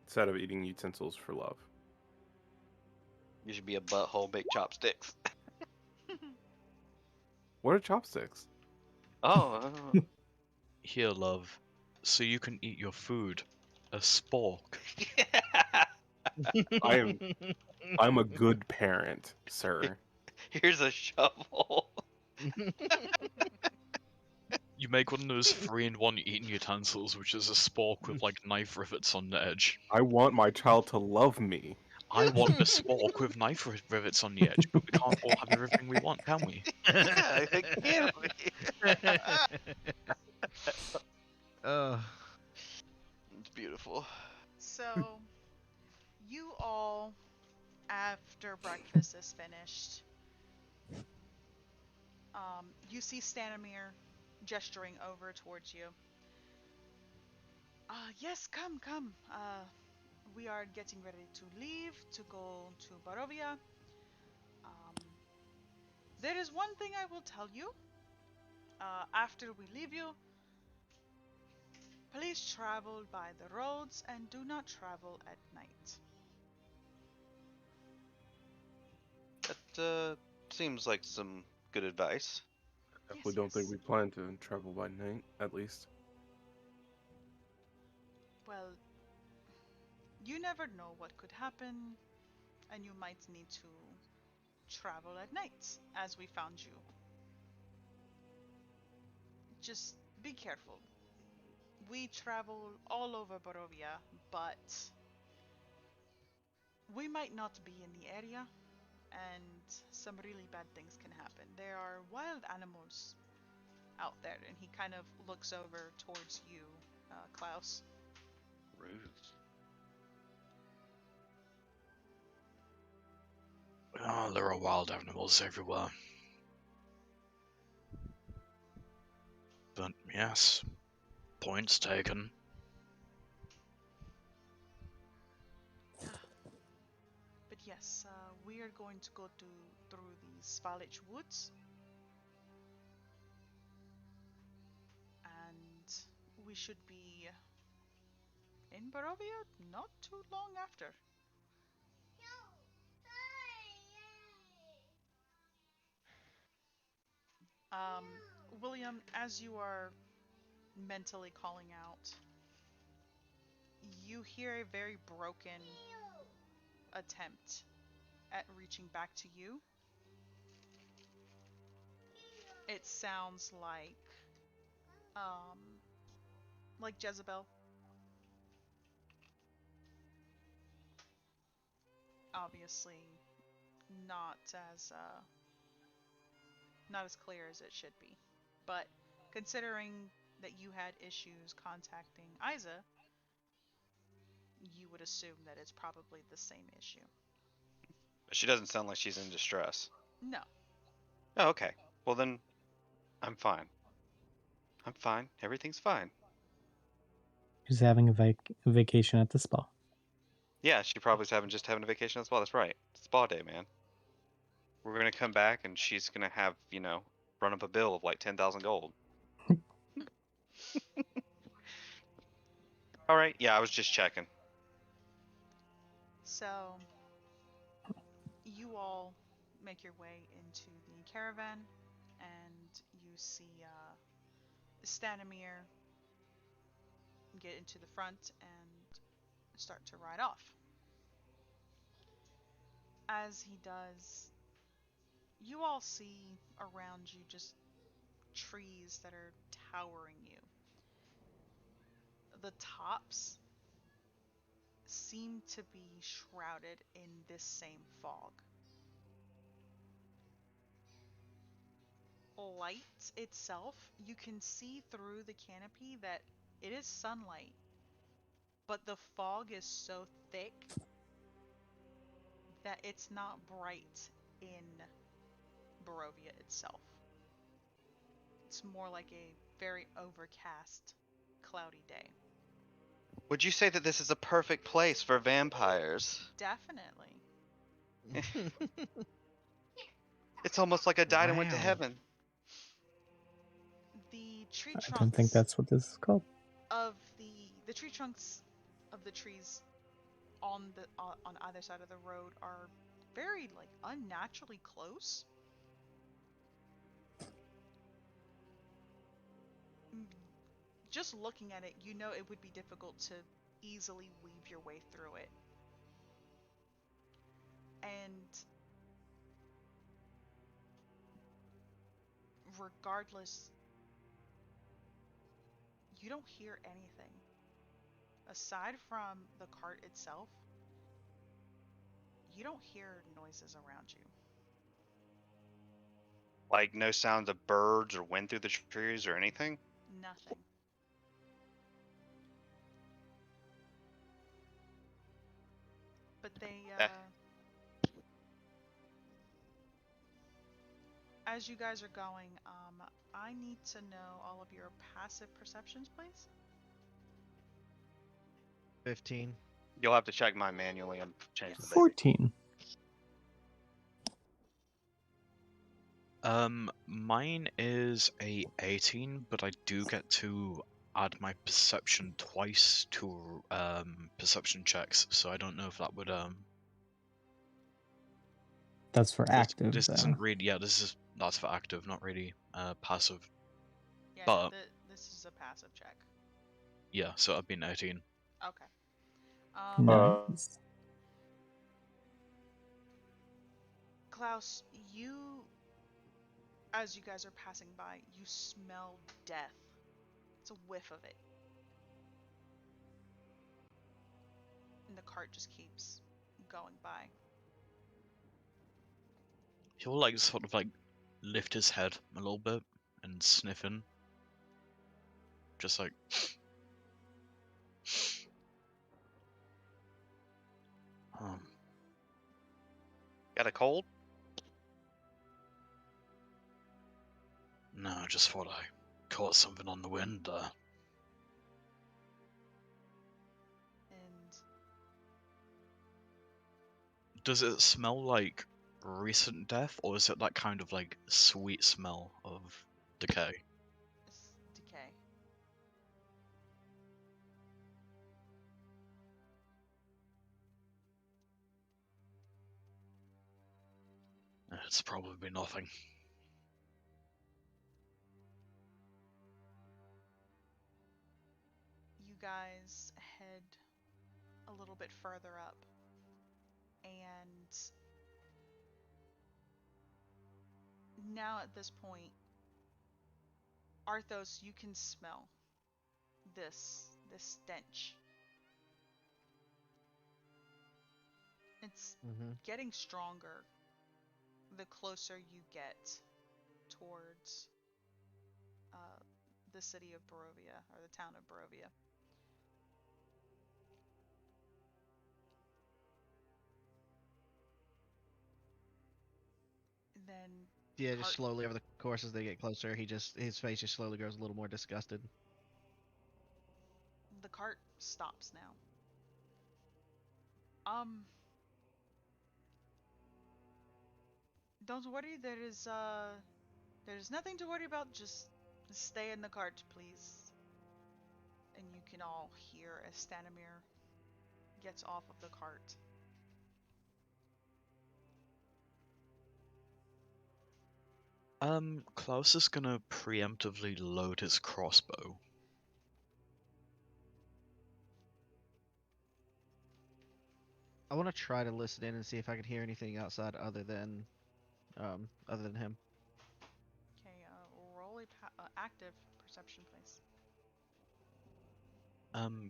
F: set of eating utensils for Love.
E: You should be a butthole, big chopsticks.
F: What are chopsticks?
E: Oh,
B: Here, love, so you can eat your food. A spork.
F: I am I'm a good parent, sir.
E: here's a shovel.
B: You make one of those 3-in-1 eating utensils, which is a spork with like knife rivets on the edge.
F: I want my child to love me.
B: I want a spork with knife rivets on the edge, but we can't all have everything we want, can we?
E: Yeah, it can be.
D: Oh.
E: It's beautiful.
A: So, you all, after breakfast is finished, you see Stanimir gesturing over towards you. Yes, come, come. We are getting ready to leave to go to Barovia. Um, there is one thing I will tell you. After we leave you, please travel by the roads and do not travel at night.
E: That seems like some good advice.
F: Definitely
A: Yes,
F: don't think
A: yes.
F: we plan to travel by night, at least.
A: Well, you never know what could happen, and you might need to travel at night, as we found you. Just be careful. We travel all over Barovia, but we might not be in the area, and some really bad things can happen. There are wild animals out there, and he kind of looks over towards you, Klaus.
E: Ruse.
B: Oh, there are wild animals everywhere. But yes, points taken.
A: But yes, we are going to go through the Svalich Woods, and we should be in Barovia not too long after. Um, William, as you are mentally calling out, you hear a very broken attempt at reaching back to you. It sounds um like Jezebel. Obviously not as not as clear as it should be. But considering that you had issues contacting Isa, you would assume that it's probably the same issue.
E: She doesn't sound like she's in distress.
A: No.
E: Oh, okay. Well then, I'm fine. I'm fine. Everything's fine.
G: She's having a vacation at the spa.
E: Yeah, she probably's just having a vacation as well. That's right. It's spa day, man. We're gonna come back and she's gonna have, run up a bill of like 10,000 gold. All right. Yeah, I was just checking.
A: So you all make your way into the caravan, and you see Stanimir get into the front and start to ride off. As he does, you all see around you just trees that are towering you. The tops seem to be shrouded in this same fog. Light itself, you can see through the canopy that it is sunlight, but the fog is so thick that it's not bright in Barovia itself. It's more like a very overcast, cloudy day.
E: Would you say that this is a perfect place for vampires?
A: Definitely.
E: It's almost like I died and went to
D: Wow.
E: heaven.
A: The tree
G: I don't think
A: trunks
G: that's what this is called.
A: of the tree trunks of the trees on either side of the road are very like unnaturally close. Just looking at it, you know it would be difficult to easily weave your way through it. And regardless, you don't hear anything. Aside from the cart itself, you don't hear noises around you.
E: Like no sounds of birds or wind through the trees or anything?
A: Nothing. But as you guys are going, I need to know all of your passive perceptions, please.
D: 15.
E: You'll have to check mine manually and change the baby.
G: 14.
B: Mine is a 18, but I do get to add my perception twice to perception checks, so I don't know if that would
G: That's for active,
B: this
G: though.
B: isn't really that's for active, not really passive.
A: Yeah,
B: But
A: no, this is a passive check.
B: yeah, so I've been 18.
A: Okay.
G: Nice.
A: Klaus, as you guys are passing by, you smell death. It's a whiff of it. And the cart just keeps going by.
B: He'll like sort of like lift his head a little bit and sniff in. Just like
E: Got a cold?
B: No, I just thought I caught something on the wind there.
A: And
B: Does it smell like recent death, or is it that kind of like sweet smell of decay?
A: it's decay.
B: It's probably nothing.
A: You guys head a little bit further up, and now at this point, Arthos, you can smell this stench. It's
D: Mm-hmm.
A: getting stronger the closer you get towards the city of Barovia, or the town of Barovia. Then the
D: Yeah, just
A: cart
D: slowly over the course as they get closer, his face just slowly grows a little more disgusted.
A: the cart stops now. Um, don't worry, there's nothing to worry about, just stay in the cart, please. And you can all hear as Stanimir gets off of the cart.
B: Klaus is gonna preemptively load his crossbow.
D: I want to try to listen in and see if I can hear anything outside other than him.
A: Okay, roll a active perception, please.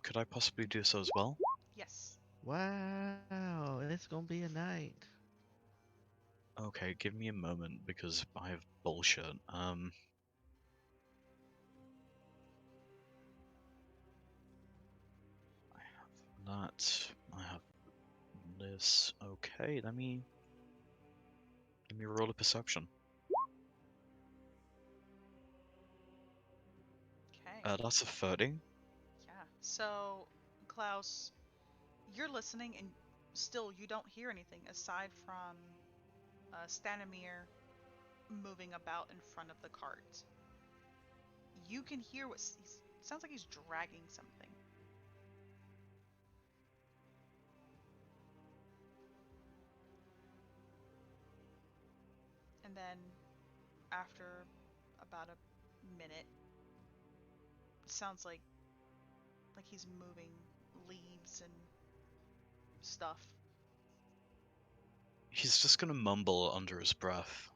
B: Could I possibly do so as well?
A: Yes.
D: Wow, it's gonna be a night.
B: Okay, give me a moment because I have bullshit. I have that. I have this. Okay, let me roll a perception.
A: Okay.
B: That's a 30.
A: Yeah. So, Klaus, you're listening, and still you don't hear anything aside from Stanimir moving about in front of the cart. You can hear what sounds like he's dragging something. And then after about a minute, it sounds like he's moving leaves and stuff.
B: He's just gonna mumble under his breath.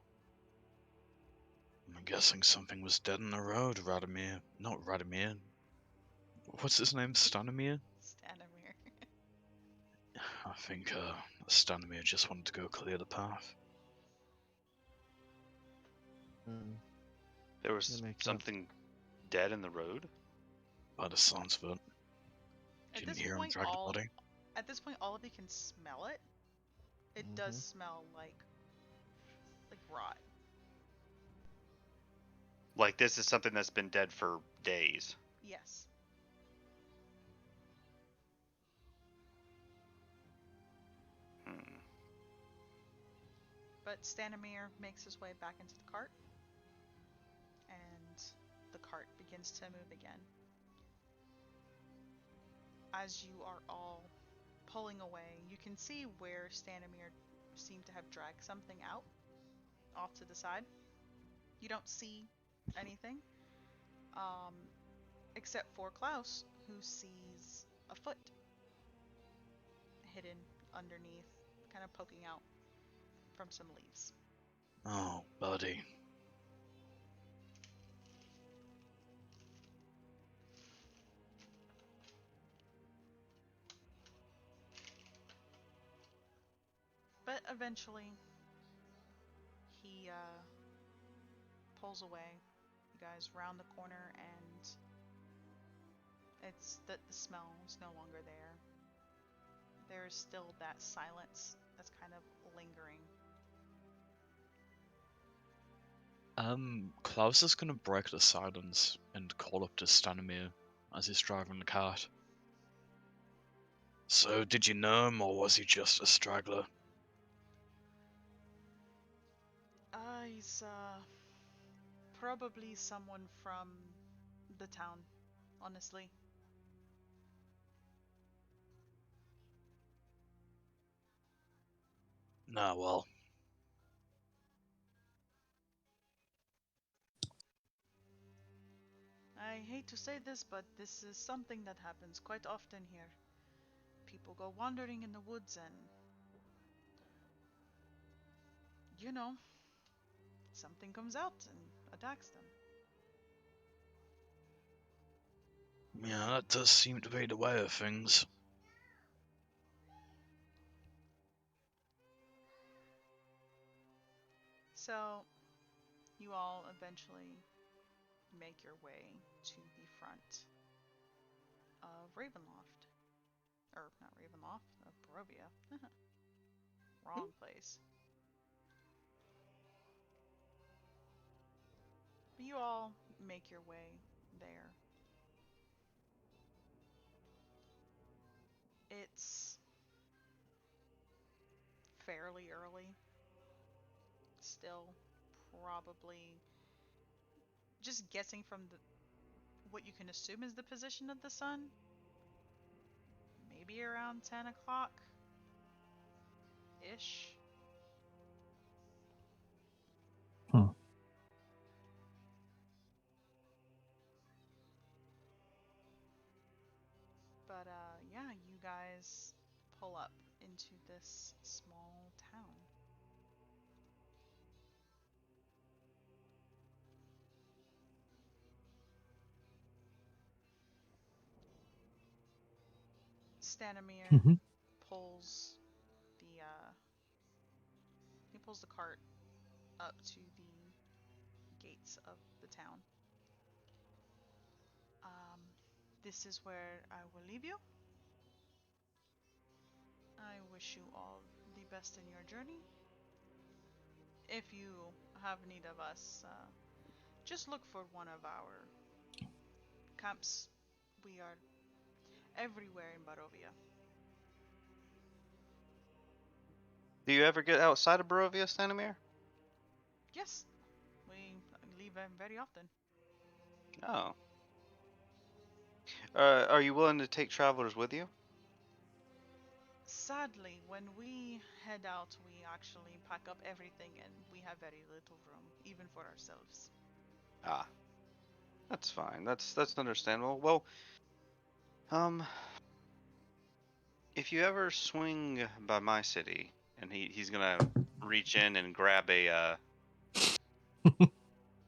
B: I'm guessing something was dead in the road, Radomir. Not Radomir. What's his name? Stanimir?
A: Stanimir.
B: I think Stanimir just wanted to go clear the path.
D: Mm,
E: There
D: that
E: was
D: makes sense.
E: something dead in the road?
B: By the sounds of it.
A: At
B: Didn't
A: this
B: hear him
A: point,
B: drag the body.
A: all of you can smell it. It does
D: Mm-hmm.
A: smell like rot.
E: Like this is something that's been dead for days.
A: Yes.
E: Hmm.
A: But Stanimir makes his way back into the cart, and the cart begins to move again. As you are all pulling away, you can see where Stanimir seemed to have dragged something out off to the side. You don't see anything, um, except for Klaus, who sees a foot hidden underneath, kind of poking out from some leaves.
B: Oh, buddy.
A: But eventually, he pulls away. You guys round the corner, and it's that the smell is no longer there. There's still that silence that's kind of lingering
B: Klaus is gonna break the silence and call up to Stanimir as he's driving the cart. So, did you know him, or was he just a straggler?
A: He's probably someone from the town, honestly.
B: Nah, well,
A: I hate to say this, but this is something that happens quite often here. People go wandering in the woods and, you know, something comes out and attacks them.
B: yeah, that does seem to be the way of things.
A: So, you all eventually make your way to the front of Ravenloft. Or, not Ravenloft, of Barovia. Wrong place. But you all make your way there. It's fairly early. Still, probably just guessing from what you can assume is the position of the sun. Maybe around 10 o'clock ish.
G: Hmm.
A: But yeah, you guys pull up into this small town. Stanimir
G: Hmm.
A: pulls the he pulls the cart up to the gates of the town. Um, this is where I will leave you. I wish you all the best in your journey. If you have need of us, just look for one of our camps. We are everywhere in Barovia.
E: Do you ever get outside of Barovia, Stanimir?
A: Yes, we leave very often.
E: Oh. Are you willing to take travelers with you?
A: Sadly, when we head out, we actually pack up everything and we have very little room, even for ourselves.
E: Ah, that's fine. That's understandable. Well, um, if you ever swing by my city, and he's gonna reach in and grab a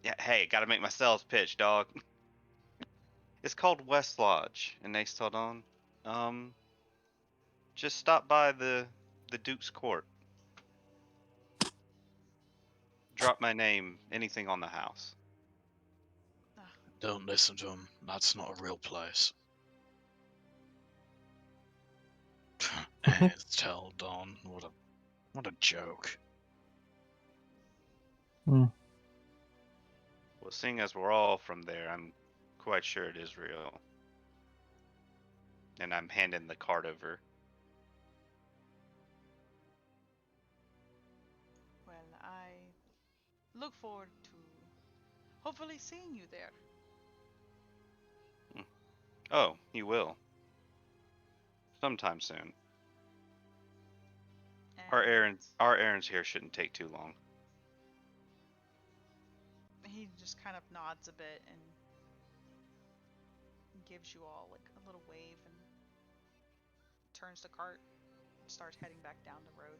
E: yeah, hey, gotta make my sales pitch, dog. It's called West Lodge in Aes'Taldon. Um, just stop by the Duke's Court. Drop my name, anything on the house.
A: Ah,
B: Don't listen to him. That's not a real place. Aes'Taldon, what a joke.
G: Hmm.
E: Well, seeing as we're all from there, I'm quite sure it is real. And I'm handing the card over.
A: well, I look forward to hopefully seeing you there.
E: Hmm. Oh, you will. Sometime soon.
A: And
E: Our errands here shouldn't take too long.
A: he just kind of nods a bit and gives you all like a little wave and turns the cart and starts heading back down the road.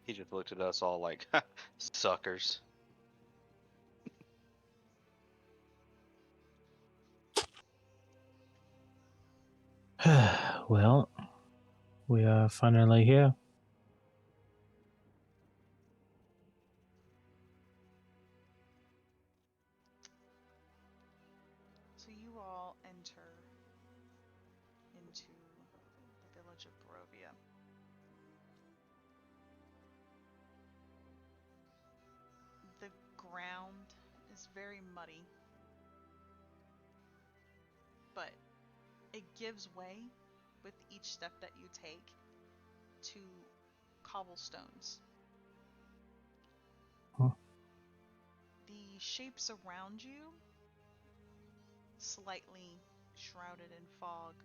E: He just looked at us all like suckers.
G: Well, we are finally here.
A: So you all enter into the village of Barovia. The is very muddy, but it gives way with each step that you take to cobblestones.
G: Huh.
A: The shapes around you, slightly shrouded in fog,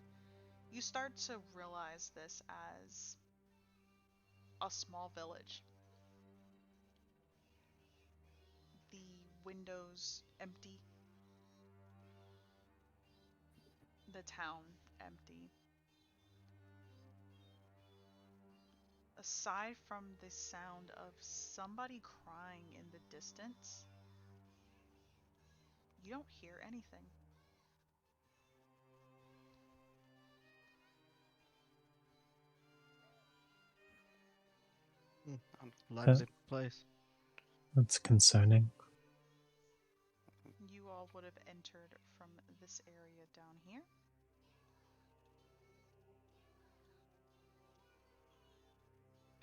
A: you start to realize this as a small village. The windows empty, the town empty. Aside from the sound of somebody crying in the distance, you don't hear anything.
D: Lively place.
G: That's concerning.
A: You all would have entered from this area down here.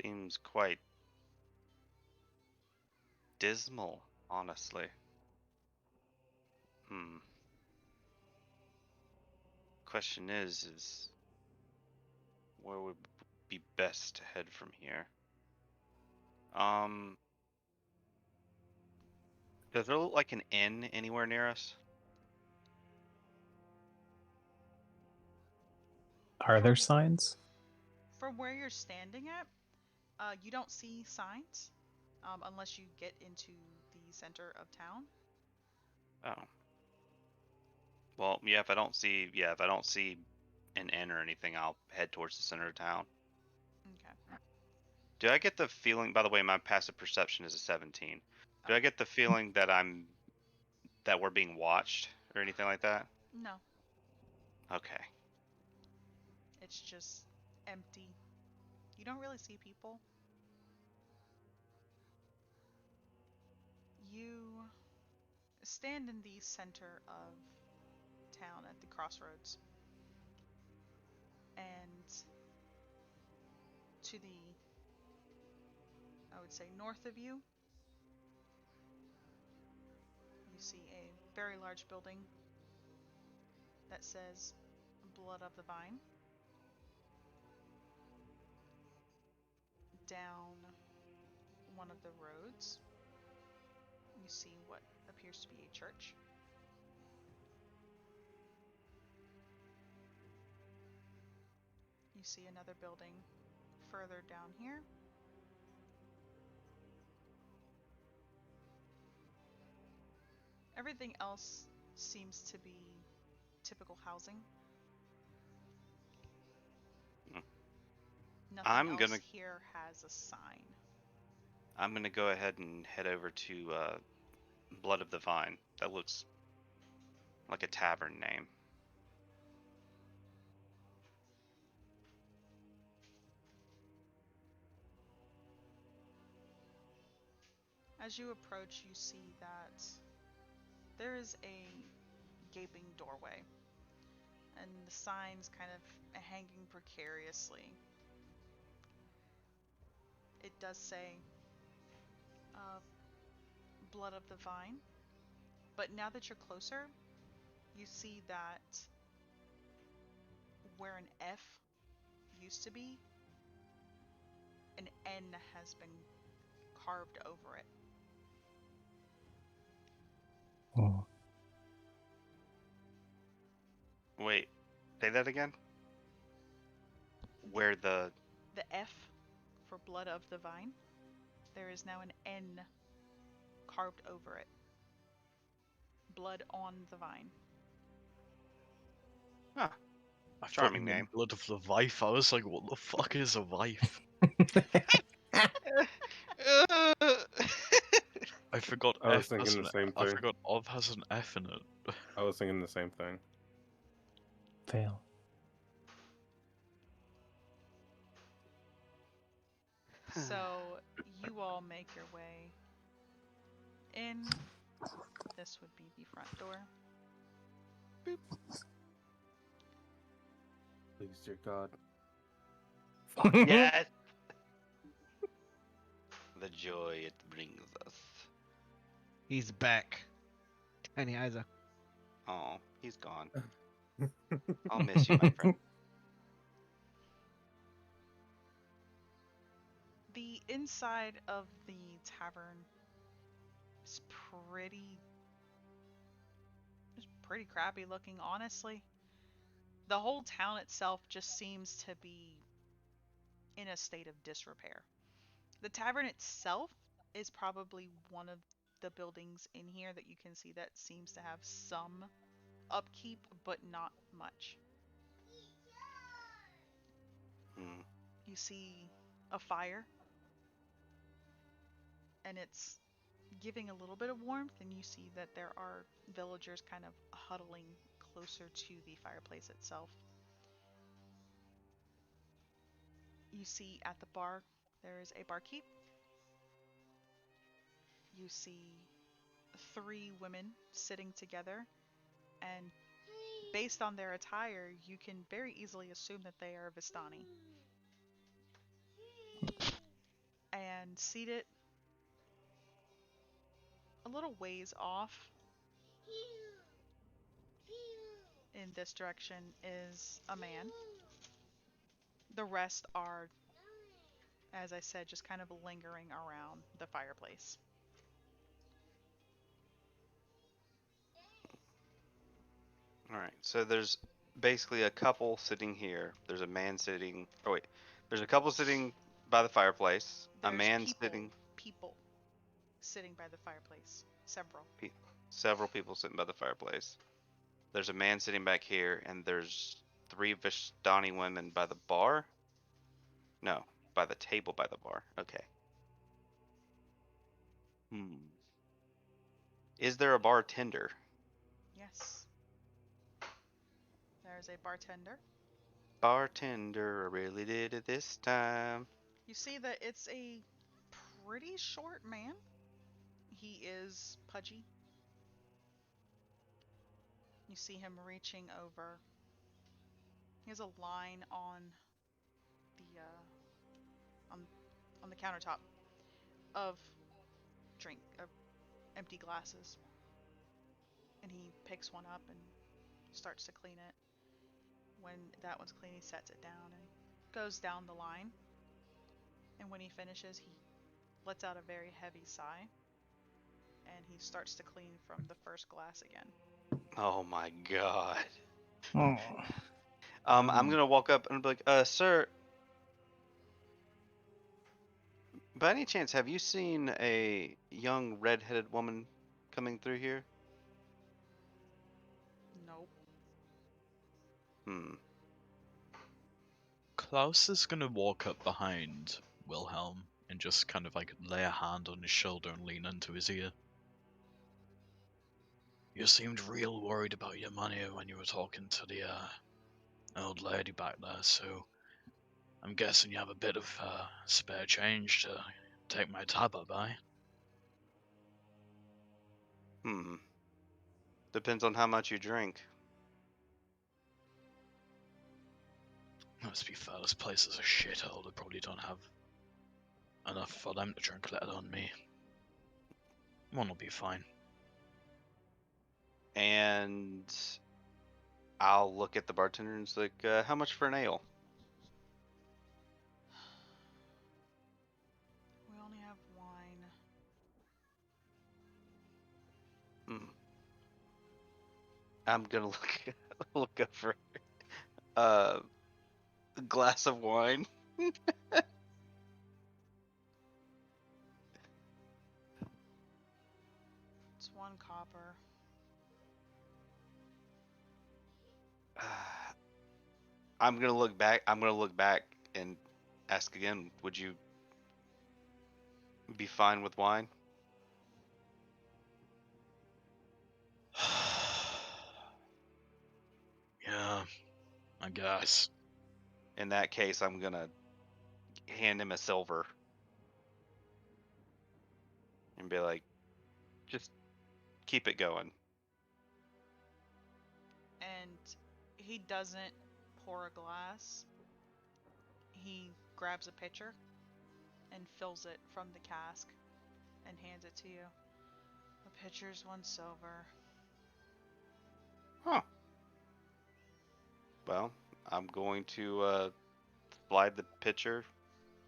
E: Seems quite dismal, honestly. Question is where would be best to head from here? Does there look like an inn anywhere near us?
G: Are there signs?
A: From where you're standing at, you don't see signs unless you get into the center of town.
E: Oh. Well, yeah, if I don't see an inn or anything, I'll head towards the center of town.
A: Okay.
E: Do I get the feeling, by the way, my passive perception is a 17. Do I get the feeling that we're being watched or anything like that?
A: No,
E: Okay.
A: it's just empty. You don't really see people. You stand in the center of town at the crossroads. And to the, I would say, north of you, you see a very large building that says Blood of the Vine. Down one of the roads, you see what appears to be a church. You see another building further down here. Everything else seems to be typical housing.
E: Hmm.
A: Nothing
E: I'm
A: else
E: gonna
A: here has a sign.
E: I'm gonna go ahead and head over to Blood of the Vine. That looks like a tavern name.
A: As you approach, you see that there is a gaping doorway, and the sign's kind of hanging precariously. It does say uh, Blood of the Vine, but now that you're closer, you see that where an F used to be, an N has been carved over it.
G: Oh,
E: Wait, say that again? Where the
A: The F for Blood of the Vine, there is now an N carved over it. Blood on the Vine.
E: Huh,
B: I thought you
E: charming
B: meant
E: name.
B: blood of the wife. I was like, what the fuck is a wife? I forgot
F: I was
B: F
F: thinking
B: has
F: the
B: an
F: same
B: I
F: thing.
B: forgot of has an F in it.
F: I was thinking the same thing.
G: fail.
A: So you all make your way in. This would be the front door.
F: Please, dear God.
E: Yes, the joy it brings us.
D: He's back. Penny Isa.
E: Oh, he's gone. I'll miss you, my friend.
A: The inside of the tavern is pretty crappy looking, honestly. The whole town itself just seems to be in a state of disrepair. The tavern itself is probably one of the buildings in here that you can see that seems to have some upkeep, but not much.
E: Hmm.
A: You see a fire, and it's giving a little bit of warmth, and you see that there are villagers kind of huddling closer to the fireplace itself. You see at the bar there is a barkeep. You see three women sitting together, and based on their attire, you can very easily assume that they are Vistani. And seated a little ways off in this direction is a man. The rest are, as I said, just kind of lingering around the fireplace.
E: All right. So there's basically a couple sitting here. There's a man sitting. Oh wait. There's a couple sitting by the fireplace. A
A: There's
E: man sitting.
A: people sitting by the fireplace. Several.
E: Pe- Several people sitting by the fireplace. There's a man sitting back here, and there's three Vistani women by the bar. No, by the table by the bar. Okay. Hmm. Is there a bartender?
A: Yes. There's a bartender.
E: Bartender, I really did it this time.
A: You see that it's a pretty short man. He is pudgy. You see him reaching over. He has a line the on the countertop of of empty glasses, and he picks one up and starts to clean it. When that one's clean, he sets it down and goes down the line. And when he finishes, he lets out a very heavy sigh, and he starts to clean from the first glass again.
E: Oh my god.
G: Oh.
E: I'm gonna walk up and be like, sir, by any chance, have you seen a young red-headed woman coming through here?
A: Nope.
E: Hmm.
B: Klaus is gonna walk up behind Wilhelm and just kind of like lay a hand on his shoulder and lean into his ear. You seemed real worried about your money when you were talking to the old lady back there, so I'm guessing you have a bit of spare change to take my tab up by.
E: Hmm. Depends on how much you drink.
B: Let's be fair, this place is a shithole. They probably don't have enough for them to drink, let alone me. One will be fine.
E: And I'll look at the bartender and it's like, how much for an ale?
A: We only have wine.
E: Hmm. I'm gonna look up for a glass of wine.
A: It's 1 copper.
E: I'm gonna look back. I'm gonna look back and ask again. Would you be fine with wine?
B: Yeah, I guess.
E: In that case, I'm gonna hand him a silver and be like, just keep it going.
A: And he doesn't pour a glass. He grabs a pitcher and fills it from the cask and hands it to you. The pitcher's 1 silver.
E: Huh. Well, I'm going to slide the pitcher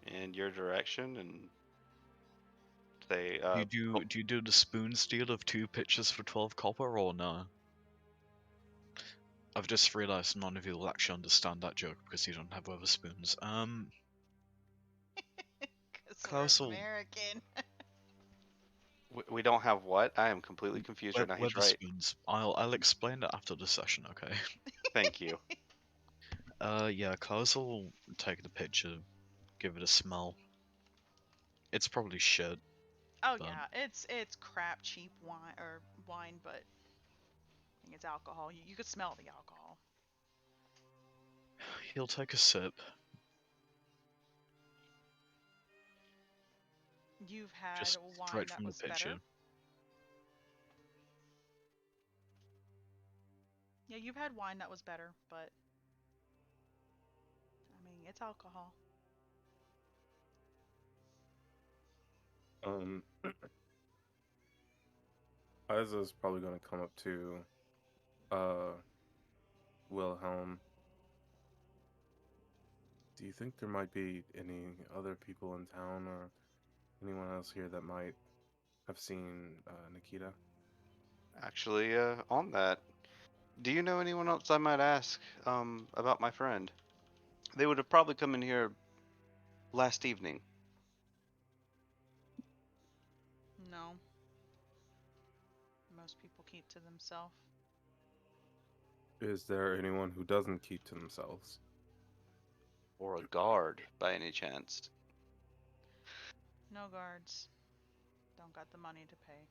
E: in your direction and say,
B: Do you do the spoon steal of 2 pitchers for 12 copper or no? I've just realised none of you will actually understand that joke because you don't have other spoons.
A: Because we're
B: Klaus will
A: American.
E: we don't have what? I am completely confused right now.
B: where
E: He's
B: the
E: right.
B: spoons. I'll explain it after the session, okay?
E: Thank you.
B: Yeah, Klaus will take the pitcher, give it a smell. It's probably shit,
A: Oh
B: but
A: yeah, it's crap cheap wine, but I think it's alcohol. You could smell the alcohol.
B: he'll take a sip.
A: You've had
B: Just
A: wine
B: straight
A: that
B: from the
A: was better.
B: pitcher.
A: Yeah, you've had wine that was better, but I mean, it's alcohol.
F: Um, Isa's probably gonna come up to uh Wilhelm. Do you think there might be any other people in town or anyone else here that might have seen Nikita?
E: Actually, on that, do you know anyone else I might ask about my friend? They would have probably come in here last evening.
A: No, most people keep to themselves.
F: Is there anyone who doesn't keep to themselves?
E: Or a guard, by any chance.
A: No guards. Don't got the money to pay.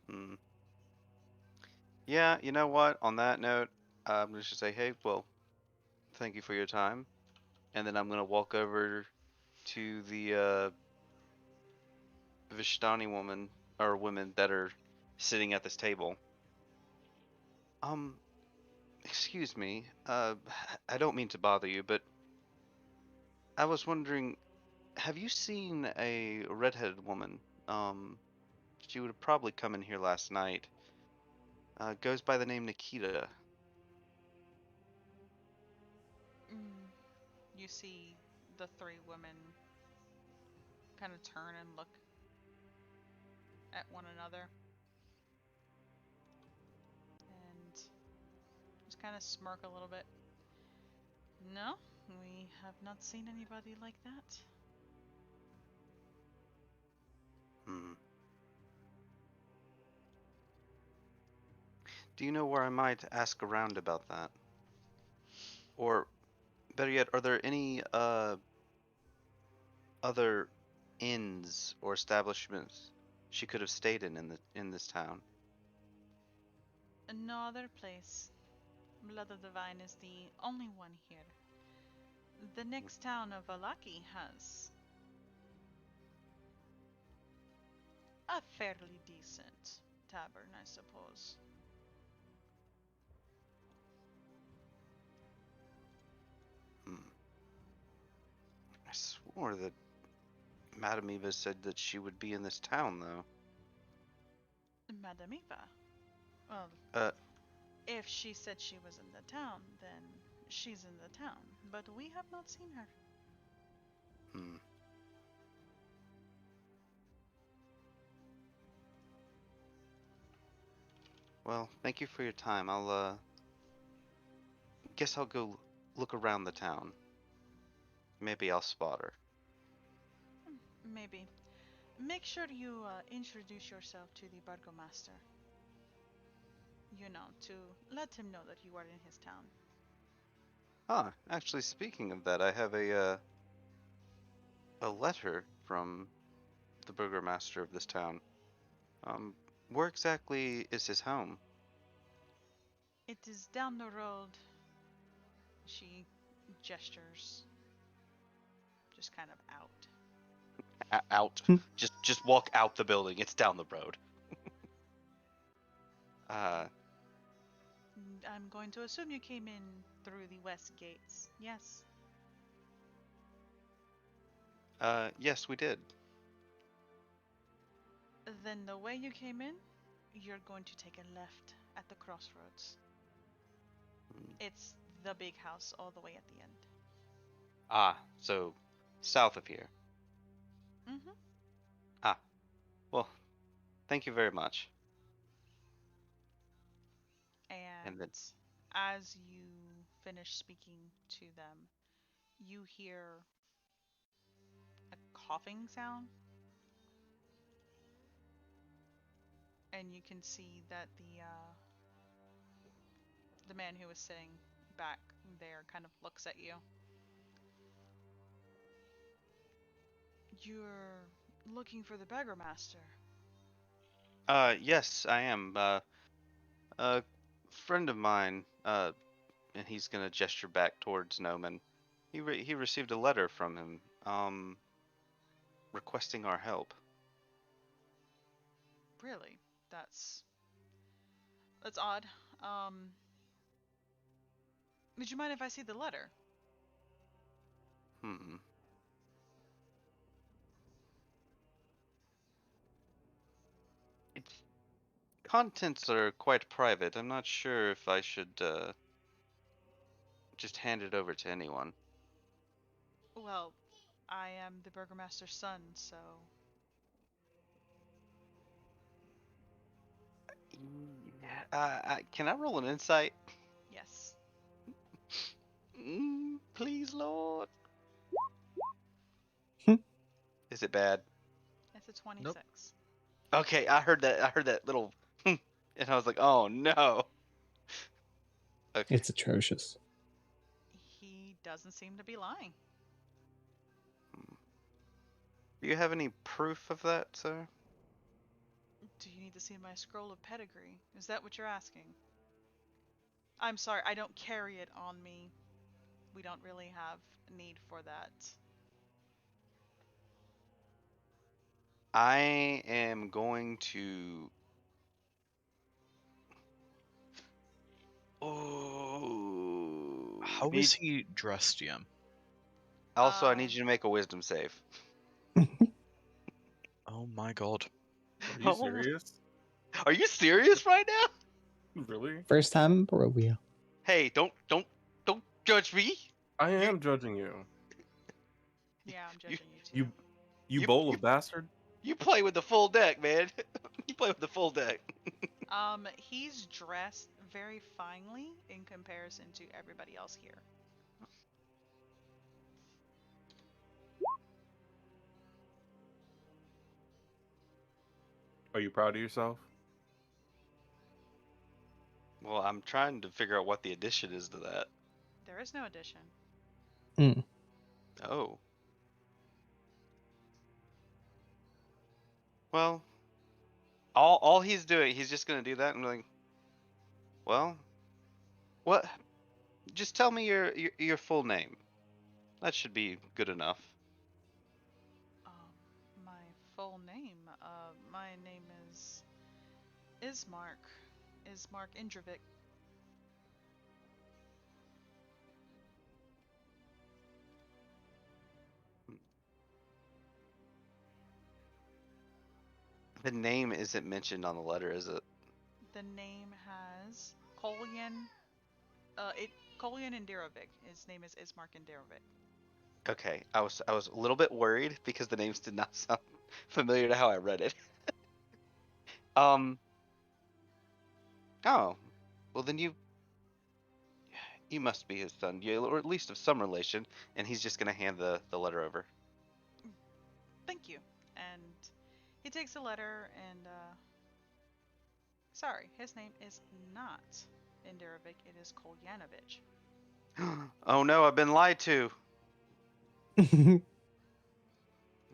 E: Hmm. Yeah, you know what? On that note, I'm just gonna say, hey, well, thank you for your time, and then I'm gonna walk over to the Vishtani woman or women that are sitting at this table. Um, excuse me. I don't mean to bother you, but I was wondering, have you seen a redheaded woman? She would have probably come in here last night. Goes by the name Nikita.
A: Mm, you see the three women kind of turn and look at one another and just kind of smirk a little bit. No, we have not seen anybody like that.
E: Hmm. Do you know where I might ask around about that? Or better yet, are there any other inns or establishments she could have stayed in this town?
A: No other place. Blood of the Vine is the only one here. The next town of Valaki has a fairly decent tavern, I suppose.
E: Hmm. I swore that Madame Eva said that she would be in this town, though.
A: Madame Eva. Well,
E: Uh,
A: if she said she was in the town, then she's in the town. But we have not seen her.
E: hmm. Well, thank you for your time. Guess I'll go look around the town. Maybe I'll spot her.
A: Maybe. Make sure you introduce yourself to the burgomaster. You know, to let him know that you are in his town.
E: Ah, actually, speaking of that, I have a letter from the burgomaster of this town. Um, where exactly is his home?
A: It is down the road. She gestures, just kind of out.
E: Out.
G: Hmm.
E: Just walk out the building. It's down the road. Uh,
A: I'm going to assume you came in through the west gates. Yes.
E: Yes, we did.
A: Then the way you came in, you're going to take a left at the crossroads.
E: Hmm.
A: It's the big house all the way at the end.
E: Ah, so south of here.
A: Mm-hmm.
E: Ah, well, thank you very much. And then,
A: And as you finish speaking to them, you hear a coughing sound, and you can see that the man who was sitting back there kind of looks at you. You're looking for the beggar master.
E: yes, I am. A friend of mine, and he's gonna gesture back towards Noman. He received a letter from him, requesting our help.
A: Really? That's odd. Um, would you mind if I see the letter?
E: Hmm. Its contents are quite private. I'm not sure if I should just hand it over to anyone.
A: Well, I am the burgomaster's son, so
E: Yeah. Can I roll an insight?
A: yes.
E: Please, Lord.
G: Hmm.
E: Is it bad?
A: It's a
B: Nope.
A: 26.
E: Okay, I heard that. I heard that little, and I was like, oh no. Okay.
G: It's atrocious.
A: He doesn't seem to be lying.
E: Hmm. Do you have any proof of that, sir?
A: Do you need to see my scroll of pedigree? Is that what you're asking? I'm sorry, I don't carry it on me. We don't really have need for that.
E: I am going to. Oh,
B: How
E: need.
B: is he dressed, Yam?
E: Also, I need you to make a wisdom save.
B: Oh my god.
F: Are you
E: Oh,
F: serious?
E: are you serious right now?
F: Really?
G: First time rodeo.
E: Hey, don't judge me.
F: I
E: You,
F: am judging you.
A: Yeah, I'm
E: you,
A: judging you too.
F: You
E: you,
F: bowl
E: you,
F: of bastard.
E: you play with the full deck, man. You play with the full deck.
A: He's dressed very finely in comparison to everybody else here.
F: Are you proud of yourself?
E: Well, I'm trying to figure out what the addition is to that.
A: There is no addition.
G: Mm.
E: Oh, well, all he's doing, he's just gonna do that and be like, well, what? Just tell me your full name. That should be good enough.
A: My full name. My name is Ismark. Ismark Indravik.
E: The name isn't mentioned on the letter, is it?
A: The name has Kolyan. It Kolyan Indirovic. His name is Ismark Indirovic.
E: Okay, I was a little bit worried because the names did not sound familiar to how I read it. Um. Oh, well then you must be his son, or at least of some relation. And he's just gonna hand the letter over.
A: Thank you. And he takes the letter and sorry, his name is not Indirovic. It is Kolyanovich.
E: Oh no, I've been lied to.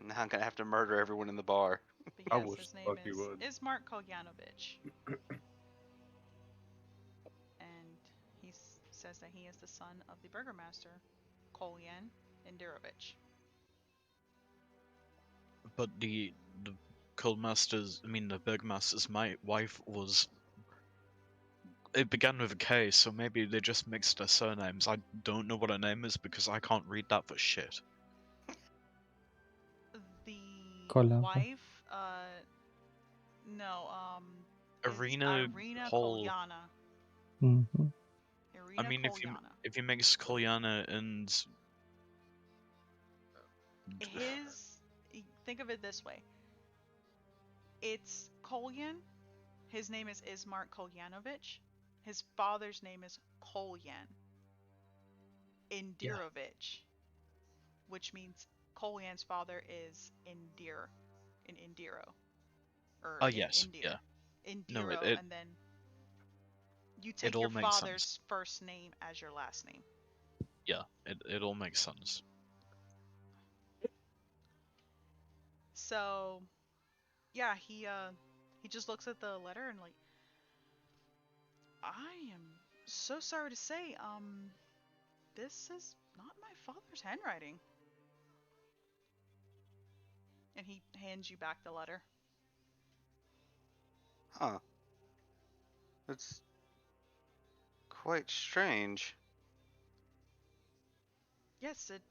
E: Now I'm gonna have to murder everyone in the bar.
A: But
F: I
A: yes,
F: wish
A: his
F: the
A: name
F: fuck you would.
A: is Mark Kolyanovich. And says that he is the son of the burgomaster, Kolyan Indirovich.
B: But the the Bergmaster's wife was. It began with a K, so maybe they just mixed their surnames. I don't know what her name is because I can't read that for shit.
G: Kolava.
A: wife, no, is
B: Irina
A: Irina
B: Kol.
A: Kolyana.
G: Mm-hmm.
B: I
A: Irina
B: mean,
A: Kolyana.
B: if you mix Kolyana and
A: Think of it this way. It's Kolyan. His name is Ismart Kolyanovich. His father's name is Kolyan
B: yeah,
A: Indirovich, which means Kolyan's father is Indir, in Indiro, or
B: oh
A: in
B: yes,
A: Indir,
B: yeah. No,
A: Indiro, and then you
B: it
A: take
B: all
A: your
B: makes sense.
A: father's first name as your last name.
B: Yeah, it all makes sense.
A: So, yeah, he just looks at the letter and like, I am so sorry to say, this is not my father's handwriting. And he hands you back the letter.
E: Huh. That's quite strange.
A: Yes, it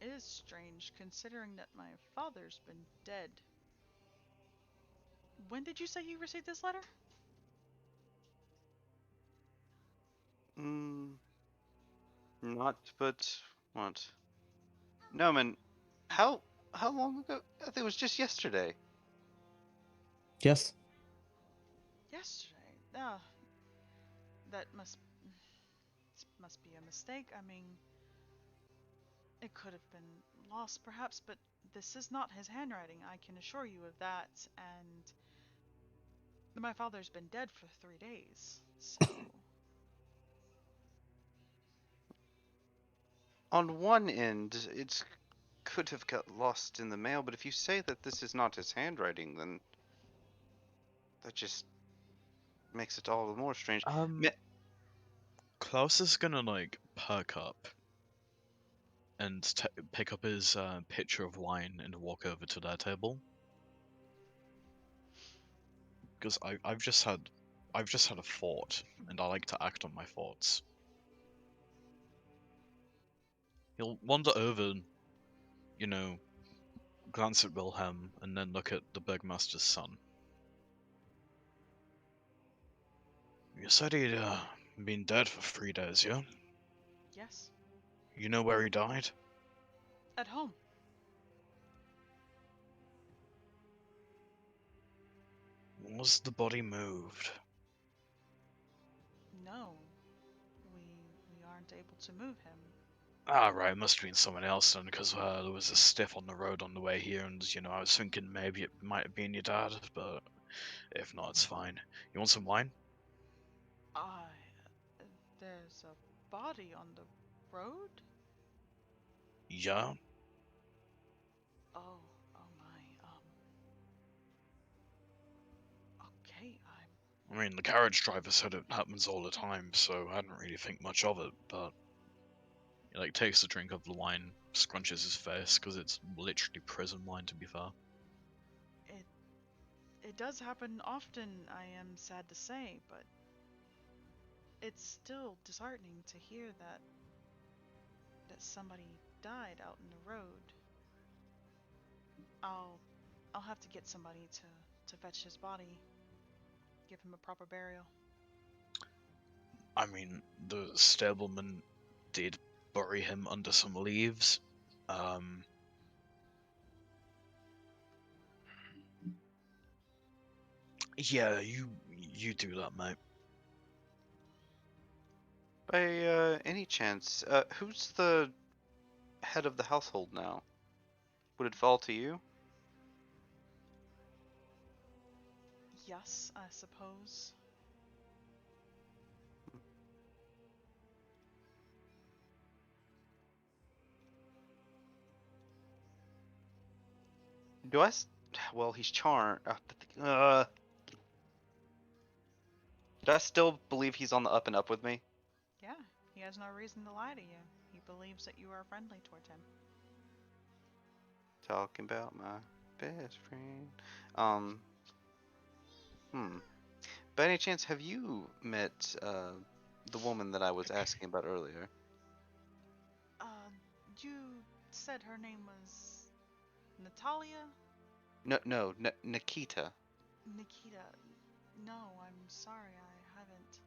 A: is strange considering that my father's been dead. When did you say you received this letter?
E: Hmm. Not but what? No, man. How long ago? I think it was just yesterday.
G: Yes.
A: Yesterday. That must be a mistake. I mean, it could have been lost perhaps, but this is not his handwriting. I can assure you of that. And my father's been dead for 3 days. So,
E: On one end, it could have got lost in the mail, but if you say that this is not his handwriting, then that just makes it all the more strange.
B: Um, Klaus is gonna like perk up and pick up his pitcher of wine and walk over to their table because I've just had a thought and I like to act on my thoughts. He'll wander over, you know, glance at Wilhelm and then look at the Bergmaster's son. You said he'd been dead for 3 days, yeah?
A: yes,
B: You know where he died?
A: at home.
B: Was the body moved?
A: No, we aren't able to move him.
B: Ah, right, it must have been someone else then, because there was a stiff on the road on the way here, and, you know, I was thinking maybe it might have been your dad, but if not, it's fine. You want some wine?
A: I There's a body on the road?
B: Yeah?
A: Oh, oh my. Okay,
B: I mean, the carriage driver said it happens all the time, so I didn't really think much of it, but he, like, takes a drink of the wine, scrunches his face, because it's literally prison wine, to be fair.
A: it it does happen often, I am sad to say, but it's still disheartening to hear that somebody died out in the road. I'll I'll have to get somebody to fetch his body, give him a proper burial.
B: I mean, the stableman did bury him under some leaves. Um, yeah, you do that, mate.
E: By any chance, who's the head of the household now? Would it fall to you?
A: Yes, I suppose.
E: Do I? Well, he's charmed. Do I still believe he's on the up and up with me?
A: Yeah, he has no reason to lie to you. He believes that you are friendly toward him.
E: Talking about my best friend. Um. Hmm. By any chance, have you met the woman that I was asking about earlier?
A: Uh, you said her name was Natalia?
E: No, Nikita.
A: Nikita. No, I'm sorry, I haven't.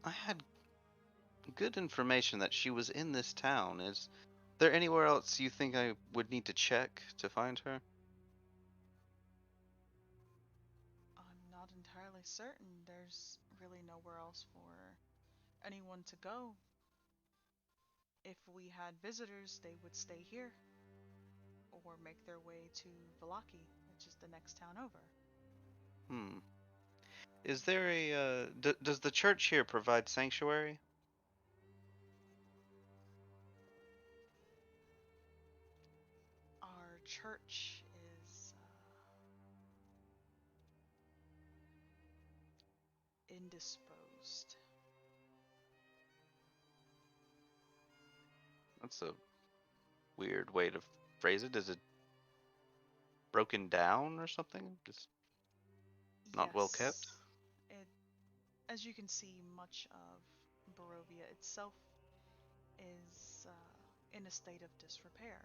E: I had good information that she was in this town. Is there anywhere else you think I would need to check to find her?
A: I'm not entirely certain. There's really nowhere else for anyone to go. If we had visitors, they would stay here or make their way to Valaki, which is the next town over.
E: Hmm. Is there a does the church here provide sanctuary?
A: Our church is indisposed.
E: That's a weird way to phrase it. Is it broken down or something? Just not well kept?
A: Yes, it, as you can see, much of Barovia itself is in a state of disrepair.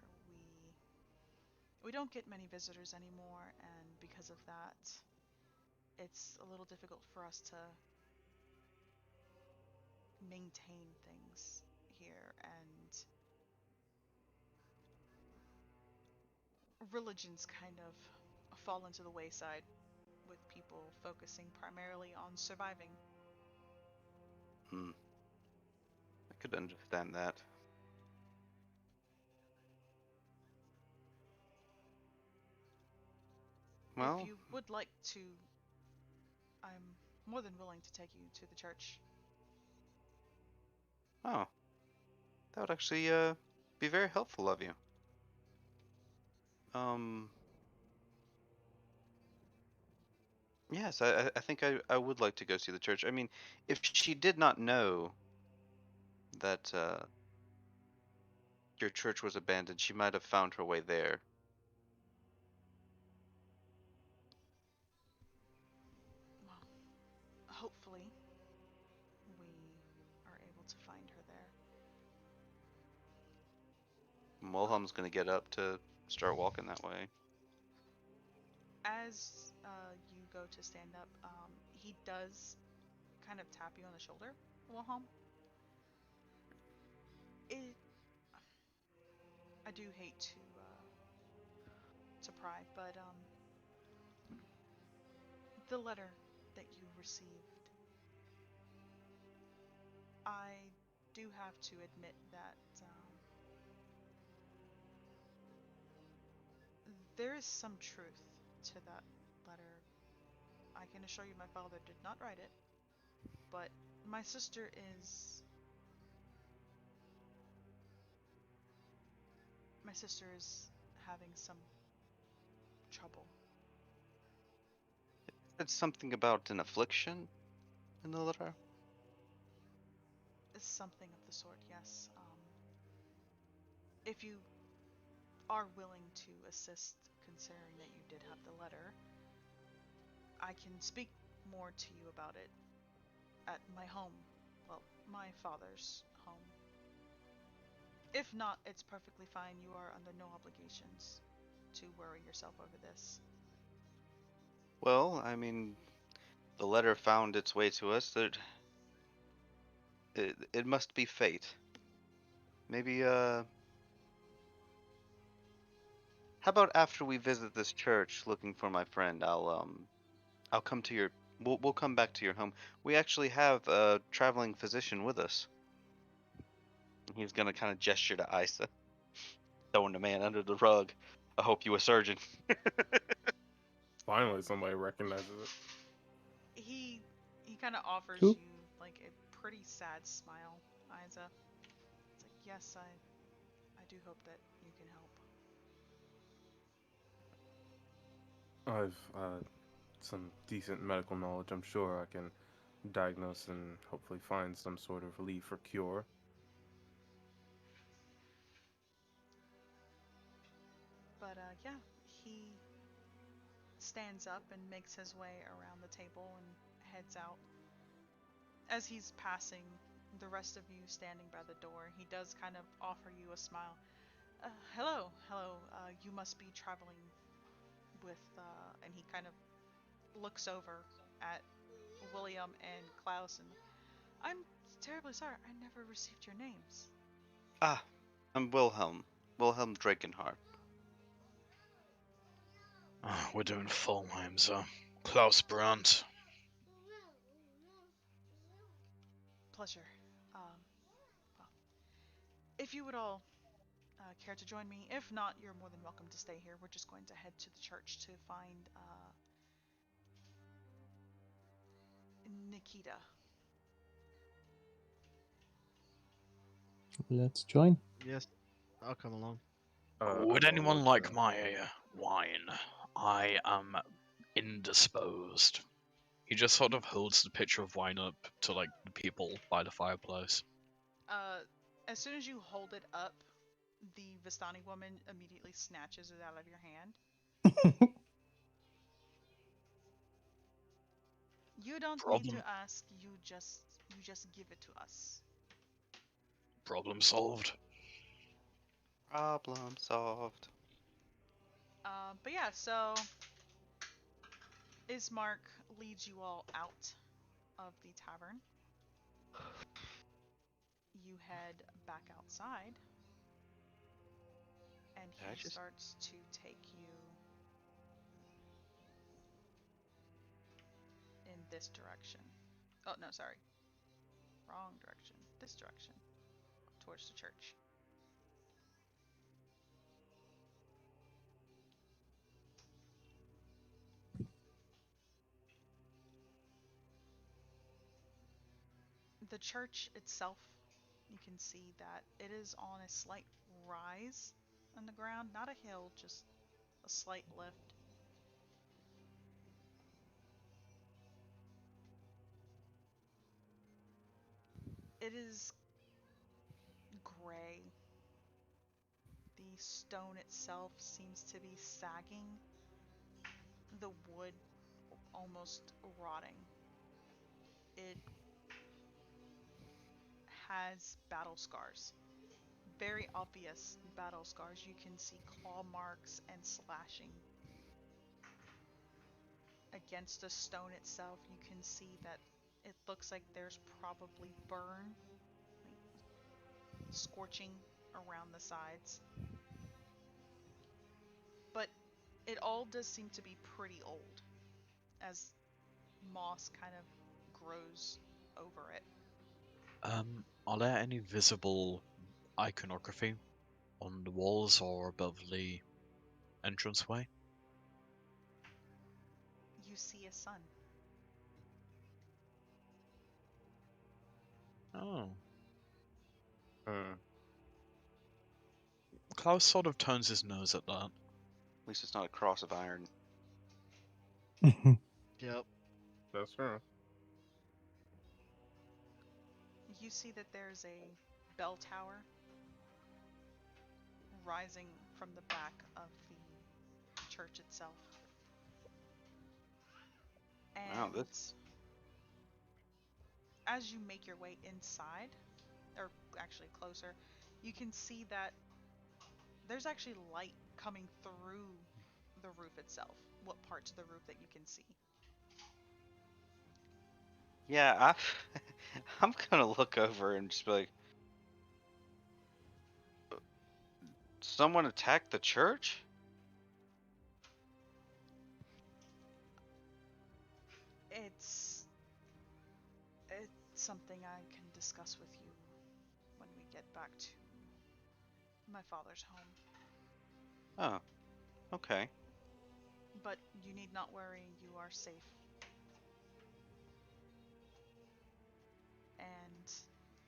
A: We don't get many visitors anymore, and because of that, it's a little difficult for us to maintain things here, and religions kind of fall into the wayside with people focusing primarily on surviving.
E: Hmm. I could understand that.
A: If
E: Well,
A: you would like to, I'm more than willing to take you to the church.
E: oh, that would actually be very helpful of you. Um, yes, I think I would like to go see the church. I mean, if she did not know that your church was abandoned, she might have found her way there.
A: Well, hopefully, we are able to find her there.
E: Mulham's gonna get up to start walking that way.
A: As you go to stand up, he does kind of tap you on the shoulder, Wilhelm. It. I do hate to pry, but the letter that you received, I do have to admit that there is some truth to that letter. I can assure you, my father did not write it, but my sister is. My sister is having some trouble.
E: It's something about an affliction in the letter.
A: Something of the sort, yes. If you are willing to assist, considering that you did have the letter, I can speak more to you about it at my home. Well, my father's home. If not, it's perfectly fine. You are under no obligations to worry yourself over this.
E: Well, I mean, the letter found its way to us. That it must be fate. Maybe how about after we visit this church looking for my friend, I'll come to your we'll come back to your home. We actually have a traveling physician with us. He's gonna kind of gesture to Isa, throwing the man under the rug. I hope you a surgeon.
F: Finally, somebody recognizes it.
A: He he kind of offers
G: Who?
A: you like a pretty sad smile, Isa. It's like, yes, I do hope that you can help.
F: I've some decent medical knowledge. I'm sure I can diagnose and hopefully find some sort of relief or cure.
A: But yeah, he stands up and makes his way around the table and heads out. As he's passing the rest of you standing by the door, he does kind of offer you a smile. Hello, hello. You must be traveling with, and he kind of looks over at William and Klaus, and I'm terribly sorry. I never received your names.
E: Ah, I'm Wilhelm. Wilhelm Drakenhart.
B: We're doing full names, Klaus Brandt.
A: Pleasure. Um, well, if you would all care to join me, if not, you're more than welcome to stay here. We're just going to head to the church to find Nikita.
G: Let's join.
D: Yes, I'll come along.
B: Would
F: I'm on
B: anyone
F: with
B: like my wine? I am indisposed. He just sort of holds the pitcher of wine up to like the people by the fireplace.
A: Uh, as soon as you hold it up, the Vistani woman immediately snatches it out of your hand. You don't need
B: Problem
A: to ask. You just give it to us.
B: problem solved.
E: Problem solved.
A: But yeah, so Ismark leads you all out of the tavern. You head back outside, and
E: Did I
A: he
E: just?
A: starts to take you in this direction. Oh, no, sorry. Wrong direction. This direction. Towards the church. The church itself, you can see that it is on a slight rise on the ground. Not a hill, just a slight lift. It is gray. The stone itself seems to be sagging, the wood almost rotting. It has battle scars. Very obvious battle scars. You can see claw marks and slashing against the stone itself. You can see that it looks like there's probably burn, like scorching around the sides. But it all does seem to be pretty old, as moss kind of grows over it.
B: Are there any visible iconography on the walls or above the entranceway?
A: You see a sun.
B: Oh.
F: Hmm.
B: Klaus sort of turns his nose at that.
E: At least it's not a cross of iron.
D: Yep.
F: That's true.
A: You see that there's a bell tower rising from the back of the church itself.
E: Wow,
A: And
E: this.
A: as you make your way inside, or actually closer, you can see that there's actually light coming through the roof itself. What parts of the roof that you can see?
E: Yeah, I'm gonna look over and just be like, someone attacked the church?
A: It's it's something I can discuss with you when we get back to my father's home.
E: Oh, okay.
A: But you need not worry, you are safe. And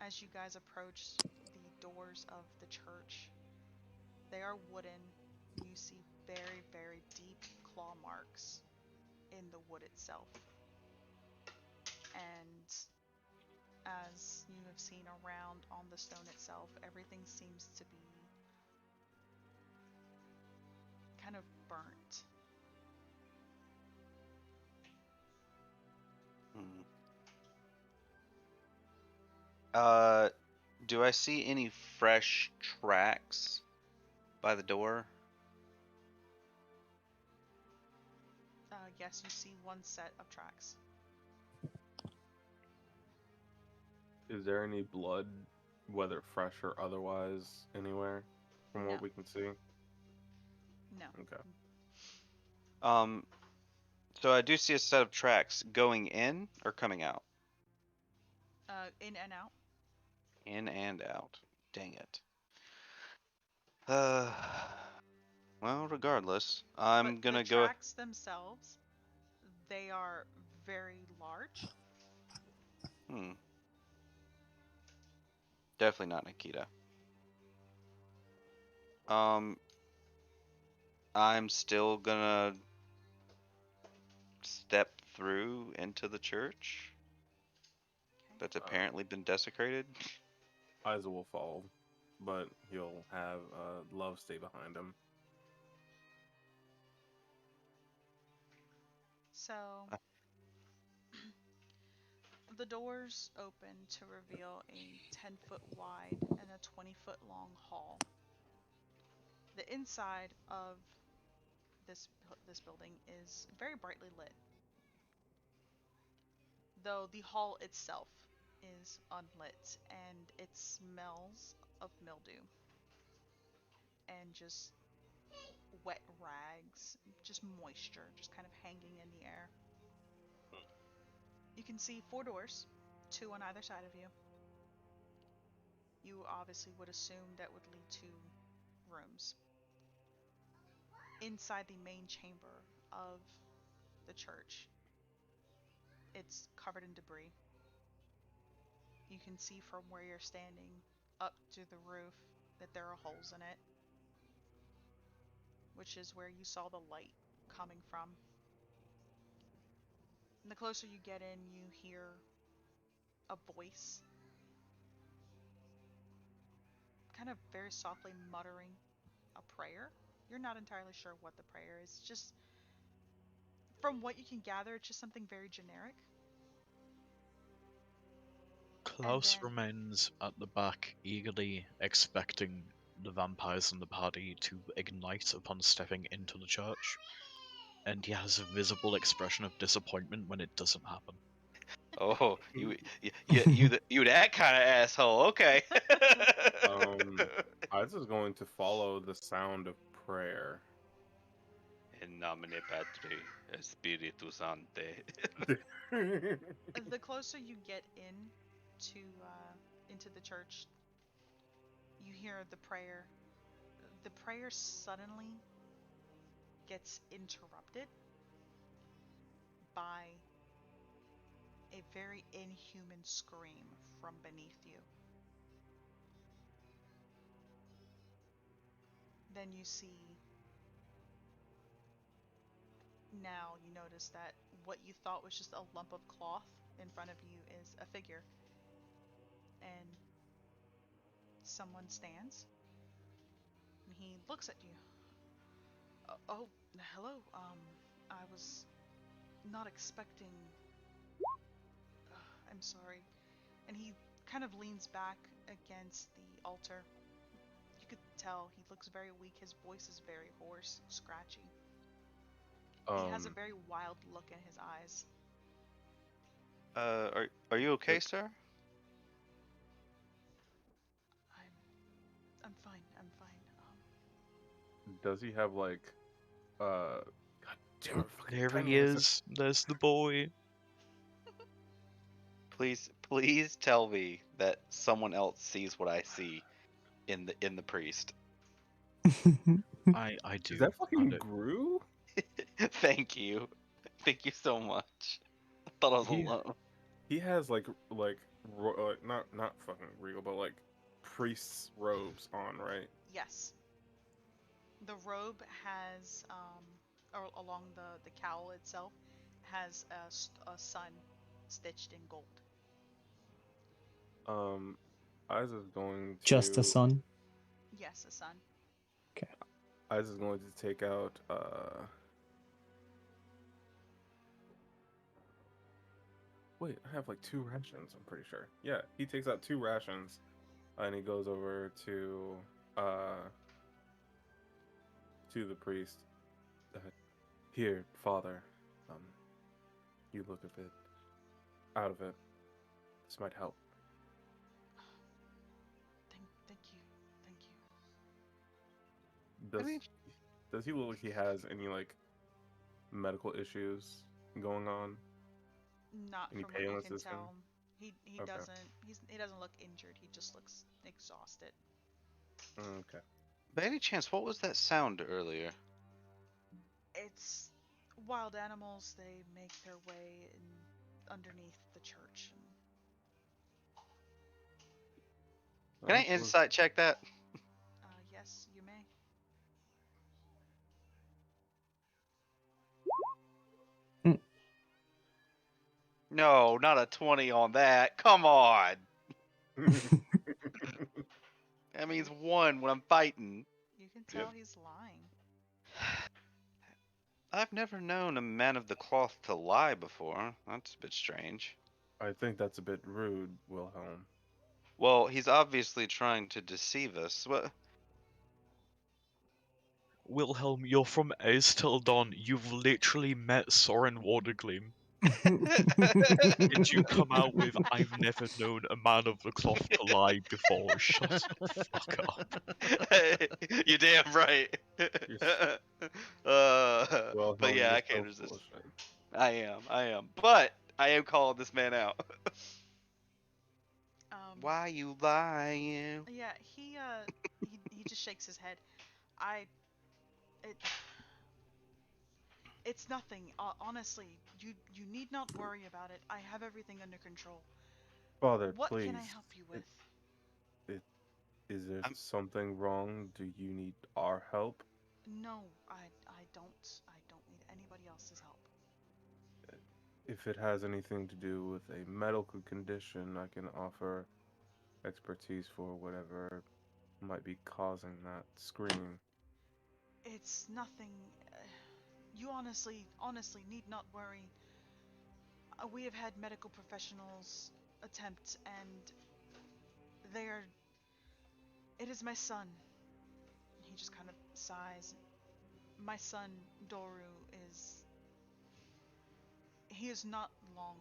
A: as you guys approach the doors of the church, they are wooden. You see very, very deep claw marks in the wood itself. And as you have seen around on the stone itself, everything seems to be kind of burnt.
E: Hmm. Uh, do I see any fresh tracks by the door?
A: Yes, you see one set of tracks.
F: Is there any blood, whether fresh or otherwise, anywhere from
A: No.
F: what we can see?
A: No.
F: Okay.
E: Um, so I do see a set of tracks going in or coming out.
A: In and out.
E: In and out. Dang it. Uh, well, regardless,
A: But
E: I'm
A: the
E: gonna go.
A: tracks themselves, they are very large.
E: Hmm. Definitely not Nikita. Um, I'm still gonna step through into the church
A: Okay.
E: that's apparently been desecrated.
F: Isa will follow, but he'll have Love stay behind him.
A: So the doors open to reveal a 10-foot wide and a 20-foot long hall. The inside of this building is very brightly lit, though the hall itself is unlit and it smells of mildew and just wet rags, just moisture, just kind of hanging in the air. You can see 4 doors, 2 on either side of you. You obviously would assume that would lead to rooms. Inside the main chamber of the church, it's covered in debris. You can see from where you're standing up to the roof that there are holes in it, which is where you saw the light coming from. And the closer you get in, you hear a voice kind of very softly muttering a prayer. You're not entirely sure what the prayer is. Just from what you can gather, it's just something very generic. And
B: Klaus
A: then,
B: remains at the back, eagerly expecting the vampires in the party to ignite upon stepping into the church, and he has a visible expression of disappointment when it doesn't happen.
E: Oh, you that kind of asshole. Okay.
F: Isa's going to follow the sound of prayer.
E: In nomine Patri, Spiritus Sancte.
A: the closer you get to into the church, you hear the prayer. The prayer suddenly gets interrupted by a very inhuman scream from beneath you. Then you see, now you notice that what you thought was just a lump of cloth in front of you is a figure. And someone stands and he looks at you. Oh, hello. I was not expecting. I'm sorry. And he kind of leans back against the altar. You could tell he looks very weak. His voice is very hoarse, scratchy. He has a
F: um,
A: very wild look in his eyes.
E: Are you okay,
F: th-
E: sir?
A: I'm I'm fine. I'm fine.
F: does he have like God damn it, fucking
B: There
F: pen
B: he
F: laser.
B: is. There's the boy.
E: Please tell me that someone else sees what I see in the priest.
B: I
F: Is
B: do.
F: that fucking Gru?
E: Thank you. Thank you so much. I thought I was
F: He
E: alone.
F: he has not fucking regal, but like priest's robes on, right?
A: Yes, the robe has or along the cowl itself has a sun stitched in gold.
F: Um, Isa's going
G: Just a
F: to
G: son.
A: Yes, a sun.
G: Okay.
F: Isa's going to take out wait, I have like 2 rations, I'm pretty sure. Yeah, he takes out 2 rations and he goes over to uh to the priest. Here, Father. Um, you look a bit out of it. This might help.
A: Thank you. Thank you.
E: I
F: Does
E: mean,
F: does he look like he has any like medical issues going on?
A: Not
F: Any
A: from what
F: pain
A: you
F: in the
A: can
F: system?
A: tell. He
F: Okay.
A: doesn't he doesn't look injured. He just looks exhausted.
F: Okay.
E: by any chance, what was that sound earlier?
A: It's wild animals. They make their way in underneath the church. And,
E: Can I
F: Well,
E: insight check that?
A: yes, you may.
E: No, not a 20 on that. Come on. That means 1 when I'm fighting.
A: You can
F: Yep.
A: tell he's lying.
E: I've never known a man of the cloth to lie before. That's a bit strange.
F: I think that's a bit rude, Wilhelm.
E: Well, he's obviously trying to deceive us. What?
B: Wilhelm, you're from Aes'Taldon. You've literally met Soren Watergleam. Did you come out with, I've never known a man of the cloth to lie before? Shut the fuck up.
E: You're damn right.
F: You're
E: But
F: Wilhelm,
E: yeah,
F: you're
E: I can't
F: so
E: resist.
F: full of shit.
E: I am. But I am calling this man out.
A: Um,
E: Why you lying?
A: yeah, he just shakes his head. I it It's nothing. Honestly, you need not worry about it. I have everything under control.
F: Father,
A: What can I
F: please.
A: help you
F: It,
A: with?
F: it, is there
E: I'm
F: something wrong? Do you need our help?
A: No, I don't need anybody else's help.
F: If it has anything to do with a medical condition, I can offer expertise for whatever might be causing that scream.
A: It's nothing. You honestly need not worry. We have had medical professionals attempt, and they're. It is my son. He just kind of sighs. My son Doru is. He is not long.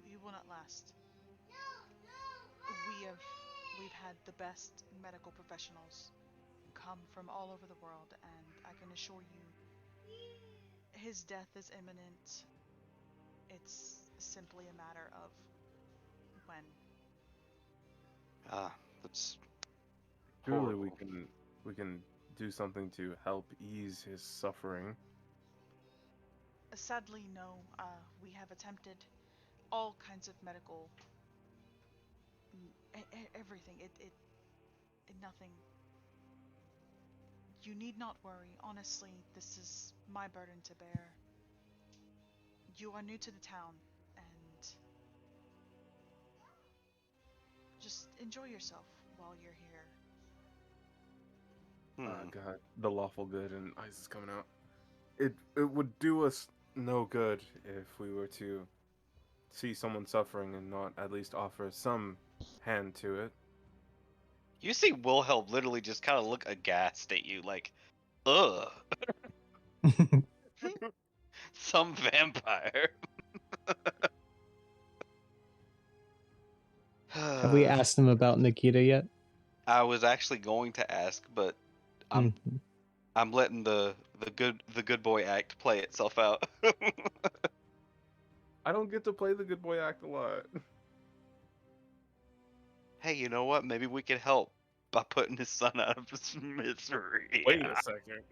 A: He will not last. We have we've had the best medical professionals come from all over the world, and I can assure you, his death is imminent. It's simply a matter of when.
E: that's
F: Surely
E: horrible.
F: we can do something to help ease his suffering.
A: Sadly, no. We have attempted all kinds of medical, everything. Nothing. You need not worry. Honestly, this is my burden to bear. You are new to the town, and just enjoy yourself while you're here.
F: God, the lawful good and ice is coming out. It would do us no good if we were to see someone suffering and not at least offer some hand to it.
E: You see Wilhelm literally just kind of look aghast at you, like, ugh, some vampire.
G: Have we asked him about Nikita yet?
E: I was actually going to ask, but I'm
G: Mhm.
E: I'm letting the good boy act play itself out.
F: I don't get to play the good boy act a lot.
E: Hey, you know what? Maybe we could help by putting his son out of his misery.
F: Wait a second.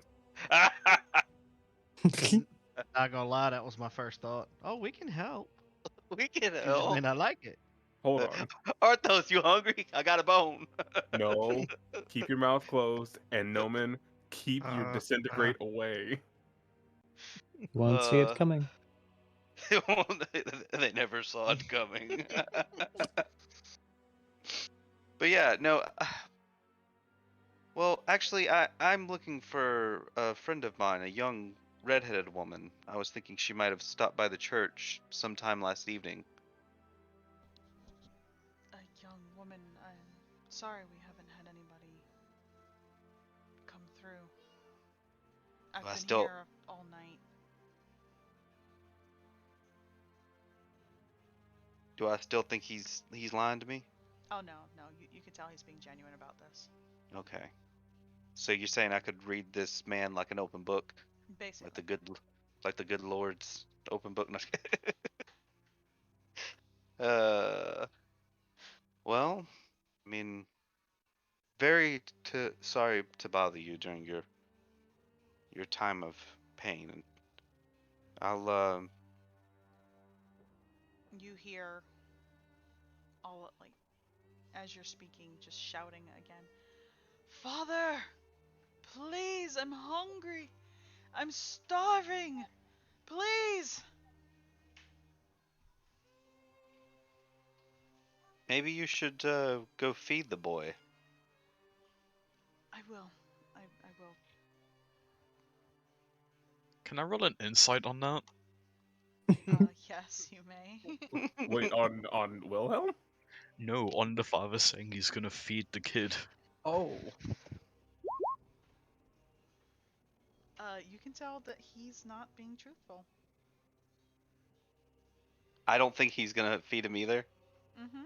D: Not gonna lie, that was my first thought. Oh, we can help.
E: We can
D: You just may
E: help.
D: not like it.
F: Hold on.
E: Arthos, you hungry? I got a bone.
F: No. Keep your mouth closed, and Noman, keep your
D: Uh,
F: disintegrate away.
G: Won't see it coming.
E: They never saw it coming. But yeah, no. Well, actually, I'm looking for a friend of mine, a young redheaded woman. I was thinking she might have stopped by the church sometime last evening.
A: A young woman. I'm sorry we haven't had anybody. through. I've
E: I
A: been
E: still
A: here all night.
E: do I still think he's lying to me?
A: Oh no, no, you can tell he's being genuine about this.
E: Okay. So you're saying I could read this man like an open book, like
A: Basically.
E: the good Lord's open book. uh, well, I mean, sorry to bother you during your time of pain, and I'll
A: You hear all like as you're speaking, just shouting again. Father, please, I'm hungry. I'm starving. Please.
E: maybe you should go feed the boy.
A: I will. I will.
B: Can I roll an insight on that?
A: Yes, you may.
F: Wait, on Wilhelm?
B: No, on the father saying he's gonna feed the kid.
F: Oh.
A: You can tell that he's not being truthful.
E: I don't think he's gonna feed him either.
A: Mm-hmm.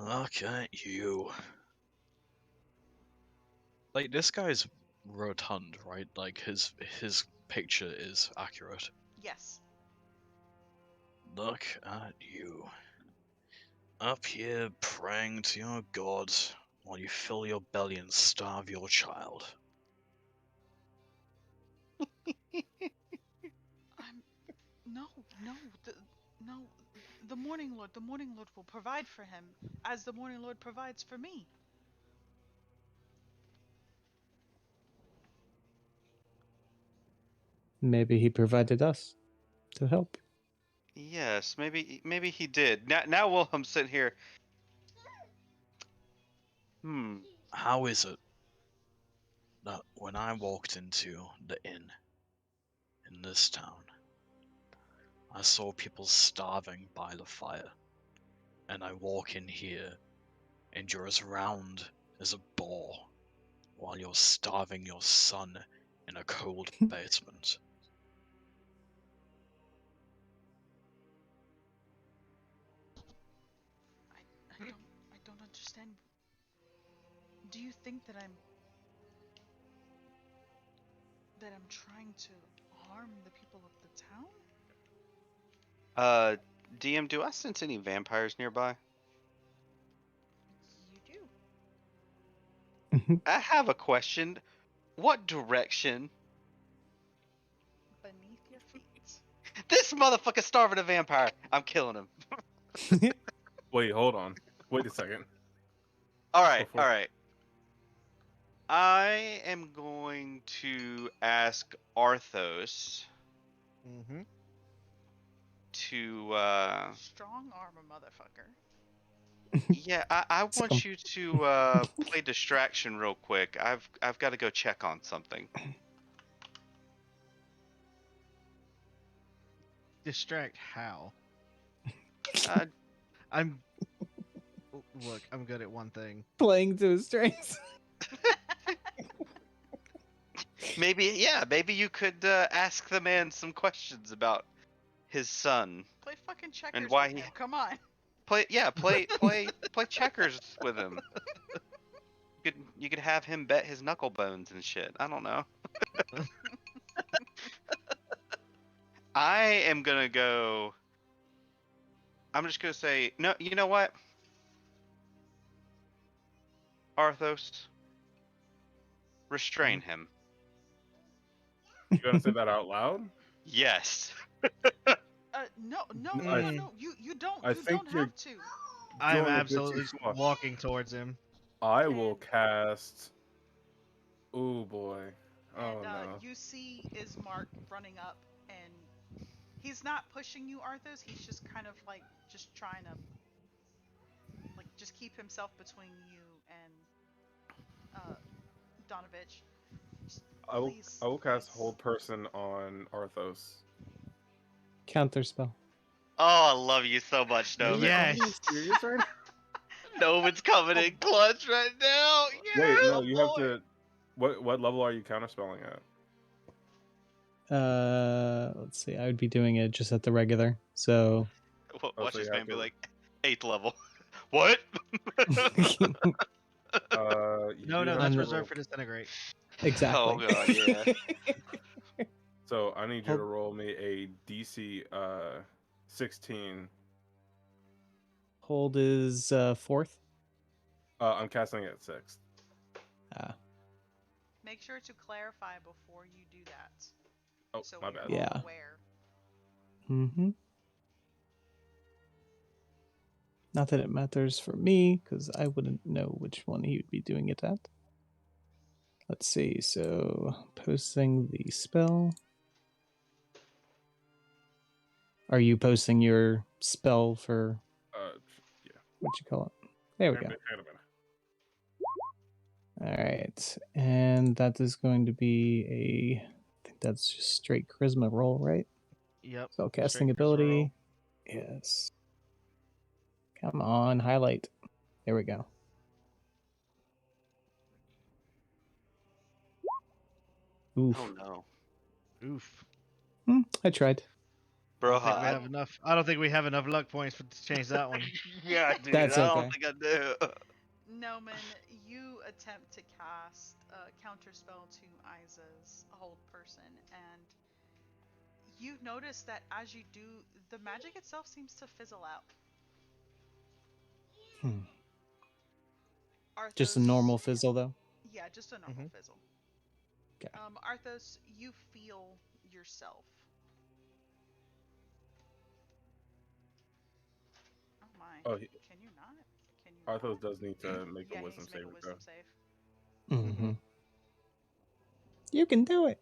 B: Look at you. Like, this guy's rotund, right? Like, his picture is accurate.
A: Yes.
B: Look at you. Up here praying to your gods while you fill your belly and starve your child.
A: I'm. No, no, no. The Morning Lord. The Morning Lord will provide for him, as the Morning Lord provides for me.
G: Maybe he provided us to help.
E: Yes, maybe he did. Now Wilhelm's sitting here. Hmm.
B: How is it that when I walked into the inn in this town, I saw people starving by the fire, and I walk in here and you're as round as a boar while you're starving your son in a cold basement?
A: I don't understand. Do you think that I'm trying to harm the people of the town?
E: Uh, DM, do I sense any vampires nearby?
A: You do.
E: I have a question. What direction?
A: Beneath your feet.
E: This motherfucker's starving a vampire. I'm killing him.
F: Wait, hold on. Wait a second.
E: All right,
F: Before
E: all right. I am going to ask Arthos
D: Mm-hmm.
E: to
A: Strong arm a motherfucker.
E: yeah, I
G: So,
E: want you to play distraction real quick. I've got to go check on something.
D: Distract how?
E: Uh,
D: I'm. Look, I'm good at one thing.
G: playing to his strengths.
E: maybe you could ask the man some questions about his son
A: Play fucking
E: and
A: checkers
E: why
A: with
E: he
A: him. Come on.
E: play checkers with him. You could have him bet his knuckle bones and shit. I don't know. I am gonna go. I'm just gonna say no. You know what, Arthos, restrain him.
F: you gotta say that out loud.
E: Yes.
A: No, no,
F: No,
A: no, no, no.
F: I
A: You
F: think
A: don't
F: you're
A: have to.
D: I'm
F: going a bit too
D: absolutely
F: far.
D: walking towards him.
F: I will
A: And
F: cast. Oh boy. Oh
A: and
F: no.
A: you see Ismark running up, and he's not pushing you, Arthos. He's just kind of like just trying to like just keep himself between you and Donovich. Just, please,
F: I will cast
A: please.
F: Hold Person on Arthos.
G: Counter spell.
E: Oh, I love you so much,
F: Are
E: Novik.
F: you being
D: Yes.
F: serious right now?
E: No one's coming in clutch right now.
F: Wait,
E: Yeah,
F: no, you have
E: boy.
F: to. What level are you counterspelling at?
G: Let's see. I would be doing it just at the regular. So
E: Watch
F: So
E: this
F: you
E: man
F: have
E: be
F: to.
E: like, 8th level. What?
F: You
D: No,
F: do
D: no,
F: have
D: that's
F: to
G: I'm-
D: reserved
F: roll.
D: for disintegrate.
G: exactly.
E: Oh god, yeah.
F: So I need you
G: Hold-
F: to roll me a DC 16.
G: Hold is fourth.
F: I'm casting it at 6th.
A: Make sure to clarify before you do that,
F: Oh,
A: so
F: my
A: we are
F: bad.
G: Yeah.
A: all aware.
G: Mm-hmm. Not that it matters for me, because I wouldn't know which one he would be doing it at. Let's see. So posting the spell. Are you posting your spell for
F: Yeah.
G: what you call it? There we
F: Hang
G: go.
F: on a minute.
G: All right, and that is going to be a. I think that's just straight charisma roll, right?
D: Yep.
G: Spell casting
D: Straight charisma
G: ability.
D: roll.
G: Yes. Come on, highlight. There we go. Oof.
E: Oh no.
D: Oof.
G: I tried.
E: Bro,
D: I don't think we have enough. I don't think we have enough luck points to change that one.
E: yeah, dude,
G: That's
E: I
G: okay.
E: don't think I do.
A: Noman, you attempt to cast a counterspell to Iza's hold person, and you notice that as you do, the magic itself seems to fizzle out. Arthos,
G: Just a normal fizzle, though.
A: Yeah, just a normal fizzle.
G: Okay.
A: Arthos, you feel yourself. Oh my.
F: Oh,
A: Can you not? Can you
F: Arthos
A: not?
F: does need to make
A: Yeah,
F: a
A: he
F: wisdom
A: needs to make a
F: saving throw.
A: wisdom save.
G: Mm-hmm. You can do it.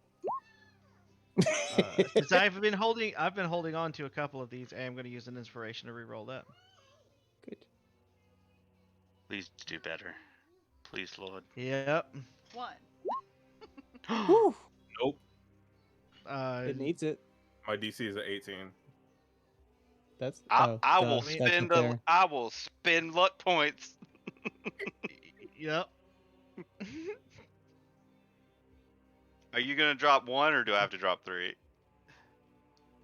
D: Since I've been holding on to a couple of these, I am going to use an inspiration to reroll that.
G: Good.
E: Please do better. Please, Lord.
D: Yep.
A: 1.
G: Whew.
F: Nope.
G: It needs it.
F: My DC is at 18.
G: That's
E: I will
G: that's
E: spend
G: up there.
E: I will spend luck points.
D: Yep.
E: Are you gonna drop 1 or do I have to drop 3?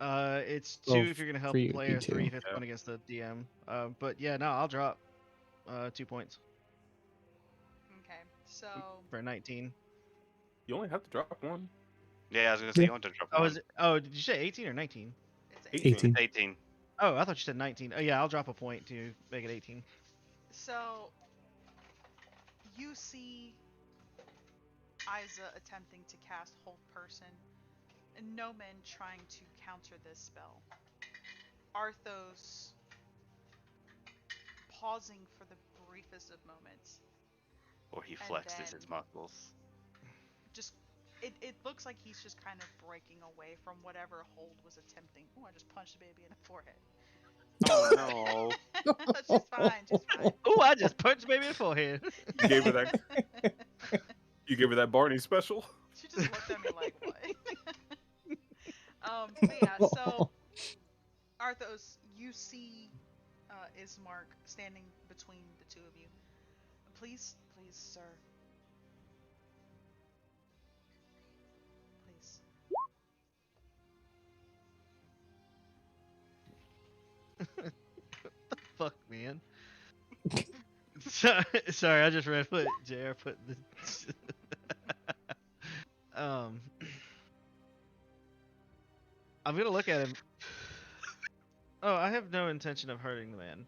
D: It's 2
G: Well,
D: if you're going to help
G: for
D: the
G: you, it'd be
D: player, 3
G: 2.
D: if it's going against the DM. But yeah, no, I'll drop 2 points
A: Okay, so
D: for 19.
F: You only have to drop one.
E: Yeah, I was gonna say
G: Yeah.
E: you want to drop
D: Oh,
E: 1.
D: did you say 18 or 19?
A: it's
F: 18.
E: 18.
D: Oh, I thought you said 19. Oh yeah, I'll drop a point to make it 18.
A: So you see Isa attempting to cast Hold Person, and Noman trying to counter this spell. Arthos pausing for the briefest of moments,
E: Or he
A: and
E: flexes
A: then
E: his muscles.
A: just it looks like he's just kind of breaking away from whatever Hold was attempting. Oh, I just punched the baby in the forehead.
E: Oh no.
A: She's fine. She's fine.
D: Oh, I just punched baby in the forehead.
F: You gave her that. You gave her that Barney special.
A: She just looked at me like, what? But yeah, so Arthos, you see Ismark standing between the two of you. Please, please, sir. Please.
D: Fuck, man. Sorry, I just read what JR put in the. I'm gonna look at him. Oh, I have no intention of hurting the man.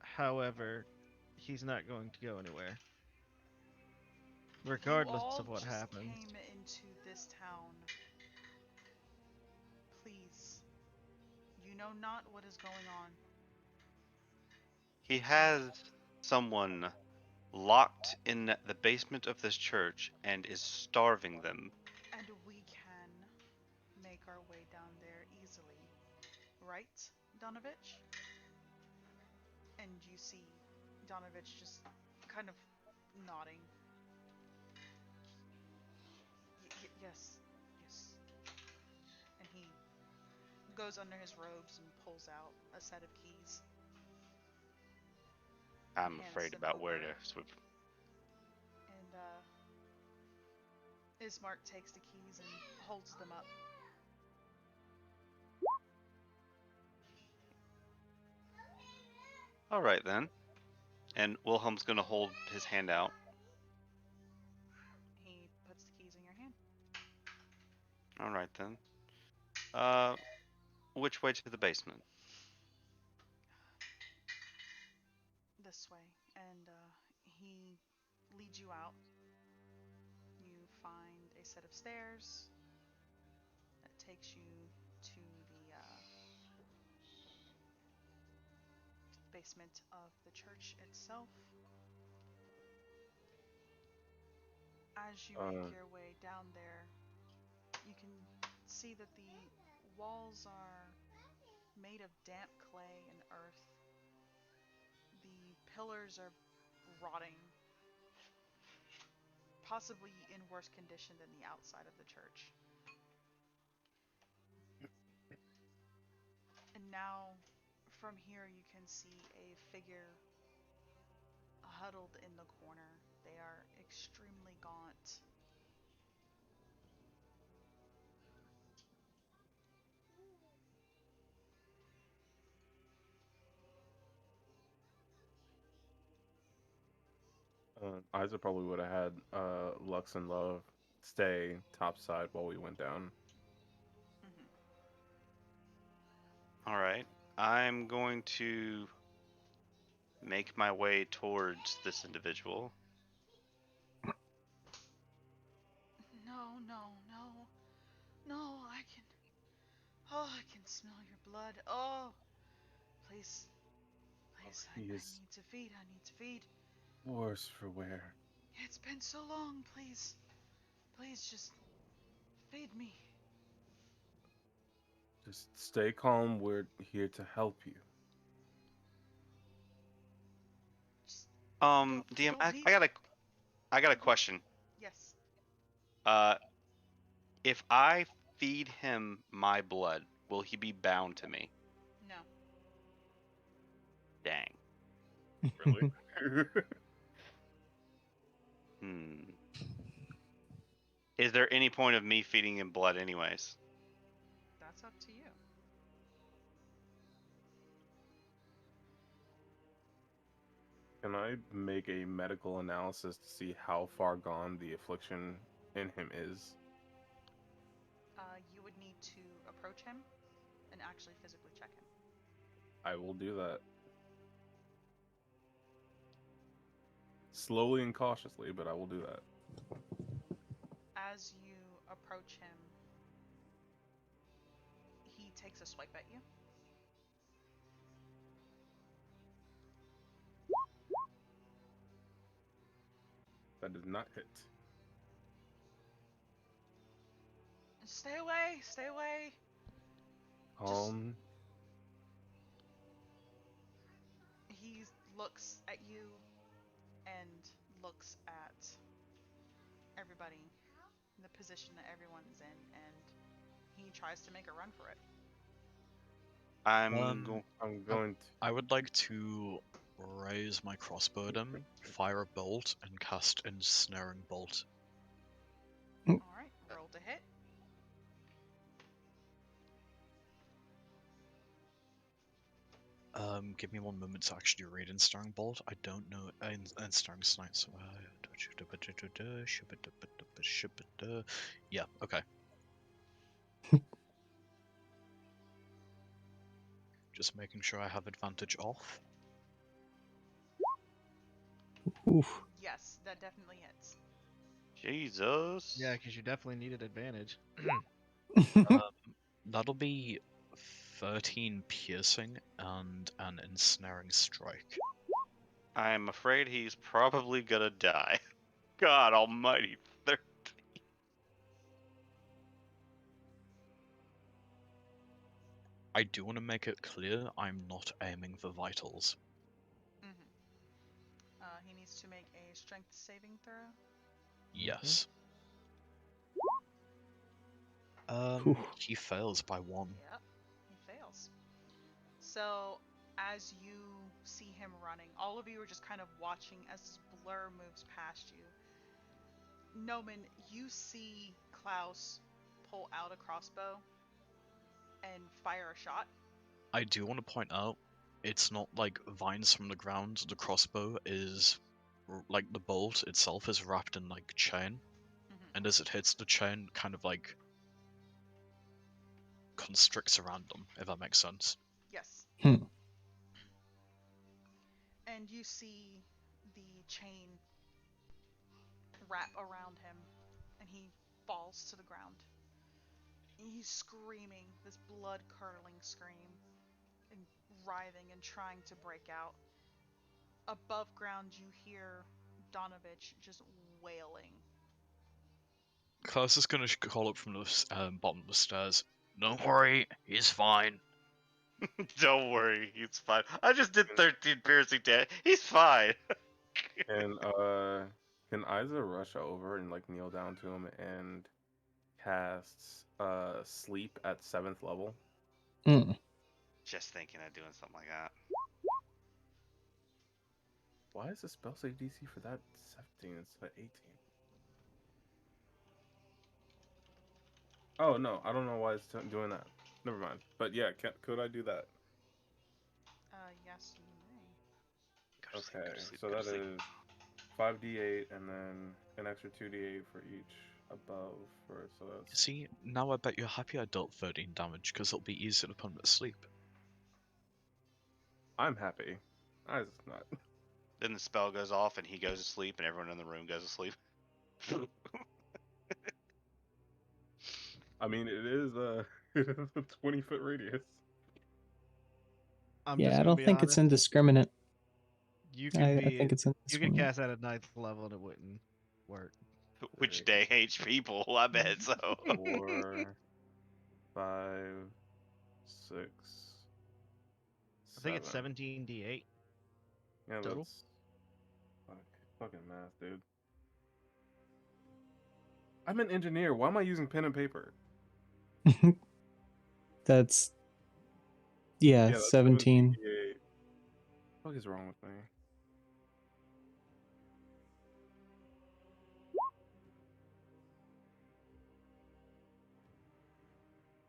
D: However, he's not going to go anywhere, regardless
A: You all
D: of what
A: just
D: happens.
A: came into this town. Please. You know not what is going on.
E: He has someone locked in the basement of this church and is starving them.
A: And we can make our way down there easily. Right, Donovich? And you see Donovich just kind of nodding. Yes, yes. And he goes under his robes and pulls out a set of keys.
E: I'm
A: hands
E: afraid
A: them
E: about where
A: over,
E: to swoop.
A: and Ismark takes the keys and holds them up.
E: All right then. And Wilhelm's gonna hold his hand out.
A: He puts the keys in your hand.
E: All right then. Which way to the basement?
A: This way, and he leads you out. You find a set of stairs that takes you to the basement of the church itself. As you make your way down there, you can see that the walls are made of damp clay and earth. The pillars are rotting, possibly in worse condition than the outside of the church. And now, from here, you can see a figure huddled in the corner. They are extremely gaunt.
F: Isaac probably would have had Lux and Love stay topside while we went down.
A: Mm-hmm.
E: All right. I'm going to make my way towards this individual.
A: No, no, no. No, I can. Oh, I can smell your blood. Oh, please. Please,
F: He
A: I
F: is
A: need to feed. I need to feed.
F: worse for wear.
A: It's been so long. Please. Please just feed me.
F: Just stay calm. We're here to help you.
A: Just
E: DM,
A: don't leave.
E: I got a question.
A: Yes.
E: Uh, if I feed him my blood, will he be bound to me?
A: No.
E: Dang.
F: Really?
E: Hmm. Is there any point of me feeding him blood, anyways?
A: That's up to you.
F: Can I make a medical analysis to see how far gone the affliction in him is?
A: You would need to approach him and actually physically check him.
F: I will do that. Slowly and cautiously, but I will do that.
A: As you approach him, he takes a swipe at you.
F: That does not hit.
A: Stay away! Stay away! He looks at you and looks at everybody, the position that everyone's in, and he tries to make a run for it.
E: I'm going.
F: I'm going to.
B: I would like to raise my crossbow at him, fire a bolt, and cast Ensnaring Bolt.
A: Alright, roll to hit.
B: Give me 1 moment to actually read Ensnaring Bolt. I don't know Ensnaring Snipe. So, yeah, okay. Just making sure I have advantage off.
G: Oof.
A: Yes, that definitely hits.
E: Jesus.
D: Yeah, because you definitely needed advantage.
B: That'll be 13 piercing and an ensnaring strike.
E: I'm afraid he's probably gonna die. God almighty.
B: I do want to make it clear I'm not aiming for vitals.
A: He needs to make a strength saving throw.
B: Yes.
G: Whew.
B: He fails by 1.
A: Yep, he fails. So, as you see him running, all of you are just kind of watching as this blur moves past you. Noman, you see Klaus pull out a crossbow and fire a shot.
B: I do want to point out, it's not like vines from the ground. The crossbow is, like the bolt itself is wrapped in like chain, and as it hits the chain, kind of like constricts around them, if that makes sense.
A: Yes.
G: Hmm.
A: And you see the chain wrap around him, and he falls to the ground. He's screaming this blood curdling scream and writhing and trying to break out. Above ground, you hear Donovich just wailing.
B: Klaus is gonna call up from the bottom of the stairs. Don't worry, he's fine.
E: Don't worry, he's fine. I just did 13 piercing damage. He's fine.
F: And can Isa rush over and like kneel down to him and cast sleep at 7th level?
G: Mm.
E: Just thinking of doing something like that.
F: Why is the spell save DC for that 17 instead of 18? Oh no, I don't know why it's doing that. Never mind. But yeah, could I do that?
A: Yes, you may.
E: Go to sleep, go
F: Okay,
E: to sleep,
F: so
E: go to
F: that
E: sleep.
F: is 5d8 and then an extra 2d8 for each above. So that's
B: See, now I bet you're happy I dealt 13 damage, because it'll be easier to put him to sleep.
F: I'm happy. Isa's not.
E: Then the spell goes off and he goes to sleep and everyone in the room goes to sleep.
F: I mean, it is it is a 20-foot radius.
D: I'm
G: Yeah,
D: just
G: I
D: gonna
G: don't
D: be
G: think
D: honest.
G: it's indiscriminate.
D: You can
G: I
D: be.
G: think it's
D: You can
G: indiscriminate.
D: cast that at 9th level and it wouldn't work.
E: Which day hates people? I bet so.
F: 4, 5, 6,
D: I think it's
F: 7.
D: 17d8
F: Yeah,
D: total.
F: that's fucking math, dude. I'm an engineer. Why am I using pen and paper?
G: That's
F: That's
G: 17.
F: 17d8. What is wrong with me?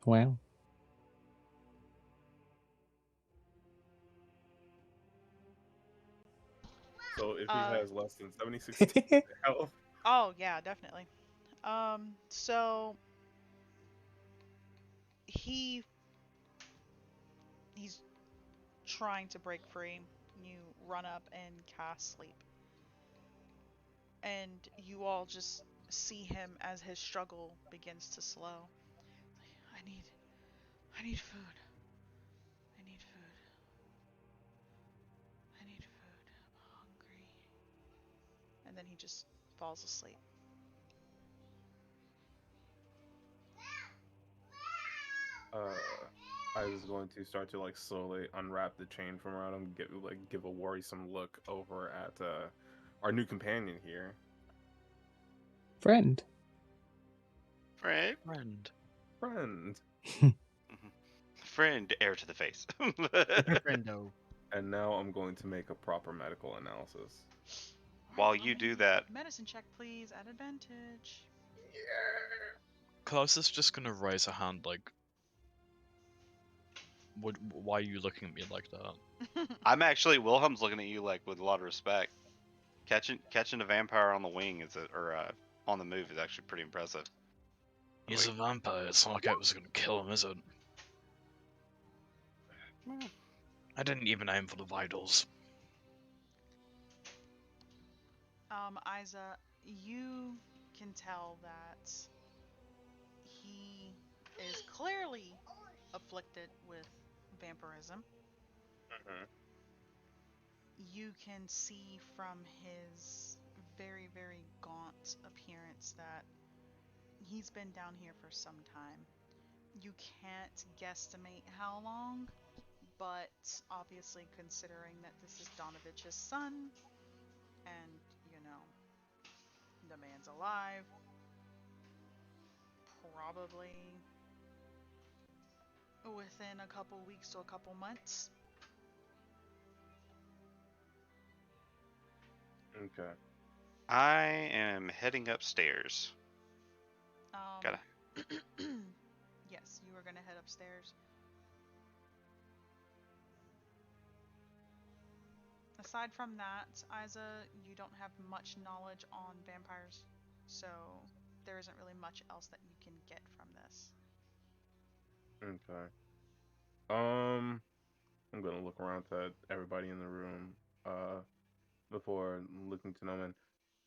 G: Wow.
F: So if he
A: Uh,
F: has less than 76 health,
A: oh yeah, definitely. So he he's trying to break free. You run up and cast sleep, and you all just see him as his struggle begins to slow. I need, I need food. I need food. I need food. I'm hungry. And then he just falls asleep.
F: I was going to start to like slowly unwrap the chain from around him, give a worrisome look over at our new companion here.
G: Friend.
E: Friend.
B: Friend.
E: Friend, air to the face.
D: Friendo.
F: And now I'm going to make a proper medical analysis.
E: While you do that,
A: Medicine check, please, at advantage.
B: Klaus is just gonna raise a hand like, why are you looking at me like that?
E: I'm actually Wilhelm's looking at you like with a lot of respect. Catching a vampire on the wing on the move is actually pretty impressive.
B: He's a vampire, it's not like I was gonna kill him, is it? I didn't even aim for the vitals.
A: Isa, you can tell that he is clearly afflicted with vampirism. You can see from his very, very gaunt appearance that he's been down here for some time. You can't guesstimate how long, but obviously considering that this is Donovich's son, and, the man's alive, probably within a couple weeks to a couple months.
F: Okay.
E: I am heading upstairs.
A: Um,
E: Gotta.
A: yes, you are gonna head upstairs. Aside from that, Isa, you don't have much knowledge on vampires, so there isn't really much else that you can get from this.
F: Okay. Um, I'm gonna look around to everybody in the room. Before looking to Noman,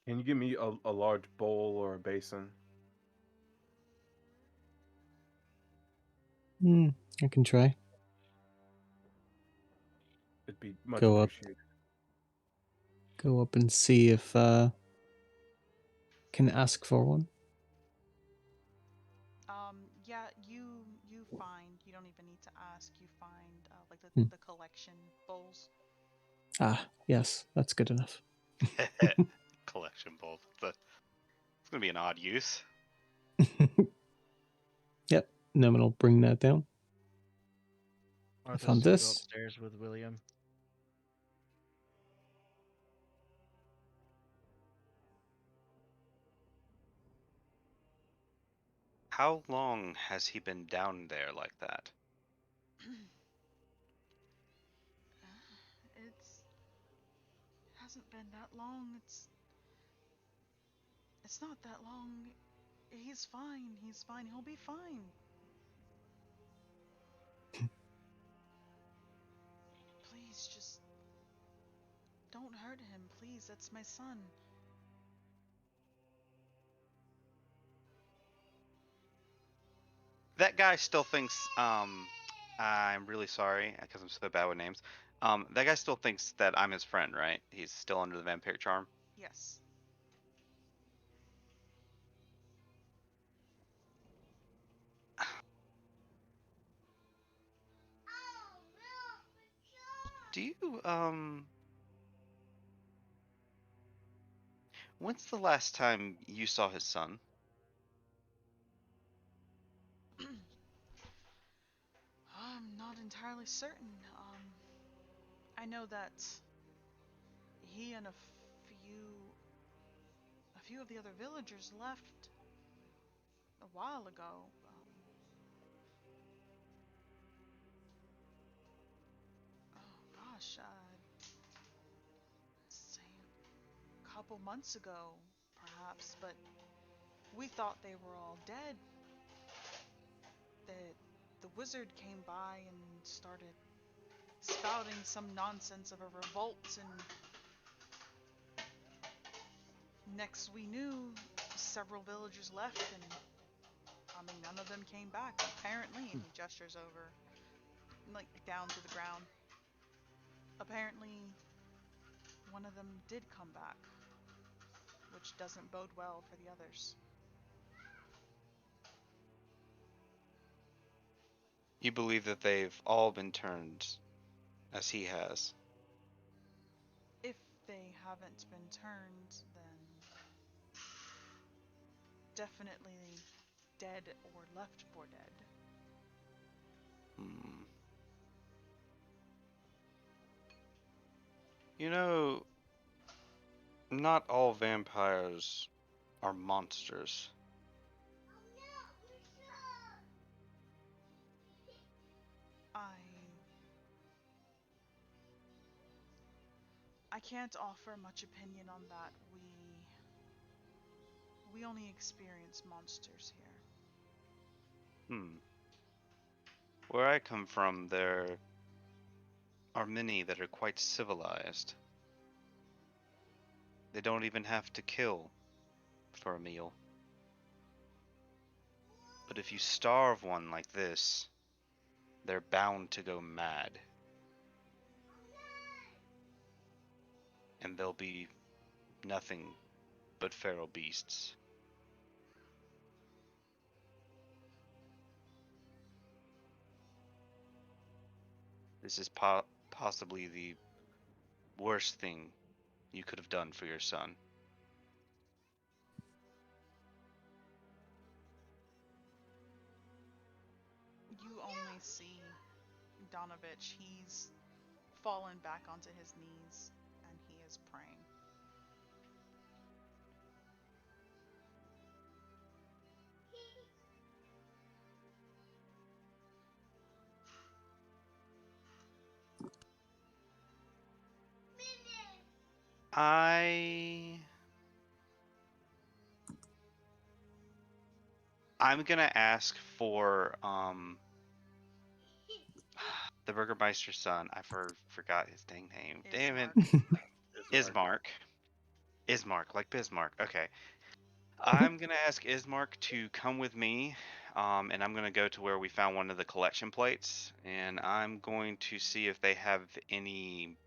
F: can you give me a large bowl or a basin?
G: Hmm, I can try.
F: It'd be much
G: Go up,
F: appreciated.
G: go up and see if can ask for one.
A: Yeah, you find, you don't even need to ask. You find like
G: Hmm.
A: the collection bowls.
G: Ah, yes, that's good enough.
E: Collection bowl. It's gonna be an odd use.
G: Yep, Noman will bring that down. I
D: Arthur's
G: found
D: gonna go
G: this.
D: upstairs with William.
E: How long has he been down there like that?
A: It's hasn't been that long. It's not that long. He's fine. He's fine. He'll be fine. Please just don't hurt him. Please, that's my son.
E: That guy still thinks. I'm really sorry because I'm so bad with names. That guy still thinks that I'm his friend, right? He's still under the vampiric charm.
A: Yes.
E: Do you When's the last time you saw his son?
A: I'm not entirely certain. I know that he and a few of the other villagers left a while ago. Oh gosh, say a couple months ago, perhaps. But we thought they were all dead. That the wizard came by and started spouting some nonsense of a revolt, and next we knew, several villagers left, and I mean, none of them came back, apparently, and he gestures over, like, down to the ground. Apparently, one of them did come back, which doesn't bode well for the others.
E: You believe that they've all been turned as he has.
A: If they haven't been turned, then definitely dead or left for dead.
E: Hmm. You know, not all vampires are monsters.
A: I I can't offer much opinion on that. We only experience monsters here.
E: Hmm. Where I come from, there are many that are quite civilized. They don't even have to kill for a meal. But if you starve one like this, they're bound to go mad. And they'll be nothing but feral beasts. This is possibly the worst thing you could have done for your son.
A: You only see Donovich. He's fallen back onto his knees and he is praying.
E: I'm gonna ask for the Burgermeister's son. I forgot his dang name. Damn it. Ismark. Ismark, like Bismarck. Okay. I'm gonna ask Ismark to come with me, and I'm gonna go to where we found one of the collection plates, and I'm going to see if they have any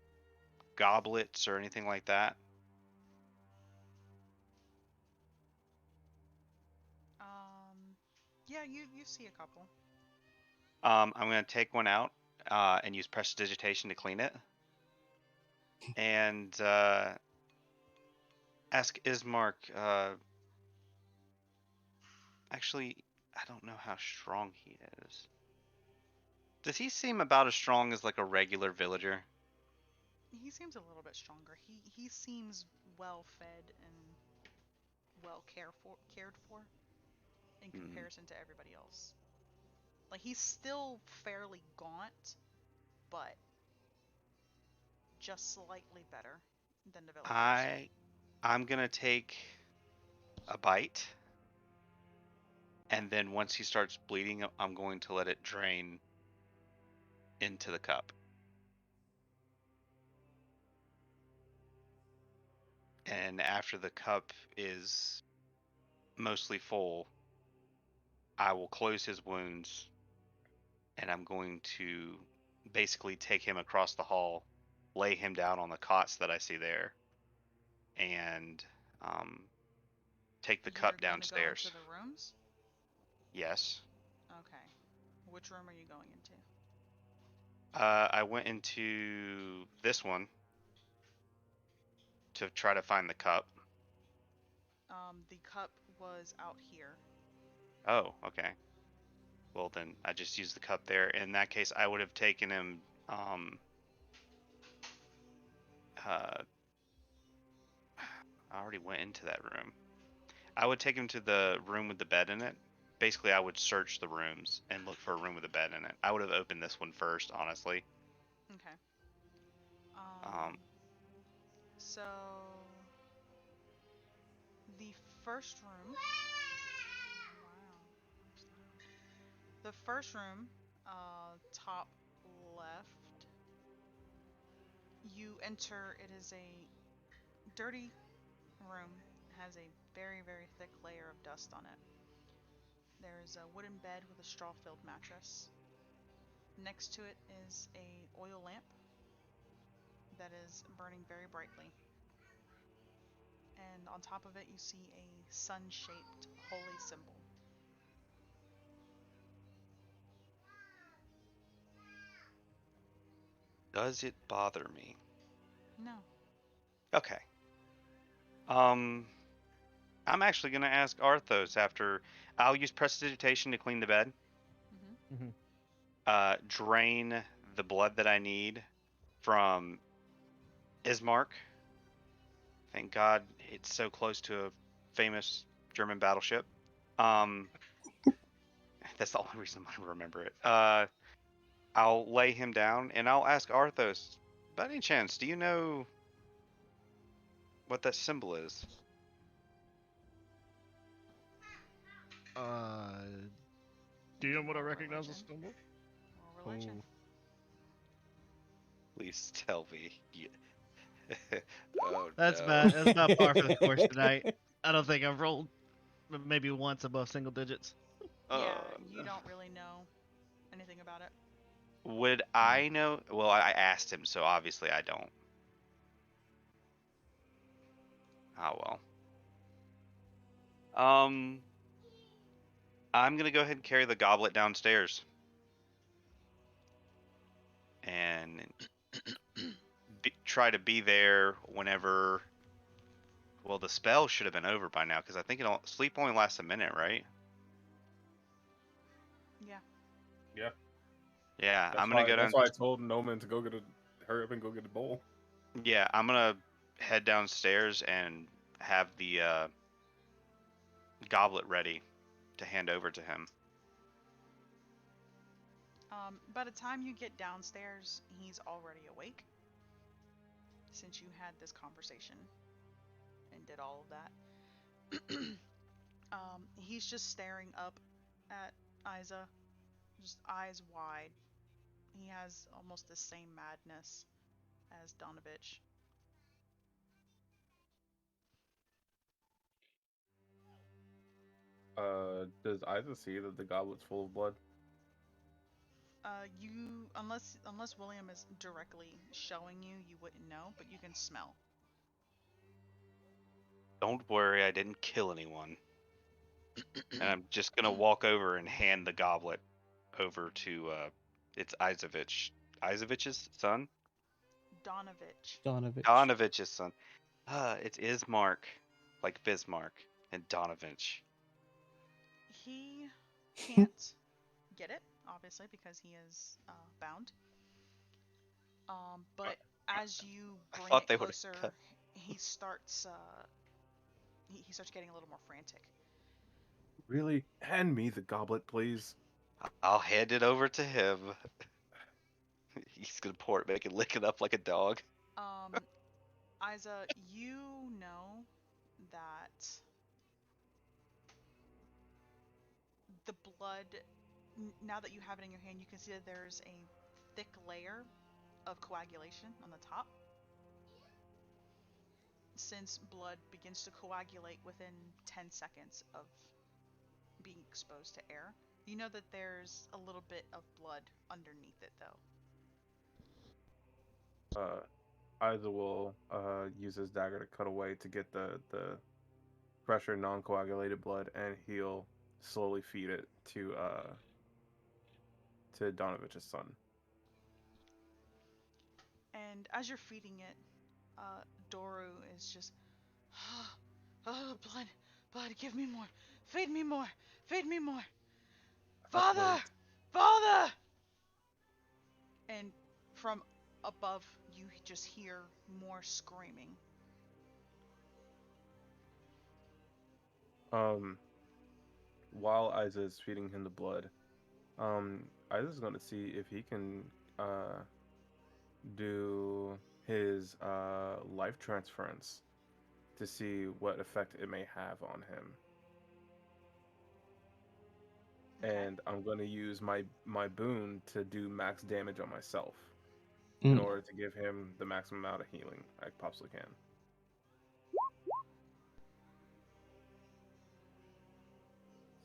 E: goblets or anything like that.
A: Yeah, you see a couple.
E: I'm gonna take one out and use prestidigitation to clean it, and ask Ismark. Actually, I don't know how strong he is. Does he seem about as strong as like a regular villager?
A: He seems a little bit stronger. He seems well fed and well cared for in
E: Hmm.
A: comparison to everybody else. Like he's still fairly gaunt, but just slightly better than the villagers.
E: I'm gonna take a bite, and then once he starts bleeding, I'm going to let it drain into the cup. And after the cup is mostly full, I will close his wounds, and I'm going to basically take him across the hall, lay him down on the cots that I see there, and um, take the
A: You're
E: cup
A: gonna go into
E: downstairs.
A: the rooms?
E: Yes.
A: Okay. Which room are you going into?
E: I went into this one to try to find the cup.
A: The cup was out here.
E: Oh, okay. Well, then I just used the cup there. In that case, I would have taken him. Uh, I already went into that room. I would take him to the room with the bed in it. Basically, I would search the rooms and look for a room with a bed in it. I would have opened this one first, honestly.
A: Okay.
E: Um,
A: So the first room. Wow, that's loud. The first room, top left. You enter. It is a dirty room. It has a very thick layer of dust on it. There is a wooden bed with a straw-filled mattress. Next to it is a oil lamp that is burning very brightly. And on top of it you see a sun-shaped holy symbol.
E: does it bother me?
A: No.
E: Okay. Um, I'm actually gonna ask Arthos after. I'll use prestidigitation to clean the bed.
A: Mm-hmm.
E: Drain the blood that I need from Ismark. Thank God it's so close to a famous German battleship. Um, that's the only reason I remember it. I'll lay him down and I'll ask Arthos, by any chance, do you know what that symbol is?
D: DM would I
A: Roll
D: recognize the
A: religion.
D: symbol?
A: Roll religion.
E: Please tell me. Oh
D: That's
E: no.
D: about that's about par for the course tonight. I don't think I've rolled maybe once above single digits.
A: Yeah,
E: Oh
A: you
E: no.
A: don't really know anything about it.
E: Would I know? Well, I asked him, so obviously I don't. Oh well. Um, I'm gonna go ahead and carry the goblet downstairs and try to be there whenever. Well, the spell should have been over by now because I think sleep only lasts a minute, right?
A: Yeah.
F: Yeah.
E: Yeah,
F: That's
E: I'm gonna
F: why.
E: go
F: That's
E: down.
F: why I told Noman to hurry up and go get a bowl.
E: Yeah, I'm gonna head downstairs and have the goblet ready to hand over to him.
A: By the time you get downstairs, he's already awake. since you had this conversation and did all of that. He's just staring up at Isa, just eyes wide. He has almost the same madness as Donovich.
F: Does Isa see that the goblet's full of blood?
A: You unless William is directly showing you, you wouldn't know, but you can smell.
E: Don't worry, I didn't kill anyone. And I'm just gonna walk over and hand the goblet over to it's Izavich's son?
A: Donovich.
G: Donovich.
E: Donovich's son. It's Ismark, like Bismarck, and Donovich.
A: He can't get it, obviously, because he is bound. But as you
E: I
A: bring
E: thought
A: it
E: they would
A: closer,
E: have.
A: he starts he starts getting a little more frantic.
F: Really? Hand me the goblet, please.
E: I'll hand it over to him. He's gonna pour it, make it lick it up like a dog.
A: Isa, you know that the blood, now that you have it in your hand, you can see that there's a thick layer of coagulation on the top. Since blood begins to coagulate within 10 seconds of being exposed to air, you know that there's a little bit of blood underneath it, though.
F: Isa will use his dagger to cut away to get the fresher, non-coagulated blood, and he'll slowly feed it to Donovich's son.
A: And as you're feeding it, Doru is just, oh, blood, blood, give me more, feed me more, feed me more, father,
F: Wait.
A: father! And from above, you just hear more screaming.
F: While Isa is feeding him the blood, Isa's gonna see if he can do his life transference to see what effect it may have on him.
A: Okay.
F: And I'm gonna use my boon to do max damage on myself in order to give him the maximum amount of healing I possibly can.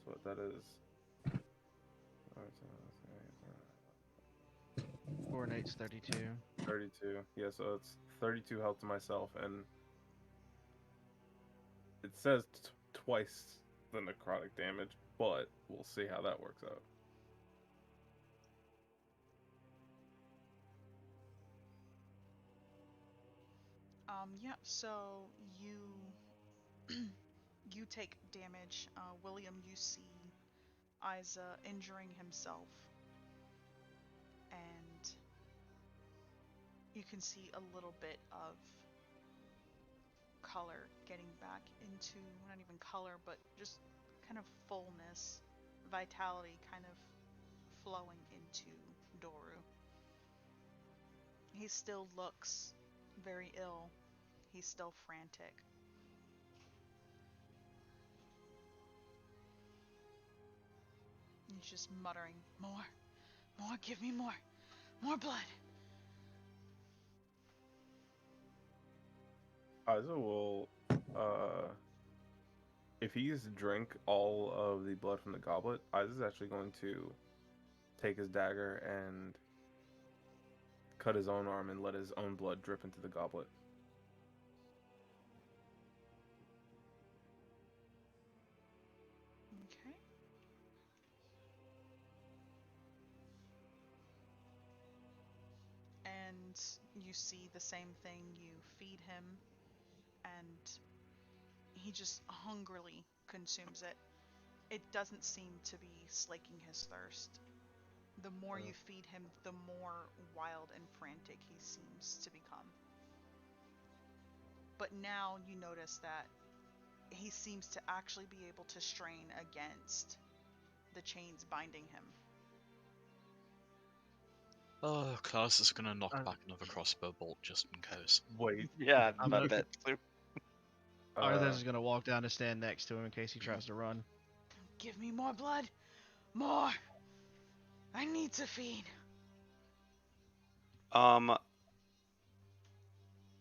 F: So what that is.
D: 4 and 8's 32.
F: 32. Yeah, so it's 32 health to myself, and it says twice the necrotic damage, but we'll see how that works out.
A: Yeah, so you you take damage. William, you see Isa injuring himself, and you can see a little bit of color getting back into, not even color, but just kind of fullness, vitality kind of flowing into Doru. He still looks very ill. He's still frantic. He's just muttering, more, more, give me more, more blood.
F: Isa will, if he's drink all of the blood from the goblet, Isa's actually going to take his dagger and cut his own arm and let his own blood drip into the goblet.
A: Okay. And you see the same thing. You feed him, and he just hungrily consumes it. It doesn't seem to be slaking his thirst. The more you feed him, the more wild and frantic he seems to become. But now you notice that he seems to actually be able to strain against the chains binding him.
B: Oh, Klaus is gonna knock
D: Uh,
B: back another crossbow bolt just in case.
F: Wait.
E: Yeah,
D: I'm
E: my
D: gonna-
E: bet too.
D: Arthas is gonna walk down and stand next to him in case he tries to run.
A: Give me more blood. More. I need to feed.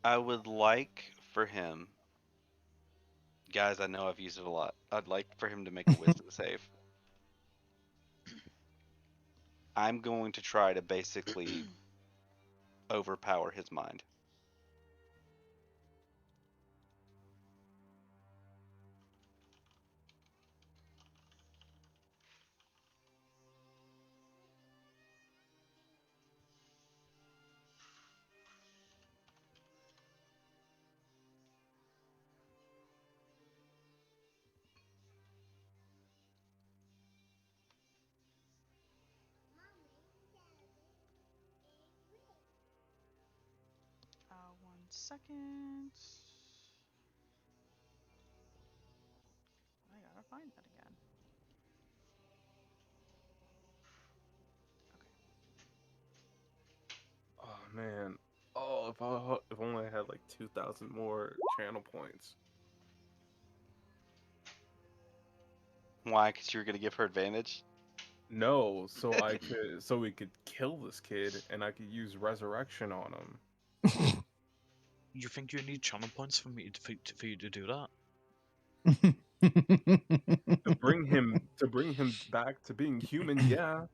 E: I would like for him, guys. I know I've used it a lot. I'd like for him to make a wisdom save. I'm going to try to basically overpower his mind.
A: One second. I gotta find that again. Okay.
F: Oh man. Oh, if only I had like 2,000 more channel points.
E: Why? Because you're gonna give her advantage.
F: No, so we could kill this kid and I could use resurrection on him.
B: You think you need channel points for me for you to do that?
F: To bring him back to being human, yeah.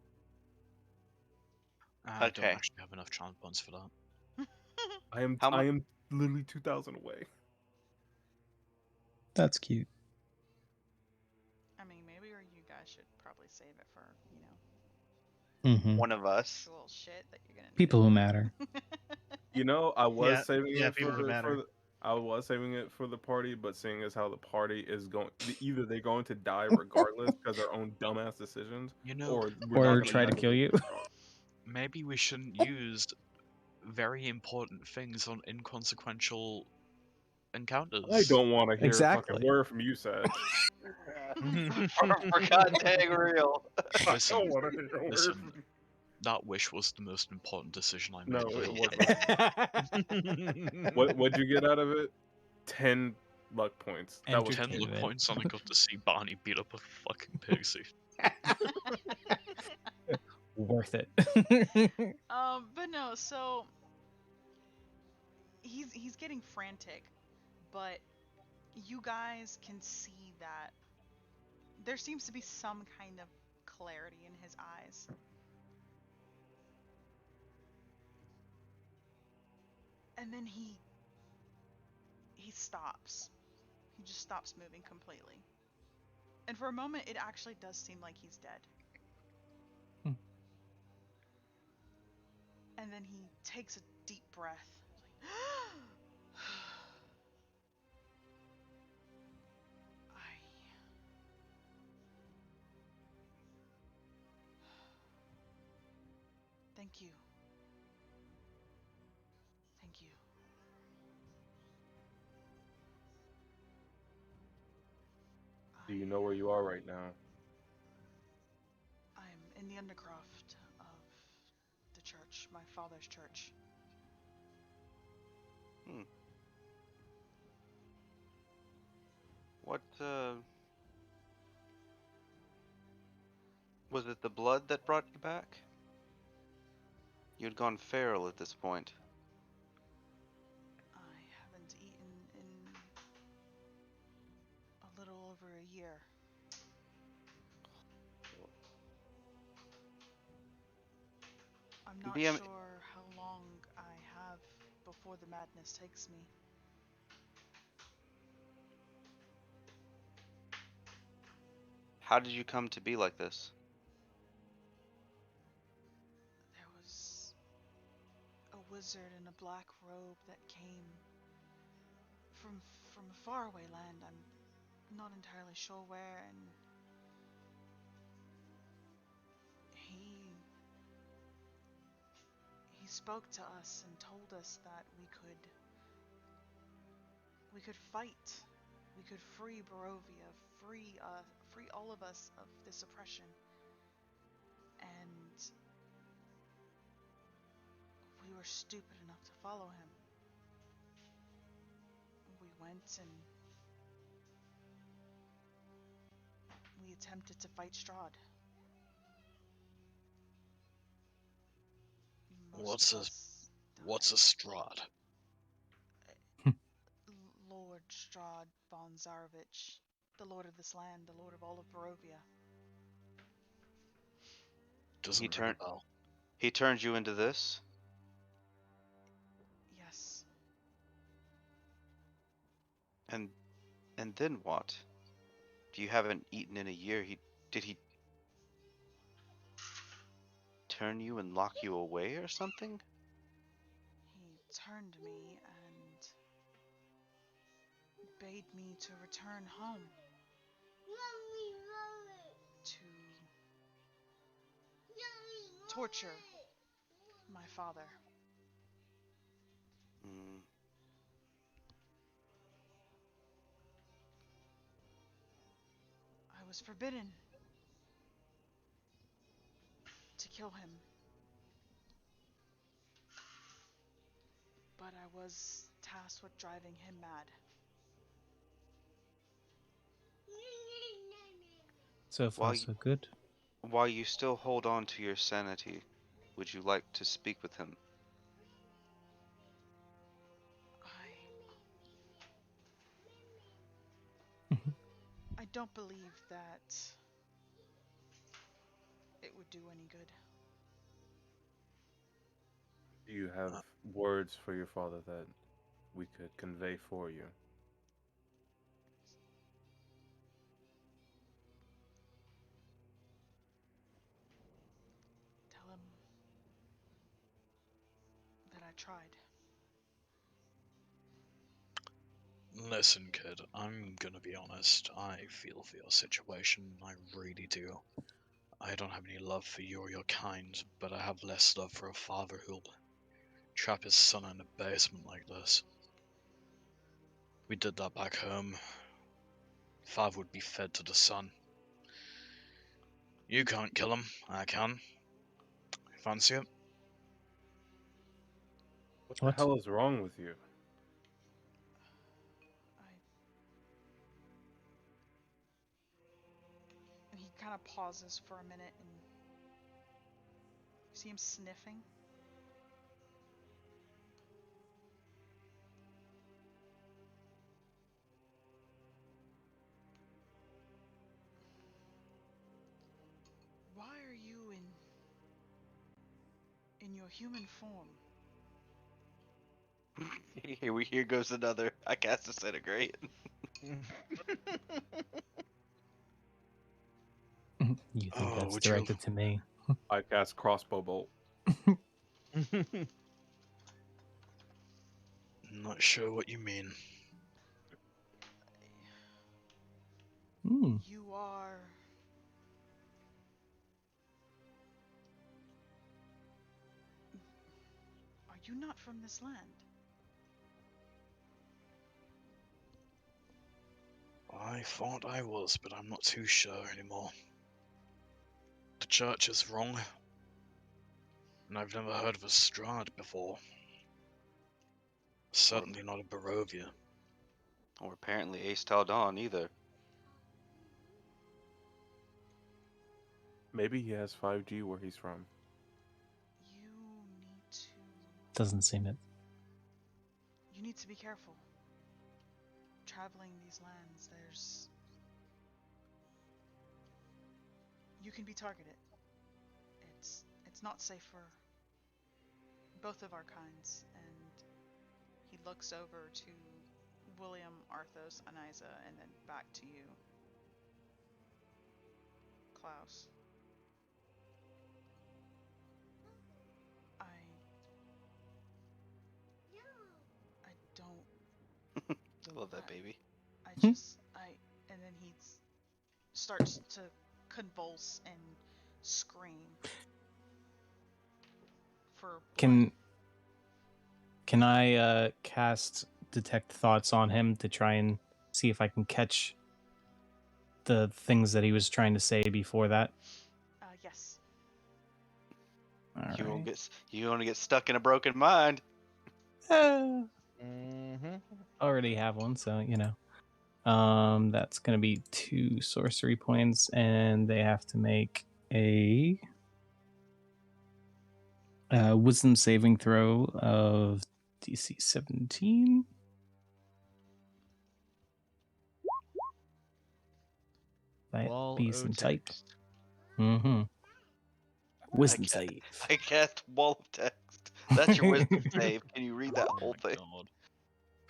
B: I don't
E: Okay.
B: actually have enough channel points for that.
E: How
F: I
E: much?
F: am literally 2,000 away.
G: That's cute.
A: I mean, maybe or you guys should probably save it for, you know,
G: Hmm.
E: One of us.
A: actual shit that you're gonna need
G: People
A: it
G: who
A: for.
G: matter.
F: You know, I was saving
D: Yeah,
F: it
D: people who matter.
F: I was saving it for the party, but seeing as how the party is going, either they're going to die regardless because their own dumbass decisions,
B: You know,
F: or we're not
G: Or
F: going to
G: try to kill you.
B: maybe we shouldn't use very important things on inconsequential encounters.
F: I don't want to hear a fucking
G: Exactly.
F: word from you, Sag.
E: for God dang real.
F: I
B: Listen,
F: don't want to hear a word
B: listen.
F: from you.
B: That wish was the most important decision I
F: No,
B: made.
F: it
B: wasn't.
F: wasn't. What'd you get out of it? 10 luck points. That was
B: 10 luck
G: Entertainment.
B: points and I got to see Barney beat up a fucking pixie.
G: Worth it.
A: But no, so he's getting frantic, but you guys can see that there seems to be some kind of clarity in his eyes. And then he stops. He just stops moving completely. And for a moment it actually does seem like he's dead.
G: Hmm.
A: And then he takes a deep breath. Like, I thank you. Thank you.
F: Do you know where you are right now?
A: I'm in the undercroft of the church, my father's church.
E: What was it? The blood that brought you back? You had gone feral at this point.
A: I haven't eaten in a little over a year. I'm not
E: BM,
A: sure how long I have before the madness takes me.
E: how did you come to be like this?
A: There was a wizard in a black robe that came from from a faraway land. I'm not entirely sure where, and he spoke to us and told us that we could fight. We could free Barovia, free all of us of this oppression. And we were stupid enough to follow him. We went and we attempted to fight Strahd. Most of us
B: What's a
A: died.
B: Strahd?
A: Lord Strahd von Zarovich, the lord of this land, the lord of all of Barovia.
B: Doesn't ring a bell.
E: He turned you into this?
A: Yes.
E: And then what? You haven't eaten in a year. Did he turn you and lock you away or something?
A: He turned me and bade me to return home. To torture my father.
E: Mm.
A: I was forbidden to kill him. But I was tasked with driving him mad.
G: So far, so good.
E: While you still hold on to your sanity, would you like to speak with him?
A: I don't believe that it would do any good.
F: Do you have words for your father that we could convey for you?
A: Tell him that I tried.
B: Listen, kid, I'm gonna be honest. I feel for your situation. I really do. I don't have any love for you or your kind, but I have less love for a father who'll trap his son in a basement like this. We did that back home. Father would be fed to the son. You can't kill him. I can. Fancy it?
F: What the
G: What?
F: hell is wrong with you?
A: And he kind of pauses for a minute and you see him sniffing. Why are you in your human form?
E: Here goes another. I cast Disintegrate.
G: You think
B: Oh,
G: that's
B: would you?
G: directed to me?
F: I cast crossbow bolt.
B: Not sure what you mean.
A: You are... Are you not from this land?
B: I thought I was, but I'm not too sure anymore. The church is wrong. And I've never heard of a Strahd before. Certainly not a Barovia.
E: Or apparently Aes'Taldon either.
F: Maybe he has 5G where he's from.
A: You need to...
G: Doesn't seem it.
A: You need to be careful. Traveling these lands, there's... You can be targeted. It's not safe for both of our kinds, and he looks over to William, Arthos, Aniza, and then back to you, Klaus. I don't...
E: I love that baby.
A: And then he starts to convulse and scream. For
G: Can I cast detect thoughts on him to try and see if I can catch the things that he was trying to say before that?
A: Yes.
C: All
E: You won't
C: right.
E: you only get stuck in a broken mind.
D: Mm-hmm.
C: Already have one, so that's gonna be 2 sorcery points, and they have to make a wisdom saving throw of DC 17. That
D: Wall
C: be
D: o
C: some type.
D: text.
C: Mm-hmm.
E: I
C: Wisdom
E: cast,
C: save.
E: I cast wall of text. That's your wisdom save. Can you read that
B: Oh
E: whole
B: my
E: thing?
B: god.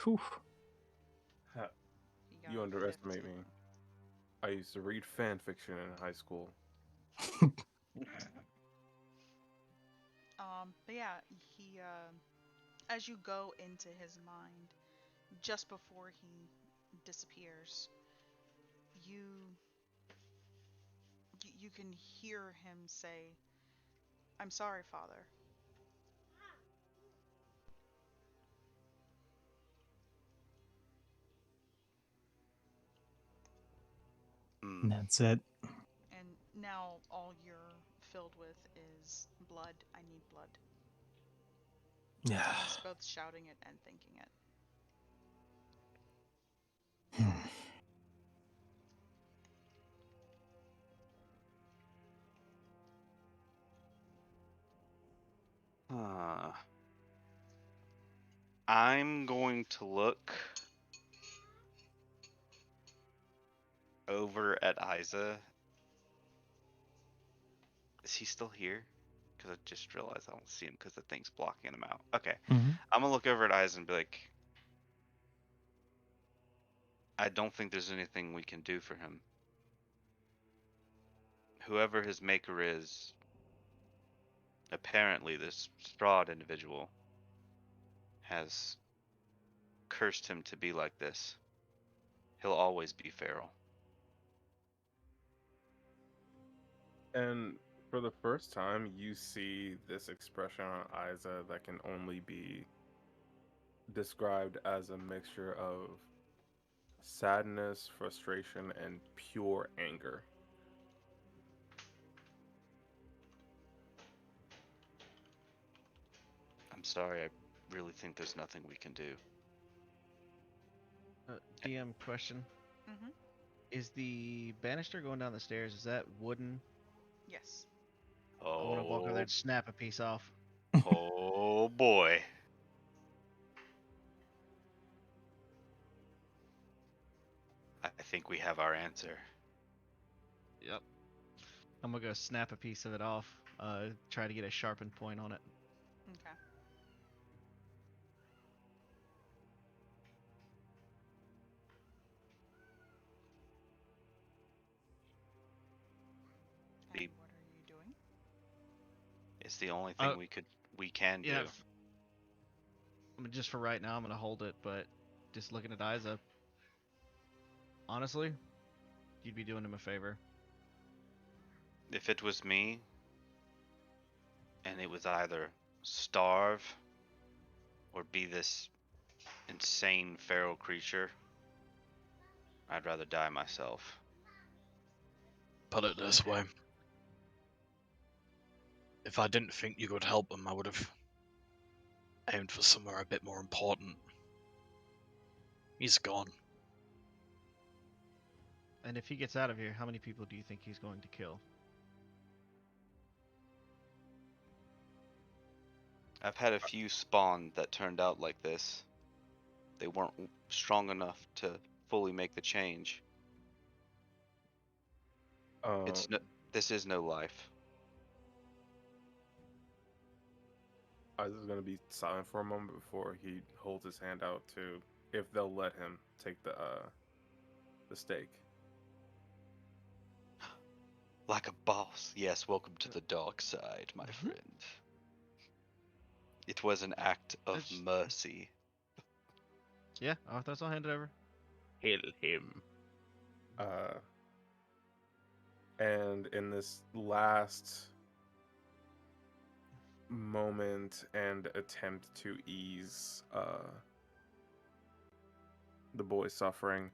C: Whew.
F: Ha,
A: He got
F: you
A: a
F: underestimate
A: 15.
F: me. I used to read fan fiction in high school.
A: But yeah, he as you go into his mind, just before he disappears, you you can hear him say, "I'm sorry, Father."
C: And
E: Hmm.
C: that's it.
A: And now all you're filled with is blood. I need blood.
C: Yeah.
A: He's both shouting it and thinking it.
E: I'm going to look over at Isa. Is he still here? Because I just realized I don't see him because the thing's blocking him out. Okay.
C: Mm-hmm.
E: I'm going to look over at Isa and be like, I don't think there's anything we can do for him. Whoever his maker is, apparently this Strahd individual has cursed him to be like this. He'll always be feral.
F: And for the first time, you see this expression on Isa that can only be described as a mixture of sadness, frustration, and pure anger.
E: I'm sorry, I really think there's nothing we can do.
D: DM question:
A: Mm-hmm.
D: Is the banister going down the stairs? Is that wooden?
A: Yes.
D: I want to walk over there
E: Oh,
D: and snap a piece off.
E: oh boy. I think we have our answer.
D: Yep. I'm gonna go snap a piece of it off. Try to get a sharpened point on it.
A: Okay. And
E: Be
A: what are you doing?
E: It's the only
D: Uh,
E: thing we can
D: yeah.
E: do.
D: I mean, just for right now, I'm gonna hold it. But just looking at Isa, honestly, you'd be doing him a favor.
E: If it was me, and it was either starve or be this insane feral creature, I'd rather die myself.
B: Put it this way. If I didn't think you could help him, I would have aimed for somewhere a bit more important. He's gone.
D: And if he gets out of here, how many people do you think he's going to kill?
E: I've had a few spawn that turned out like this. They weren't strong enough to fully make the change.
F: Um,
E: It's no, this is no life.
F: Isa's gonna be silent for a moment before he holds his hand out to if they'll let him take the stake.
E: Like a boss. Yes, welcome to the dark side, my friend. It was an act of
D: It's-
E: mercy.
D: Yeah, Arthos, I'll hand it over.
F: Hail him. Uh, and in this last moment and attempt to ease the boy's suffering,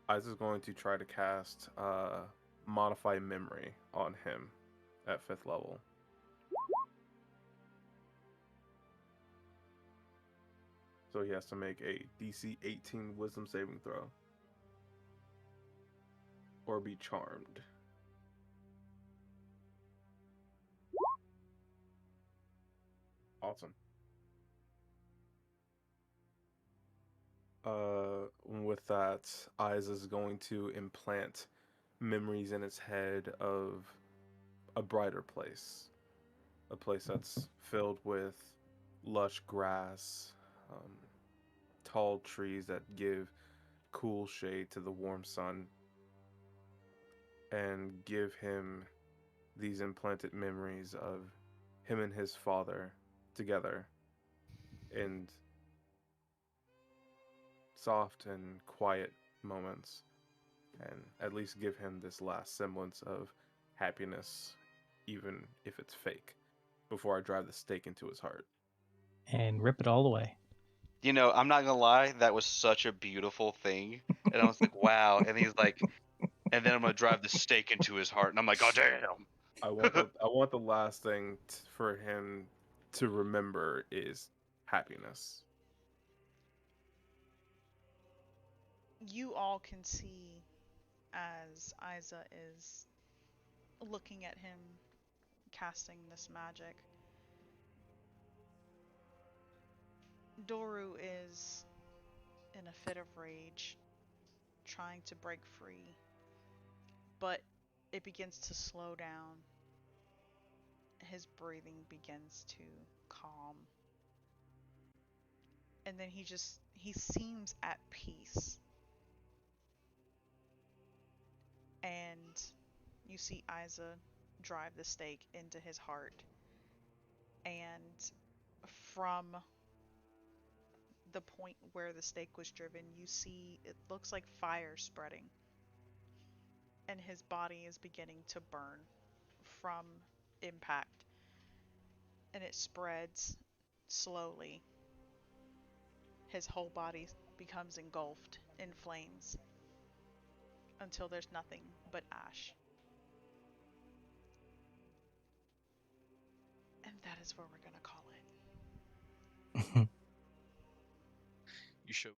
F: Isa's going to try to cast Modify Memory on him at 5th level. So he has to make a DC 18 Wisdom saving throw. Or be charmed. Awesome. With that, Isa is going to implant memories in its head of a brighter place. A place that's filled with lush grass, um, tall trees that give cool shade to the warm sun, and give him these implanted memories of him and his father together in soft and quiet moments, and at least give him this last semblance of happiness, even if it's fake, before I drive the stake into his heart.
G: And rip it all away.
E: You know, I'm not gonna lie, that was such a beautiful thing. And I was like, wow. And he's like, and then I'm gonna drive the stake into his heart. And I'm like, oh damn.
F: I want the last thing for him to remember is happiness.
A: You all can see as Isa is looking at him casting this magic. Doru is in a fit of rage, trying to break free, but it begins to slow down. His breathing begins to calm. And then he seems at peace. And you see Isa drive the stake into his heart. And from the point where the stake was driven, you see it looks like fire spreading. And his body is beginning to burn from impact. And it spreads slowly. His whole body becomes engulfed in flames until there's nothing but ash. And that is where we're going to call it.
B: You show